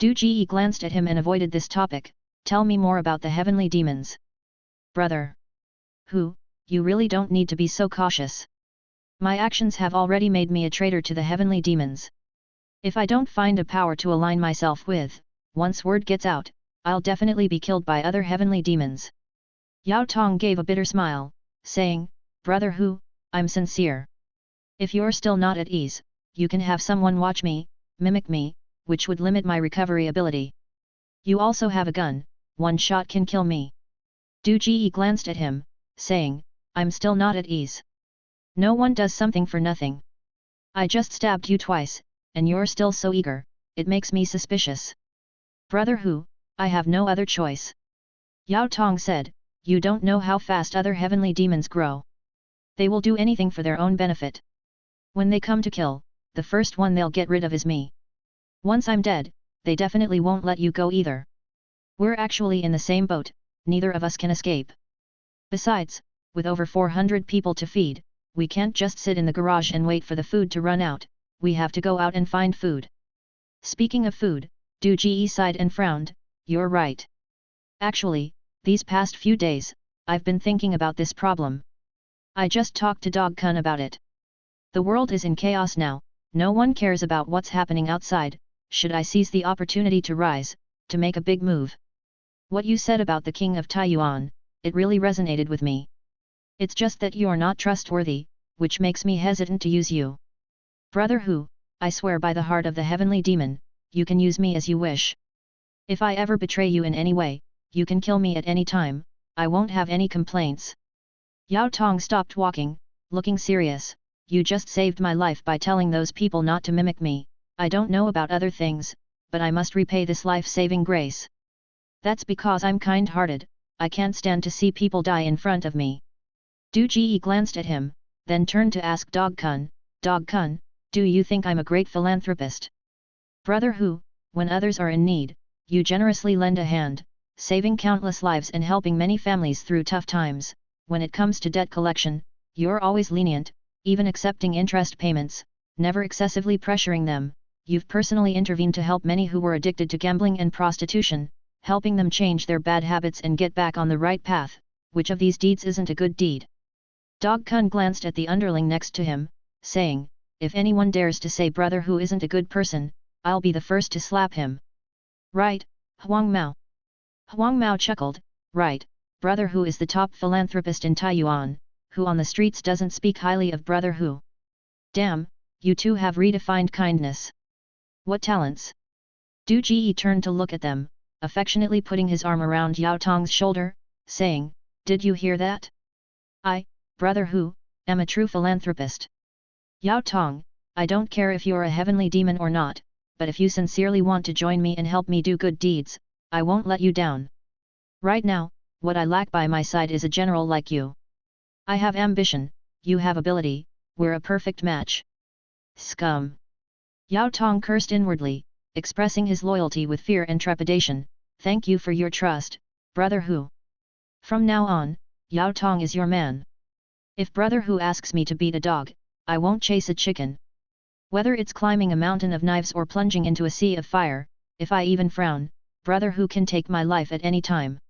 Du Ji glanced at him and avoided this topic. Tell me more about the heavenly demons. Brother Hu, you really don't need to be so cautious. My actions have already made me a traitor to the heavenly demons. If I don't find a power to align myself with, once word gets out, I'll definitely be killed by other heavenly demons. Yao Tong gave a bitter smile, saying, Brother Hu, I'm sincere. If you're still not at ease, you can have someone watch me, mimic me, which would limit my recovery ability. You also have a gun, one shot can kill me. Du Ji glanced at him, saying, I'm still not at ease. No one does something for nothing. I just stabbed you twice, and you're still so eager, it makes me suspicious. Brother Hu, I have no other choice. Yao Tong said, you don't know how fast other heavenly demons grow. They will do anything for their own benefit. When they come to kill, the first one they'll get rid of is me. Once I'm dead, they definitely won't let you go either. We're actually in the same boat, neither of us can escape. Besides, with over 400 people to feed, we can't just sit in the garage and wait for the food to run out, we have to go out and find food. Speaking of food, Du Ji sighed and frowned, you're right. Actually, these past few days, I've been thinking about this problem. I just talked to Dog Kun about it. The world is in chaos now, no one cares about what's happening outside, should I seize the opportunity to rise, to make a big move? What you said about the king of Taiyuan, it really resonated with me. It's just that you're not trustworthy, which makes me hesitant to use you. Brother Hu, I swear by the heart of the heavenly demon, you can use me as you wish. If I ever betray you in any way, you can kill me at any time, I won't have any complaints. Yao Tong stopped walking, looking serious. You just saved my life by telling those people not to mimic me. I don't know about other things, but I must repay this life-saving grace. That's because I'm kind-hearted, I can't stand to see people die in front of me. Du Ji glanced at him, then turned to ask Dog Kun, do you think I'm a great philanthropist? Brother Hu, when others are in need, you generously lend a hand, saving countless lives and helping many families through tough times. When it comes to debt collection, you're always lenient, even accepting interest payments, never excessively pressuring them. You've personally intervened to help many who were addicted to gambling and prostitution, helping them change their bad habits and get back on the right path. Which of these deeds isn't a good deed? Dog Kun glanced at the underling next to him, saying, if anyone dares to say Brother Hu isn't a good person, I'll be the first to slap him. Right, Huang Mao. Huang Mao chuckled, right, Brother Hu is the top philanthropist in Taiyuan, who on the streets doesn't speak highly of brother who? Damn, you two have redefined kindness. What talents? Du Ji turned to look at them, affectionately putting his arm around Yao Tong's shoulder, saying, did you hear that? I, brother who, am a true philanthropist. Yao Tong, I don't care if you're a heavenly demon or not, but if you sincerely want to join me and help me do good deeds, I won't let you down. Right now, what I lack by my side is a general like you. I have ambition, you have ability, we're a perfect match. Scum! Yao Tong cursed inwardly, expressing his loyalty with fear and trepidation. Thank you for your trust, brother Hu. From now on, Yao Tong is your man. If brother Hu asks me to beat a dog, I won't chase a chicken. Whether it's climbing a mountain of knives or plunging into a sea of fire, if I even frown, brother Hu can take my life at any time.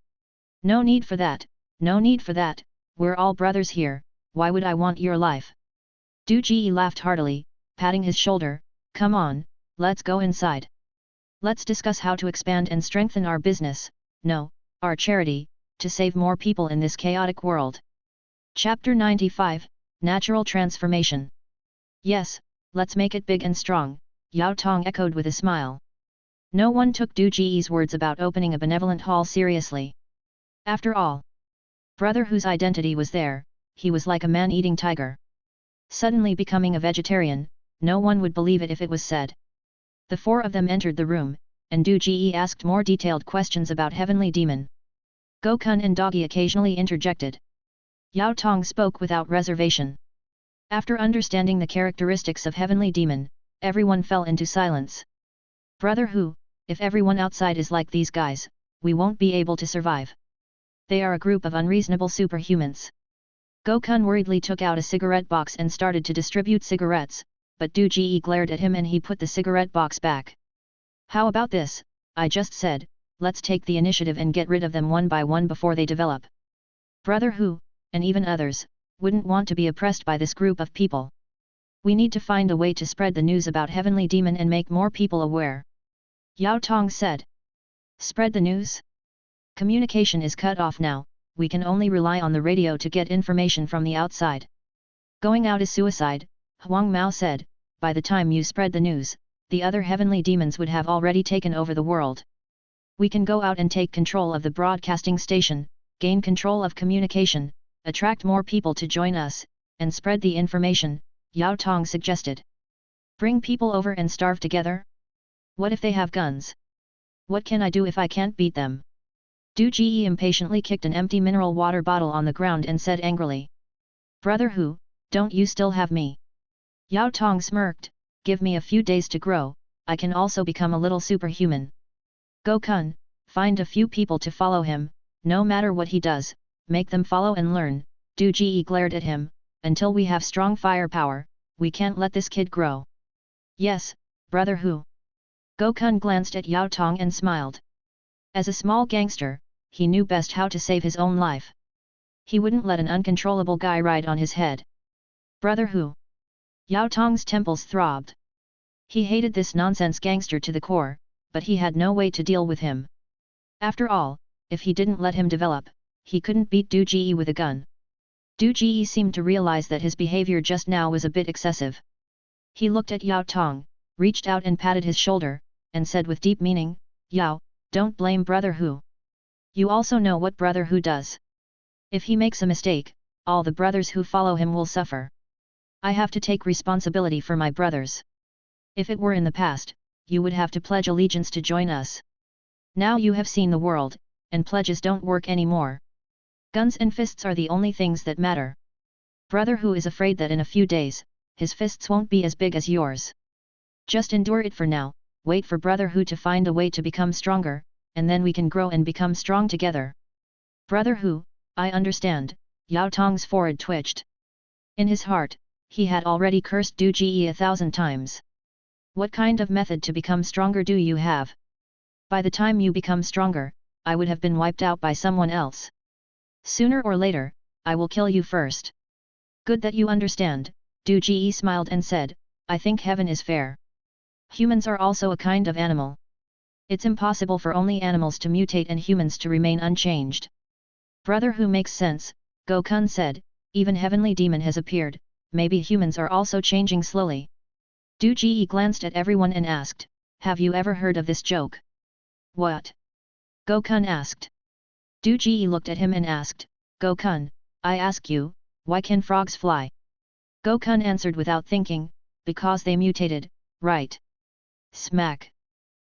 No need for that, no need for that, we're all brothers here, why would I want your life? Du Ji laughed heartily, patting his shoulder, come on, let's go inside. Let's discuss how to expand and strengthen our business, no, our charity, to save more people in this chaotic world. Chapter 95, Natural Transformation. Yes, let's make it big and strong, Yao Tong echoed with a smile. No one took Du Ji's words about opening a benevolent hall seriously. After all, brother whose identity was there, he was like a man-eating tiger. Suddenly becoming a vegetarian, no one would believe it if it was said. The four of them entered the room, and Du Ji asked more detailed questions about Heavenly Demon. Gokun and Doggy occasionally interjected. Yao Tong spoke without reservation. After understanding the characteristics of Heavenly Demon, everyone fell into silence. Brother Hu, if everyone outside is like these guys, we won't be able to survive. They are a group of unreasonable superhumans. Gokun worriedly took out a cigarette box and started to distribute cigarettes, but Du Ji glared at him and he put the cigarette box back. How about this? I just said, let's take the initiative and get rid of them one by one before they develop. Brother Hu, and even others, wouldn't want to be oppressed by this group of people. We need to find a way to spread the news about Heavenly Demon and make more people aware. Yao Tong said. Spread the news? Communication is cut off now, we can only rely on the radio to get information from the outside. Going out is suicide, Huang Mao said, by the time you spread the news, the other heavenly demons would have already taken over the world. We can go out and take control of the broadcasting station, gain control of communication, attract more people to join us, and spread the information, Yao Tong suggested. Bring people over and starve together? What if they have guns? What can I do if I can't beat them? Du Ji impatiently kicked an empty mineral water bottle on the ground and said angrily. Brother Hu, don't you still have me? Yao Tong smirked, give me a few days to grow, I can also become a little superhuman. Gokun, find a few people to follow him, no matter what he does, make them follow and learn. Du Ji glared at him, until we have strong firepower, we can't let this kid grow. Yes, brother Hu. Gokun glanced at Yao Tong and smiled. As a small gangster, he knew best how to save his own life. He wouldn't let an uncontrollable guy ride on his head. Brother Hu. Yao Tong's temples throbbed. He hated this nonsense gangster to the core, but he had no way to deal with him. After all, if he didn't let him develop, he couldn't beat Du Ji with a gun. Du Ji seemed to realize that his behavior just now was a bit excessive. He looked at Yao Tong, reached out and patted his shoulder, and said with deep meaning, Yao, don't blame brother Hu. You also know what brother Hu does. If he makes a mistake, all the brothers who follow him will suffer. I have to take responsibility for my brothers. If it were in the past, you would have to pledge allegiance to join us. Now you have seen the world, and pledges don't work anymore. Guns and fists are the only things that matter. Brother Hu is afraid that in a few days, his fists won't be as big as yours. Just endure it for now, wait for brother Hu to find a way to become stronger, and then we can grow and become strong together. Brother Hu, I understand, Yao Tong's forehead twitched. In his heart, he had already cursed Du Ji 1,000 times. What kind of method to become stronger do you have? By the time you become stronger, I would have been wiped out by someone else. Sooner or later, I will kill you first. Good that you understand, Du Ji smiled and said, I think heaven is fair. Humans are also a kind of animal. It's impossible for only animals to mutate and humans to remain unchanged. Brother Hu makes sense, Gokun said, even heavenly demon has appeared, maybe humans are also changing slowly. Du Ji glanced at everyone and asked, have you ever heard of this joke? What? Gokun asked. Du Ji looked at him and asked, Gokun, I ask you, why can frogs fly? Gokun answered without thinking, because they mutated, right? Smack.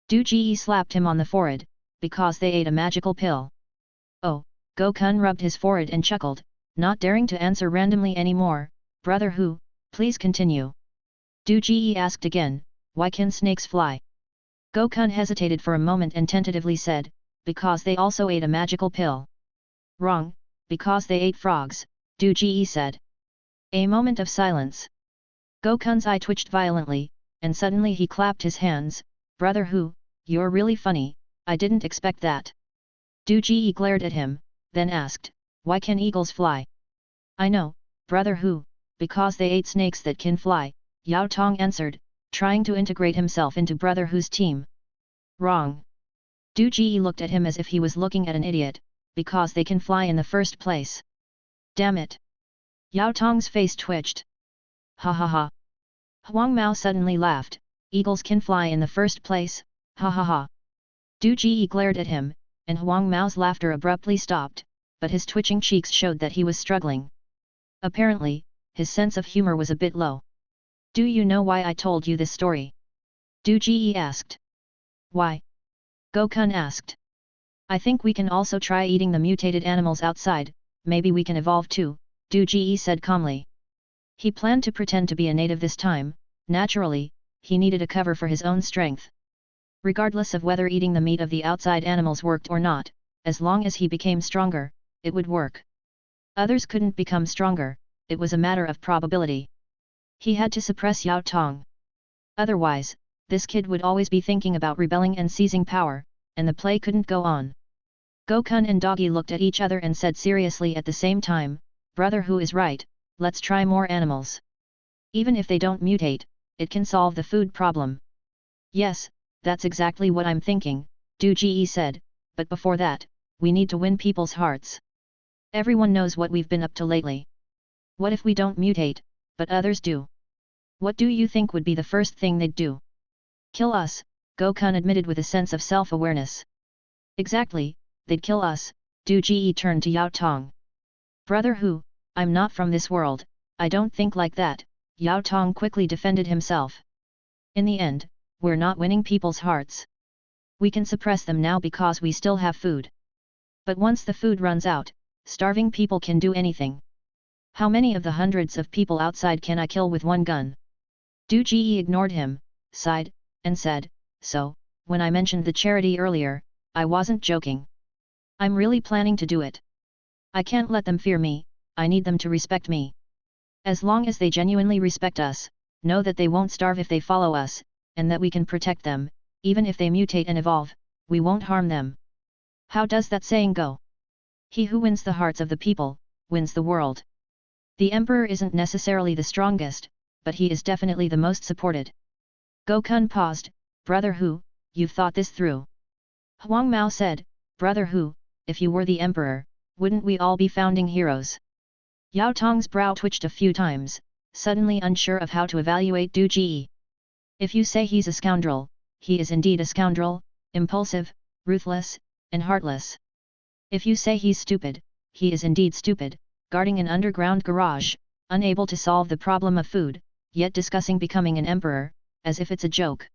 Du Ji slapped him on the forehead, because they ate a magical pill. Oh, Gokun rubbed his forehead and chuckled, not daring to answer randomly anymore. Brother Hu, please continue. Du Ji asked again, why can snakes fly? Gokun hesitated for a moment and tentatively said, because they also ate a magical pill. Wrong, because they ate frogs, Du Ji said. A moment of silence. Gokun's eye twitched violently, and suddenly he clapped his hands. Brother Hu, you're really funny, I didn't expect that. Du Ji glared at him, then asked, why can eagles fly? I know, Brother Hu, because they ate snakes that can fly, Yao Tong answered, trying to integrate himself into Brother Hu's team. Wrong. Du Ji looked at him as if he was looking at an idiot, because they can fly in the first place. Damn it. Yao Tong's face twitched. Ha ha ha. Huang Mao suddenly laughed, eagles can fly in the first place, ha ha ha. Du Ji glared at him, and Huang Mao's laughter abruptly stopped, but his twitching cheeks showed that he was struggling. Apparently, his sense of humor was a bit low. Do you know why I told you this story? Du Ji asked. Why? Gokun asked. I think we can also try eating the mutated animals outside, maybe we can evolve too, Du Ji said calmly. He planned to pretend to be a native this time. Naturally, he needed a cover for his own strength. Regardless of whether eating the meat of the outside animals worked or not, as long as he became stronger, it would work. Others couldn't become stronger, it was a matter of probability. He had to suppress Yao Tong. Otherwise, this kid would always be thinking about rebelling and seizing power, and the play couldn't go on. Gokun and Doggy looked at each other and said seriously at the same time, Brother Hu is right, let's try more animals. Even if they don't mutate, it can solve the food problem. Yes, that's exactly what I'm thinking, Du Ji said, but before that, we need to win people's hearts. Everyone knows what we've been up to lately. What if we don't mutate, but others do? What do you think would be the first thing they'd do? Kill us, Gokun admitted with a sense of self-awareness. Exactly, they'd kill us, Du Ji turned to Yao Tong. Brother Hu, I'm not from this world, I don't think like that, Yao Tong quickly defended himself. In the end, we're not winning people's hearts. We can suppress them now because we still have food. But once the food runs out, starving people can do anything. How many of the hundreds of people outside can I kill with one gun? Du Ji ignored him, sighed, and said, so, when I mentioned the charity earlier, I wasn't joking. I'm really planning to do it. I can't let them fear me, I need them to respect me. As long as they genuinely respect us, know that they won't starve if they follow us, and that we can protect them, even if they mutate and evolve, we won't harm them. How does that saying go? He who wins the hearts of the people, wins the world. The emperor isn't necessarily the strongest, but he is definitely the most supported. Gokun paused, Brother Hu, you've thought this through. Huang Mao said, Brother Hu, if you were the emperor, wouldn't we all be founding heroes? Yao Tong's brow twitched a few times, suddenly unsure of how to evaluate Du Ji. If you say he's a scoundrel, he is indeed a scoundrel, impulsive, ruthless, and heartless. If you say he's stupid, he is indeed stupid, guarding an underground garage, unable to solve the problem of food, yet discussing becoming an emperor, as if it's a joke.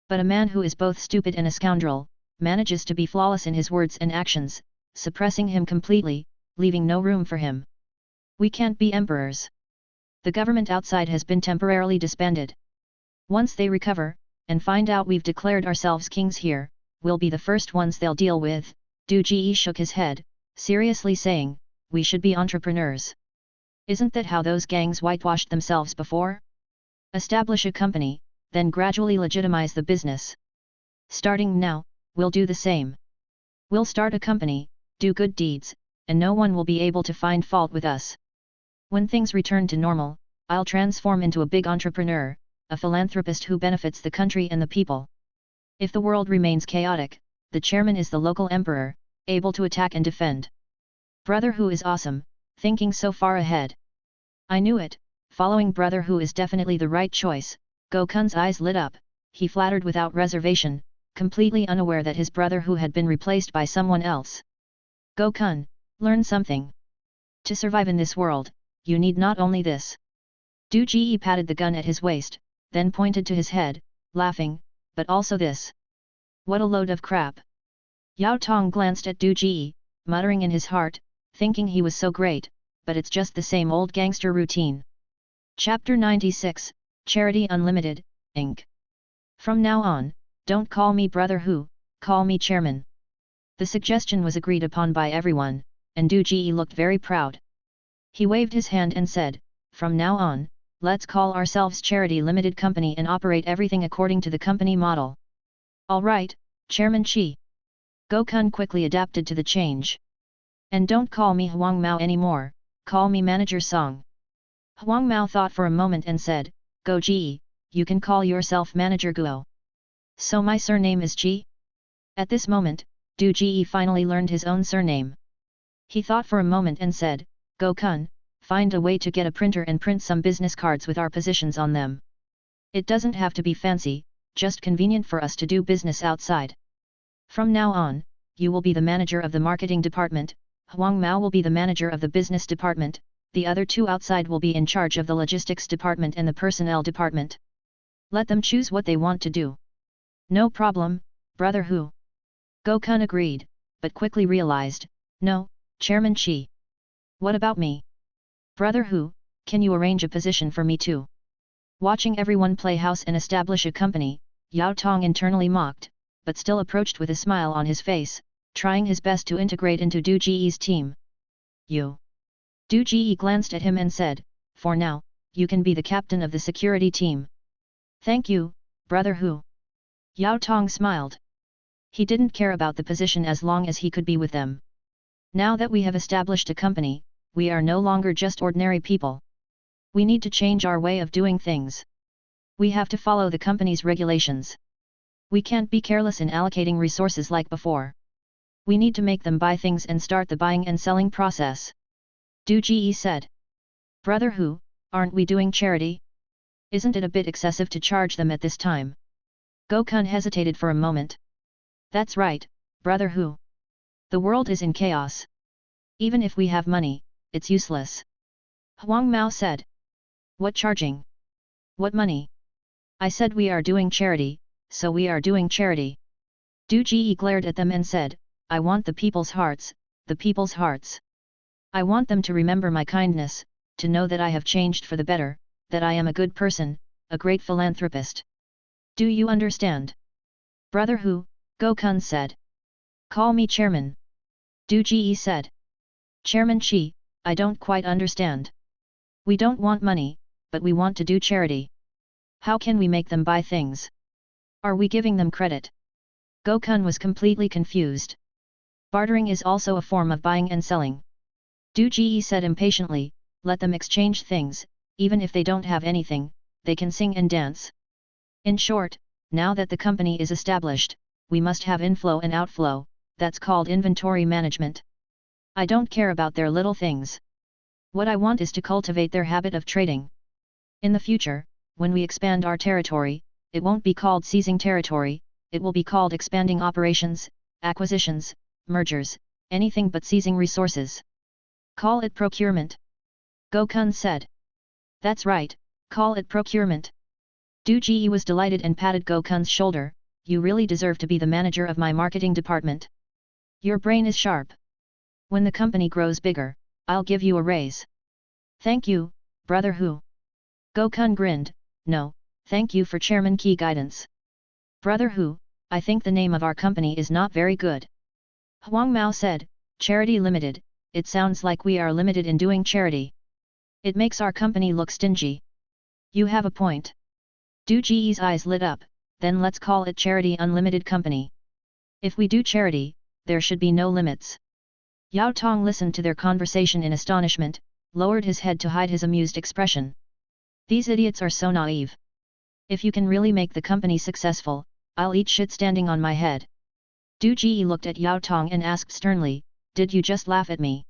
But a man who is both stupid and a scoundrel, manages to be flawless in his words and actions, suppressing him completely, leaving no room for him. We can't be emperors. The government outside has been temporarily disbanded. Once they recover, and find out we've declared ourselves kings here, we'll be the first ones they'll deal with. Du Ji shook his head, seriously saying, we should be entrepreneurs. Isn't that how those gangs whitewashed themselves before? Establish a company, then gradually legitimize the business. Starting now, we'll do the same. We'll start a company, do good deeds, and no one will be able to find fault with us. When things return to normal, I'll transform into a big entrepreneur, a philanthropist who benefits the country and the people. If the world remains chaotic, the chairman is the local emperor, able to attack and defend. Brother Hu is awesome, thinking so far ahead. I knew it, following Brother Hu is definitely the right choice. Gokun's eyes lit up, he flattered without reservation, completely unaware that his Brother Hu had been replaced by someone else. Gokun, learn something. To survive in this world, you need not only this. Du Ji patted the gun at his waist, then pointed to his head, laughing, but also this. What a load of crap. Yao Tong glanced at Du Ji, muttering in his heart, thinking he was so great, but it's just the same old gangster routine. Chapter 96, Charity Unlimited, Inc. From now on, don't call me Brother Hu, call me Chairman. The suggestion was agreed upon by everyone, and Du Ji looked very proud. He waved his hand and said, from now on, let's call ourselves Charity Limited Company and operate everything according to the company model. All right, Chairman Chi. Gokun quickly adapted to the change. And don't call me Huang Mao anymore, call me Manager Song. Huang Mao thought for a moment and said, Go Ji, you can call yourself Manager Guo. So my surname is Ji? At this moment, Du Ji finally learned his own surname. He thought for a moment and said, Gokun, find a way to get a printer and print some business cards with our positions on them. It doesn't have to be fancy, just convenient for us to do business outside. From now on, you will be the manager of the marketing department, Huang Mao will be the manager of the business department, the other two outside will be in charge of the logistics department and the personnel department. Let them choose what they want to do. No problem, Brother Hu. Gokun agreed, but quickly realized, no, Chairman Chi. What about me? Brother Hu, can you arrange a position for me too? Watching everyone play house and establish a company, Yao Tong internally mocked, but still approached with a smile on his face, trying his best to integrate into Du Ji's team. You. Du Ji glanced at him and said, for now, you can be the captain of the security team. Thank you, Brother Hu. Yao Tong smiled. He didn't care about the position as long as he could be with them. Now that we have established a company, we are no longer just ordinary people. We need to change our way of doing things. We have to follow the company's regulations. We can't be careless in allocating resources like before. We need to make them buy things and start the buying and selling process. Du Ji said. Brother Hu, aren't we doing charity? Isn't it a bit excessive to charge them at this time? Gokun hesitated for a moment. That's right, Brother Hu. The world is in chaos. Even if we have money, it's useless. Huang Mao said. What charging? What money? I said we are doing charity, so we are doing charity. Du Ji glared at them and said, I want the people's hearts, the people's hearts. I want them to remember my kindness, to know that I have changed for the better, that I am a good person, a great philanthropist. Do you understand? Brother Hu, Gokun said. Call me Chairman. Du Ji said. Chairman Chi, I don't quite understand. We don't want money, but we want to do charity. How can we make them buy things? Are we giving them credit? Gokun was completely confused. Bartering is also a form of buying and selling. Du Ji said impatiently, let them exchange things, even if they don't have anything, they can sing and dance. In short, now that the company is established, we must have inflow and outflow, that's called inventory management. I don't care about their little things. What I want is to cultivate their habit of trading. In the future, when we expand our territory, it won't be called seizing territory, it will be called expanding operations, acquisitions, mergers, anything but seizing resources. Call it procurement. Gokun said. That's right, call it procurement. Du Ji was delighted and patted Gokun's shoulder, you really deserve to be the manager of my marketing department. Your brain is sharp. When the company grows bigger, I'll give you a raise. Thank you, Brother Hu. Gokun grinned, no, thank you for Chairman Key guidance. Brother Hu, I think the name of our company is not very good. Huang Mao said, Charity Limited, it sounds like we are limited in doing charity. It makes our company look stingy. You have a point. Du Ji's eyes lit up, then let's call it Charity Unlimited Company. If we do charity, there should be no limits. Yao Tong listened to their conversation in astonishment, lowered his head to hide his amused expression. These idiots are so naive. If you can really make the company successful, I'll eat shit standing on my head. Du Ji looked at Yao Tong and asked sternly, did you just laugh at me?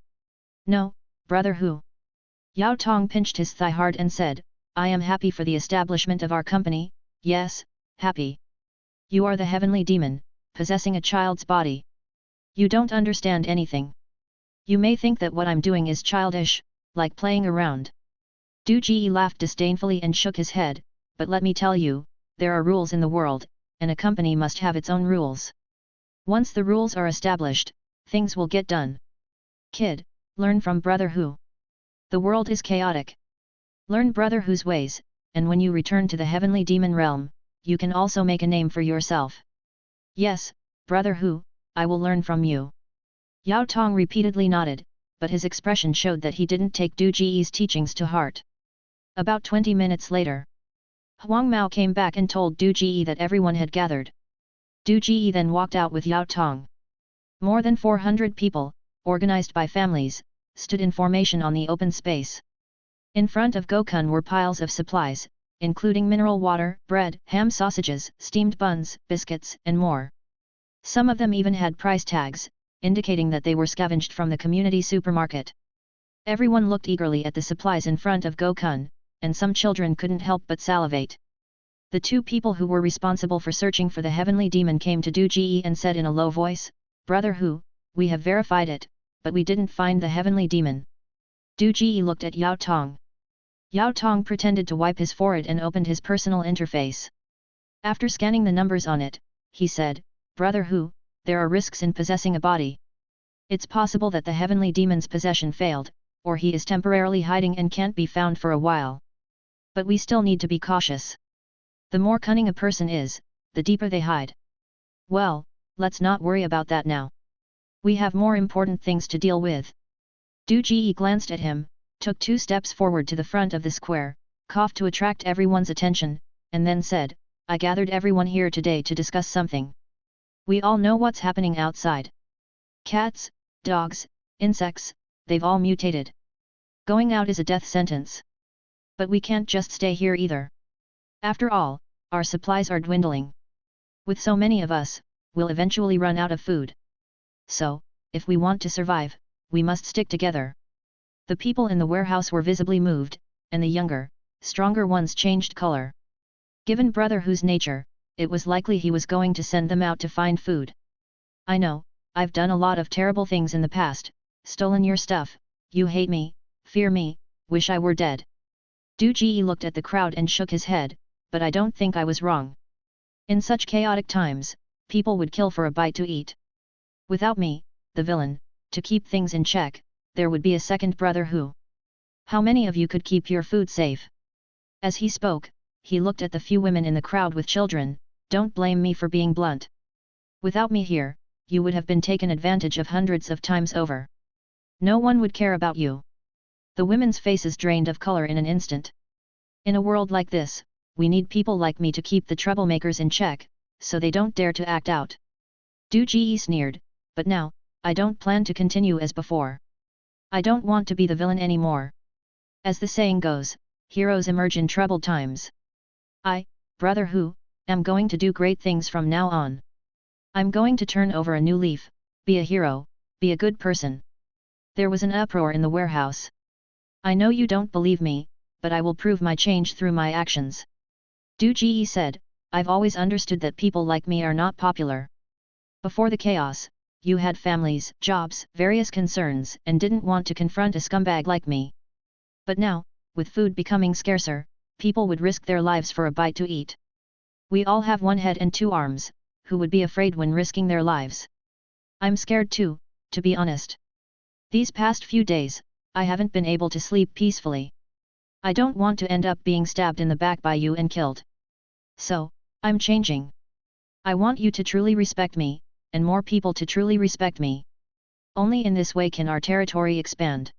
No, brother Hu. Yao Tong pinched his thigh hard and said, I am happy for the establishment of our company, yes, happy. You are the heavenly demon, possessing a child's body. You don't understand anything. You may think that what I'm doing is childish, like playing around. Du Ji laughed disdainfully and shook his head, but let me tell you, there are rules in the world, and a company must have its own rules. Once the rules are established, things will get done. Kid, learn from Brother Hu. The world is chaotic. Learn Brother Hu's ways, and when you return to the heavenly demon realm, you can also make a name for yourself. Yes, Brother Hu, I will learn from you. Yao Tong repeatedly nodded, but his expression showed that he didn't take Du Ji's teachings to heart. About 20 minutes later, Huang Mao came back and told Du Ji that everyone had gathered. Du Ji then walked out with Yao Tong. More than 400 people, organized by families, stood in formation on the open space. In front of Gokun were piles of supplies, including mineral water, bread, ham sausages, steamed buns, biscuits, and more. Some of them even had price tags, indicating that they were scavenged from the community supermarket. Everyone looked eagerly at the supplies in front of Gokun, and some children couldn't help but salivate. The two people who were responsible for searching for the heavenly demon came to Du Ji and said in a low voice, Brother Hu, we have verified it, but we didn't find the heavenly demon. Du Ji looked at Yao Tong. Yao Tong pretended to wipe his forehead and opened his personal interface. After scanning the numbers on it, he said, Brother Hu, there are risks in possessing a body. It's possible that the heavenly demon's possession failed, or he is temporarily hiding and can't be found for a while. But we still need to be cautious. The more cunning a person is, the deeper they hide. Well, let's not worry about that now. We have more important things to deal with. Du Ji glanced at him, took 2 steps forward to the front of the square, coughed to attract everyone's attention, and then said, I gathered everyone here today to discuss something. We all know what's happening outside. Cats, dogs, insects, they've all mutated. Going out is a death sentence. But we can't just stay here either. After all, our supplies are dwindling. With so many of us, we'll eventually run out of food. So, if we want to survive, we must stick together. The people in the warehouse were visibly moved, and the younger, stronger ones changed color. Given Brother Hu's nature, it was likely he was going to send them out to find food. I know, I've done a lot of terrible things in the past, stolen your stuff, you hate me, fear me, wish I were dead. Du Ji looked at the crowd and shook his head, but I don't think I was wrong. In such chaotic times, people would kill for a bite to eat. Without me, the villain, to keep things in check, there would be a second Brother Hu. How many of you could keep your food safe? As he spoke, he looked at the few women in the crowd with children, don't blame me for being blunt. Without me here, you would have been taken advantage of hundreds of times over. No one would care about you. The women's faces drained of color in an instant. In a world like this, we need people like me to keep the troublemakers in check, so they don't dare to act out. Du Ji sneered, but now, I don't plan to continue as before. I don't want to be the villain anymore. As the saying goes, heroes emerge in troubled times. I, Brother Hu, am going to do great things from now on. I'm going to turn over a new leaf, be a hero, be a good person. There was an uproar in the warehouse. I know you don't believe me, but I will prove my change through my actions. Du Ji said, I've always understood that people like me are not popular. Before the chaos, you had families, jobs, various concerns, and didn't want to confront a scumbag like me. But now, with food becoming scarcer, people would risk their lives for a bite to eat. We all have one head and 2 arms, who would be afraid when risking their lives? I'm scared too, to be honest. These past few days, I haven't been able to sleep peacefully. I don't want to end up being stabbed in the back by you and killed. So, I'm changing. I want you to truly respect me, and more people to truly respect me. Only in this way can our territory expand.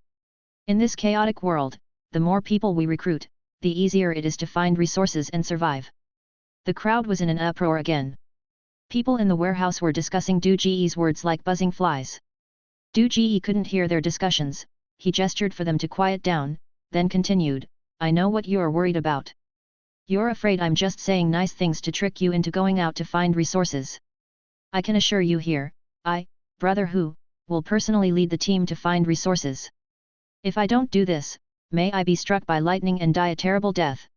In this chaotic world, the more people we recruit, the easier it is to find resources and survive. The crowd was in an uproar again. People in the warehouse were discussing Du Ji's words like buzzing flies. Du Ji couldn't hear their discussions, he gestured for them to quiet down, then continued, I know what you're worried about. You're afraid I'm just saying nice things to trick you into going out to find resources. I can assure you here, I, Brother Hu, will personally lead the team to find resources. If I don't do this, may I be struck by lightning and die a terrible death.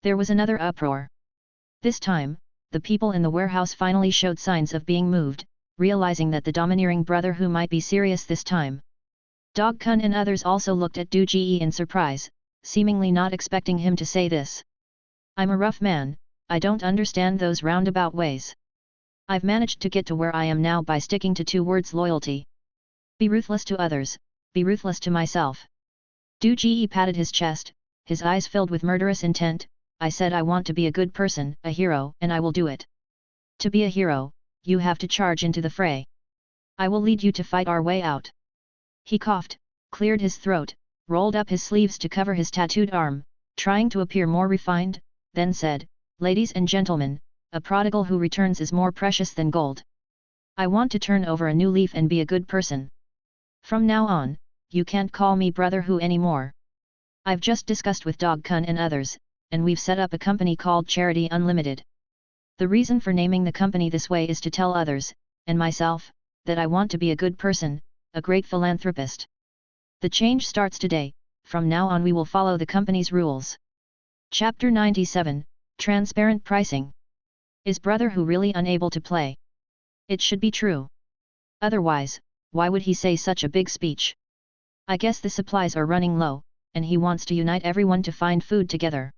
There was another uproar. This time, the people in the warehouse finally showed signs of being moved, realizing that the domineering brother who might be serious this time. Dog Kun and others also looked at Du Ji in surprise, seemingly not expecting him to say this. I'm a rough man, I don't understand those roundabout ways. I've managed to get to where I am now by sticking to 2 words: loyalty. Be ruthless to others, be ruthless to myself. Du Ji patted his chest, his eyes filled with murderous intent. I said I want to be a good person, a hero, and I will do it. To be a hero, you have to charge into the fray. I will lead you to fight our way out. He coughed, cleared his throat, rolled up his sleeves to cover his tattooed arm, trying to appear more refined, then said, Ladies and gentlemen, a prodigal who returns is more precious than gold. I want to turn over a new leaf and be a good person. From now on, you can't call me Brother Who anymore. I've just discussed with Dog Kun and others, and we've set up a company called Charity Unlimited. The reason for naming the company this way is to tell others, and myself, that I want to be a good person, a great philanthropist. The change starts today. From now on we will follow the company's rules. Chapter 97, Transparent Pricing. Is Brother Who really unable to play? It should be true. Otherwise, why would he say such a big speech? I guess the supplies are running low, and he wants to unite everyone to find food together.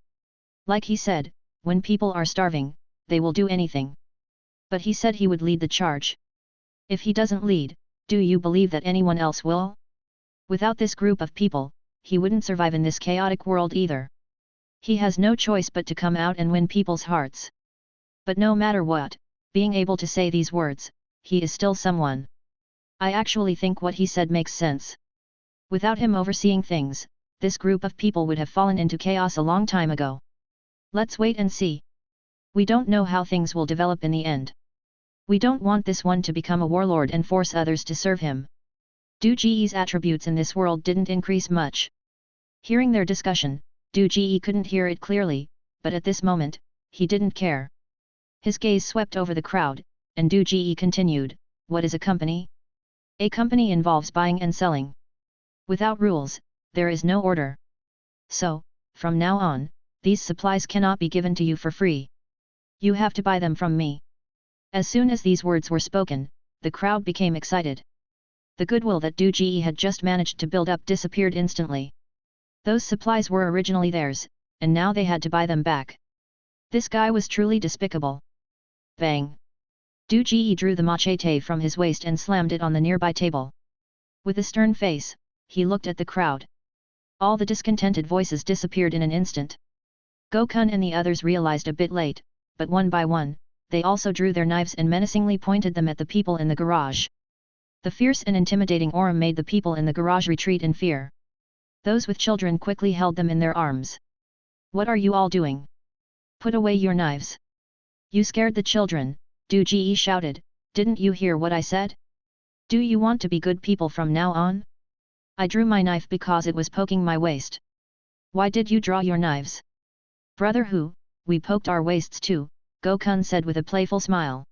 Like he said, when people are starving, they will do anything. But he said he would lead the charge. If he doesn't lead, do you believe that anyone else will? Without this group of people, he wouldn't survive in this chaotic world either. He has no choice but to come out and win people's hearts. But no matter what, being able to say these words, he is still someone. I actually think what he said makes sense. Without him overseeing things, this group of people would have fallen into chaos a long time ago. Let's wait and see. We don't know how things will develop in the end. We don't want this one to become a warlord and force others to serve him. Du Ji's attributes in this world didn't increase much. Hearing their discussion, Du Ji couldn't hear it clearly, but at this moment, he didn't care. His gaze swept over the crowd, and Du Ji continued, What is a company? A company involves buying and selling. Without rules, there is no order. So, from now on, these supplies cannot be given to you for free. You have to buy them from me. As soon as these words were spoken, the crowd became excited. The goodwill that Du Ji had just managed to build up disappeared instantly. Those supplies were originally theirs, and now they had to buy them back. This guy was truly despicable. Bang! Du Ji drew the machete from his waist and slammed it on the nearby table. With a stern face, he looked at the crowd. All the discontented voices disappeared in an instant. Gokun and the others realized a bit late, but one by one, they also drew their knives and menacingly pointed them at the people in the garage. The fierce and intimidating aura made the people in the garage retreat in fear. Those with children quickly held them in their arms. What are you all doing? Put away your knives. You scared the children, Du Ji shouted, didn't you hear what I said? Do you want to be good people from now on? I drew my knife because it was poking my waist. Why did you draw your knives? Brother Who, we poked our waists too, Gokun said with a playful smile.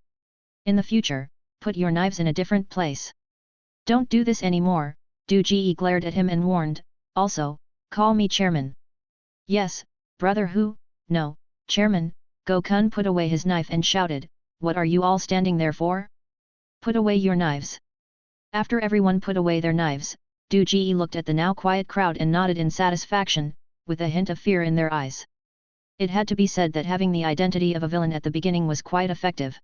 In the future, put your knives in a different place. Don't do this anymore, Du Ji glared at him and warned, also, call me chairman. Yes, Brother Who, no, chairman, Gokun put away his knife and shouted, what are you all standing there for? Put away your knives. After everyone put away their knives, Du Ji looked at the now quiet crowd and nodded in satisfaction, with a hint of fear in their eyes. It had to be said that having the identity of a villain at the beginning was quite effective.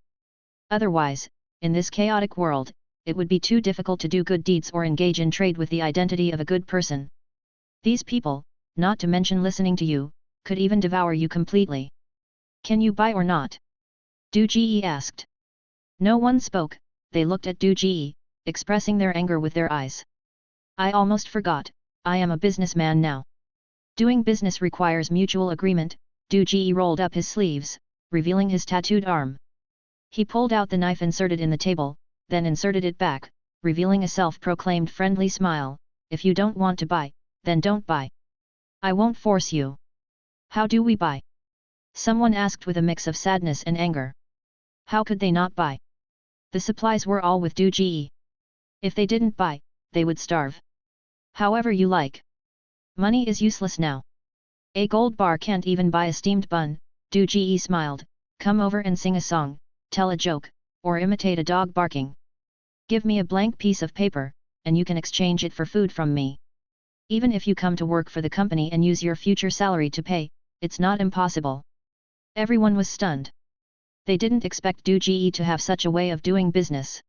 Otherwise, in this chaotic world, it would be too difficult to do good deeds or engage in trade with the identity of a good person. These people, not to mention listening to you, could even devour you completely. Can you buy or not? Du Ji asked. No one spoke, they looked at Du Ji, expressing their anger with their eyes. I almost forgot, I am a businessman now. Doing business requires mutual agreement. Du Ji rolled up his sleeves, revealing his tattooed arm. He pulled out the knife inserted in the table, then inserted it back, revealing a self-proclaimed friendly smile. If you don't want to buy, then don't buy. I won't force you. How do we buy? Someone asked with a mix of sadness and anger. How could they not buy? The supplies were all with Du Ji. If they didn't buy, they would starve. However you like. Money is useless now. A gold bar can't even buy a steamed bun. Du Ji smiled. Come over and sing a song, tell a joke, or imitate a dog barking. Give me a blank piece of paper, and you can exchange it for food from me. Even if you come to work for the company and use your future salary to pay, it's not impossible. Everyone was stunned. They didn't expect Du Ji to have such a way of doing business.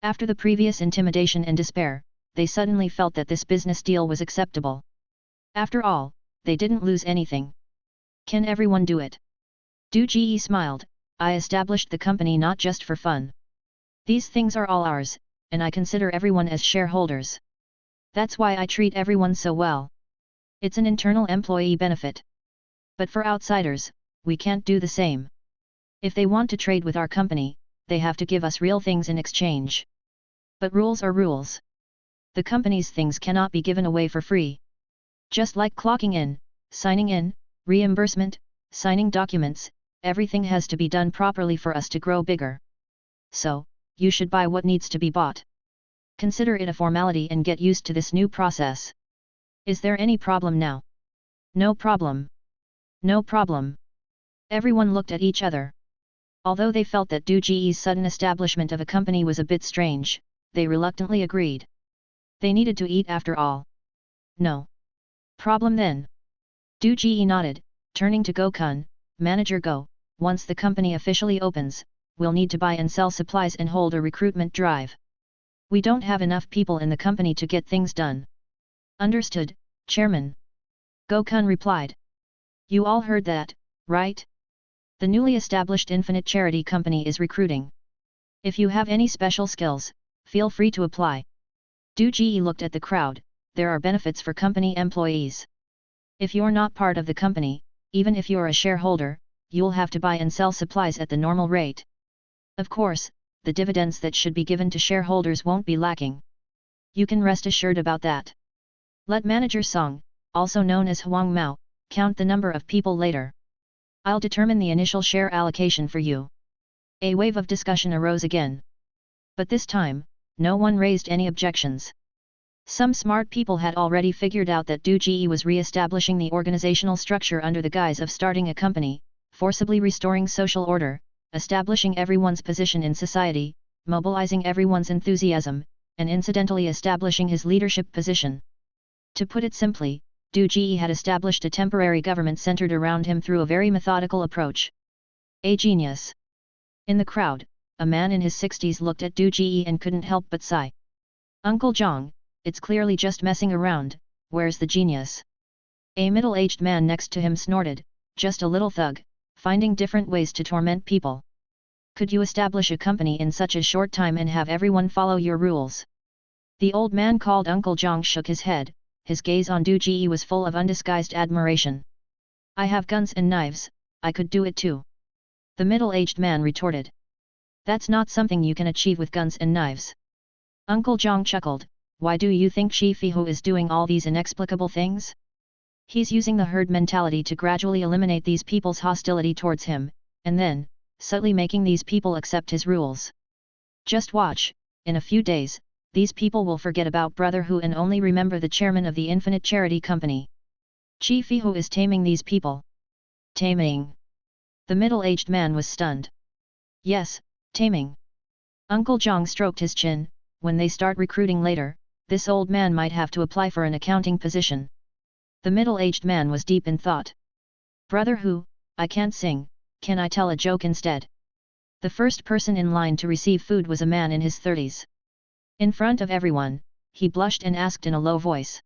After the previous intimidation and despair, they suddenly felt that this business deal was acceptable. After all, they didn't lose anything. Can everyone do it? Du Ji smiled. I established the company not just for fun. These things are all ours, and I consider everyone as shareholders. That's why I treat everyone so well. It's an internal employee benefit. But for outsiders, we can't do the same. If they want to trade with our company, they have to give us real things in exchange. But rules are rules. The company's things cannot be given away for free. Just like clocking in, signing in, reimbursement, signing documents, everything has to be done properly for us to grow bigger. So, you should buy what needs to be bought. Consider it a formality and get used to this new process. Is there any problem now? No problem. No problem. Everyone looked at each other. Although they felt that Du Ji's sudden establishment of a company was a bit strange, they reluctantly agreed. They needed to eat after all. No problem then. Du Ji nodded, turning to Go Kun, Manager Go, once the company officially opens, we'll need to buy and sell supplies and hold a recruitment drive. We don't have enough people in the company to get things done. Understood, Chairman. Go Kun replied. You all heard that, right? The newly established Infinite Charity Company is recruiting. If you have any special skills, feel free to apply. Du Ji looked at the crowd. There are benefits for company employees. If you're not part of the company, even if you're a shareholder, you'll have to buy and sell supplies at the normal rate. Of course, the dividends that should be given to shareholders won't be lacking. You can rest assured about that. Let Manager Song, also known as Huang Mao, count the number of people later. I'll determine the initial share allocation for you. A wave of discussion arose again. But this time, no one raised any objections. Some smart people had already figured out that Du Ji was re-establishing the organizational structure under the guise of starting a company, forcibly restoring social order, establishing everyone's position in society, mobilizing everyone's enthusiasm, and incidentally establishing his leadership position. To put it simply, Du Ji had established a temporary government centered around him through a very methodical approach. A genius. In the crowd, a man in his 60s looked at Du Ji and couldn't help but sigh. Uncle Zhang, it's clearly just messing around, where's the genius? A middle-aged man next to him snorted, just a little thug, finding different ways to torment people. Could you establish a company in such a short time and have everyone follow your rules? The old man called Uncle Zhang shook his head, his gaze on Du Ji was full of undisguised admiration. I have guns and knives, I could do it too. The middle-aged man retorted. That's not something you can achieve with guns and knives. Uncle Zhang chuckled. Why do you think Shi Fihu is doing all these inexplicable things? He's using the herd mentality to gradually eliminate these people's hostility towards him, and then, subtly making these people accept his rules. Just watch, in a few days, these people will forget about Brother Hu and only remember the chairman of the Infinite Charity Company. Shi Fihu is taming these people. Taming. The middle-aged man was stunned. Yes, taming. Uncle Zhang stroked his chin. When they start recruiting later, this old man might have to apply for an accounting position. The middle-aged man was deep in thought. Brother Hu, I can't sing, can I tell a joke instead? The first person in line to receive food was a man in his 30s. In front of everyone, he blushed and asked in a low voice.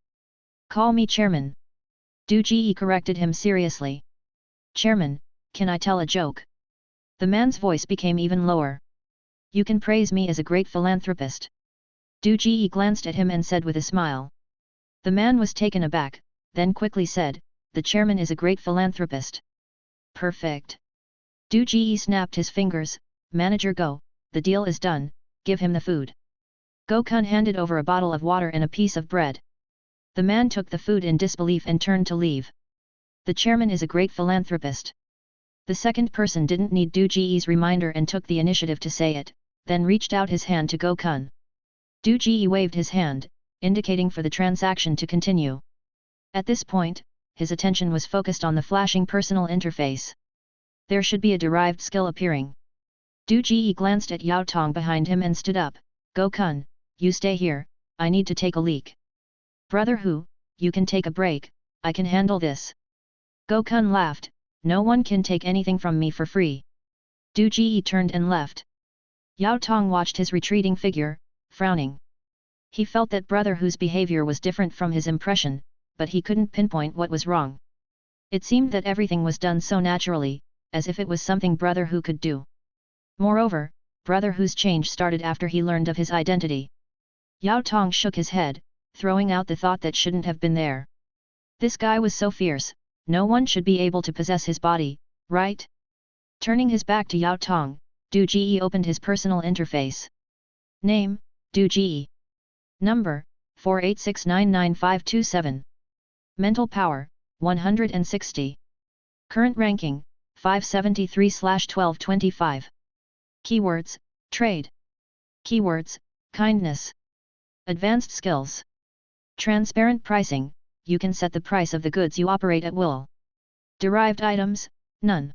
Call me Chairman. Du Ji corrected him seriously. Chairman, can I tell a joke? The man's voice became even lower. You can praise me as a great philanthropist. Du Ji glanced at him and said with a smile. The man was taken aback, then quickly said, the chairman is a great philanthropist. Perfect. Du Ji snapped his fingers, Manager Go, the deal is done, give him the food. Go Kun handed over a bottle of water and a piece of bread. The man took the food in disbelief and turned to leave. The chairman is a great philanthropist. The second person didn't need Du Ji's reminder and took the initiative to say it, then reached out his hand to Go Kun. Du Ji waved his hand, indicating for the transaction to continue. At this point, his attention was focused on the flashing personal interface. There should be a derived skill appearing. Du Ji glanced at Yao Tong behind him and stood up. Go Kun, you stay here, I need to take a leak. Brother Hu, you can take a break, I can handle this. Go Kun laughed, no one can take anything from me for free. Du Ji turned and left. Yao Tong watched his retreating figure, frowning. He felt that Brother Hu's behavior was different from his impression, but he couldn't pinpoint what was wrong. It seemed that everything was done so naturally, as if it was something Brother Hu could do. Moreover, Brother Hu's change started after he learned of his identity. Yao Tong shook his head, throwing out the thought that shouldn't have been there. This guy was so fierce, no one should be able to possess his body, right? Turning his back to Yao Tong, Du Ji opened his personal interface. Name, Du Ji. Number, 48699527. Mental power, 160. Current ranking, 573/1225. Keywords, trade. Keywords, kindness. Advanced skills. Transparent pricing, you can set the price of the goods you operate at will. Derived items, none.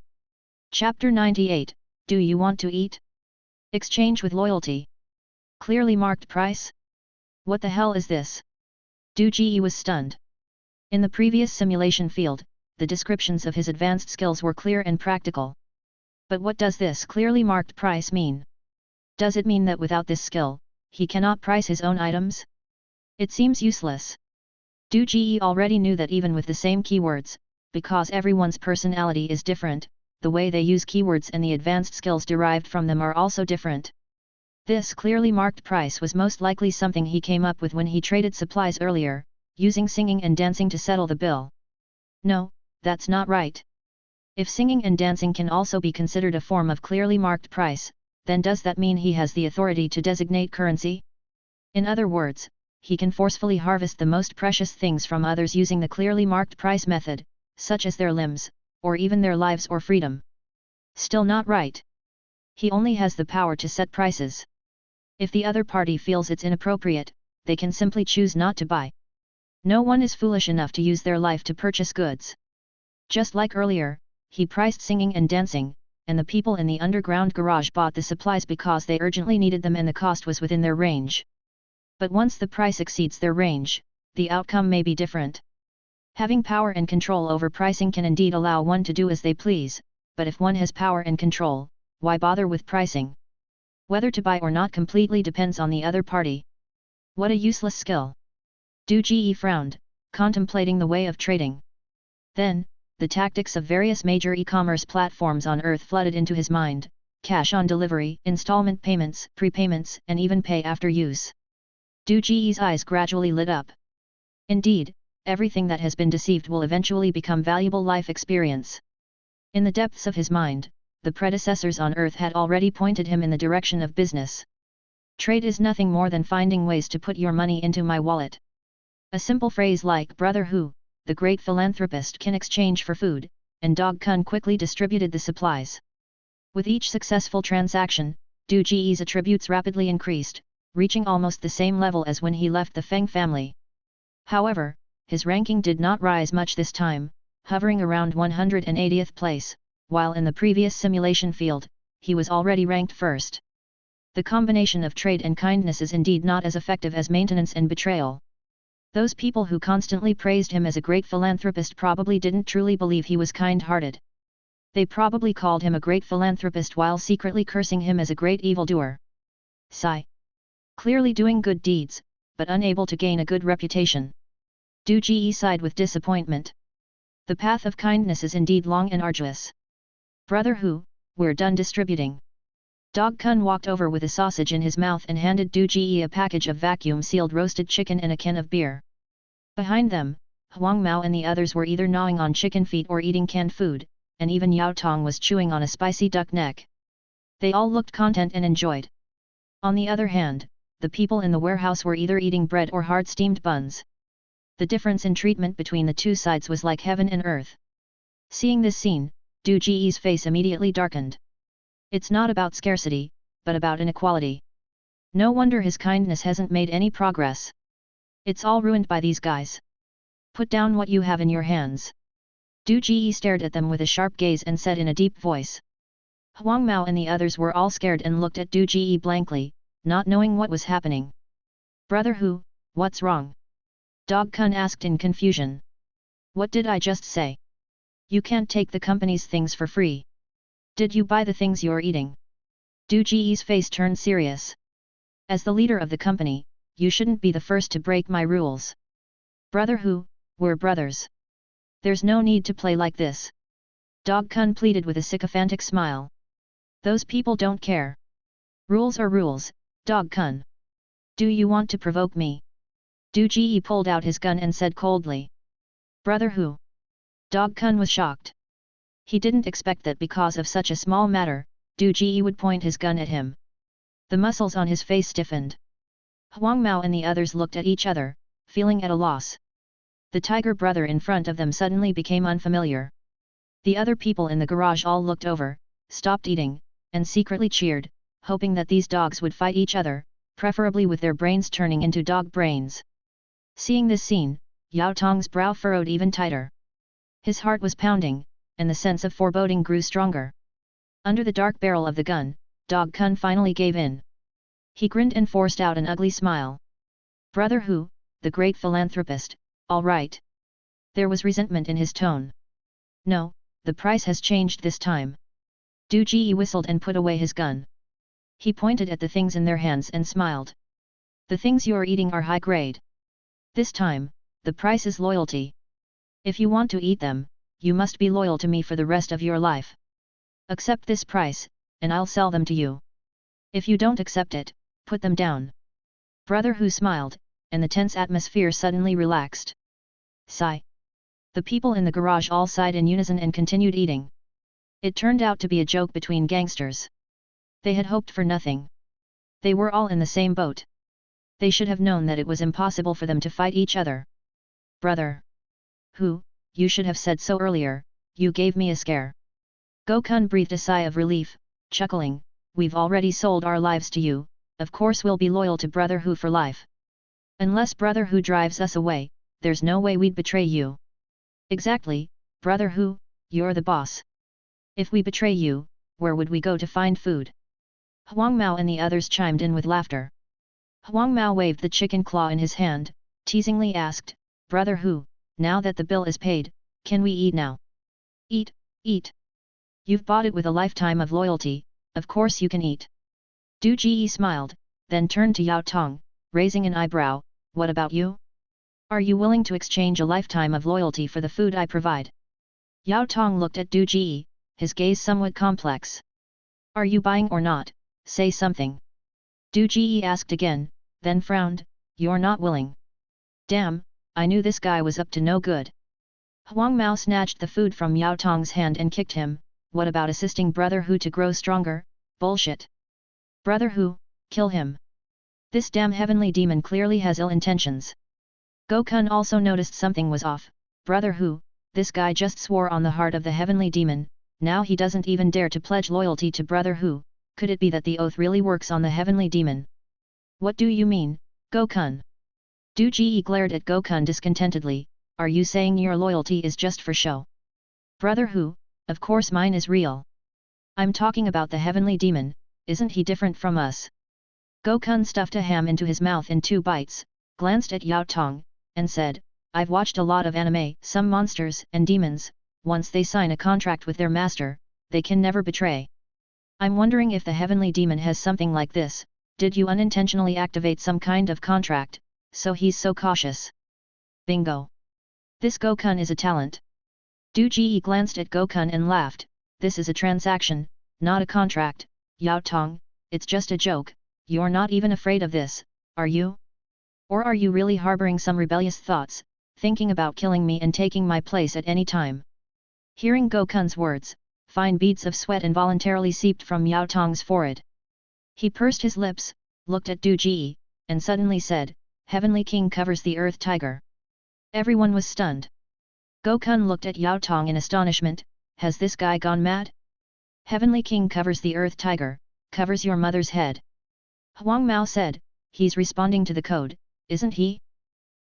Chapter 98, Do you want to eat? Exchange with loyalty. Clearly marked price? What the hell is this? Du Ji was stunned. In the previous simulation field, the descriptions of his advanced skills were clear and practical. But what does this clearly marked price mean? Does it mean that without this skill, he cannot price his own items? It seems useless. Du Ji already knew that even with the same keywords, because everyone's personality is different, the way they use keywords and the advanced skills derived from them are also different. This clearly marked price was most likely something he came up with when he traded supplies earlier, using singing and dancing to settle the bill. No, that's not right. If singing and dancing can also be considered a form of clearly marked price, then does that mean he has the authority to designate currency? In other words, he can forcefully harvest the most precious things from others using the clearly marked price method, such as their limbs, or even their lives or freedom. Still not right. He only has the power to set prices. If the other party feels it's inappropriate, they can simply choose not to buy. No one is foolish enough to use their life to purchase goods. Just like earlier, he priced singing and dancing, and the people in the underground garage bought the supplies because they urgently needed them and the cost was within their range. But once the price exceeds their range, the outcome may be different. Having power and control over pricing can indeed allow one to do as they please, but if one has power and control, why bother with pricing? Whether to buy or not completely depends on the other party. What a useless skill. Du Ji frowned, contemplating the way of trading. Then, the tactics of various major e-commerce platforms on Earth flooded into his mind: cash on delivery, installment payments, prepayments, and even pay after use. Du Ji's eyes gradually lit up. Indeed, everything that has been deceived will eventually become valuable life experience. In the depths of his mind, the predecessors on Earth had already pointed him in the direction of business. Trade is nothing more than finding ways to put your money into my wallet. A simple phrase like Brother Hu, the great philanthropist, can exchange for food, and Dog Kun quickly distributed the supplies. With each successful transaction, Du Ji's attributes rapidly increased, reaching almost the same level as when he left the Feng family. However, his ranking did not rise much this time, hovering around 180th place, while in the previous simulation field, he was already ranked first. The combination of trade and kindness is indeed not as effective as maintenance and betrayal. Those people who constantly praised him as a great philanthropist probably didn't truly believe he was kind-hearted. They probably called him a great philanthropist while secretly cursing him as a great evildoer. Sigh. Clearly doing good deeds, but unable to gain a good reputation. Du Ji sighed with disappointment. The path of kindness is indeed long and arduous. Brother Hu, we're done distributing. Dog Kun walked over with a sausage in his mouth and handed Du Ji a package of vacuum-sealed roasted chicken and a can of beer. Behind them, Huang Mao and the others were either gnawing on chicken feet or eating canned food, and even Yao Tong was chewing on a spicy duck neck. They all looked content and enjoyed. On the other hand, the people in the warehouse were either eating bread or hard-steamed buns. The difference in treatment between the two sides was like heaven and earth. Seeing this scene, Du Ji's face immediately darkened. It's not about scarcity, but about inequality. No wonder his kindness hasn't made any progress. It's all ruined by these guys. Put down what you have in your hands. Du Ji stared at them with a sharp gaze and said in a deep voice. Huang Mao and the others were all scared and looked at Du Ji blankly, not knowing what was happening. Brother Hu, what's wrong? Dog Kun asked in confusion. What did I just say? You can't take the company's things for free. Did you buy the things you're eating? Du Ji's face turned serious. As the leader of the company, you shouldn't be the first to break my rules. Brother Hu, we're brothers. There's no need to play like this. Dog Kun pleaded with a sycophantic smile. Those people don't care. Rules are rules, Dog Kun. Do you want to provoke me? Du Ji pulled out his gun and said coldly. Brother Hu. Dog Kun was shocked. He didn't expect that because of such a small matter, Du Ji would point his gun at him. The muscles on his face stiffened. Huang Mao and the others looked at each other, feeling at a loss. The tiger brother in front of them suddenly became unfamiliar. The other people in the garage all looked over, stopped eating, and secretly cheered, hoping that these dogs would fight each other, preferably with their brains turning into dog brains. Seeing this scene, Yao Tong's brow furrowed even tighter. His heart was pounding, and the sense of foreboding grew stronger. Under the dark barrel of the gun, Dog Kun finally gave in. He grinned and forced out an ugly smile. Brother Hu, the great philanthropist, all right. There was resentment in his tone. No, the price has changed this time. Du Ji whistled and put away his gun. He pointed at the things in their hands and smiled. The things you're eating are high grade. This time, the price is loyalty. If you want to eat them, you must be loyal to me for the rest of your life. Accept this price, and I'll sell them to you. If you don't accept it, put them down. Brother Hu smiled, and the tense atmosphere suddenly relaxed. Sigh. The people in the garage all sighed in unison and continued eating. It turned out to be a joke between gangsters. They had hoped for nothing. They were all in the same boat. They should have known that it was impossible for them to fight each other. Brother Hu, you should have said so earlier, you gave me a scare. Gokun breathed a sigh of relief, chuckling, we've already sold our lives to you, of course we'll be loyal to Brother Hu for life. Unless Brother Hu drives us away, there's no way we'd betray you. Exactly, Brother Hu, you're the boss. If we betray you, where would we go to find food? Huang Mao and the others chimed in with laughter. Huang Mao waved the chicken claw in his hand, teasingly asked, Brother Hu, now that the bill is paid, can we eat now? Eat, eat. You've bought it with a lifetime of loyalty, of course you can eat. Du Ji smiled, then turned to Yao Tong, raising an eyebrow, what about you? Are you willing to exchange a lifetime of loyalty for the food I provide? Yao Tong looked at Du Ji, his gaze somewhat complex. Are you buying or not? Say something. Du Ji asked again, then frowned, you're not willing. Damn, I knew this guy was up to no good. Huang Mao snatched the food from Yao Tong's hand and kicked him, what about assisting Brother Hu to grow stronger? Bullshit. Brother Hu, kill him. This damn heavenly demon clearly has ill intentions. Gokun also noticed something was off. Brother Hu, this guy just swore on the heart of the heavenly demon, now he doesn't even dare to pledge loyalty to Brother Hu, could it be that the oath really works on the heavenly demon? What do you mean, Gokun? Du Ji glared at Gokun discontentedly, are you saying your loyalty is just for show? Brother Hu, of course mine is real. I'm talking about the heavenly demon, isn't he different from us? Gokun stuffed a ham into his mouth in 2 bites, glanced at Yao Tong, and said, I've watched a lot of anime, some monsters and demons, once they sign a contract with their master, they can never betray. I'm wondering if the heavenly demon has something like this, did you unintentionally activate some kind of contract, so he's so cautious? Bingo! This Gokun is a talent. Du Ji glanced at Gokun and laughed, this is a transaction, not a contract, Yao Tong, it's just a joke, you're not even afraid of this, are you? Or are you really harboring some rebellious thoughts, thinking about killing me and taking my place at any time? Hearing Gokun's words, fine beads of sweat involuntarily seeped from Yao Tong's forehead. He pursed his lips, looked at Du Ji, and suddenly said, Heavenly King covers the Earth Tiger. Everyone was stunned. Gokun looked at Yao Tong in astonishment, has this guy gone mad? Heavenly King covers the Earth Tiger, covers your mother's head. Huang Mao said, he's responding to the code, isn't he?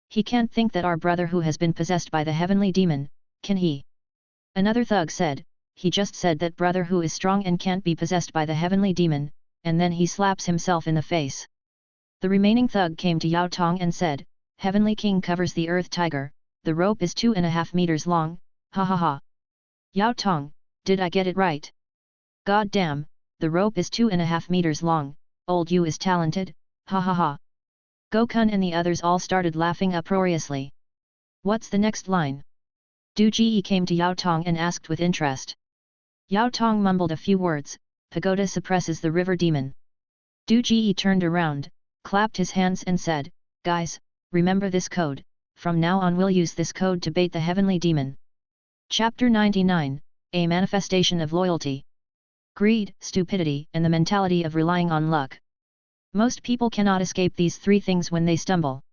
He can't think that our brother who has been possessed by the heavenly demon, can he? Another thug said, he just said that brother who is strong and can't be possessed by the heavenly demon, and then he slaps himself in the face. The remaining thug came to Yao Tong and said, Heavenly King covers the earth tiger, the rope is 2.5 meters long, ha ha ha. Yao Tong, did I get it right? God damn, the rope is 2.5 meters long, old you is talented, ha ha ha. Gokun and the others all started laughing uproariously. What's the next line? Du Ji came to Yao Tong and asked with interest. Yao Tong mumbled a few words, pagoda suppresses the river demon. Du Ji turned around, clapped his hands and said, guys, remember this code, from now on we'll use this code to bait the heavenly demon. Chapter 99, A Manifestation of Loyalty. Greed, stupidity and the mentality of relying on luck. Most people cannot escape these three things when they stumble.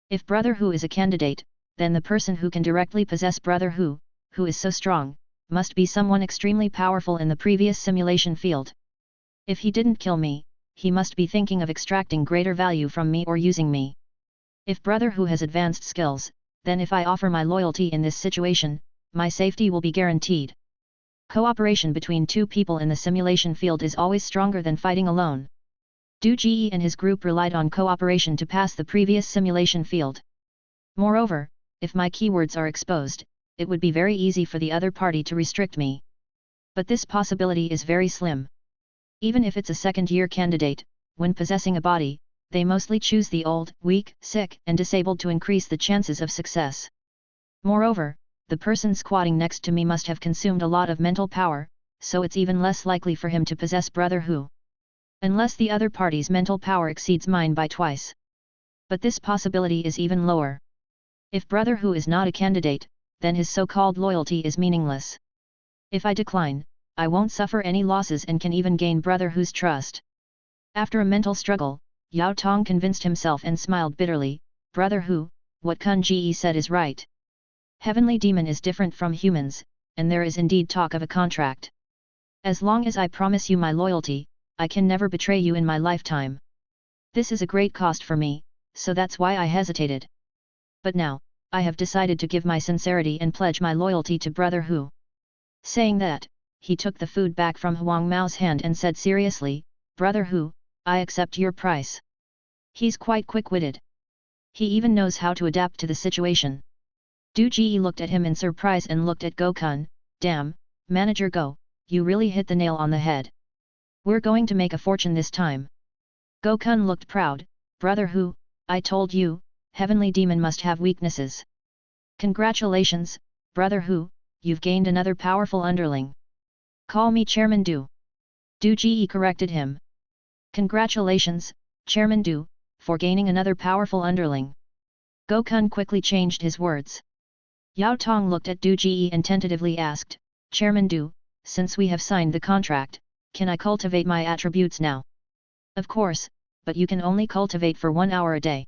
If brother who is a candidate, then the person who can directly possess brother who is so strong, must be someone extremely powerful in the previous simulation field. If he didn't kill me, he must be thinking of extracting greater value from me or using me. If brother who has advanced skills, then if I offer my loyalty in this situation, my safety will be guaranteed. Cooperation between two people in the simulation field is always stronger than fighting alone. Du Ji and his group relied on cooperation to pass the previous simulation field. Moreover, if my keywords are exposed, it would be very easy for the other party to restrict me. But this possibility is very slim. Even if it's a second-year candidate, when possessing a body, they mostly choose the old, weak, sick and disabled to increase the chances of success. Moreover, the person squatting next to me must have consumed a lot of mental power, so it's even less likely for him to possess brother who. Unless the other party's mental power exceeds mine by twice. But this possibility is even lower. If brother who is not a candidate, then his so-called loyalty is meaningless. If I decline, I won't suffer any losses and can even gain brother who's trust. After a mental struggle, Yao Tong convinced himself and smiled bitterly, brother who, what Kun Ji said is right. Heavenly demon is different from humans, and there is indeed talk of a contract. As long as I promise you my loyalty, I can never betray you in my lifetime. This is a great cost for me, so that's why I hesitated. But now, I have decided to give my sincerity and pledge my loyalty to brother who. Saying that, he took the food back from Huang Mao's hand and said seriously, brother who, I accept your price. He's quite quick-witted. He even knows how to adapt to the situation. Du Ji looked at him in surprise and looked at Gokun, damn, Manager Go, you really hit the nail on the head. We're going to make a fortune this time. Gokun looked proud, brother who, I told you, heavenly demon must have weaknesses. Congratulations, brother who, you've gained another powerful underling. Call me Chairman Du. Du Ji corrected him. Congratulations, Chairman Du, for gaining another powerful underling. Gokun quickly changed his words. Yao Tong looked at Du Ji and tentatively asked, Chairman Du, since we have signed the contract, can I cultivate my attributes now? Of course, but you can only cultivate for 1 hour a day.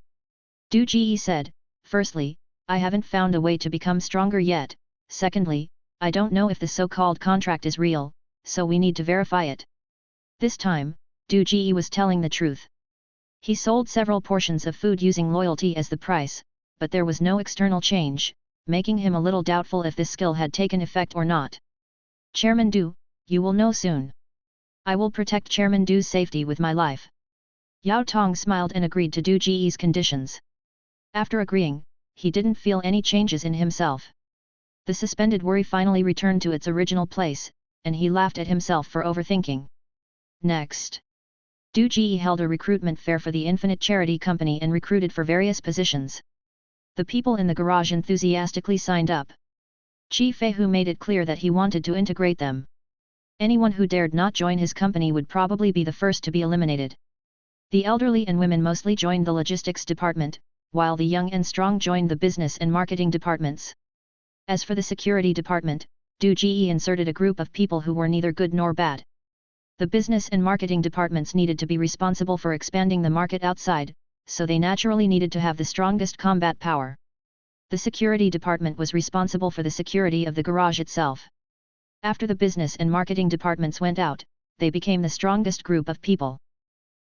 Du Ji said, firstly, I haven't found a way to become stronger yet, secondly, I don't know if the so-called contract is real, so we need to verify it. This time, Du Ji was telling the truth. He sold several portions of food using loyalty as the price, but there was no external change, making him a little doubtful if this skill had taken effect or not. Chairman Du, you will know soon. I will protect Chairman Du's safety with my life. Yao Tong smiled and agreed to Du Ji's conditions. After agreeing, he didn't feel any changes in himself. The suspended worry finally returned to its original place, and he laughed at himself for overthinking. Next. Du Ji held a recruitment fair for the Infinite Charity Company and recruited for various positions. The people in the garage enthusiastically signed up. Chi Feihu made it clear that he wanted to integrate them. Anyone who dared not join his company would probably be the first to be eliminated. The elderly and women mostly joined the logistics department, while the young and strong joined the business and marketing departments. As for the security department, Du Ji inserted a group of people who were neither good nor bad. The business and marketing departments needed to be responsible for expanding the market outside, so they naturally needed to have the strongest combat power. The security department was responsible for the security of the garage itself. After the business and marketing departments went out, they became the strongest group of people.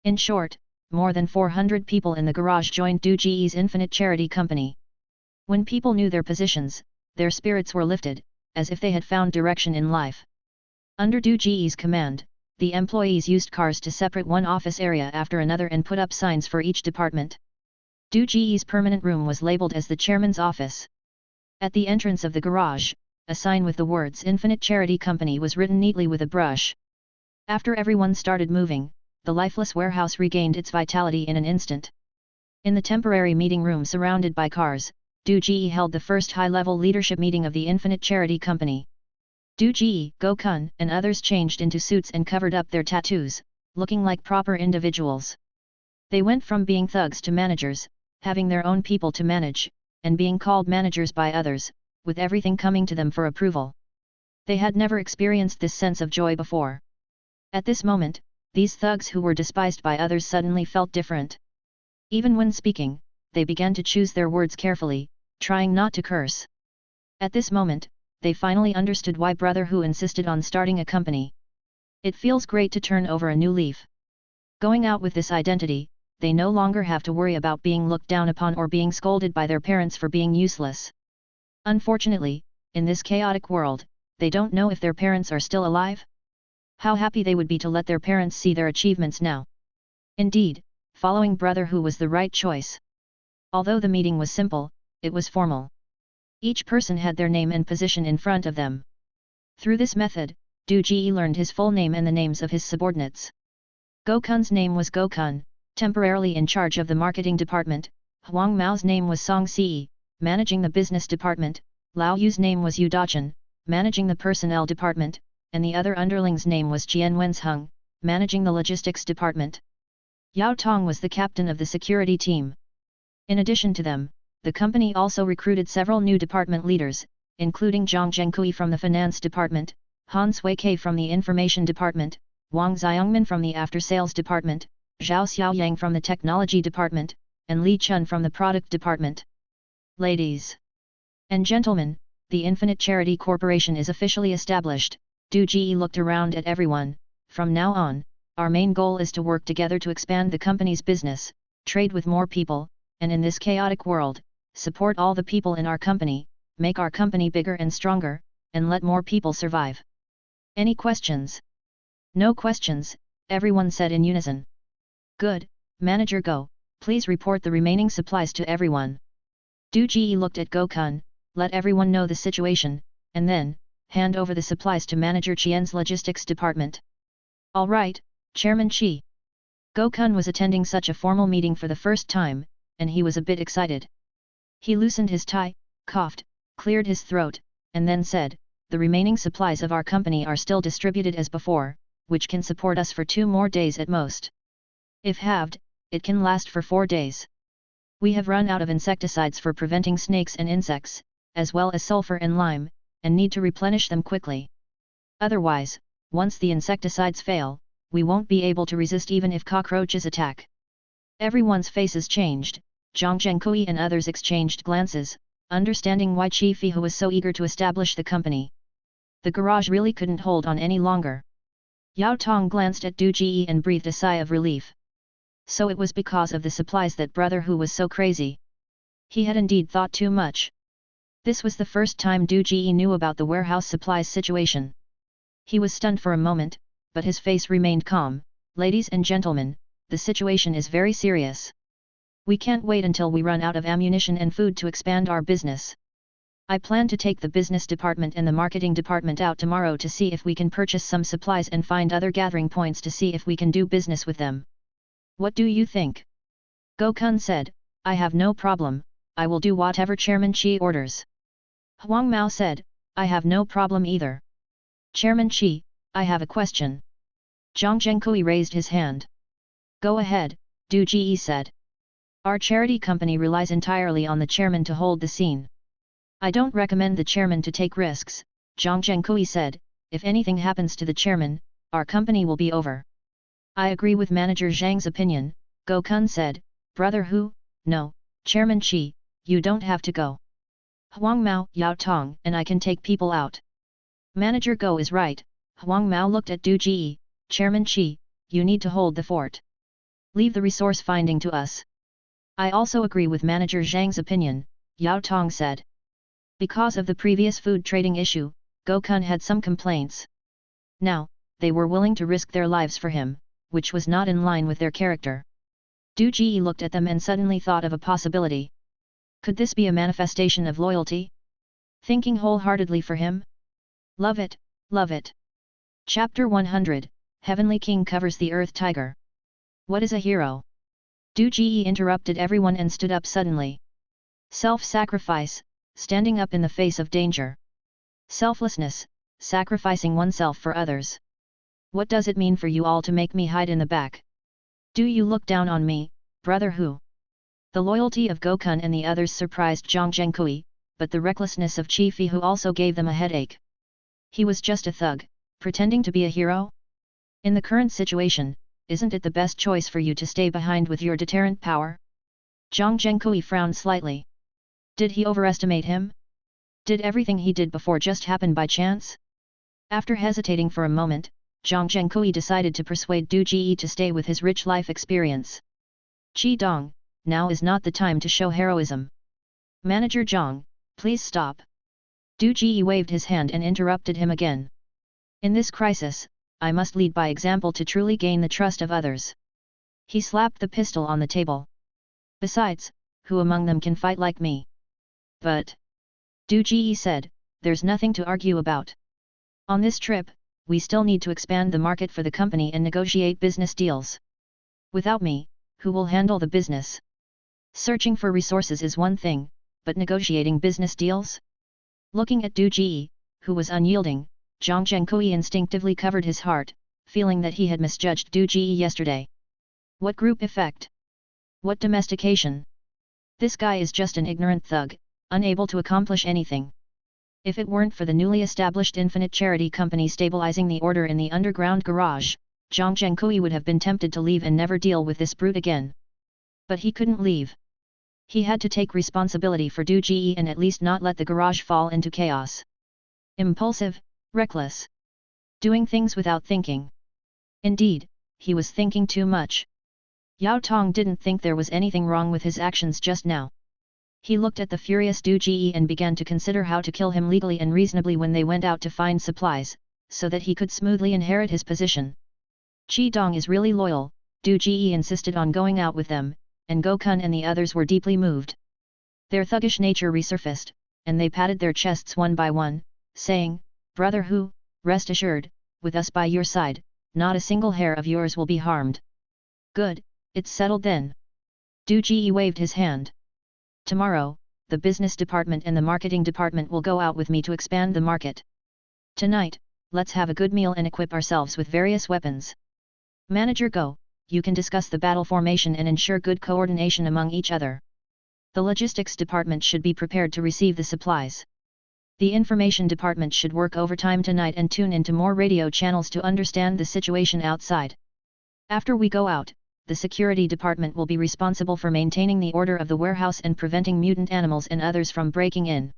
In short, more than 400 people in the garage joined Du Ji's infinite charity company. When people knew their positions, their spirits were lifted, as if they had found direction in life. Under Du Ji's command, the employees used cars to separate one office area after another and put up signs for each department. Du Ji's permanent room was labeled as the chairman's office. At the entrance of the garage, a sign with the words Infinite Charity Company was written neatly with a brush. After everyone started moving, the lifeless warehouse regained its vitality in an instant. In the temporary meeting room surrounded by cars, Du Ji held the first high-level leadership meeting of the Infinite Charity Company. Du Ji, Go-kun, and others changed into suits and covered up their tattoos, looking like proper individuals. They went from being thugs to managers, having their own people to manage, and being called managers by others, with everything coming to them for approval. They had never experienced this sense of joy before. At this moment, these thugs who were despised by others suddenly felt different. Even when speaking, they began to choose their words carefully, trying not to curse. At this moment, they finally understood why Brother Hu insisted on starting a company. It feels great to turn over a new leaf. Going out with this identity, they no longer have to worry about being looked down upon or being scolded by their parents for being useless. Unfortunately, in this chaotic world, they don't know if their parents are still alive. How happy they would be to let their parents see their achievements now. Indeed, following Brother Hu was the right choice. Although the meeting was simple, it was formal. Each person had their name and position in front of them. Through this method, Du Ji learned his full name and the names of his subordinates. Go-kun's name was Go-kun, temporarily in charge of the marketing department. Huang Mao's name was Song Si, managing the business department. Lao Yu's name was Yu Dachan, managing the personnel department, and the other underling's name was Jian Wensheng, managing the logistics department. Yao Tong was the captain of the security team. In addition to them, the company also recruited several new department leaders, including Zhang Zhengkui from the finance department, Han Suikei from the information department, Wang Xiongmin from the after-sales department, Zhao Xiaoyang from the technology department, and Li Chun from the product department. Ladies and gentlemen, the Infinite Charity Corporation is officially established. Du Ji looked around at everyone. From now on, our main goal is to work together to expand the company's business, trade with more people, and in this chaotic world, support all the people in our company, make our company bigger and stronger, and let more people survive. Any questions? No questions, everyone said in unison. Good, Manager Go, please report the remaining supplies to everyone. Du Ji looked at Go-kun, let everyone know the situation, and then, hand over the supplies to Manager Qian's logistics department. All right, Chairman Qi. Go-kun was attending such a formal meeting for the first time, and he was a bit excited. He loosened his tie, coughed, cleared his throat, and then said, the remaining supplies of our company are still distributed as before, which can support us for 2 more days at most. If halved, it can last for 4 days. We have run out of insecticides for preventing snakes and insects, as well as sulfur and lime, and need to replenish them quickly. Otherwise, once the insecticides fail, we won't be able to resist even if cockroaches attack. Everyone's faces changed. Zhang Zhengkui and others exchanged glances, understanding why Qi Fihu was so eager to establish the company. The garage really couldn't hold on any longer. Yao Tong glanced at Du Ji and breathed a sigh of relief. So it was because of the supplies that Brother Hu was so crazy. He had indeed thought too much. This was the first time Du Ji knew about the warehouse supplies situation. He was stunned for a moment, but his face remained calm. Ladies and gentlemen, the situation is very serious. We can't wait until we run out of ammunition and food to expand our business. I plan to take the business department and the marketing department out tomorrow to see if we can purchase some supplies and find other gathering points to see if we can do business with them. What do you think? Go-kun said, I have no problem, I will do whatever Chairman Qi orders. Huang Mao said, I have no problem either. Chairman Qi, I have a question. Zhang Zhengkui raised his hand. Go ahead, Du Ji said. Our charity company relies entirely on the chairman to hold the scene. I don't recommend the chairman to take risks, Zhang Zhengkui said. If anything happens to the chairman, our company will be over. I agree with Manager Zhang's opinion, Go-kun said. Brother Hu, no, Chairman Qi, you don't have to go. Huang Mao, Yao Tong, and I can take people out. Manager Go is right. Huang Mao looked at Du Ji. Chairman Qi, you need to hold the fort. Leave the resource finding to us. I also agree with Manager Zhang's opinion, Yao Tong said. Because of the previous food trading issue, Gokun had some complaints. Now, they were willing to risk their lives for him, which was not in line with their character. Du Ji looked at them and suddenly thought of a possibility. Could this be a manifestation of loyalty? Thinking wholeheartedly for him? Love it, love it. Chapter 100, Heavenly King covers the Earth Tiger. What is a hero? Du Ji interrupted everyone and stood up suddenly. Self-sacrifice, standing up in the face of danger. Selflessness, sacrificing oneself for others. What does it mean for you all to make me hide in the back? Do you look down on me, brother Hu? The loyalty of Gokun and the others surprised Zhang Zhengkui, but the recklessness of Chi Fi Hu also gave them a headache. He was just a thug, pretending to be a hero? In the current situation, isn't it the best choice for you to stay behind with your deterrent power? Zhang Zhengkui frowned slightly. Did he overestimate him? Did everything he did before just happen by chance? After hesitating for a moment, Zhang Zhengkui decided to persuade Du Ji to stay with his rich life experience. Qi Dong, now is not the time to show heroism. Manager Zhang, please stop. Du Ji waved his hand and interrupted him again. In this crisis, I must lead by example to truly gain the trust of others. He slapped the pistol on the table. Besides, who among them can fight like me? But, Du Ji said, there's nothing to argue about. On this trip, we still need to expand the market for the company and negotiate business deals. Without me, who will handle the business? Searching for resources is one thing, but negotiating business deals? Looking at Du Ji, who was unyielding, Zhang Zhengkui instinctively covered his heart, feeling that he had misjudged Du Ji yesterday. What group effect? What domestication? This guy is just an ignorant thug, unable to accomplish anything. If it weren't for the newly established Infinite Charity Company stabilizing the order in the underground garage, Zhang Zhengkui would have been tempted to leave and never deal with this brute again. But he couldn't leave. He had to take responsibility for Du Ji and at least not let the garage fall into chaos. Impulsive, reckless. Doing things without thinking. Indeed, he was thinking too much. Yao Tong didn't think there was anything wrong with his actions just now. He looked at the furious Du Ji and began to consider how to kill him legally and reasonably when they went out to find supplies, so that he could smoothly inherit his position. Qi Dong is really loyal, Du Ji insisted on going out with them, and Gokun and the others were deeply moved. Their thuggish nature resurfaced, and they patted their chests one by one, saying, Brother Hu, rest assured, with us by your side, not a single hair of yours will be harmed. Good, it's settled then. Du Ji waved his hand. Tomorrow, the business department and the marketing department will go out with me to expand the market. Tonight, let's have a good meal and equip ourselves with various weapons. Manager Go, you can discuss the battle formation and ensure good coordination among each other. The logistics department should be prepared to receive the supplies. The information department should work overtime tonight and tune into more radio channels to understand the situation outside. After we go out, the security department will be responsible for maintaining the order of the warehouse and preventing mutant animals and others from breaking in.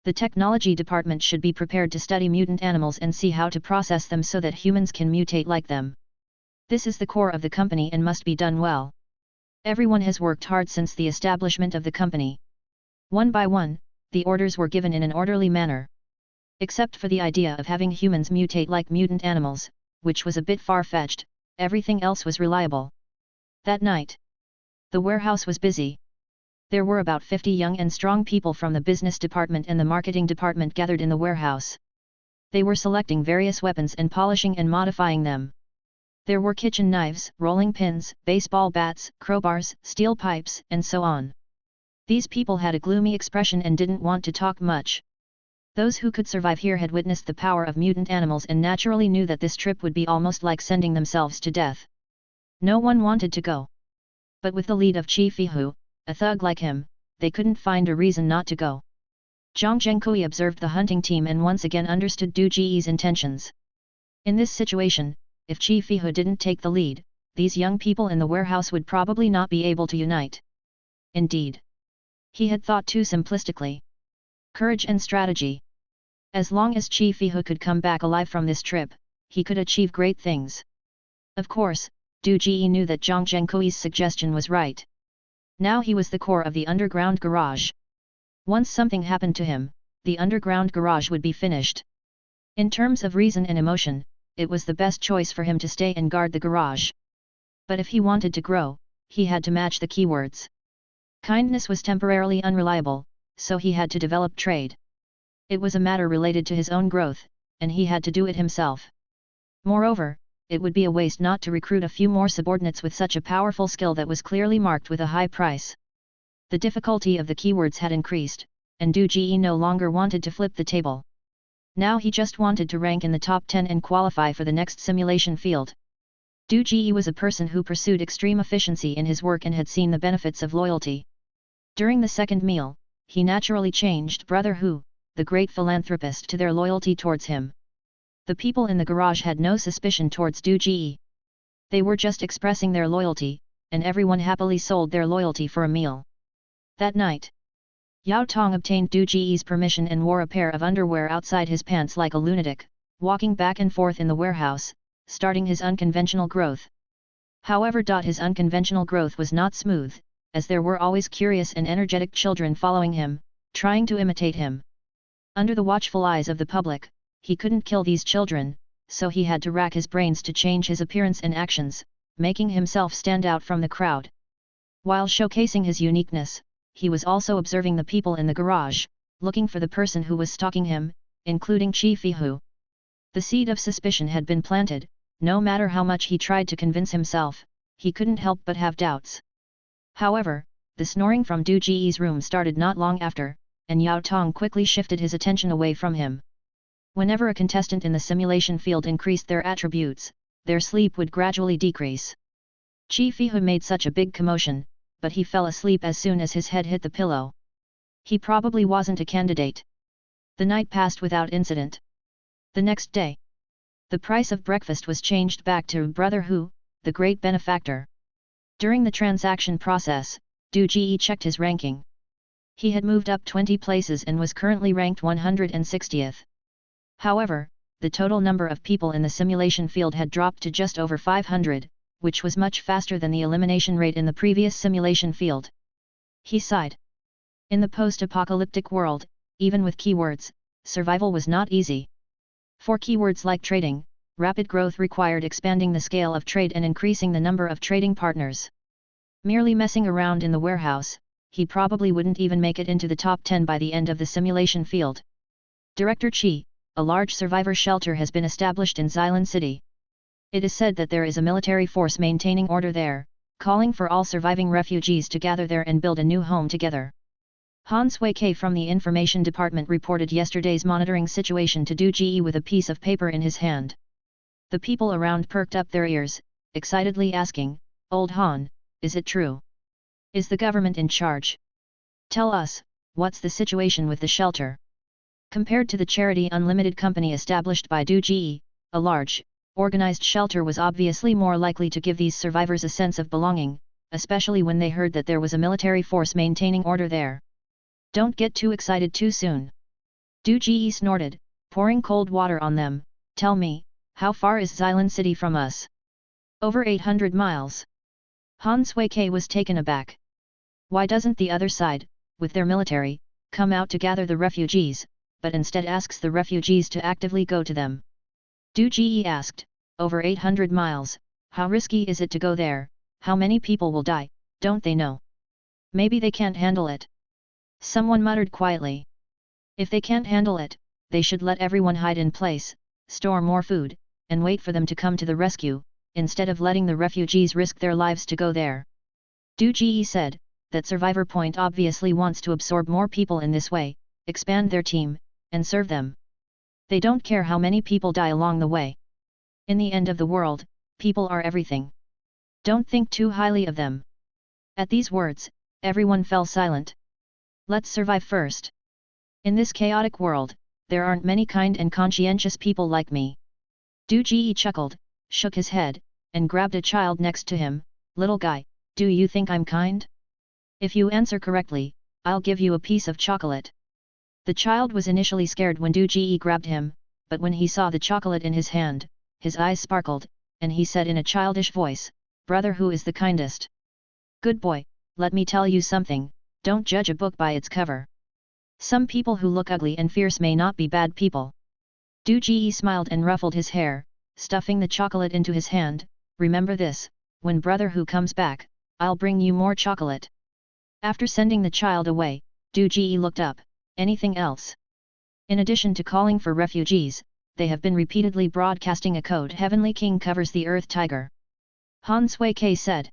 The technology department should be prepared to study mutant animals and see how to process them so that humans can mutate like them. This is the core of the company and must be done well. Everyone has worked hard since the establishment of the company. One by one, the orders were given in an orderly manner. Except for the idea of having humans mutate like mutant animals, which was a bit far-fetched, everything else was reliable. That night, the warehouse was busy. There were about 50 young and strong people from the business department and the marketing department gathered in the warehouse. They were selecting various weapons and polishing and modifying them. There were kitchen knives, rolling pins, baseball bats, crowbars, steel pipes, and so on. These people had a gloomy expression and didn't want to talk much. Those who could survive here had witnessed the power of mutant animals and naturally knew that this trip would be almost like sending themselves to death. No one wanted to go. But with the lead of Chi Fi Hu, a thug like him, they couldn't find a reason not to go. Zhang Zhengkui observed the hunting team and once again understood Du Ji's intentions. In this situation, if Chi Fi Hu didn't take the lead, these young people in the warehouse would probably not be able to unite. Indeed. He had thought too simplistically. Courage and strategy. As long as Chi Fi Hu could come back alive from this trip, he could achieve great things. Of course, Du Ji knew that Zhang Zhengkui's suggestion was right. Now he was the core of the underground garage. Once something happened to him, the underground garage would be finished. In terms of reason and emotion, it was the best choice for him to stay and guard the garage. But if he wanted to grow, he had to match the keywords. Kindness was temporarily unreliable, so he had to develop trade. It was a matter related to his own growth, and he had to do it himself. Moreover, it would be a waste not to recruit a few more subordinates with such a powerful skill that was clearly marked with a high price. The difficulty of the keywords had increased, and Du Ji no longer wanted to flip the table. Now he just wanted to rank in the top 10 and qualify for the next simulation field. Du Ji was a person who pursued extreme efficiency in his work and had seen the benefits of loyalty. During the second meal, he naturally changed Brother Hu, the great philanthropist, to their loyalty towards him. The people in the garage had no suspicion towards Du Ji. They were just expressing their loyalty, and everyone happily sold their loyalty for a meal. That night, Yao Tong obtained Du Ji's permission and wore a pair of underwear outside his pants like a lunatic, walking back and forth in the warehouse, starting his unconventional growth. However, his unconventional growth was not smooth, as there were always curious and energetic children following him, trying to imitate him. Under the watchful eyes of the public, he couldn't kill these children, so he had to rack his brains to change his appearance and actions, making himself stand out from the crowd. While showcasing his uniqueness, he was also observing the people in the garage, looking for the person who was stalking him, including Chi Fihu. The seed of suspicion had been planted. No matter how much he tried to convince himself, he couldn't help but have doubts. However, the snoring from Du Ji's room started not long after, and Yao Tong quickly shifted his attention away from him. Whenever a contestant in the simulation field increased their attributes, their sleep would gradually decrease. Chi Fihu made such a big commotion, but he fell asleep as soon as his head hit the pillow. He probably wasn't a candidate. The night passed without incident. The next day, the price of breakfast was changed back to Brother Hu, the great benefactor. During the transaction process, Du Ji checked his ranking. He had moved up 20 places and was currently ranked 160th. However, the total number of people in the simulation field had dropped to just over 500, which was much faster than the elimination rate in the previous simulation field. He sighed. In the post-apocalyptic world, even with keywords, survival was not easy. For keywords like trading, rapid growth required expanding the scale of trade and increasing the number of trading partners. Merely messing around in the warehouse, he probably wouldn't even make it into the top 10 by the end of the simulation field. Director Chi, a large survivor shelter has been established in Xylan City. It is said that there is a military force maintaining order there, calling for all surviving refugees to gather there and build a new home together. Han Sui-Kei from the Information Department reported yesterday's monitoring situation to Du Ji with a piece of paper in his hand. The people around perked up their ears, excitedly asking, "Old Han, is it true? Is the government in charge? Tell us, what's the situation with the shelter?" Compared to the charity Unlimited company established by Du Ji, a large, organized shelter was obviously more likely to give these survivors a sense of belonging, especially when they heard that there was a military force maintaining order there. "Don't get too excited too soon." Du Ji snorted, pouring cold water on them. "Tell me, how far is Xylan City from us?" "Over 800 miles. Han Sui-Kei was taken aback. "Why doesn't the other side, with their military, come out to gather the refugees, but instead asks the refugees to actively go to them?" Du Ji asked. "Over 800 miles, how risky is it to go there? How many people will die, don't they know? Maybe they can't handle it." Someone muttered quietly. "If they can't handle it, they should let everyone hide in place, store more food, and wait for them to come to the rescue, instead of letting the refugees risk their lives to go there." Du Ji said, "That Survivor Point obviously wants to absorb more people in this way, expand their team, and serve them. They don't care how many people die along the way. In the end of the world, people are everything. Don't think too highly of them." At these words, everyone fell silent. "Let's survive first. In this chaotic world, there aren't many kind and conscientious people like me." Du Ji chuckled, shook his head, and grabbed a child next to him. "Little guy, do you think I'm kind? If you answer correctly, I'll give you a piece of chocolate." The child was initially scared when Du Ji grabbed him, but when he saw the chocolate in his hand, his eyes sparkled, and he said in a childish voice, brother who is the kindest. Good boy, let me tell you something, don't judge a book by its cover. Some people who look ugly and fierce may not be bad people. Du Ji smiled and ruffled his hair, stuffing the chocolate into his hand. Remember this, when brother who comes back, I'll bring you more chocolate. After sending the child away, Du Ji looked up. Anything else? In addition to calling for refugees, they have been repeatedly broadcasting a code Heavenly King covers the Earth Tiger. Han Sui Ke said.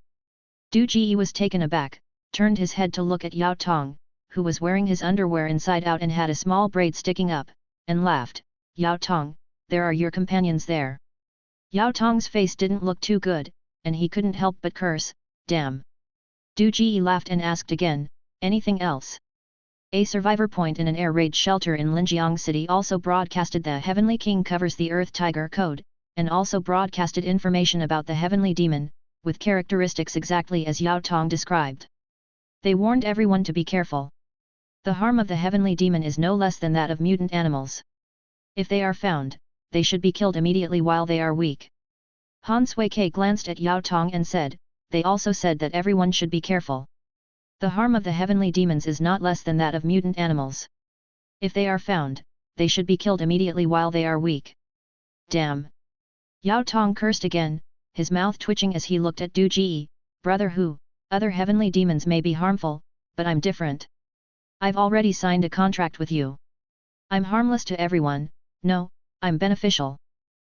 Du Ji was taken aback, turned his head to look at Yao Tong, who was wearing his underwear inside out and had a small braid sticking up, and laughed. Yao Tong, there are your companions there. Yao Tong's face didn't look too good, and he couldn't help but curse, damn. Du Ji laughed and asked again, anything else? A survivor point in an air raid shelter in Linjiang City also broadcasted the Heavenly King covers the Earth Tiger code, and also broadcasted information about the Heavenly Demon, with characteristics exactly as Yao Tong described. They warned everyone to be careful. The harm of the Heavenly Demon is no less than that of mutant animals. If they are found, they should be killed immediately while they are weak. Han Sui Ke glanced at Yao Tong and said, they also said that everyone should be careful. The harm of the heavenly demons is not less than that of mutant animals. If they are found, they should be killed immediately while they are weak. Damn! Yao Tong cursed again, his mouth twitching as he looked at Du Ji. Brother who, other heavenly demons may be harmful, but I'm different. I've already signed a contract with you. I'm harmless to everyone, no, I'm beneficial.